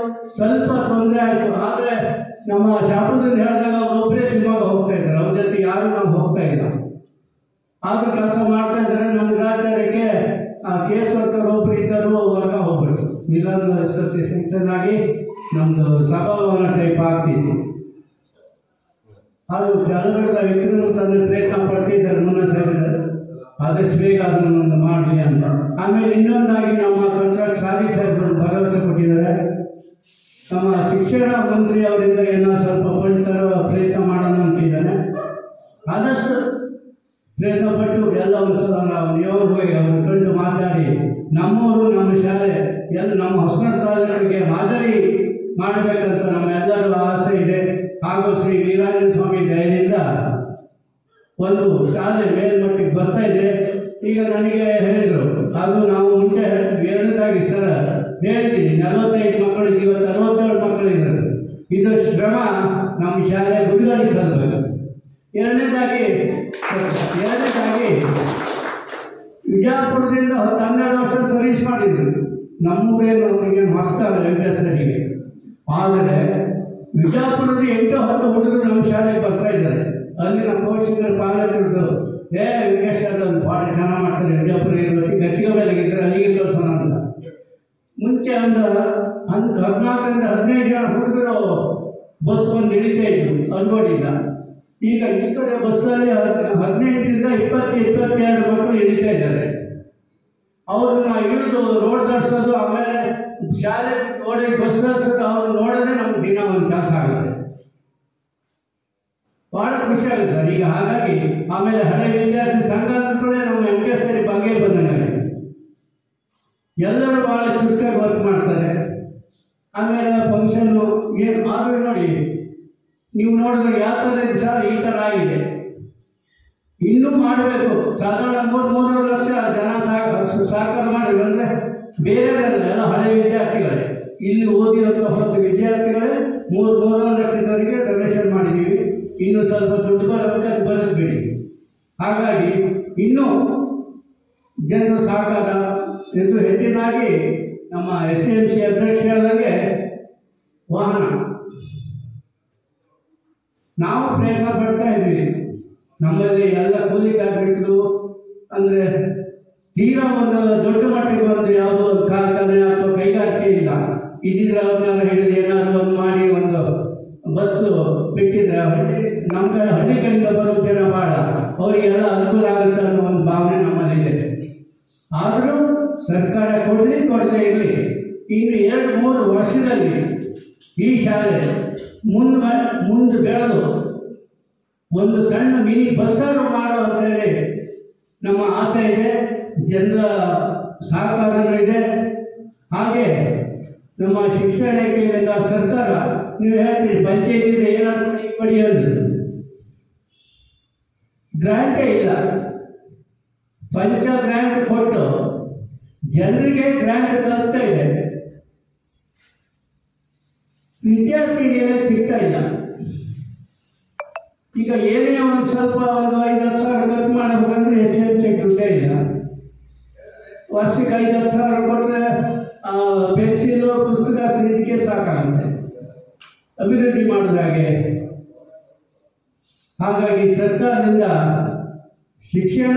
ಸ್ವಲ್ಪ ತೊಂದರೆ ಆಯಿತು. ಆದರೆ ನಮ್ಮ ಶಾಪುರದಿಂದ ಹೇಳಿದಾಗ ಅವ್ರು ಒಬ್ಬರೇ ಶಿವಮೊಗ್ಗ ಹೋಗ್ತಾ ಇದ್ದಾರೆ, ಅವ್ರ ಜೊತೆ ಯಾರು ನಾವು ಹೋಗ್ತಾ ಇಲ್ಲ. ಆದರೂ ಕೆಲಸ ಮಾಡ್ತಾ ಇದ್ದಾರೆ. ನಮ್ಮ ಗ್ರಾಚಾರ್ಯಕ್ಕೆ ಕೇಸ್ ವರ್ಕರ್ ಒಬ್ಬರು ಇದ್ದರು, ವರ್ಗ ಹೋಗ್ಬಿಟ್ಟು ಇಲ್ಲಾಂದ್ರೆ ಚೆನ್ನಾಗಿ ನಮ್ಮದು ಸಭಾಭವನ ಟೈಪ್ ಆಗ್ತಿತ್ತು. ಅದು ಚಳವಳಿದ ವ್ಯಕ್ತಿಗಳು ತಂದು ಪ್ರಯತ್ನ ಪಡ್ತಿದ್ದಾರೆ ಮುನ್ನ ಸಾಹೇಬರು, ಆದಷ್ಟು ಬೇಗ ಅದನ್ನು ಮಾಡಲಿ ಅಂತ. ಆಮೇಲೆ ಇನ್ನೊಂದಾಗಿ ನಮ್ಮ ಕಾಂಟ್ರಾಕ್ಟ್ ಸಾದಿಕ್ ಸಾಹೇಬರು ಭರವಸೆ ಕೊಟ್ಟಿದ್ದಾರೆ. ನಮ್ಮ ಶಿಕ್ಷಣ ಮಂತ್ರಿ ಅವರಿಂದ ಏನೋ ಸ್ವಲ್ಪ ಫಂಡ್ ತರೋ ಪ್ರಯತ್ನ ಮಾಡೋಣ ಅಂತಿದ್ದಾನೆ. ಆದಷ್ಟು ಪ್ರಯತ್ನ ಪಟ್ಟು ಎಲ್ಲ ಒಂದ್ಸಲ ನಾವು ನಿಯೋಗವಾಗಿ ಅವ್ರ ಕಂಡು ಮಾತಾಡಿ ನಮ್ಮೂರು ನಮ್ಮ ಶಾಲೆ ಎಲ್ಲ ನಮ್ಮ ಹೊಸನಗರ ತಾಲೂಕಿಗೆ ಮಾದರಿ ಮಾಡಬೇಕಂತ ನಮ್ಮೆಲ್ಲರ ಆಸೆ ಇದೆ. ಹಾಗೂ ಶ್ರೀ ವೀರಾಂಜನ ಸ್ವಾಮಿ ದಯದಿಂದ ಒಂದು ಶಾಲೆ ಮೇಲ್ಮಟ್ಟಿಗೆ ಬರ್ತಾ ಇದೆ. ಈಗ ನನಗೆ ಹೇಳಿದರು, ಅದು ನಾವು ಮುಂಚೆ ಹೇಳ್ತೀವಿ, ಎರಡನೇದಾಗಿ ಸರ್ ಹೇಳ್ತೀನಿ 45 ಮಕ್ಕಳಿಗೆ ಇವತ್ತು 67 ಮಕ್ಕಳಿದ್ದಾರೆ. ಇದು ಶ್ರಮ ನಮ್ಮ ಶಾಲೆ ಗುರುಗಳಿಗೆ ಸಲ್ಲಬೇಕು. ಎರಡನೇದಾಗಿ ವಿಜಯಪುರದಿಂದ 12 ವರ್ಷ ಸರ್ವಿಸ್ ಮಾಡಿದ್ರು. ನಮ್ಮೂರೇನು ಅವರಿಗೆ ಹೊಸ್ತಲ್ಲ ವೆಂಕಟೇಶ್ವರಿಗೆ. ಆದರೆ ವಿಜಯಪುರದ 8-10 ಹುಡುಗರು ನಮ್ಮ ಶಾಲೆಗೆ ಬರ್ತಾ ಇದ್ದಾರೆ. ಅಲ್ಲಿನ ಪೋಷಕರ ಪಾಲಕರದ್ದು ವೆಂಕಟೇಶ್ವರ ಒಂದು ಪಾಠ ಚೆನ್ನಾಗಿ ಮಾಡ್ತಾರೆ, ವಿಜಯಪುರ ಇರುವತ್ತಿ ಗಚ್ಚಿಗೆ ಬೆಳಗಿದ್ದಾರೆ, ಅಲ್ಲಿಗೆ ತೋರಿಸೋಣ ಅಂತ. ಮುಂಚೆ ಒಂದು 14ರಿಂದ 15 ಜನ ಹುಡುಗರು ಬಸ್ ಬಂದು ಹಿಡಿತಾ ಇದ್ರು ಅನ್ಬೋಡಿಂದ. ಈಗ ಈ ಕಡೆ ಬಸ್ಸಲ್ಲಿ 18ರಿಂದ 20-22 ಮಕ್ಕಳು ಹಿಡಿತಾ ಇದ್ದಾರೆ. ಅವ್ರನ್ನ ಇಳಿದು ರೋಡ್ ಧರಿಸೋದು, ಆಮೇಲೆ ಶಾಲೆ ರೋಡಿಗೆ ಬಸ್ ಧರಿಸೋದು, ಅವ್ರು ನೋಡೋದೇ ನಮ್ಗೆ ದಿನ ಒಂದು ಕೆಲಸ ಆಗುತ್ತೆ. ಭಾಳ ಖುಷಿ ಆಗುತ್ತೆ ಸರ್ ಈಗ. ಹಾಗಾಗಿ ಆಮೇಲೆ ಹಳೆ ವಿದ್ಯಾರ್ಥಿ ಸಂಘ ಅಂದ್ಕೊಳ್ಳೆ ನಮ್ಮ ವೆಂಕಟೇಶ್ವರಿ ಬಗ್ಗೆ ಬಂದಂಗೆ ಎಲ್ಲರೂ ಭಾಳ ಚುರುಕಾಗಿ ವರ್ಕ್ ಮಾಡ್ತಾರೆ. ಆಮೇಲೆ ಫಂಕ್ಷನ್ನು ಏನು ಆದರೂ ನೋಡಿ, ನೀವು ನೋಡಿದ್ರೆ ಯಾವ ಥರ ಇದೆ ಸರ್, ಈ ಥರ ಆಗಿದೆ. ಇನ್ನೂ ಮಾಡಬೇಕು. ಸಾಧಾರಣ 3-3 ಲಕ್ಷ ಜನ ಸಹಕಾರ ಮಾಡಿದ್ರು ಅಂದರೆ ಬೇರೆದಲ್ಲ, ಎಲ್ಲ ಹಳೆ ವಿದ್ಯಾರ್ಥಿಗಳೇ, ಇಲ್ಲಿ ಓದಿರೋಂಥ ಹೊಸ ವಿದ್ಯಾರ್ಥಿಗಳೇ 3 ಲಕ್ಷದವರೆಗೆ ಡೊನೇಷನ್ ಮಾಡಿದ್ದೀವಿ. ಇನ್ನೂ ಸ್ವಲ್ಪ ದುಡ್ಡು ಬರೋದಕ್ಕೆ ಬರೋದು ಬಿಡಿ. ಹಾಗಾಗಿ ಇನ್ನೂ ಜನರ ಸಹಕಾರ ಎಂದು ಹೆಚ್ಚಿನಾಗಿ ನಮ್ಮ SMC ಅಧ್ಯಕ್ಷ ಹೇಳಿದಂಗೆ ವಾಹನ ನಾವು ಪ್ರಯತ್ನ ಪಡ್ತಾ ಇದ್ದೀವಿ. ನಮ್ಮಲ್ಲಿ ಎಲ್ಲ ಕೂಲಿ ಕಾರ್ಮಿಕರು ಅಂದರೆ ತೀರಾ ಒಂದು ದೊಡ್ಡ ಮಟ್ಟಿಗೆ ಒಂದು ಯಾವುದೋ ಒಂದು ಕಾರ್ಖಾನೆ ಅಥವಾ ಕೈಗಾರಿಕೆ ಇಲ್ಲ. ಇದ್ದಿದ್ರೆ ಅವ್ರನ್ನೆಲ್ಲ ಹಿಡಿದು ಏನಾದರೂ ಒಂದು ಮಾಡಿ ಒಂದು ಬಸ್ಸು ಬಿಟ್ಟಿದ್ರೆ ನಮ್ಮ ಹಳ್ಳಿಗಳಿಂದ ಬರೋ ಜನ ಭಾಳ, ಅವರಿಗೆಲ್ಲ ಅನುಕೂಲ ಆಗುತ್ತೆ ಅನ್ನೋ ಒಂದು ಭಾವನೆ ನಮ್ಮಲ್ಲಿದೆ. ಆದರೂ ಸರ್ಕಾರ ಕೊಡದೇ ಇರಲಿ, ಇನ್ನು 2-3 ವರ್ಷದಲ್ಲಿ ಈ ಶಾಲೆ ಮುಂದೆ ಬೆಳೆದು ಒಂದು ಸಣ್ಣ ಮಿನಿ ಬಸ್ಸಾರು ಮಾಡೋ ಅಂತೇಳಿ ನಮ್ಮ ಆಸೆ ಇದೆ. ಜನರ ಸಹಕಾರನೂ ಇದೆ. ಹಾಗೆ ನಮ್ಮ ಶಿಕ್ಷಣ ಇಲಾಖೆಯಿಂದ ಸರ್ಕಾರ, ನೀವು ಹೇಳ್ತೀರಿ ಪಂಚಾಯತಿಯಿಂದ ಏನಾದರೂ ಕೊಡಿ ಅಂದರು, ಗ್ರಾಂಟೇ ಇಲ್ಲ. ಪಂಚ ಗ್ರಾಂಟ್ ಕೊಟ್ಟು ಜನರಿಗೆ ಗ್ರಾಂಟ್ ತಲುಪ್ತಾ ಇದೆ, ವಿದ್ಯಾರ್ಥಿಗಳಿಗೆ ಸಿಗ್ತಾ ಇಲ್ಲ. ಈಗ ಏನೇ ಒಂದು ಸ್ವಲ್ಪ ಒಂದು 5-10 ಸಾವಿರ ಖರ್ಚು ಮಾಡಬೇಕಂದ್ರೆ ಹೆಚ್ಚು ದುಡ್ಡೇ ಇಲ್ಲ. ವರ್ಷಕ್ಕೆ 5-10 ಸಾವಿರ ಕೊಟ್ಟರೆ ಪೆನ್ಸಿಲು ಪುಸ್ತಕ ಸಿರಿಕೆ ಸಾಕಾಗುತ್ತೆ ಅಭಿವೃದ್ಧಿ ಮಾಡೋದಾಗೆ. ಹಾಗಾಗಿ ಸರ್ಕಾರದಿಂದ ಶಿಕ್ಷಣ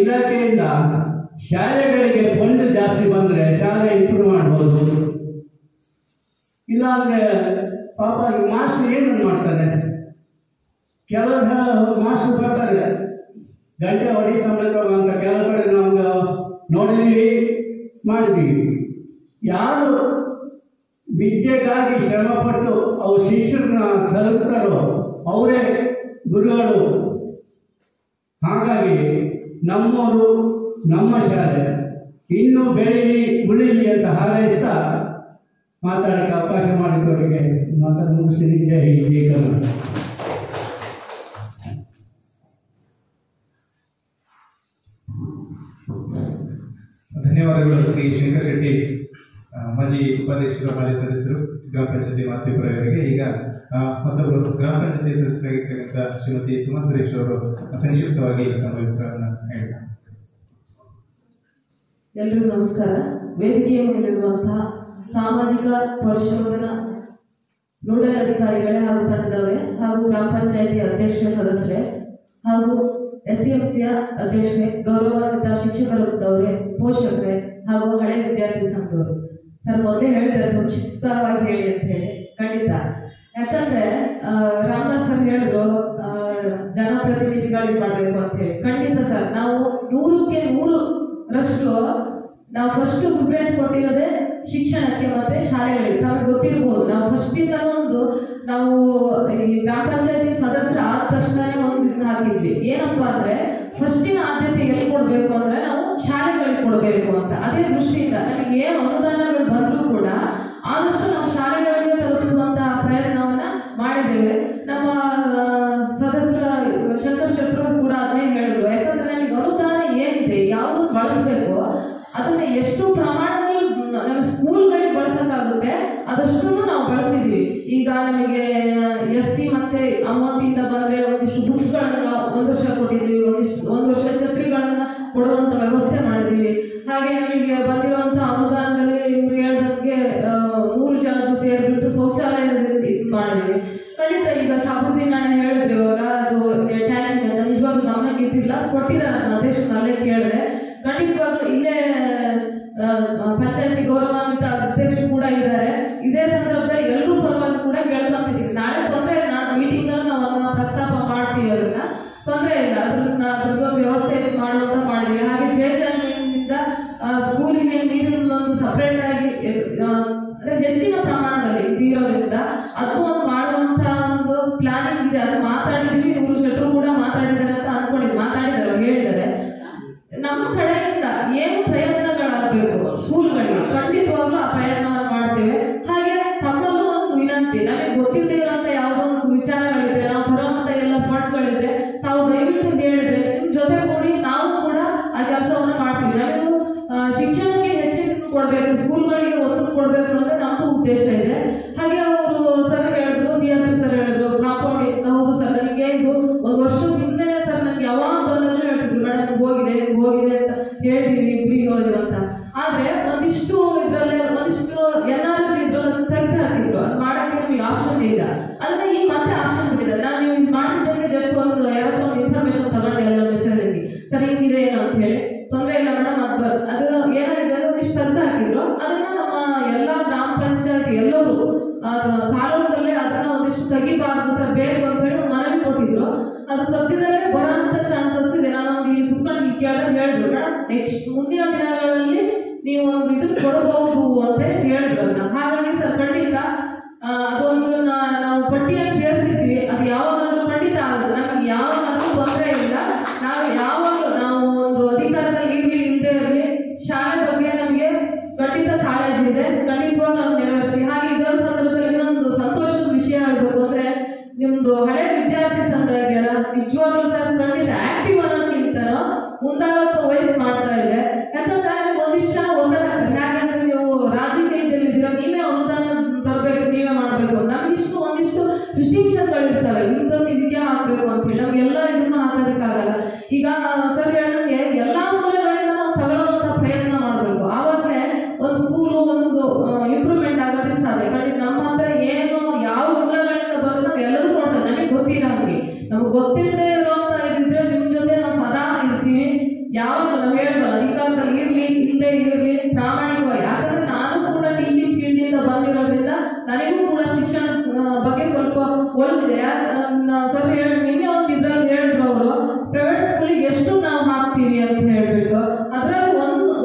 ಇಲಾಖೆಯಿಂದ ಶಾಲೆಗಳಿಗೆ ಫಂಡ್ ಜಾಸ್ತಿ ಬಂದರೆ ಶಾಲೆ ಇಂಪ್ರೂವ್ ಮಾಡ್ಬೋದು. ಇಲ್ಲಾಂದರೆ ಪಾಪ ಈ ಮಾಸ್ಟರ್ ಏನು ಮಾಡ್ತಾರೆ, ಕೆಲವು ಮಾಸ್ಟರ್ ಬರ್ತಾರೆ ಗಂಟೆ ಹೊಡಿ ಸಮೇತ ಅಂತ, ಕೆಲವು ಕಡೆ ನಾವು ನೋಡಿದ್ದೀವಿ ಮಾಡಿದ್ದೀವಿ. ಯಾರು ವಿದ್ಯೆಗಾಗಿ ಶ್ರಮಪಟ್ಟು ಅವ್ರ ಶಿಷ್ಯರನ್ನ ತಲುಪ್ತಾರೋ ಅವರೇ ಗುರುಗಳು. ಹಾಗಾಗಿ ನಮ್ಮವರು ನಮ್ಮ ಶಾಲೆ ಇನ್ನೂ ಬೆಳೀಲಿ ಉಳಿಲಿ ಅಂತ ಹಾರೈಸ್ತಾ ಮಾತಾಡೋಕ್ಕೆ ಅವಕಾಶ ಮಾಡಿಕೊಟ್ಟಿಗೆ ಮಾತಾಡಿ ಮುಗಿಸ್ತೀನಿ. ಜೈ ಹಿಂದ್, ಜೈ ಕರ್ನಾಟಕ. ಧನ್ಯವಾದಗಳು ಶ್ರೀ ಶಂಕರ್ ಶೆಟ್ಟಿ ಮಾಜಿ ಉಪಾಧ್ಯಕ್ಷರು, ಮಾಜಿ ಸದಸ್ಯರು, ಗ್ರಾಮ ಪಂಚಾಯತಿ ಮಾತಿಪುರವರಿಗೆ ಈಗ ಮತ್ತೊಬ್ಬರು ಗ್ರಾಮ ಪಂಚಾಯತಿ ಸದಸ್ಯರಾಗಿರ್ತಕ್ಕಂಥ ಶ್ರೀಮತಿ ಸುಮಾ ಸುರೇಶ್ ಅವರು ಸಂಕ್ಷಿಪ್ತವಾಗಿ ತಮ್ಮ ಅಭಿಪ್ರಾಯವನ್ನು ಹೇಳ್ತಾರೆ. ಎಲ್ರಿಗೂ ನಮಸ್ಕಾರ. ವೇದಿಕೆಯ ಮೇಲಿರುವಂತಹ ಸಾಮಾಜಿಕ ಪರಿಶೋಧನಾ ನೋಡಲ್ ಅಧಿಕಾರಿಗಳೇ ಹಾಗೂ ತಂಡದವರೇ ಹಾಗೂ ಗ್ರಾಮ ಪಂಚಾಯತಿ ಅಧ್ಯಕ್ಷ ಸದಸ್ಯರೇ ಹಾಗೂ SDMCಯ ಅಧ್ಯಕ್ಷೆ, ಗೌರವಾನ್ವಿತ ಶಿಕ್ಷಕರದವರೇ, ಪೋಷಕರೇ ಹಾಗೂ ಹಳೆ ವಿದ್ಯಾರ್ಥಿ ಸಂಘದವರು, ಸರ್ ಮೊದಲೇ ಹೇಳ್ತಾರೆ ಸಂಕ್ಷಿಪ್ತವಾಗಿ ಹೇಳಿ ಅಂತ ಹೇಳಿ. ಖಂಡಿತ. ಯಾಕಂದ್ರೆ ರಾಮದಾಸ್ ಸರ್ ಹೇಳಿದ್ರು ಜನಪ್ರತಿನಿಧಿಗಳು ಮಾಡಬೇಕು ಅಂತ ಹೇಳಿ. ಖಂಡಿತ ಸರ್, ನಾವು 100ಕ್ಕೆ 100ರಷ್ಟು ನಾವು ಫಸ್ಟ್ ಪ್ರಿಫರೆನ್ಸ್ ಕೊಟ್ಟಿರೋದೇ ಶಿಕ್ಷಣಕ್ಕೆ ಮತ್ತೆ ಶಾಲೆಗಳಿಗೆ. ನಮಗೆ ಗೊತ್ತಿರ್ಬೋದು, ನಾವು ಫಸ್ಟಿಂದ ನಾವು ಈ ಗ್ರಾಮ ಪಂಚಾಯತಿ ಸದಸ್ಯರು ಆದ ತಕ್ಷಣನೇ ಒಂದು ಹಾಕಿದ್ವಿ. ಏನಪ್ಪಾ ಅಂದ್ರೆ ಫಸ್ಟಿನ ಆದ್ಯತೆ ಎಲ್ಲಿ ಕೊಡಬೇಕು ಅಂದ್ರೆ ನಾವು ಶಾಲೆಗಳಿಗೆ ಕೊಡಬೇಕು ಅಂತ. ಅದೇ ದೃಷ್ಟಿಯಿಂದ ನಮಗೆ ಏನು ಅನುದಾನಗಳು ಬಂದರೂ ಕೂಡ ಆದಷ್ಟು ನಾವು ಶಾಲೆಗಳಿಗೆ ತಲುಪಿಸುವಂತಹ ಪ್ರಯತ್ನವನ್ನ ಮಾಡಿದ್ದೇವೆ. ನಮ್ಮ ಸದಸ್ಯರ ಶಂಕರ್ ಶೆಟ್ಟರು ಕೂಡ ಅದನ್ನೇ ಹೇಳಿದ್ರು. ಯಾಕಂದ್ರೆ ನಮಗೆ ಅನುದಾನ ಏನಿದೆ, ಯಾವುದು ಬಳಸಬೇಕು, ಅದನ್ನ ಎಷ್ಟು ಪ್ರಮಾಣದಲ್ಲಿ ನಮ್ಮ ಸ್ಕೂಲ್ಗಳಿಗೆ ಬಳಸಕ್ಕಾಗುತ್ತೆ ಅದಷ್ಟು ನಾವು ಬಳಸಿದ್ವಿ. ಈಗ ನಮಗೆ SC ಮತ್ತೆ ಅಮೌಂಟ್ ಇಂದ ಬಂದ್ರೆ ಒಂದಿಷ್ಟು ಬುಕ್ಸ್ಗಳನ್ನ ಒಂದು ವರ್ಷ ಕೊಟ್ಟಿದ್ದೀವಿ, ಒಂದು ವರ್ಷ ಛತ್ರಿಗಳನ್ನ ಕೊಡುವಂತ ವ್ಯವಸ್ಥೆ ಮಾಡಿದೀವಿ. ಹಾಗೆ ನಮಗೆ ಬಂದಿರುವಂತಹ ಅನುದಾನದಲ್ಲಿ ಇವ್ರು ಹೇಳ್ದಂಗೆ 3 ಜನರು ಸೇರಿಬಿಟ್ಟು ಶೌಚಾಲಯದಲ್ಲಿ ಇದು ಮಾಡಿದೀವಿ. ಖಂಡಿತ ಈಗ ಶಾಬುದ್ದೀನ್ ಅಣ್ಣ ಹೇಳಿದ್ರು ಇವಾಗ ಅದು ಟ್ಯಾಂಕ್ ಅಂತ ನಿಜವಾಗ್ಲೂ ಗಮನಕ್ಕೆ ಇದ್ದಿಲ್ಲ, ಕೊಟ್ಟಿದ್ದಾರೆ. ನನ್ನ ಅಧ್ಯಕ್ಷರು ಅಲ್ಲೇ ಕೇಳಿದೆ. ಖಂಡಿತವಾಗ್ಲೂ ಇಲ್ಲೇ ಪಂಚಾಯತಿ ಗೌರವಾನ್ವಿತ ಅಧ್ಯಕ್ಷರು ಕೂಡ ಇದ್ದಾರೆ. ಇದೇ ಸಂದರ್ಭದಲ್ಲಿ ಎಲ್ಲರೂ ಪರವಾಗಿ ಕೂಡ ಕೇಳ್ಕೊಂತಿದ್ದೀವಿ. ನಾಳೆ ತೊಂದರೆ ಇಲ್ಲ, ನಾಳೆ ಮೀಟಿಂಗ್ ಅಲ್ಲಿ ನಾವು ಅದನ್ನ ಪ್ರಸ್ತಾಪ ಮಾಡ್ತೀವಿ. ಅದನ್ನ ತೊಂದರೆ ಇಲ್ಲ, ಅದ್ರ ವ್ಯವಸ್ಥೆ ಮಾಡುವಂತ ಮಾಡಿದ್ವಿ. ಹಾಗೆ ಜೇಜನಿಂದ ಸ್ಕೂಲಿಗೆ ನೀರಿನ ಒಂದು ಸಪರೇಟ್ ಆಗಿ ಅಂದ್ರೆ ಹೆಚ್ಚಿನ ಪ್ರಮಾಣದಲ್ಲಿ ಇರೋದ್ರಿಂದ ಅದನ್ನು ಒಂದು ಮಾಡುವಂತ ಒಂದು ಪ್ಲಾನಿಂಗ್ ಇದೆ. ಅದು ಮಾತಾಡಿದ್ವಿ, ಇವರು ಶೆಟ್ಟರು ಕೂಡ ಮಾತಾಡಿದ್ದಾರೆ ಅಂತ ಮಾತಾಡಿದ್ದಾರೆ, ಹೇಳಿದ್ದಾರೆ. ನಮ್ಮ ಕಡೆಯಿಂದ ಏನು ಪ್ರಯತ್ನಗಳಾಗಬೇಕು ಸ್ಕೂಲ್ಗಳಿಗೆ ಖಂಡಿತವಾಗ್ಲೂ ಆ ಪ್ರಯತ್ನವನ್ನು ಮಾಡ್ತೇವೆ. ಹಾಗೆ ತಮ್ಮಲ್ಲೂ ಒಂದು ವಿನಂತಿ, ನಮಗೆ ಗೊತ್ತಿಲ್ಲದೆ ಇರುವಂತ ಯಾವುದೋ ಒಂದು ವಿಚಾರಗಳಿದ್ರೆ, ನಾವು ಬರುವಂತ ಎಲ್ಲ ಫಂಡ್ಗಳಿದ್ರೆ ತಾವು ದಯವಿಟ್ಟು ಹೇಳಿದ್ರೆ ನಿಮ್ ಜೊತೆ ಕೂಡಿ ನಾವು ಕೂಡ ಆ ಕೆಲಸವನ್ನು ಮಾಡ್ತೀವಿ. ನಮಗೂ ಶಿಕ್ಷಣಕ್ಕೆ ಹೆಚ್ಚಿನ ಕೊಡಬೇಕು, ಸ್ಕೂಲ್ಗಳಿಗೆ ಒತ್ತು ಕೊಡಬೇಕು ಅಂದ್ರೆ ನಮ್ದು ಉದ್ದೇಶ ಇದೆ. ಹಾಗೆ ಅವರು ಸರ್ ಹೇಳಿದ್ರು, CRP ಸರ್ ಹೇಳಿದ್ರು ಕಾಂಪೌಂಡ್ ಇತ್ತು. ಹೌದು ಸರ್, ನನಗೆ ಇದು 1 ವರ್ಷದ ಹಿಂದೆ ಸರ್ ನನಗೆ ಯಾವಾಗ ಬಂದಾಗಲೂ ಹೇಳ್ತಿದ್ರು, ಮೇಡಮ್ ಹೋಗಿದೆ ಅಂತ ಹೇಳಿದೀವಿ, ಫ್ರೀ ಹೋಗಿ ಅಂತ. ಆದ್ರೆ ಒಂದಿಷ್ಟು ಇದ್ರಲ್ಲಿ ಒಂದಿಷ್ಟು NRG ಇದ್ರಲ್ಲಿ ತೆಗೆದು ಹಾಕಿದ್ರು. ಅದು ಮಾಡಕ್ಕೆ ನಮಗೆ ಆಪ್ಷನ್ ಇಲ್ಲ. ಅದನ್ನ ಈಗ ಮತ್ತೆ ಆಪ್ಷನ್ ಬಿಟ್ಟಿದ್ದಾರೆ. ನಾನು ನೀವು ಇದು ಮಾಡಿದ್ದಕ್ಕೆ ಜಸ್ಟ್ ಒಂದು ಯಾರತ್ರ ಒಂದು ಇನ್ಫಾರ್ಮೇಶನ್ ತಗೊಂಡೆ ಎಲ್ಲ ಮೆಸೇಜಲ್ಲಿ, ಸರ್ ಹಿಂಗಿದೆ ಏನು ಅಂತ ಹೇಳಿ. ತೊಂದರೆ ಇಲ್ಲ ಮೇಡಮ್, ಅದು ಏನಾಗಿದೆ ಒಂದಿಷ್ಟು ತೆಗೆದು ಹಾಕಿದ್ರು. ಅದನ್ನ ನಮ್ಮ ಎಲ್ಲಾ ಗ್ರಾಮ ಪಂಚಾಯತಿ ಎಲ್ಲರೂ ತಾಲೂಕಲ್ಲೇ ಅದನ್ನ ಒಂದಿಷ್ಟು ತೆಗಿಬಾರ್ದು ಸರ್ ಬೇಕು ಅಂತ ಹೇಳಿ ಮನವಿ ಕೊಟ್ಟಿದ್ರು. ಅದು ಸದ್ಯದಲ್ಲೇ ಬರೋಂಥ ಚಾನ್ಸಸ್ ಇದೆ. ನಾನು ಇಲ್ಲಿ ಕುತ್ಕೊಂಡು ಇಲ್ಲಿ ಹೇಳಿದ್ರು, ಮೇಡಮ್ ನೆಕ್ಸ್ಟ್ ಮುಂದಿನ ದಿನಗಳಲ್ಲಿ ನೀವು ಒಂದು ಇದಕ್ಕೆ ಕೊಡಬಹುದು ಅಂತ ಹೇಳಿದ್ರು ಅದನ್ನ. ಹಾಗಾಗಿ ಸರ್ ಖಂಡಿತ ಅದೊಂದು ನಾವು ಪಟ್ಟಿಯಲ್ಲಿ ಸೇರಿಸಿದ್ವಿ. ಅದು ಯಾವಾಗಾದ್ರೂ ಖಂಡಿತ ಆಗುತ್ತೆ, ನಮಗೆ ಯಾವಾಗಾದ್ರೂ ತೊಂದರೆ ಇಲ್ಲ. ನಾವು ಯಾವಾಗಲೂ ನಾವು ಒಂದು ಅಧಿಕಾರದಲ್ಲಿ ಇಲ್ಲದೆ ಇರಲಿ, ಶಾಲೆ ಬಗ್ಗೆ ನಮಗೆ ಖಂಡಿತ ಕಾಳಜಿ ಇದೆ. ಖಂಡಿತವಾಗ ನಾವು ನೆರವೇರ್ತೀವಿ. ಹಾಗೆ ಇದೊಂದು ಸಂದರ್ಭದಲ್ಲಿ ಇನ್ನೊಂದು ಸಂತೋಷದ ವಿಷಯ ಹೇಳ್ಬೇಕು ಅಂದ್ರೆ, ನಿಮ್ದು ಹಳೆ ವಿದ್ಯಾರ್ಥಿ ಸಂಘ ಇದೆಯಲ್ಲ, ನಿಜವಾಗ್ಲೂ ಸರ್ ಖಂಡಿತ ಆಕ್ಟಿವ್ ಅನ್ನೋಕ್ಕಿಂತನೂ ಮುಂದಾಳತ್ವ ವಹಿಸಿ ಮಾಡ್ತಾ ಇದೆ. ಯಾಕಂದ್ರೆ ನಿಮ್ಗೆ ಒಂದಿಷ್ಟು ಜನ ಒತ್ತಡ ಆಗ್ತದೆ. ಯಾಕಂದ್ರೆ ನೀವು ರಾಜಕೀಯದಲ್ಲಿದ್ದೀರ, ನೀವೇ ಅನುದಾನ ತರಬೇಕು, ನೀವೇ ಮಾಡಬೇಕು. ನಮ್ಗಿಷ್ಟು ಒಂದಿಷ್ಟು ರಿಸ್ಟ್ರಿಕ್ಷನ್ಗಳಿರ್ತವೆ, ಇಂಥದ್ದು ಇದಕ್ಕೆ ಹಾಕಬೇಕು ಅಂತ ಹೇಳಿ ನಮ್ಗೆಲ್ಲ ಇದನ್ನ ಹಾಕೋದಕ್ಕಾಗಲ್ಲ. ಈಗ ಸರ್ ಹೇಳಿದಂಗೆ ಎಲ್ಲಾ ಮೂಲಗಳಿಂದ ನಾವು ತಗೊಳ್ಳುವಂತ ಪ್ರಯತ್ನ ಮಾಡಬೇಕು. ಆವಾಗಲೇ ಒಂದು ಸ್ಕೂಲು ಒಂದು ಇಂಪ್ರೂವ್ಮೆಂಟ್ ಆಗೋದಕ್ಕೆ ಸಾಧ್ಯ. ಖಂಡಿತ ನಮ್ಮ ಹತ್ರ ಏನು ಯಾವ ಮೂಲಗಳಿಂದ ಬರೋದು ನಾವು ಎಲ್ಲದೂ ನೋಡ್ತೇವೆ. ನಮಗೆ ಗೊತ್ತಿಲ್ಲ, ನಮಗೆ ಗೊತ್ತಿಲ್ಲದೆ ಇರುವಂತ ಇದಿದ್ರೆ ನಿಮ್ ಜೊತೆ ನಾವು ಸದಾ ಇರ್ತೀವಿ. ಯಾವಾಗ ನಾವು ಹೇಳ್ಬಲ್ಲ ಅಧಿಕಾರದಲ್ಲಿ ಇರ್ಲಿ ಇಲ್ಲದೆ ಇರಲಿ ಪ್ರಾಮಾಣಿಕವಾಗಿ. ಯಾಕಂದ್ರೆ ನಾನು ಕೂಡ ಟೀಚಿಂಗ್ ಫೀಲ್ಡ್ ಇಂದ ಬಂದಿರೋದ್ರಿಂದ ನನಗೂ ಕೂಡ ಶಿಕ್ಷಣ ಬಗ್ಗೆ ಸ್ವಲ್ಪ ಒಲವಿದೆ. ಸರ್ ನಿನ್ನೆ ಒಂದು ಇದ್ರಲ್ಲಿ ಹೇಳಿದ್ರು ಅವರು, ಪ್ರೈವೇಟ್ ಸ್ಕೂಲಿಗೆ ಎಷ್ಟು ನಾವು ಹಾಕ್ತೀವಿ ಅಂತ ಹೇಳ್ಬಿಟ್ಟು ಅದರಲ್ಲಿ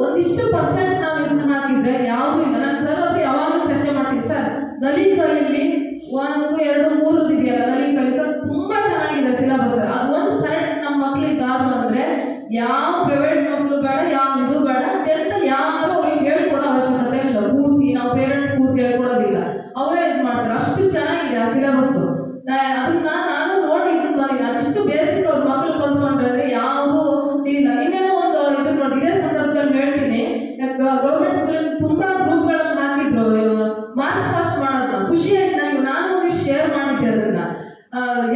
ಒಂದಿಷ್ಟು % ನಾವು ಇದನ್ನ ಹಾಕಿದ್ರೆ ಯಾವುದೂ ಇಲ್ಲ. ನಾನು ಸರ್ ಅವ್ರಿಗೆ ಯಾವಾಗಲೂ ಚರ್ಚೆ ಮಾಡ್ತೀನಿ. ಸರ್ ದಲಿತರಲ್ಲಿ 1, 2, 3 ಇದೆಯಲ್ಲ, ದಲಿತಲ್ಲಿ ಸರ್ ತುಂಬಾ ಚೆನ್ನಾಗಿದೆ ಸಿಲೆಬಸ್. ಅದು ಒಂದು ಕರೆಕ್ಟ್ ನಮ್ಮ ಮಕ್ಳಿಗಾದ್ರು ಅಂದ್ರೆ ಯಾವ ಪ್ರೈವೇಟ್ ಮಕ್ಕಳು ಬೇಡ, ಯಾವ ಇದು ಬೇಡ. 10th ಯಾರು ಅವ್ರಿಗೆ ಹೇಳ್ಕೊಡೋ ಅವಶ್ಯಕತೆ ಇಲ್ಲ. ಕೂರಿಸಿ ನಾವು ಪೇರೆಂಟ್ಸ್ ಕೂರಿಸಿ ಹೇಳ್ಕೊಡೋದಿಲ್ಲ, ಅವರೇ ಇದು ಮಾಡ್ತಾರೆ. ಅಷ್ಟು ಚೆನ್ನಾಗಿದೆ ಆ ಸಿಲೆಬಸ್. ಅದನ್ನ ನಾನು ನೋಡಿ ಇದನ್ನ ಬಂದಿಲ್ಲ. ಅದಿಷ್ಟು ಬೇಸಿಕ್ ಅವ್ರ ಮಕ್ಳು ಕಲ್ತ್ಕೊಂಡ್ರೆ ಯಾವುದು ಇಲ್ಲ. ಇನ್ನೇನೋ ಒಂದು ಇದು ನೋಡಿ, ಇದೇ ಸಂದರ್ಭದಲ್ಲಿ ಹೇಳ್ತೀನಿ, ಗೌರ್ಮೆಂಟ್ ಸ್ಕೂಲಲ್ಲಿ ತುಂಬಾ ಗ್ರೂಪ್ಗಳನ್ನು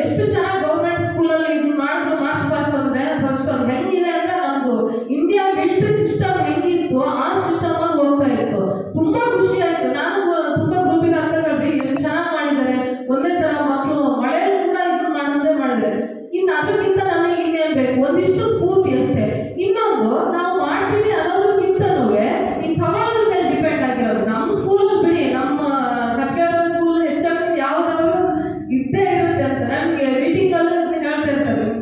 ಎಷ್ಟು ಚೆನ್ನಾಗಿ ಗೌರ್ಮೆಂಟ್ ಸ್ಕೂಲಲ್ಲಿ ಇದು ಮಾಡಿದ್ರು ಮಾರ್ಕ್ ಪಾಸ್ ಬಂದ್ರೆ ಫಸ್ಟ್ ಅದು ಹೆಂಗಿದೆ ಅಂದ್ರೆ ನಮ್ದು ಇಂಡಿಯಾ ಮಿಲಿಟರಿ ಸಿಸ್ಟಮ್ ಹೆಂಗಿತ್ತು ಆ ಸಿಸ್ಟಮ್ ಅಲ್ಲಿ ಹೋಗ್ತಾ ಇತ್ತು. ತುಂಬಾ ಖುಷಿ ಆಯ್ತು. ನಾನು ತುಂಬಾ ಗ್ರೂಪಿಗೆ ಆಗ್ತಾ ನೋಡ್ರಿ ಎಷ್ಟು ಚೆನ್ನಾಗಿ ಮಾಡಿದ್ದಾರೆ. ಒಂದೇ ತರ ಮಕ್ಕಳು ಮಳೆಯಲ್ಲಿ ಕೂಡ ಇದು ಮಾಡಿದ್ದಾರೆ. ಇನ್ನು ಅದಕ್ಕಿಂತ ನಮಗೆ ಇನ್ನೇನ್ ಬೇಕು, ಒಂದಿಷ್ಟು ಸ್ಫೂರ್ತಿ ಅಷ್ಟೇ. ಇನ್ನೊಂದು ನಾವು ಮಾಡ್ತೀವಿ ಅನ್ನೋದಕ್ಕಿಂತನೂ ಈ ತಗೊಳ್ಳೋದ್ರ ಮೇಲೆ ಡಿಪೆಂಡ್ ಆಗಿರೋದು. ನಮ್ಮ ಸ್ಕೂಲ್ ಬಿಡಿ, ನಮ್ಮ ಕಚೇರಿ ಸ್ಕೂಲ್ ಹೆಚ್ಚಾಗಿ ಯಾವ್ದಾದ್ರು ಇದ್ದೇ ಇರುತ್ತೆ ಅಂತ ನಮ್ಗೆ ಮೀಟಿಂಗ್ ಅಲ್ಲಿ ಹೇಳ್ತಾ ಇರ್ತಾರೆ ಒಂದು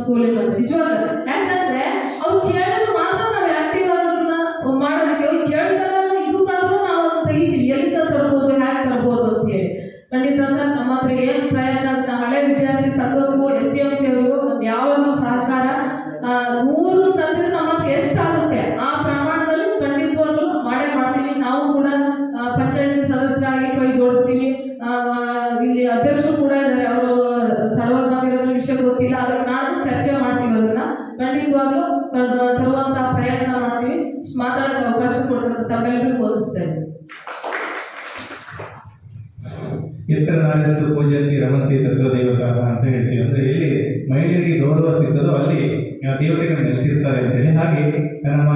ಸ್ಕೂಲಿಂದ. ನಿಜವಾದ ಯಾಕಂದ್ರೆ ಅವ್ರು ಕೇಳಿದ್ರು ಮಾತ್ರ ನಾವು ಆಕ್ಟಿವ್ ಆಗೋದನ್ನ ಮಾಡೋದಕ್ಕೆ. ಅವ್ರು ಕೇಳ್ತಾರಲ್ಲ ಇದಕ್ಕಾದ್ರೂ ನಾವು ತೆಗಿತೀವಿ, ಎಲ್ಲಿಂದ ತರ್ಬೋದು, ಹ್ಯಾಕ್ ತರ್ಬೋದು ಅಂತ ಹೇಳಿ. ಖಂಡಿತ ಸರ್, ನಮ್ಮ ಹತ್ರ ಏನು ಪ್ರಯತ್ನ ಹಳೆ ವಿದ್ಯಾರ್ಥಿ ಸಂಘಕ್ಕೂ SCMC ಅವ್ರಿಗೂ ಯಾವಾಗಲೂ ಸಹಕಾರ 100 ತಂದ್ರೆ ನಮ್ಮ ಹತ್ರ ಎಷ್ಟಾಗುತ್ತೆ ಆ ಪ್ರಮಾಣದಲ್ಲಿ ಖಂಡಿತವಾಗ್ಲೂ ಮಾಡೇ ಮಾಡ್ತೀವಿ. ನಾವು ಕೂಡ ಪಂಚಾಯತ್ ಸದಸ್ಯರಾಗಿ ಕೈ ಜೋಡಿಸ್ತೀವಿ. ಇಲ್ಲಿ ಅಧ್ಯಕ್ಷರು ಕೂಡ ಇದ್ದಾರೆ, ಅವರು ತಡವಾಗಿರೋದ್ರ ವಿಷಯ ಗೊತ್ತಿಲ್ಲ, ಅದಕ್ಕೆ ನಾನು ಚರ್ಚೆ ಮಾಡ್ತೀವಿ. ಅದನ್ನ ಖಂಡಿತವಾಗ್ಲೂ ತರುವಂತಹ ಪ್ರಯತ್ನ ಮಾಡ್ತೀವಿ. ಮಾತಾಡೋಕೆ ಅವಕಾಶ ಕೊಟ್ಟಂತ ತಮ್ಮೆಲ್ಲರಿಗೂ ಓದಿಸ್ತಾ ಇದ್ದೀನಿ. ಎತ್ತರ ನಾರ್ಯಸ್ತು ಪೂಜಂತಿ ರಮಂತಿ ತತ್ವ ದೇವತಾ ಅಂತ ಹೇಳ್ತೀವಿ. ಅಂದ್ರೆ ಎಲ್ಲಿ ಮಹಿಳೆಯರಿಗೆ ಗೌರವ ಸಿಗ್ತದೋ ಅಲ್ಲಿ ದೇವತೆಗಳು ನೆಲೆಸಿರ್ತಾರೆ ಅಂತೇಳಿ. ಹಾಗೆ ನಮ್ಮ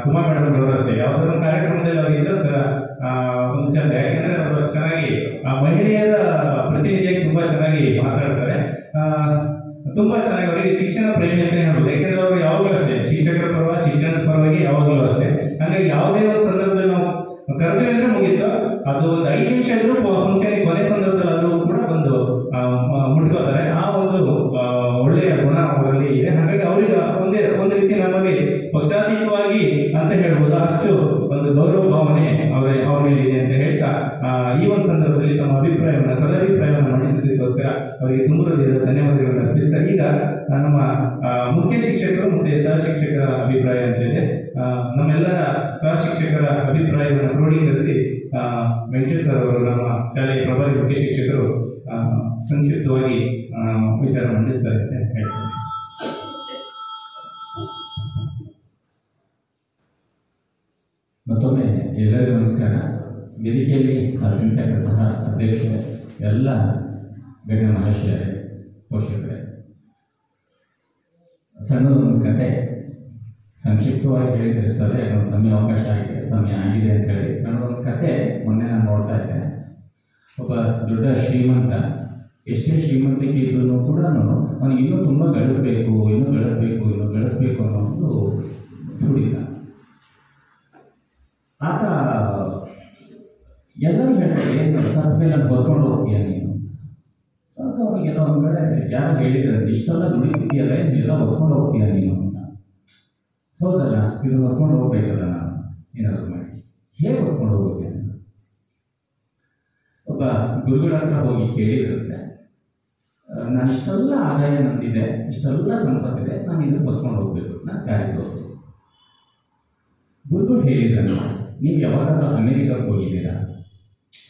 ಸುಮಾ ಮೇಡಮ್ ಅವರು ಅಷ್ಟೇ ಯಾವುದೋ ಒಂದು ಕಾರ್ಯಕ್ರಮದಲ್ಲಿ ಅವರಿಗೆ ಒಂದು ಚಂದ, ಯಾಕೆಂದ್ರೆ ಅವರು ಚೆನ್ನಾಗಿ ಮಹಿಳೆಯರ ಪ್ರತಿನಿಧಿಯಾಗಿ ತುಂಬಾ ಚೆನ್ನಾಗಿ ಮಾತಾಡ್ತಾರೆ. ತುಂಬಾ ಚೆನ್ನಾಗಿ ಅವರಿಗೆ ಶಿಕ್ಷಣ ಪ್ರೇಮಿ ಅಂತ ಹೇಳ್ಬೋದು. ಯಾಕೆಂದ್ರೆ ಅವರು ಯಾವಾಗಲೂ ಅಷ್ಟೇ ಶಿಕ್ಷಕರ ಪರವಾಗಿ, ಶಿಕ್ಷಣದ ಪರವಾಗಿ ಯಾವಾಗಲೂ ಅಷ್ಟೇ. ಹಾಗಾಗಿ ಯಾವುದೇ ಒಂದು ಸಂದರ್ಭದಲ್ಲಿ ನಾವು ಕರೆದ್ವಿ ಅಂದ್ರೆ ಮುಗೀತು, ಅದು ಒಂದು 5 ನಿಮಿಷ ಇದ್ರೂ ಫಂಕ್ಷನ್ ಕೊನೆ ಸಂದರ್ಭದಲ್ಲಿ ಆದರೂ ಕೂಡ ಒಂದು ಮುಟ್ಕೋತಾರೆ. ಆ ಒಂದು ಒಳ್ಳೆಯ ಗುಣ ಅವರಲ್ಲಿ ಇದೆ. ಹಾಗಾಗಿ ಅವರಿಗೆ ಒಂದು ರೀತಿ ನಮಗೆ ಪಕ್ಷಾತೀತವಾಗಿ ಅಂತ ಹೇಳ್ಬೋದು, ಅಷ್ಟು ಒಂದು ಗೌರವ ಭಾವನೆ ಅವ್ರ ಮೇಲೆ ಇದೆ ಅಂತ ಹೇಳ್ತಾ ಈ ಒಂದು ಸಂದರ್ಭದಲ್ಲಿ ತಮ್ಮ ಅಭಿಪ್ರಾಯವನ್ನು, ಸದಾಭಿಪ್ರಾಯವನ್ನು ಮಂಡಿಸಿದ್ದಕ್ಕೋಸ್ಕರ ಅವರಿಗೆ ತುಂಬ ಧನ್ಯವಾದಗಳನ್ನು ಅರ್ಪಿಸ್ತಾರೆ. ಈಗ ನಮ್ಮ ಮುಖ್ಯ ಶಿಕ್ಷಕರು ಮತ್ತು ಸಹ ಶಿಕ್ಷಕರ ಅಭಿಪ್ರಾಯ ಅಂತಿದೆ. ನಮ್ಮೆಲ್ಲರ ಸಹ ಶಿಕ್ಷಕರ ಅಭಿಪ್ರಾಯವನ್ನು ಕ್ರೋಢೀಕರಿಸಿ ವೆಂಕಟೇಶ್ ಸರ್ ಅವರು, ನಮ್ಮ ಶಾಲೆಯ ಪ್ರಭಾರಿ ಮುಖ್ಯ ಶಿಕ್ಷಕರು, ಸಂಕ್ಷಿಪ್ತವಾಗಿ ವಿಚಾರ ಮಂಡಿಸ್ತಾರೆ ಅಂತ ಹೇಳ್ತಾರೆ. ಮತ್ತೊಮ್ಮೆ ಎಲ್ಲರಿಗೂ ನಮಸ್ಕಾರ. ವೇದಿಕೆಯಲ್ಲಿ ಆಸೀನರಾಗಿರುವಂತಹ ಅಧ್ಯಕ್ಷರೇ, ಎಲ್ಲ ಗಣ್ಯ ಮಹಾಶಯರೇ, ಪೋಷಕರೇ, ಸಣ್ಣದೊಂದು ಕತೆ ಸಂಕ್ಷಿಪ್ತವಾಗಿ ಹೇಳಿದರೆ ಸರ್, ಒಂದು ಸಮಯ ಆಗಿದೆ ಅಂತ ಹೇಳಿ ಸಣ್ಣದೊಂದು ಕತೆ. ಮೊನ್ನೆ ನಾನು ನೋಡ್ತಾ ಇದ್ದೆ, ಒಬ್ಬ ದೊಡ್ಡ ಶ್ರೀಮಂತ, ಎಷ್ಟೇ ಶ್ರೀಮಂತಿಕೆ ಇದ್ರೂ ಕೂಡ ಅವನಿಗೆ ಇನ್ನೂ ತುಂಬ ಗಳಿಸ್ಬೇಕು ಅನ್ನೋ ಒಂದು ತುಡಿತ. ಆತ ಎಲ್ಲರೂ ಹೇಳ್ತಾರೆ, ಏನು ಸತ್ತ ಮೇಲೆ ನಾನು ಹೊತ್ಕೊಂಡು ಹೋಗ್ತೀಯ ನೀನು ಅಂತ. ಅವನಿಗೆಲ್ಲ ಒಂದು ಕಡೆ ಯಾರು ಹೇಳಿದ್ದಾರೆ, ಇಷ್ಟೆಲ್ಲ ದುಡಿತಿದೆಯಲ್ಲ, ಎಲ್ಲ ಹೊತ್ಕೊಂಡು ಹೋಗ್ತೀಯ ನೀನು ಅಂತ. ಹೌದಲ್ಲ, ಇದು ಹೊತ್ಕೊಂಡು ಹೋಗ್ಬೇಕಲ್ಲ, ನಾನು ಏನಾದರೂ ಮಾಡಿ ಹೇಗೆ ಹೊತ್ಕೊಂಡು ಹೋಗ್ಬೇಕು ಅಂತ ಒಬ್ಬ ಗುರುಗಳ ಹತ್ರ ಹೋಗಿ ಕೇಳಿರುತ್ತೆ, ನಾನು ಇಷ್ಟೆಲ್ಲ ಆದಾಯ ನಂದಿದೆ, ಇಷ್ಟೆಲ್ಲ ಸಂಪತ್ತಿದೆ, ನಾನು ಇದನ್ನು ಹೊತ್ಕೊಂಡು ಹೋಗ್ಬೇಕು, ನಾನು ದಾರಿ ತೋರಿಸು. ಗುರುಗಳು ಹೇಳಿದ್ರು, ನೀವು ಯಾವಾಗಾದ್ರೂ ಅಮೇರಿಕಾಗೆ ಹೋಗಿದ್ದೀರಾ?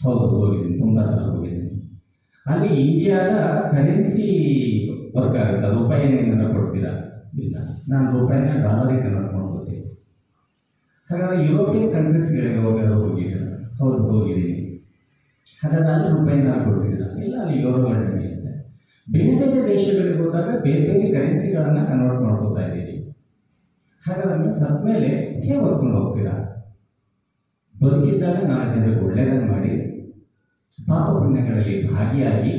ಹೌದು, ಹೋಗಿದ್ದೀನಿ, ತುಂಬ ಸಲ ಹೋಗಿದ್ದೀನಿ. ಅಲ್ಲಿ ಇಂಡಿಯಾದ ಕರೆನ್ಸಿ ವರ್ಕ್ ಆಗುತ್ತೆ, ರೂಪಾಯಿನ ಕೊಡ್ತೀರಾ? ಇಲ್ಲ, ನಾನು ರೂಪಾಯಿನ ಡಾಲರಿಗೆ ಕನ್ವರ್ಟ್ ಮಾಡ್ಕೋತೀನಿ. ಹಾಗಾದ್ರೆ ಯುರೋಪಿಯನ್ ಕಂಟ್ರೀಸ್ಗಳಿಗೆ ಹೋಗಿದ್ದೀರಾ? ಹೌದು, ಹೋಗಿದ್ದೀನಿ. ಹಾಗಾದ್ರೆ ಅಲ್ಲಿ ರೂಪಾಯಿನ ಕೊಡ್ತಿದ್ದೀರಾ? ಇಲ್ಲ, ಅಲ್ಲಿ ಯೂರೋಗಳು ನಡೆಯುತ್ತೆ. ಬೇರೆ ಬೇರೆ ದೇಶಗಳಿಗೆ ಹೋದಾಗ ಬೇರೆ ಬೇರೆ ಕರೆನ್ಸಿಗಳನ್ನು ಕನ್ವರ್ಟ್ ಮಾಡ್ಕೋತಾ ಇದ್ದೀರಿ. ಹಾಗಾದ್ರೆ ನೀವು ಸತ್ತ ಮೇಲೆ ಹೇಗೆ ಹೊತ್ಕೊಂಡು ಹೋಗ್ತೀರಾ? ಬದುಕಿದ್ದಾಗ 4 ಜನರಿಗೆ ಒಳ್ಳೆಯದನ್ನು ಮಾಡಿ ಪಾಪ ಪುಣ್ಯಗಳಲ್ಲಿ ಭಾಗಿಯಾಗಿ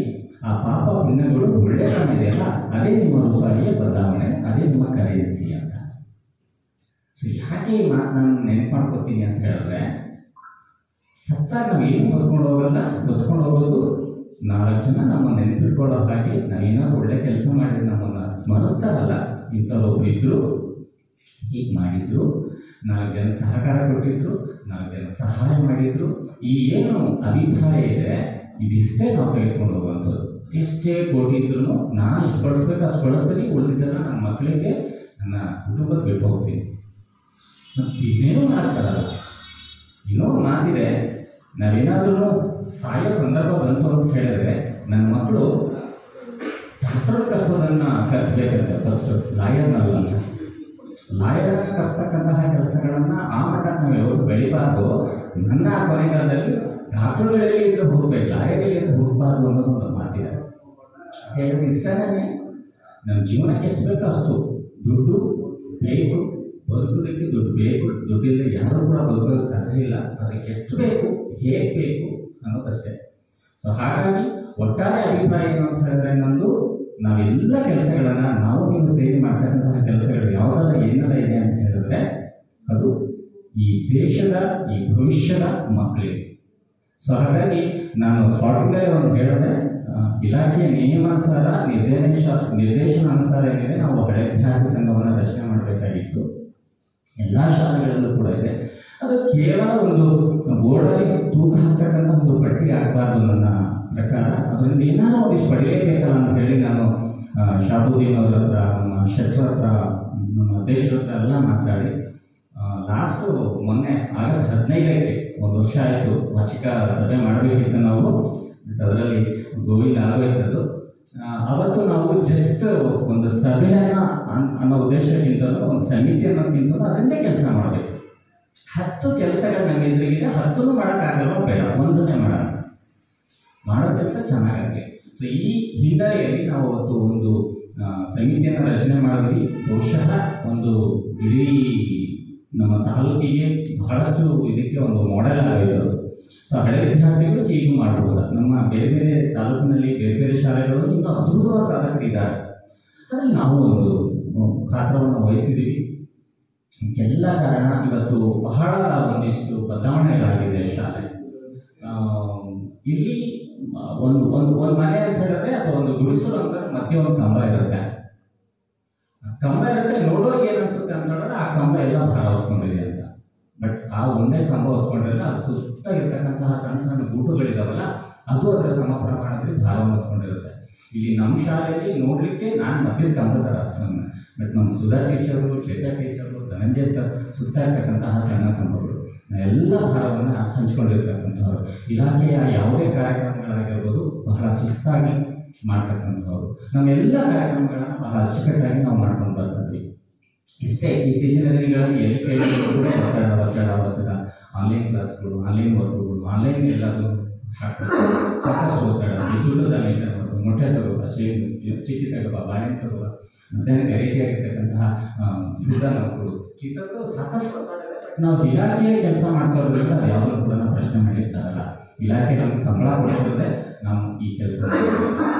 ಆ ಪಾಪ ಪುಣ್ಯಗಳು ಒಳ್ಳೆಯದಾಗಿದೆಯಲ್ಲ, ಅದೇ ನಿಮ್ಮ ರೂಪಾಯಿಯ ಬದಲಾವಣೆ, ಅದೇ ನಿಮ್ಮ ಕರೆನ್ಸಿ ಅಂತ. ಸೊ ಯಾಕೆ ಈ ಮಾತು ನಾನು ನೆನ್ಪು ಮಾಡ್ಕೊತೀನಿ ಅಂತ ಹೇಳಿದ್ರೆ, ಸತ್ತಾಗ ನಾವು ಏನು ಹೊತ್ಕೊಂಡು ಹೋಗಲ್ಲ, ಹೊತ್ಕೊಂಡು ಹೋಗೋದು 4 ಜನ ನಮ್ಮ ನೆನಪಿಟ್ಕೊಳ್ಳೋ ಹಾಗೆ ನಾವೇನಾದ್ರು ಒಳ್ಳೆ ಕೆಲಸ ಮಾಡಿದ್ರೆ ನಮ್ಮನ್ನು ಸ್ಮರಿಸ್ತಾರಲ್ಲ, ಇಂಥವ್ರೊಬ್ರು ಇದ್ದರು, ಹೀಗೆ ಮಾಡಿದ್ರು, 4 ಜನ ಸಹಕಾರ ಕೊಟ್ಟಿದ್ರು, 4 ಜನ ಸಹಾಯ ಮಾಡಿದ್ರು. ಈ ಏನು ಅಭಿಪ್ರಾಯ ಇದೆ, ಇದಿಷ್ಟೇ ನಾವು ತೆಗೆದುಕೊಂಡು ಹೋಗುವಂಥದ್ದು. ಎಷ್ಟೇ ಕೋಟಿ ಇದ್ರೂ ನಾನು ಎಷ್ಟು ಬಳಸ್ಬೇಕು ಅಷ್ಟು ಬಳಸ್ತೀನಿ, ಉಳಿದಿದ್ದನ್ನು ನನ್ನ ಮಕ್ಕಳಿಗೆ, ನನ್ನ ಕುಟುಂಬಕ್ಕೆ ಬಿಟ್ಟು ಹೋಗ್ತೀನಿ. ಇನ್ನೇನು ಮಾಡ್ತಾರಲ್ಲ, ಇನ್ನೊಂದು ಮಾತಿದೆ, ನಾವೇನಾದ್ರೂ ಸಾಯೋ ಸಂದರ್ಭ ಬಂತು ಅಂತ ಹೇಳಿದ್ರೆ, ನನ್ನ ಮಕ್ಕಳು ಡಾಕ್ಟರ್ ಕಲಿಸೋದನ್ನು ಕಲಿಸ್ಬೇಕಂತೆ ಫಸ್ಟ್, ಲಾಯರ್ನಲ್ಲ. ಲಾಯರನ್ನು ಕಲಿಸ್ತಕ್ಕಂತಹ ಕೆಲಸಗಳನ್ನು ಆ ಮಟ್ಟಕ್ಕೆ ನಾವು ಯಾವತ್ತು ಬೆಳಿಬಾರ್ದು. ನನ್ನ ಕೊನೆಗಾಲದಲ್ಲಿ ಡಾಕ್ಟರ್ಗಳಲ್ಲಿ ಇದ್ರೆ ಹೋಗ್ಬೇಕು, ಲಾಯರಲ್ಲಿ ಇದ್ರೆ ಹೋಗಬಾರ್ದು ಅನ್ನೋದು ಒಂದು ಮಾತಿದೆ. ಹೇಳೋದು ಇಷ್ಟನೇ. ನಮ್ಮ ಜೀವನಕ್ಕೆ ಎಷ್ಟು ಬೇಕೋ ಅಷ್ಟು ದುಡ್ಡು ಬೇಕು, ಬದುಕೋದಕ್ಕೆ ದುಡ್ಡು ಬೇಕು. ದುಡ್ಡಿಂದ ಯಾರೂ ಕೂಡ ಬದುಕೋದಕ್ಕೆ ಸಾಧ್ಯ ಇಲ್ಲ. ಅದಕ್ಕೆ ಎಷ್ಟು ಬೇಕು, ಹೇಗೆ ಬೇಕು ಅನ್ನೋದಷ್ಟೇ. ಸೊ ಹಾಗಾಗಿ ಒಟ್ಟಾರೆ ಅಭಿಪ್ರಾಯ ಏನು ಅಂತ ಹೇಳಿದ್ರೆ, ನಮ್ಮದು ನಾವೆಲ್ಲ ಕೆಲಸಗಳನ್ನು ನಾವು ನೀವು ಸೇರಿ ಮಾಡ್ತಕ್ಕಂತಹ ಕೆಲಸಗಳು ಯಾವುದೆಲ್ಲ ಏನೆಲ್ಲ ಇದೆ ಅಂತ ಹೇಳಿದ್ರೆ, ಅದು ಈ ದೇಶದ ಈ ಭವಿಷ್ಯದ ಮಕ್ಕಳಿಗೆ. ಸೊ ಹಾಗಾಗಿ ನಾನು ಸ್ಟಾರ್ಟಿಂಗಲ್ಲೇ ಒಂದು ಹೇಳಿದೆ, ಇಲಾಖೆಯ ನಿಯಮಾನುಸಾರ ನಿರ್ದೇಶನಾನುಸಾರ ಏನಿದೆ, ನಾವು ಹಳೆ ವಿದ್ಯಾರ್ಥಿ ಸಂಘವನ್ನು ರಚನೆ ಮಾಡಬೇಕಾಗಿತ್ತು. ಎಲ್ಲ ಶಾಲೆಗಳಲ್ಲೂ ಕೂಡ ಇದೆ. ಅದು ಕೇವಲ ಒಂದು ಬೋರ್ಡಲ್ಲಿ ತೂಕ ಹಾಕ್ತಕ್ಕಂಥ ಒಂದು ಪಟ್ಟಿ ಆಗಬಾರ್ದು ನನ್ನ ಪ್ರಕಾರ. ಅದರಿಂದ ಏನಾದರೂ ಒಂದಿಷ್ಟು ಪಡೆಯಲೇಬೇಕಲ್ಲ ಅಂತ ಹೇಳಿ ನಾನು ಶಾಬುದ್ದೀನ್ ಅವರ ಹತ್ರ, ನಮ್ಮ ಶೆಟ್ಟರ್ ಹತ್ರ, ನಮ್ಮ ಅಧ್ಯಕ್ಷರ ಹತ್ರ ಎಲ್ಲ ಮಾತಾಡಿ ಲಾಸ್ಟು ಮೊನ್ನೆ ಆಗಸ್ಟ್ 15ಕ್ಕೆ 1 ವರ್ಷ ಆಯಿತು ವಾರ್ಷಿಕ ಸಭೆ ಮಾಡಬೇಕಿತ್ತು ನಾವು. ಅದರಲ್ಲಿ ಗೋವಿಂದ ಆಗೋಯ್ತದ್ದು. ಅವತ್ತು ನಾವು ಜಸ್ಟ್ ಒಂದು ಸಭೆಯನ್ನು ಅನ್ನೋ ಉದ್ದೇಶಕ್ಕಿಂತಲೂ ಒಂದು ಸಮಿತಿ ಅನ್ನೋಕ್ಕಿಂತಲೂ ಅದನ್ನೇ ಕೆಲಸ ಮಾಡಬೇಕು. 10 ಕೆಲಸಗಳು ನಮ್ಮ ಎದುರಿಗಿದೆ, 10 ಮಾಡೋಕ್ಕಾಗಲ್ಲ, ಬೇಡ, ಒಂದನ್ನೇ ಮಾಡೋ ಕೆಲಸ ಚೆನ್ನಾಗತ್ತೆ. ಸೊ ಈ ಹಿನ್ನೆಲೆಯಲ್ಲಿ ನಾವು ಅವತ್ತು ಒಂದು ಸಮಿತಿಯನ್ನು ರಚನೆ ಮಾಡಿದ್ವಿ. ಬಹುಶಃ ಒಂದು ಇಡೀ ನಮ್ಮ ತಾಲೂಕಿಗೆ ಬಹಳಷ್ಟು ಇದಕ್ಕೆ ಒಂದು ಮಾಡೆಲ್ ಆಗೋದು. ಸೊ ಹಳೆ ವಿದ್ಯಾರ್ಥಿಗಳು ಹೀಗೂ ಮಾಡಬಹುದು. ನಮ್ಮ ಬೇರೆ ಬೇರೆ ತಾಲೂಕಿನಲ್ಲಿ ಬೇರೆ ಬೇರೆ ಶಾಲೆಗಳು ಇನ್ನೂ ಅದ್ಭುತವಾದ ಸಾಧಕರಿದ್ದಾರೆ. ಅದರಲ್ಲಿ ನಾವು ಒಂದು ಪಾತ್ರವನ್ನು ವಹಿಸಿದ್ದೀವಿ. ಎಲ್ಲ ಕಾರಣ ಇವತ್ತು ಬಹಳ ಒಂದಿಷ್ಟು ಬದಲಾವಣೆಗಳಾಗಿದೆ ಶಾಲೆ. ಇಲ್ಲಿ ಒಂದು ಮನೆ ಅಂತ ಹೇಳಿದ್ರೆ ಅಥವಾ ಒಂದು ಗುಡಿಸಲು ಅಂತ ಮಧ್ಯೆ ಒಂದು ಕಂಬ ಇರುತ್ತೆ. ನೋಡೋರಿಗೆ ಏನು ಅನ್ಸುತ್ತೆ ಅಂತ ಹೇಳಿದ್ರೆ ಆ ಕಂಬ ಎಲ್ಲ ಭಾರ ಹೊತ್ಕೊಂಡಿದೆ ಅಂತ. ಬಟ್ ಆ ಒಂದೇ ಕಂಬ ಹೊತ್ಕೊಂಡಿರಲ್ಲ, ಅದು ಸುತ್ತಾಗಿರ್ತಕ್ಕಂತಹ ಸಣ್ಣ ಸಣ್ಣ ಗೂಟುಗಳಿದಾವಲ್ಲ, ಅದು ಅದರ ಸಮ ಪ್ರಮಾಣದಲ್ಲಿ ಭಾರವನ್ನು ಹೊತ್ಕೊಂಡಿರುತ್ತೆ. ಇಲ್ಲಿ ನಮ್ಮ ಶಾಲೆಯಲ್ಲಿ ನೋಡಲಿಕ್ಕೆ ನಾನು ಮಧ್ಯದ ಕಂಬ ಥರ ಅಷ್ಟೊಂದು, ಬಟ್ ನಮ್ಮ Sudha teacher, Cheta teacher, Dhananjaya sir ಸುತ್ತ ಇರ್ತಕ್ಕಂತಹ ಸಣ್ಣ ಕಂಬಗಳು ಎಲ್ಲ ಭಾರವನ್ನು ಹಂಚ್ಕೊಂಡಿರ್ತಕ್ಕಂಥವ್ರು. ಇಲಾಖೆಯ ಯಾವುದೇ ಕಾರ್ಯಕ್ರಮಗಳಾಗಿರ್ಬೋದು ಬಹಳ ಸುಸ್ತಾಗಿ ಮಾಡ್ತಕ್ಕಂಥವ್ರು. ನಮ್ಮೆಲ್ಲ ಕಾರ್ಯಕ್ರಮಗಳನ್ನ ಬಹಳ ಅಚ್ಚುಕಟ್ಟಾಗಿ ನಾವು ಮಾಡ್ಕೊಂಡು ಬರ್ತೀವಿ. ಇಷ್ಟೇ ಇತ್ತೀಚಿನ ದಿನಗಳಲ್ಲಿ ಎಲ್ಲಿ ಕೇಳಿದ್ರು ಕೂಡ ಒತ್ತಡ ಆನ್ಲೈನ್ ಕ್ಲಾಸ್ಗಳು, ಆನ್ಲೈನ್ ವರ್ಕ್ಗಳು, ಆನ್ಲೈನ್ ಎಲ್ಲದೂ ಹಾಕ್ತಾರೆ. ಸಾಕಷ್ಟು ಒತ್ತಡ, ಈ ಸುಳ್ಳದಲ್ಲಿ ಮೊಟ್ಟೆ ತಗೋಬ, ಚಿಕ್ಕಿ ತಗೋಬ, ಬಾಳೆಹಣ್ಣು ತಗೋಬ, ಮಧ್ಯಾಹ್ನಕ್ಕೆ ರೀತಿಯಾಗಿರ್ತಕ್ಕಂತಹ ಫುಡ್ ನೋಡ್ಕೊಡು, ಈ ಥರದ್ದು ಸಾಕಷ್ಟು ಒತ್ತಡ ಇದೆ. ಬಟ್ ನಾವು ಇಲಾಖೆಯ ಕೆಲಸ ಮಾಡ್ಕೊಳ್ಳೋದ್ರಿಂದ ಅದು ಯಾವುದೂ ಕೂಡ ನಾವು ಪ್ರಶ್ನೆ ಮಾಡಿರ್ತಾರಲ್ಲ. ಇಲಾಖೆ ನಮ್ಗೆ ಸಂಬಳ ಕೊಡ್ತಿರುತ್ತೆ, ನಾವು ಈ ಕೆಲಸ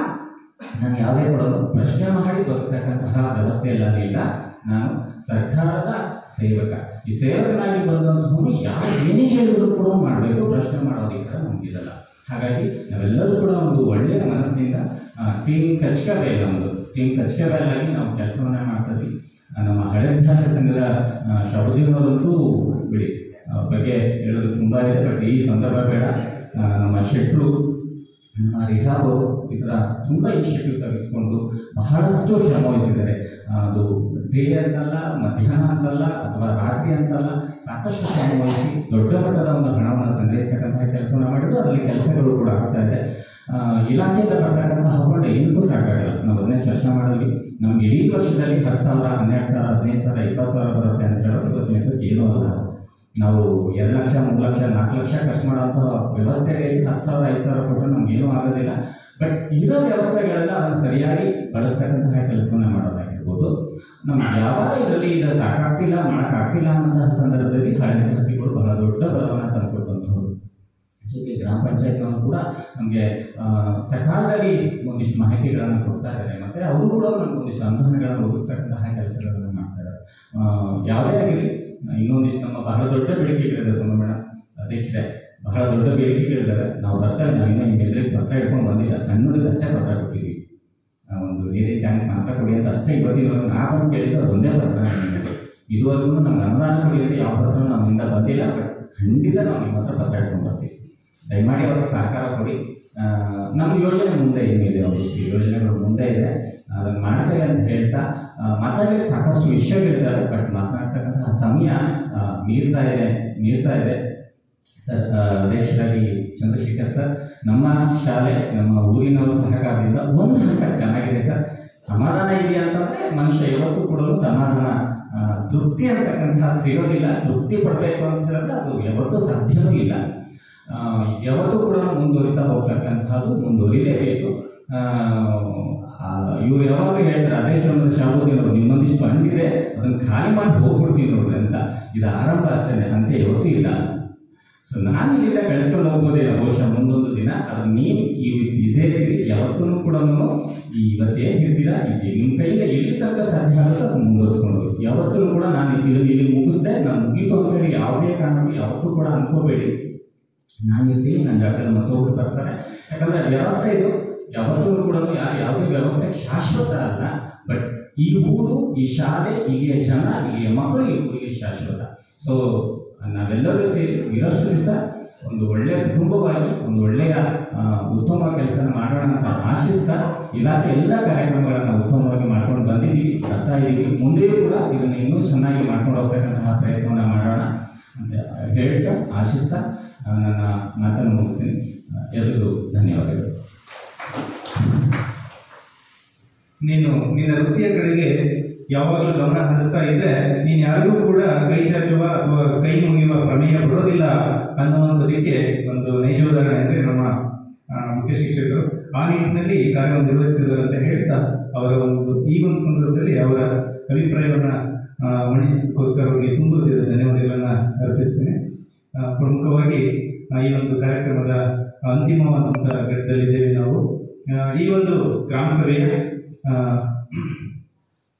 ನಾನು ಯಾವುದೇ ಕೊಡೋದು ಪ್ರಶ್ನೆ ಮಾಡಿ ಬರ್ತಕ್ಕಂತಹ ವ್ಯವಸ್ಥೆ ಎಲ್ಲ ಇಲ್ಲ. ನಾನು ಸರ್ಕಾರದ ಸೇವಕ. ಈ ಸೇವಕನಾಗಿ ಬಂದಂತಹವನು ಯಾವ ಏನೇ ಹೇಳಿದ್ರು ಕೂಡ ಮಾಡಬೇಕು, ಪ್ರಶ್ನೆ ಮಾಡೋದಕ್ಕೆ ನಮಗಿರಲ್ಲ. ಹಾಗಾಗಿ ನಾವೆಲ್ಲರೂ ಕೂಡ ಒಂದು ಒಳ್ಳೆಯ ಮನಸ್ಸಿನಿಂದ ಟೀಮ್ ಕಚ್ಕಬೇಲ್, ನಮ್ಮದು ಟೀಮ್ ಕಚ್ಕಬೇಲಾಗಿ ನಾವು ಕೆಲಸವನ್ನ ಮಾಡ್ತೀವಿ. ನಮ್ಮ ಹಳೆ ವಿದ್ಯಾರ್ಥಿ ಸಂಘದ ಶಾಬುದ್ದೀನವರಂತೂ ಬಿಡಿ, ಬಗ್ಗೆ ಹೇಳೋದು ತುಂಬ ಇದೆ. ಬಟ್ ಈ ಸಂದರ್ಭ ಬೇಡ. ನಮ್ಮ ಶೆಟ್ರು, ನಮ್ಮ ರಿಹಾಬ್ ಈ ಥರ ತುಂಬ ಇನಿಷಿಯೇಟಿವ್ ತೆಗೆದುಕೊಂಡು ಬಹಳಷ್ಟು ಶ್ರಮ ವಹಿಸಿದ್ದಾರೆ. ಅದು ಡೇ ಅಂತಲ್ಲ, ಮಧ್ಯಾಹ್ನ ಅಂತಲ್ಲ, ಅಥವಾ ರಾತ್ರಿ ಅಂತಲ್ಲ, ಸಾಕಷ್ಟು ಶ್ರಮ ವಹಿಸಿ ದೊಡ್ಡ ಮಟ್ಟದ ಒಂದು ಹಣವನ್ನು ಸಂಗ್ರಹಿಸ್ತಕ್ಕಂತಹ ಕೆಲಸವನ್ನು ಮಾಡಿದ್ದು. ಅದರಲ್ಲಿ ಕೆಲಸಗಳು ಕೂಡ ಆಗ್ತಾ ಇದೆ. ಇಲಾಖೆಯಿಂದ ಬರ್ತಕ್ಕಂತಹ ಅಮೌಂಟ್ ಏನಕ್ಕೂ ಸಾಕಾಗಲ್ಲ. ನಾವು ಅದನ್ನೇ ಚರ್ಚೆ ಮಾಡಿದ್ವಿ. ನಮ್ಗೆ ಇಡೀ ವರ್ಷದಲ್ಲಿ 10,000, 12,000, 15,000, 20,000 ಬರುತ್ತೆ ಅಂತ ಹೇಳೋದು ಇವತ್ತಿನ ಏನೂ ಅಲ್ಲ. ನಾವು 2 ಲಕ್ಷ, 3 ಲಕ್ಷ, 4 ಲಕ್ಷ ಖರ್ಚು ಮಾಡೋಂಥ ವ್ಯವಸ್ಥೆಯಲ್ಲಿ 10,000, 5,000 ಕೊಟ್ಟರೆ ನಮಗೇನೂ ಆಗೋದಿಲ್ಲ. ಬಟ್ ಇರೋ ವ್ಯವಸ್ಥೆಗಳೆಲ್ಲ ಅದನ್ನು ಸರಿಯಾಗಿ ಬಳಸ್ತಕ್ಕಂತಹ ಕೆಲಸವನ್ನು ಮಾಡೋದಾಗಿರ್ಬೋದು. ನಮ್ಗೆ ಯಾವಾಗ ಇದರಲ್ಲಿ ಇದು ಸಾಕಾಗ್ತಿಲ್ಲ, ಮಾಡೋಕ್ಕಾಗ್ತಿಲ್ಲ ಅನ್ನೋಂತಹ ಸಂದರ್ಭದಲ್ಲಿ ಹಳೆ ವಿದ್ಯಾರ್ಥಿಗಳು ಬಹಳ ದೊಡ್ಡ ಬಲವನ್ನು ತಂದುಕೊಡುವಂಥವ್ರು. ಜೊತೆಗೆ ಗ್ರಾಮ ಪಂಚಾಯತ್ನವರು ಕೂಡ ನಮಗೆ ಸಕಾಲದಲ್ಲಿ ಒಂದಿಷ್ಟು ಮಾಹಿತಿಗಳನ್ನು ಕೊಡ್ತಾ ಇದ್ದಾರೆ. ಮತ್ತು ಅವರು ಕೂಡ ನಮಗೊಂದಿಷ್ಟು ಅನುದಾನಗಳನ್ನು ಒದಗಿಸ್ತಕ್ಕಂತಹ ಕೆಲಸಗಳನ್ನು ಮಾಡ್ತಾರೆ. ಯಾವುದೇ ಆಗಿರಲಿ, ಇನ್ನೊಂದಿಷ್ಟು ನಮ್ಮ ಬಹಳ ದೊಡ್ಡ ಬೇಡಿಕೆಗಳಿದೆ. ಸೋಮಣ್ಣ ಅಧ್ಯಕ್ಷರೇ, ಬಹಳ ದೊಡ್ಡ ಬೇಡಿಕೆಗಳಿದ್ದಾರೆ. ನಾವು ಬರ್ತೇವೆ, ನಾವಿನ್ನೂ ನಿಮ್ಮ ಎದುರಿಗೆ ಪತ್ರ ಇಟ್ಕೊಂಡು ಬಂದಿಲ್ಲ. ಸಣ್ಣದಷ್ಟೇ ಪತ್ರ ಕೊಟ್ಟಿದ್ದೀವಿ. ಒಂದು ನೀರಿನ ಟ್ಯಾಂಕ್ ಮಾತ್ರ ಕೊಡಿ ಅಂತ ಅಷ್ಟೇ ಇವತ್ತಿನವರೆಗೂ ನಾವು ಕೇಳಿದ್ದು ಒಂದೇ ಪತ್ರ. ಇದುವರೆಗೂ ನಮ್ಗೆ ಅನುದಾನ ಕೊಡಿಯೋದು ಯಾವ ಪತ್ರ ನಮ್ಮಿಂದ ಬಂದಿಲ್ಲ. ಬಟ್ ಖಂಡಿತ ನಾವು ನಿಮ್ಮ ಹತ್ರ ಪತ್ರ ಇಟ್ಕೊಂಡು ಬರ್ತೀವಿ. ದಯಮಾಡಿ ಅವ್ರಿಗೆ ಸಹಕಾರ ಕೊಡಿ. ನಮ್ಮ ಯೋಜನೆ ಮುಂದೆ ಏನಿದೆ, ಒಂದಿಷ್ಟು ಯೋಜನೆಗಳು ಮುಂದೆ ಇದೆ, ಅದನ್ನು ಮಾಡ್ತೇವೆ ಅಂತ ಹೇಳ್ತಾ ಮಾತಾಡಲಿಕ್ಕೆ ಸಾಕಷ್ಟು ವಿಷಯಗಳಿದ್ದಾವೆ. ಬಟ್ ಮಾತನಾಡ್ತಕ್ಕಂತಹ ಸಮಯ ಮೀರ್ತಾ ಇದೆ. ಸರ್, ಅಧ್ಯಕ್ಷರಾಗಿ ಚಂದ್ರಶೇಖರ್ ಸರ್, ನಮ್ಮ ಶಾಲೆ ನಮ್ಮ ಊರಿನವರ ಸಹಕಾರದಿಂದ ಒಂದು ಹಂತ ಚೆನ್ನಾಗಿದೆ ಸರ್. ಸಮಾಧಾನ ಇದೆಯಾ ಅಂತಂದರೆ ಮನುಷ್ಯ ಯಾವತ್ತೂ ಕೂಡ ಸಮಾಧಾನ, ತೃಪ್ತಿ ಅಂತಕ್ಕಂತಹ ಸಿಗೋದಿಲ್ಲ. ತೃಪ್ತಿ ಪಡಬೇಕು ಅಂತ ಹೇಳಿದ್ರೆ ಅದು ಯಾವತ್ತೂ ಸಾಧ್ಯವೂ ಇಲ್ಲ. ಯಾವತ್ತೂ ಕೂಡ ಮುಂದುವರಿತಾ ಹೋಗ್ತಕ್ಕಂಥದ್ದು ಮುಂದುವರಿಲೇಬೇಕು. ಇವ್ರು ಯಾವಾಗಲೂ ಹೇಳ್ತಾರೆ ಅದೇಶ್ವರ ಶಾಬುದ್ದೀನ್ ಅವರು ನಿಮ್ಮೊಂದಿಷ್ಟು ಹಣ್ಣಿದೆ ಅದನ್ನು ಖಾಲಿ ಮಾಡಿ ಹೋಗ್ಬಿಡ್ತೀನಿ ನೋಡ್ರಿ ಅಂತ. ಇದು ಆರಂಭ ಅಷ್ಟೇ, ಅಂತೆ ಯಾವತ್ತೂ ಇಲ್ಲ. ಸೊ ನಾನು ಇಲ್ಲಿಂದ ಕಳಿಸ್ಕೊಂಡು ಹೋಗ್ಬೋದೇನೋ ಬಹುಶಃ ಮುಂದೊಂದು ದಿನ. ಅದು ನೀವು ಇದೇ ರೀತಿ ಯಾವತ್ತೂ ಕೂಡ ಇವತ್ತೇನು ಹೇಳ್ತೀರಾ ಇಲ್ಲಿ ನಿಮ್ಮ ಕೈಯಿಂದ ಎಲ್ಲಿ ತನಕ ಸಾಧ್ಯ ಆಗುತ್ತೋ ಅದನ್ನು ಮುಂದುವರಿಸ್ಕೊಂಡು ಹೋಗಿ. ಯಾವತ್ತೂ ಕೂಡ ನಾನು ಇಲ್ಲಿ ಮುಗಿಸ್ದೆ, ನಾನು ಮುಗೀತು ಅಂತ ಹೇಳಿ ಯಾವುದೇ ಕಾರಣಕ್ಕೂ ಯಾವತ್ತೂ ಕೂಡ ಅನ್ಕೋಬೇಡಿ. ನಾನಿರ್ತೀನಿ, ನನ್ನ ಜಾಗದಲ್ಲಿ ಮಸೋರು ಬರ್ತಾರೆ. ಯಾಕಂದರೆ ವ್ಯವಸ್ಥೆ ಇದು ಯಾವತ್ತೂ ಕೂಡ ಯಾವುದೇ ವ್ಯವಸ್ಥೆ ಶಾಶ್ವತ ಅಲ್ಲ. ಬಟ್ ಈ ಊರು, ಈ ಶಾಲೆ, ಇಲ್ಲಿಯ ಜನ, ಇಲ್ಲಿಯ ಮಕ್ಕಳು ಈ ಊರಿಗೆ ಶಾಶ್ವತ. ಸೊ ನಾವೆಲ್ಲರೂ ಸೇರಿ ಇರೋಷ್ಟು ದಿವಸ ಒಂದು ಒಳ್ಳೆಯ ಕುಟುಂಬವಾಗಿ ಒಂದು ಒಳ್ಳೆಯ ಉತ್ತಮ ಕೆಲಸನ ಮಾಡೋಣ ಅಂತ ಆಶಿಸ್ತಾ ಇಲಾಖೆ ಎಲ್ಲ ಕಾರ್ಯಕ್ರಮಗಳನ್ನು ಉತ್ತಮವಾಗಿ ಮಾಡ್ಕೊಂಡು ಬಂದಿದ್ದೀವಿ, ಬರ್ತಾ ಇದ್ದೀವಿ. ಮುಂದೆಯೂ ಕೂಡ ಇದನ್ನು ಇನ್ನೂ ಚೆನ್ನಾಗಿ ಮಾಡ್ಕೊಂಡು ಹೋಗ್ತಕ್ಕಂತಹ ಪ್ರಯತ್ನವನ್ನು ಮಾಡೋಣ ಅಂತ ಹೇಳ್ತಾ ಆಶಿಸ್ತಾ ನನ್ನ ಮಾತನ್ನು ಮುಗಿಸ್ತೀನಿ. ಎಲ್ಲರಿಗೂ ಧನ್ಯವಾದಗಳು. ನೀನು ನಿನ್ನ ವೃತ್ತಿಯ ಕಡೆಗೆ ಯಾವಾಗಲೂ ಗಮನ ಹರಿಸ್ತಾ ಇದ್ದರೆ ನೀನು ಯಾರಿಗೂ ಕೂಡ ಕೈ ಚಾಚುವ ಅಥವಾ ಕೈ ಮುಗಿಯುವ ಪ್ರಮೇಯ ಬರೋದಿಲ್ಲ ಅನ್ನುವಂಥದಕ್ಕೆ ಒಂದು ನೈಜ ಉದಾಹರಣೆ ಅಂದರೆ ನಮ್ಮ ಮುಖ್ಯ ಶಿಕ್ಷಕರು ಆ ನಿಟ್ಟಿನಲ್ಲಿ ಕಾರ್ಯವನ್ನು ನಿರ್ವಹಿಸ್ತಿದ್ದಾರೆ ಅಂತ ಹೇಳ್ತಾ ಅವರ ಈ ಒಂದು ಸಂದರ್ಭದಲ್ಲಿ ಅವರ ಅಭಿಪ್ರಾಯವನ್ನು ಮಂಡಿಸೋದಕ್ಕೋಸ್ಕರ ಅವರಿಗೆ ತುಂಬ ಧನ್ಯವಾದಗಳನ್ನು ಅರ್ಪಿಸ್ತೇನೆ. ಪ್ರಮುಖವಾಗಿ ಈ ಒಂದು ಕಾರ್ಯಕ್ರಮದ ಅಂತಿಮವಾದಂಥ ಘಟ್ಟದಲ್ಲಿದ್ದೇವೆ ನಾವು. ಈ ಒಂದು ಗ್ರಾಮ ಸಭೆಯ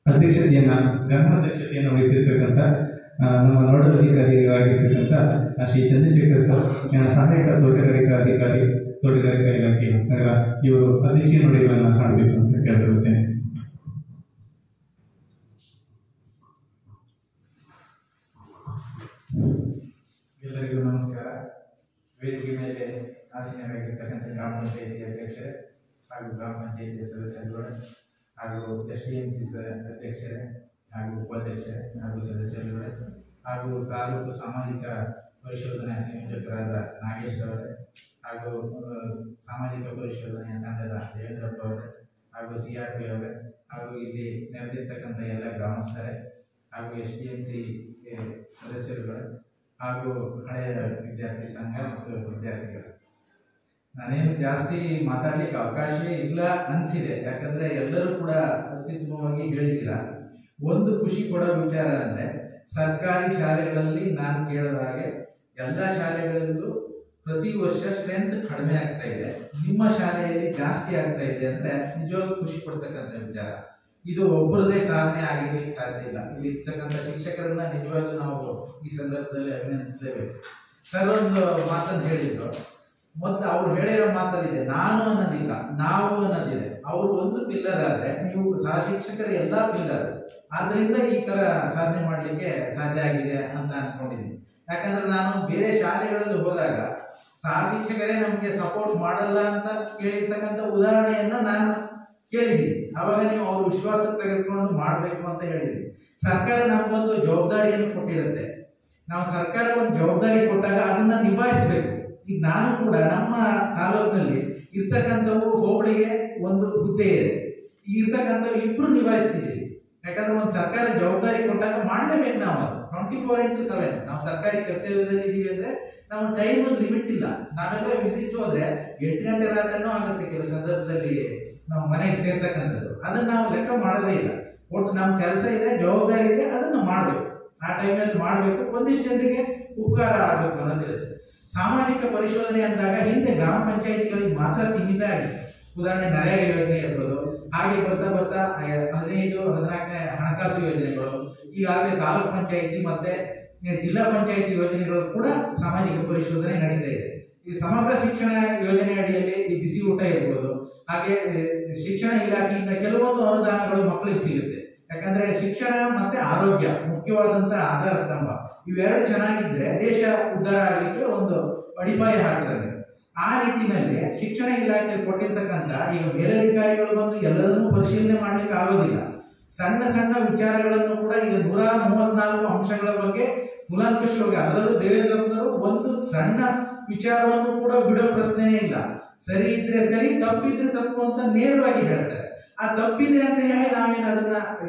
ಅಧ್ಯಕ್ಷತೆಯನ್ನು ವಹಿಸಿರ್ತಕ್ಕಂಥ ನಮ್ಮ ನೋಡಲ್ ಅಧಿಕಾರಿಯಾಗಿರ್ತಕ್ಕಂಥ ಶ್ರೀ ಚಂದ್ರಶೇಖರ್ ಸರ್, ಸಹಾಯಕ ತೋಟಗಾರಿಕಾ ಅಧಿಕಾರಿ, ತೋಟಗಾರಿಕಾ ಇಲಾಖೆ ಹೊಸನಗರ, ಇವರು ಅಧ್ಯಕ್ಷೀಯ ನುಡಿಗಳನ್ನು ಹಾಡಬೇಕು ಅಂತ ಕೇಳಿರುತ್ತೇನೆ. ಎಲ್ಲರಿಗೂ ನಮಸ್ಕಾರ. ವೇದಿಕೆ ಮೇಲೆ ಆಸೀನರಾಗಿರ್ತಕ್ಕಂಥ ಗ್ರಾಮ ಪಂಚಾಯಿತಿ ಅಧ್ಯಕ್ಷರೇ ಹಾಗೂ ಗ್ರಾಮ ಪಂಚಾಯಿತಿ ಸದಸ್ಯರುಗಳು ಹಾಗೂ SDMC ಅಧ್ಯಕ್ಷರೇ ಹಾಗೂ ಉಪಾಧ್ಯಕ್ಷರೇ ಹಾಗೂ ಸದಸ್ಯರುಗಳೇ ಹಾಗೂ ತಾಲೂಕು ಸಾಮಾಜಿಕ ಪರಿಶೋಧನಾ ಸಂಯೋಜಕರಾದ ನಾಗೇಶ್ ಅವರೇ ಹಾಗೂ ಸಾಮಾಜಿಕ ಪರಿಶೋಧನೆಯ ತಂಡದ ದೇವೇಂದ್ರಪ್ಪ ಅವರೇ ಹಾಗೂ CRP ಅವರೇ ಹಾಗೂ ಇಲ್ಲಿ ನೆರೆದಿರ್ತಕ್ಕಂಥ ಎಲ್ಲ ಗ್ರಾಮಸ್ಥರೇ ಹಾಗೂ SDMC ಸದಸ್ಯರುಗಳು ಹಾಗೂ ಹಳೆಯ ವಿದ್ಯಾರ್ಥಿ ಸಂಘ ಮತ್ತು ವಿದ್ಯಾರ್ಥಿಗಳು. ನಾನೇನು ಜಾಸ್ತಿ ಮಾತಾಡ್ಲಿಕ್ಕೆ ಅವಕಾಶವೇ ಇಲ್ಲ ಅನಿಸಿದೆ, ಯಾಕಂದರೆ ಎಲ್ಲರೂ ಕೂಡ ಅತ್ಯುತ್ತಮವಾಗಿ ಹೇಳಿದ್ದೀರ. ಒಂದು ಖುಷಿ ಕೊಡೋ ವಿಚಾರ ಅಂದರೆ ಸರ್ಕಾರಿ ಶಾಲೆಗಳಲ್ಲಿ ನಾನು ಕೇಳಿದ ಹಾಗೆ ಎಲ್ಲ ಶಾಲೆಗಳಲ್ಲೂ ಪ್ರತಿ ವರ್ಷ ಸ್ಟ್ರೆಂತ್ ಕಡಿಮೆ ಆಗ್ತಾ ಇದೆ, ನಿಮ್ಮ ಶಾಲೆಯಲ್ಲಿ ಜಾಸ್ತಿ ಆಗ್ತಾ ಇದೆ ಅಂದರೆ ನಿಜವಾಗ್ಲೂ ಖುಷಿ ಪಡ್ತಕ್ಕಂಥ ವಿಚಾರ. ಇದು ಒಬ್ಬರದೇ ಸಾಧನೆ ಆಗಿರ್ಲಿಕ್ಕೆ ಸಾಧ್ಯ ಇಲ್ಲ. ಇಲ್ಲಿ ಇರ್ತಕ್ಕಂಥ ಶಿಕ್ಷಕರನ್ನ ನಿಜವಾಗ್ಲೂ ನಾವು ಈ ಸಂದರ್ಭದಲ್ಲಿ ಅಭಿನಂದಿಸಲೇಬೇಕು. ಸರ್ ಒಂದು ಮಾತನ್ನು ಹೇಳಿದ್ರು, ಮೊದಲು ಅವ್ರು ಹೇಳಿರೋ ಮಾತಲ್ಲಿದೆ ನಾನು ಅನ್ನೋದಿಲ್ಲ, ನಾವು ಅನ್ನೋದಿದೆ. ಅವರು ಒಂದು ಪಿಲ್ಲರ್ ಆದರೆ ನೀವು ಸಹ ಶಿಕ್ಷಕರ ಎಲ್ಲ ಪಿಲ್ಲರ್. ಆದ್ದರಿಂದ ಈ ಥರ ಸಾಧನೆ ಮಾಡಲಿಕ್ಕೆ ಸಾಧ್ಯ ಆಗಿದೆ ಅಂತ ಅಂದ್ಕೊಂಡಿದ್ದೀನಿ. ಯಾಕಂದ್ರೆ ನಾನು ಬೇರೆ ಶಾಲೆಗಳಲ್ಲಿ ಹೋದಾಗ ಸಹ ಶಿಕ್ಷಕರೇ ನಮಗೆ ಸಪೋರ್ಟ್ ಮಾಡಲ್ಲ ಅಂತ ಕೇಳಿರ್ತಕ್ಕಂಥ ಉದಾಹರಣೆಯನ್ನ ನಾನು ಕೇಳಿದ್ದೀನಿ. ಆವಾಗ ನೀವು ಅವ್ರ ವಿಶ್ವಾಸಕ್ಕೆ ತೆಗೆದುಕೊಂಡು ಮಾಡಬೇಕು ಅಂತ ಹೇಳಿದ್ರಿ. ಸರ್ಕಾರ ನಮಗೊಂದು ಜವಾಬ್ದಾರಿಯನ್ನು ಕೊಟ್ಟಿರುತ್ತೆ. ನಾವು ಸರ್ಕಾರ ಒಂದು ಜವಾಬ್ದಾರಿ ಕೊಟ್ಟಾಗ ಅದನ್ನ ನಿಭಾಯಿಸಬೇಕು. ಈಗ ನಾನು ಕೂಡ ನಮ್ಮ ತಾಲೂಕಿನಲ್ಲಿ ಇರ್ತಕ್ಕಂಥವು ಹೋಬಳಿಗೆ ಒಂದು ಹುದ್ದೆ ಇದೆ, ಈಗ ಇರ್ತಕ್ಕಂಥವು ಇಬ್ರು ನಿಭಾಯಿಸ್ತಿದ್ದೀವಿ. ಯಾಕಂದ್ರೆ ಒಂದು ಸರ್ಕಾರ ಜವಾಬ್ದಾರಿ ಕೊಟ್ಟಾಗ ಮಾಡಲೇಬೇಕು. ನಾವು 24/7 ನಾವು ಸರ್ಕಾರಿ ಕರ್ತವ್ಯದಲ್ಲಿ ಇದೀವಿ ಅಂದ್ರೆ ನಾವು ಟೈಮ್ ಒಂದು ಲಿಮಿಟ್ ಇಲ್ಲ. ನಾವೆಲ್ಲ ವಿಸಿಟ್ ಹೋದ್ರೆ 8 ಗಂಟೆ ರಾತ್ರಿನೂ ಆಗುತ್ತೆ ಕೆಲವು ಸಂದರ್ಭದಲ್ಲಿ ನಾವು ಮನೆಗೆ ಸೇರ್ತಕ್ಕಂಥದ್ದು. ಅದನ್ನ ನಾವು ಲೆಕ್ಕ ಮಾಡೋದೇ ಇಲ್ಲ. ಒಟ್ಟು ನಮ್ಮ ಕೆಲಸ ಇದೆ, ಜವಾಬ್ದಾರಿ ಇದೆ, ಅದನ್ನ ಮಾಡಬೇಕು. ಆ ಟೈಮಲ್ಲಿ ಮಾಡಬೇಕು. ಒಂದಿಷ್ಟು ಜನರಿಗೆ ಉಪಕಾರ ಆಗಬೇಕು ಅನ್ನೋದಿರುತ್ತೆ. ಸಾಮಾಜಿಕ ಪರಿಶೋಧನೆ ಅಂದಾಗ ಹಿಂದೆ ಗ್ರಾಮ ಪಂಚಾಯಿತಿಗಳಿಗೆ ಮಾತ್ರ ಸೀಮಿತ ಆಗಿದೆ. ಉದಾಹರಣೆ ನರೇಗಾ ಯೋಜನೆ ಇರ್ಬೋದು, ಹಾಗೆ ಬರ್ತಾ ಬರ್ತಾ 15-14 ಹಣಕಾಸು ಯೋಜನೆಗಳು, ಈಗಾಗಲೇ ತಾಲೂಕು ಪಂಚಾಯಿತಿ ಮತ್ತೆ ಜಿಲ್ಲಾ ಪಂಚಾಯಿತಿ ಯೋಜನೆಗಳು ಕೂಡ ಸಾಮಾಜಿಕ ಪರಿಶೋಧನೆ ನಡೀತಾ ಇದೆ. ಈ ಸಮಗ್ರ ಶಿಕ್ಷಣ ಯೋಜನೆ ಅಡಿಯಲ್ಲಿ ಈ ಬಿಸಿ ಊಟ ಇರ್ಬೋದು, ಹಾಗೆ ಶಿಕ್ಷಣ ಇಲಾಖೆಯಿಂದ ಕೆಲವೊಂದು ಅನುದಾನಗಳು ಮಕ್ಕಳಿಗೆ ಸಿಗುತ್ತೆ. ಯಾಕಂದ್ರೆ ಶಿಕ್ಷಣ ಮತ್ತೆ ಆರೋಗ್ಯ ಮುಖ್ಯವಾದಂತ ಆಧಾರ ಸ್ತಂಭ. ಇವೆರಡು ಚೆನ್ನಾಗಿದ್ರೆ ದೇಶ ಉದ್ಧಾರ ಆಗಲಿಕ್ಕೆ ಒಂದು ಅಡಿಪಾಯ ಹಾಕ್ತದೆ. ಆ ನಿಟ್ಟಿನಲ್ಲಿ ಶಿಕ್ಷಣ ಇಲಾಖೆಯಲ್ಲಿ ಕೊಟ್ಟಿರ್ತಕ್ಕಂಥ ಈಗ ಬೇರೆ ಅಧಿಕಾರಿಗಳು ಬಂದು ಎಲ್ಲರನ್ನೂ ಪರಿಶೀಲನೆ ಮಾಡ್ಲಿಕ್ಕೆ ಆಗೋದಿಲ್ಲ. ಸಣ್ಣ ಸಣ್ಣ ವಿಚಾರಗಳನ್ನು ಕೂಡ ಈಗ 134 ಅಂಶಗಳ ಬಗ್ಗೆ ಕೂಲಂಕಷವಾಗಿ, ಅದರಲ್ಲೂ ದೇವೇಂದ್ರಪ್ಪನವರು ಒಂದು ಸಣ್ಣ ವಿಚಾರವನ್ನು ಕೂಡ ಬಿಡೋ ಪ್ರಶ್ನೆಯೇ ಇಲ್ಲ. ಸರಿ ಇದ್ರೆ ಸರಿ, ತಪ್ಪಿದ್ರೆ ತಪ್ಪು ಅಂತ ನೇರವಾಗಿ ಹೇಳ್ತಾರೆ. ಆ ತಪ್ಪಿದೆ ಅಂತ ಹೇಳಿ ನಾವೇನು ಅದನ್ನ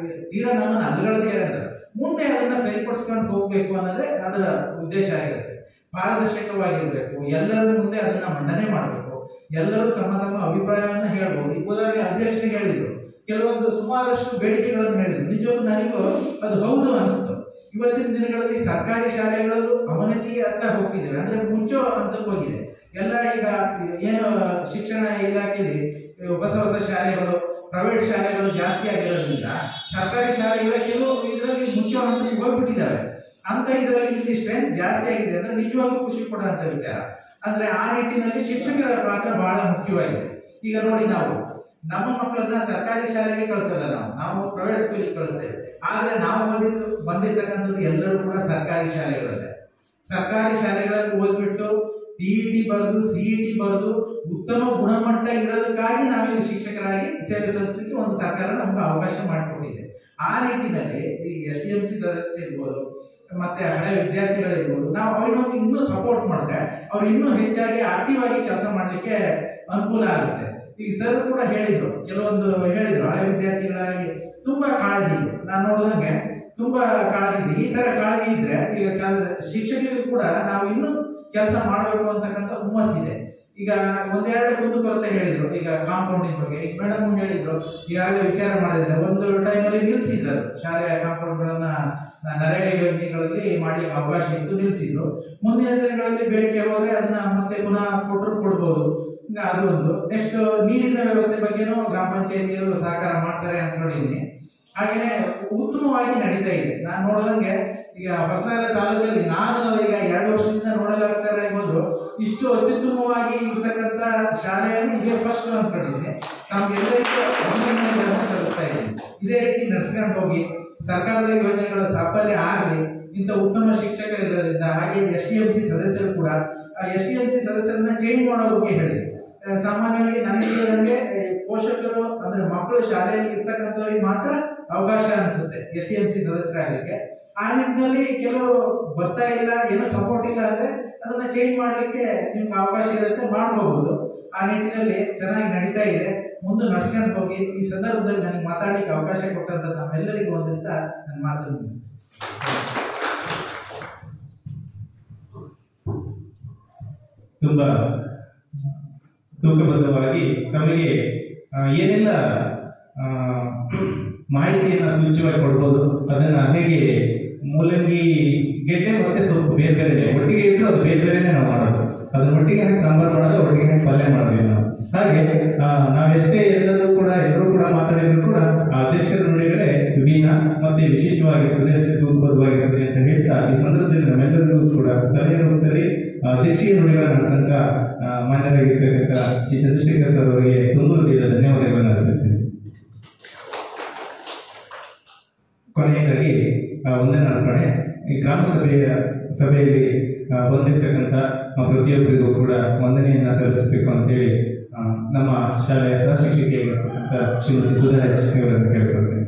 ತೀರಾ ನಮ್ಮನ್ನು ಅಲ್ಗಳದೇ ಇರ್ತಾರೆ, ಮುಂದೆ ಅದನ್ನ ಸರಿಪಡಿಸ್ಕೊಂಡು ಹೋಗ್ಬೇಕು ಅನ್ನೋದೇ ಅದರ ಉದ್ದೇಶ ಆಗಿರುತ್ತೆ. ಪಾರದರ್ಶಕವಾಗಿರ್ಬೇಕು, ಎಲ್ಲರ ಮುಂದೆ ಅದನ್ನ ಮಂಡನೆ ಮಾಡಬೇಕು, ಎಲ್ಲರೂ ತಮ್ಮ ತಮ್ಮ ಅಭಿಪ್ರಾಯವನ್ನು ಹೇಳ್ಬೋದು. ಉದಾಹರಣೆ ಅಧ್ಯಕ್ಷರಿಗೆ ಹೇಳಿದ್ರು, ಕೆಲವೊಂದು ಸುಮಾರಷ್ಟು ಬೇಡಿಕೆಗಳನ್ನು ಹೇಳಿದ್ರು. ನಿಜವಾಗ್ಲೂ ನನಗೂ ಅದು ಹೌದು ಅನಿಸ್ತು. ಇವತ್ತಿನ ದಿನಗಳಲ್ಲಿ ಸರ್ಕಾರಿ ಶಾಲೆಗಳು ಅವನತಿ ಅಂತ ಹೋಗ್ತಿದ್ದೇವೆ, ಅಂದ್ರೆ ಮುಚ್ಚೋ ಹಂತಕ್ಕೆ ಹೋಗಿದೆ ಎಲ್ಲ. ಈಗ ಏನು ಶಿಕ್ಷಣ ಇಲಾಖೆಯಲ್ಲಿ ಹೊಸ ಹೊಸ ಶಾಲೆಗಳು, ಪ್ರೈವೇಟ್ ಶಾಲೆಗಳು ಜಾಸ್ತಿ ಆಗಿರೋದ್ರಿಂದ ಸರ್ಕಾರಿ ಶಾಲೆಗಳ ಕೆಲವು ಇದರಲ್ಲಿ ಮುಚ್ಚೋ ಹಂತಕ್ಕೆ ಹೋಗ್ಬಿಟ್ಟಿದ್ದಾವೆ. ಅಂತ ಇದರಲ್ಲಿ ಇಲ್ಲಿ ಸ್ಟ್ರೆಂತ್ ಜಾಸ್ತಿ ಆಗಿದೆ ಅಂದ್ರೆ ನಿಜವಾಗ್ಲೂ ಖುಷಿ ಕೊಡುವಂತ ವಿಚಾರ. ಅಂದ್ರೆ ಆ ನಿಟ್ಟಿನಲ್ಲಿ ಶಿಕ್ಷಕರ ಪಾತ್ರ ಬಹಳ ಮುಖ್ಯವಾಗಿದೆ. ಈಗ ನೋಡಿ, ನಾವು ನಮ್ಮ ಮಕ್ಕಳನ್ನ ಸರ್ಕಾರಿ ಶಾಲೆಗೆ ಕಳಿಸಲ್ಲ, ನಾವು ಪ್ರೈವೇಟ್ ಸ್ಕೂಲಿಗೆ ಕಳಿಸ್ತೇವೆ. ಆದ್ರೆ ನಾವು ಬಂದಿರ್ತಕ್ಕಂಥದ್ದು ಎಲ್ಲರೂ ಕೂಡ ಸರ್ಕಾರಿ ಶಾಲೆಗಳಲ್ಲೇ. ಸರ್ಕಾರಿ ಶಾಲೆಗಳಲ್ಲಿ ಓದ್ಬಿಟ್ಟು TET ಬರೆದು CET ಬರೆದು ಉತ್ತಮ ಗುಣಮಟ್ಟ ಇರೋದಕ್ಕಾಗಿ ನಾವಿಲ್ಲಿ ಶಿಕ್ಷಕರಾಗಿ ಸೇವೆ ಸಲ್ಲಿಸಲಿಕ್ಕೆ ಒಂದು ಸರ್ಕಾರ ನಮ್ಗೆ ಅವಕಾಶ ಮಾಡಿಕೊಟ್ಟಿದೆ. ಆ ನಿಟ್ಟಿನಲ್ಲಿ ಈ SDMC ಸದಸ್ಯರಿರ್ಬೋದು, ಮತ್ತೆ ಹಳೆ ವಿದ್ಯಾರ್ಥಿಗಳಿರ್ಬೋದು, ನಾವು ಅವ್ರಿಗೊಂದು ಇನ್ನೂ ಸಪೋರ್ಟ್ ಮಾಡಿದ್ರೆ ಅವ್ರು ಇನ್ನೂ ಹೆಚ್ಚಾಗಿ ಆಕ್ಟಿವ್ ಆಗಿ ಕೆಲಸ ಮಾಡಲಿಕ್ಕೆ ಅನುಕೂಲ ಆಗುತ್ತೆ. ಈಗ ಸರ್ ಕೂಡ ಹೇಳಿದ್ರು, ಕೆಲವೊಂದು ಹೇಳಿದ್ರು, ಹಳೆ ವಿದ್ಯಾರ್ಥಿಗಳಾಗಿ ತುಂಬಾ ಕಾಳಜಿ ಇದೆ. ನಾನು ನೋಡಿದಂಗೆ ತುಂಬಾ ಕಾಳಜಿ ಇದೆ. ಈ ತರ ಕಾಳಜಿ ಇದ್ರೆ ಈಗ ಶಿಕ್ಷಕರಿಗೂ ಕೂಡ ನಾವು ಇನ್ನೂ ಕೆಲಸ ಮಾಡಬೇಕು ಅಂತಕ್ಕಂಥ ಹುಮ್ಮಸ್ಸಿದೆ. ಈಗ ಒಂದೆರಡು ಕುಂದುಕೊರತೆ ಹೇಳಿದ್ರು, ಈಗ ಕಾಂಪೌಂಡಿನ ಬಗ್ಗೆ. ಈಗ ಮೇಡಮ್ ಹೇಳಿದ್ರು, ಈಗಾಗಲೇ ವಿಚಾರ ಮಾಡಿದ್ರೆ ಒಂದು ಟೈಮಲ್ಲಿ ನಿಲ್ಸಿದ್ರು, ಅದು ಶಾಲೆಯ ಕಾಂಪೌಂಡ್ಗಳನ್ನ ನರೇಗಾ ಯೋಜನೆಗಳಲ್ಲಿ ಮಾಡ್ಲಿಕ್ಕೆ ಅವಕಾಶ ಇತ್ತು, ನಿಲ್ಸಿದ್ರು. ಮುಂದಿನ ದಿನಗಳಲ್ಲಿ ಬೇಡಿಕೆ ಹೋದ್ರೆ ಅದನ್ನ ಮತ್ತೆ ಪುನಃ ಕೊಟ್ಟರು ಕೊಡ್ಬೋದು. ಅದು ಒಂದು. ನೆಕ್ಸ್ಟ್ ನೀರಿನ ವ್ಯವಸ್ಥೆ ಬಗ್ಗೆನೂ ಗ್ರಾಮ ಪಂಚಾಯತಿಯವರು ಸಹಕಾರ ಮಾಡ್ತಾರೆ ಅನ್ಕೊಂಡಿದ್ದೀನಿ. ಹಾಗೇನೆ ಉತ್ತಮವಾಗಿ ನಡೀತಾ ಇದೆ. ನಾನು ನೋಡಿದಂಗೆ ಈಗ ಹೊಸನಗರ ತಾಲೂಕಲ್ಲಿ ನಾನು ಈಗ 2 ವರ್ಷದಿಂದ ನೋಡಲ್ ಆಫೀಸರ್ ಆಗಿರ್ಬೋದು, ಇಷ್ಟು ಅತ್ಯುತ್ತಮವಾಗಿ ಇರ್ತಕ್ಕಂಥ ಶಾಲೆಯನ್ನು ಇದೇ ಫಸ್ಟ್ ಅನ್ಕೊಂಡಿದ್ದೀನಿ. ನಮ್ಗೆಲ್ಲರಿಗೂ ಸಲ್ಲಿಸ್ತಾ ಇದ್ದೀನಿ. ಇದೇ ರೀತಿ ನಡ್ಸ್ಕೊಂಡು ಹೋಗಿ ಸರ್ಕಾರದ ಯೋಜನೆಗಳ ಸಾಫಲ್ಯ ಆಗಲಿ, ಇಂಥ ಉತ್ತಮ ಶಿಕ್ಷಕರಿರೋದ್ರಿಂದ. ಹಾಗೆ SDMC ಸದಸ್ಯರು ಕೂಡ SDMC ಸದಸ್ಯರನ್ನ ಚೇಂಜ್ ಮಾಡೋ ಬಗ್ಗೆ ಹೇಳಿದೆ. ಸಾಮಾನ್ಯವಾಗಿ ನನಗೆ ಹೇಳಿದಂಗೆ ಪೋಷಕರು ಅಂದ್ರೆ ಮಕ್ಕಳು ಶಾಲೆಯಲ್ಲಿ ಇರ್ತಕ್ಕಂಥವ್ರಿಗೆ ಮಾತ್ರ ಅವಕಾಶ ಅನಿಸುತ್ತೆ SDMC ಸದಸ್ಯರಾಗಲಿಕ್ಕೆ. ಆ ನಿಟ್ಟಿನಲ್ಲಿ ಕೆಲವರು ಬರ್ತಾ ಇಲ್ಲ, ಏನೋ ಸಪೋರ್ಟ್ ಇಲ್ಲ ಅಂದ್ರೆ ಅದನ್ನ ಚೇಂಜ್ ಮಾಡ್ಲಿಕ್ಕೆ ನಿಮ್ಗೆ ಅವಕಾಶ ಇರುತ್ತೆ, ಮಾಡ್ಕೋಬಹುದು. ಆ ನಿಟ್ಟಿನಲ್ಲಿ ಚೆನ್ನಾಗಿ ನಡೀತಾ ಇದೆ, ಮುಂದೆ ನಡ್ಸ್ಕೊಂಡು ಹೋಗಿ. ಈ ಸಂದರ್ಭದಲ್ಲಿ ನನಗೆ ಮಾತಾಡ್ಲಿಕ್ಕೆ ಅವಕಾಶ ಕೊಟ್ಟಂತ ನಮ್ಮೆಲ್ಲರಿಗೂ ವಂದಿಸ್ತಾ ನನ್ನ ಮಾತನ್ನು ತುಂಬಾ ತೂಕಬದ್ಧವಾಗಿ ನಮಗೆ ಏನೆಲ್ಲ ಮಾಹಿತಿಯನ್ನ ಸೂಚ್ಯವಾಗಿ ಕೊಡ್ಬೋದು, ಅದನ್ನ ಹೇಗೆ ಮೂಲಂಗಿ ಗೆಡ್ಡೆ ಮತ್ತೆ ಸ್ವಲ್ಪ ಬೇರೆ ಬೇರೆ ಒಟ್ಟಿಗೆ ಇದ್ರು ಅದು ಬೇರೆ ಬೇರೆನೆ ನಾವು ಮಾಡೋದು. ಅದನ್ನ ಒಟ್ಟಿಗೆ ಹಾಕಿ ಸಾಂಬಾರು ಮಾಡೋದು, ಒಟ್ಟಿಗೆ ಹಾಕಿ ಪಲ್ಯ ಮಾಡೋದು ನಾವು. ಹಾಗೆ ನಾವೆಷ್ಟೇ ಎಲ್ಲರೂ ಕೂಡ ಮಾತಾಡಿದ್ರು ಕೂಡ ಅಧ್ಯಕ್ಷರ ನುಡಿಗಳೇ ವಿಭಿನ್ನ ಮತ್ತೆ ವಿಶಿಷ್ಟವಾಗಿರ್ತದೆ, ಅಷ್ಟೇ ತೂಕಬದ್ಧವಾಗಿರ್ತದೆ ಅಂತ ಹೇಳ್ತಾ ಈ ಸಂದರ್ಭದಲ್ಲಿ ನಮ್ಮೆಲ್ಲರಿಗೂ ಕೂಡ ಸಲಹೆ ಹೋಗ್ತಾರೆ. ಅಧ್ಯಕ್ಷೀಯ ನುಡಿಗಳ ತನಕ ಮಾನ್ಯರಾಗಿರ್ತಕ್ಕಂಥ ಶ್ರೀ ಚಂದ್ರಶೇಖರ್ ಸರ್ ಅವರಿಗೆ ತುಂಬ ಧನ್ಯವಾದಗಳನ್ನು ಅರ್ಪಿಸ್ತೇನೆ. ಕೊನೆಯದಾಗಿ ಒಂದನೇ ಅರ್ಪಣೆ. ಈ ಗ್ರಾಮ ಸಭೆಯಲ್ಲಿ ಬಂದಿರ್ತಕ್ಕಂಥ ಪ್ರತಿಯೊಬ್ಬರಿಗೂ ಕೂಡ ವಂದನೆಯನ್ನು ಸಲ್ಲಿಸಬೇಕು ಅಂತೇಳಿ ನಮ್ಮ ಶಾಲೆಯ ಸಹಶಿಕ್ಷಕಿಯಾಗಿರ್ತಕ್ಕಂಥ ಶ್ರೀಮತಿ ಸುಧಾ ಎಚ್ ಅವರನ್ನು ಕೇಳ್ಕೊಳ್ತೇನೆ.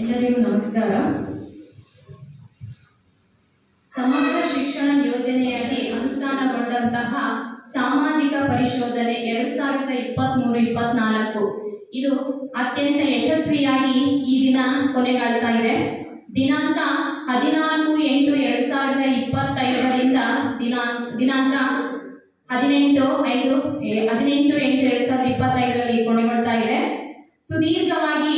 ಎಲ್ಲರಿಗೂ ನಮಸ್ಕಾರ. ಸಮಗ್ರ ಶಿಕ್ಷಣ ಯೋಜನೆಯಡಿ ಅನುಷ್ಠಾನಗೊಂಡಂತಹ ಸಾಮಾಜಿಕ ಪರಿಶೋಧನೆ 2023-24 ಇದು ಅತ್ಯಂತ ಯಶಸ್ವಿಯಾಗಿ ಈ ದಿನ ಕೊನೆಗಾಣ್ತಾ ಇದೆ. ದಿನಾಂಕ 14/8/2025ರಿಂದ ದಿನಾಂಕ 18/8/2025ರಲ್ಲಿ ಕೊನೆಗೊಳ್ತಾ ಇದೆ. ಸುದೀರ್ಘವಾಗಿ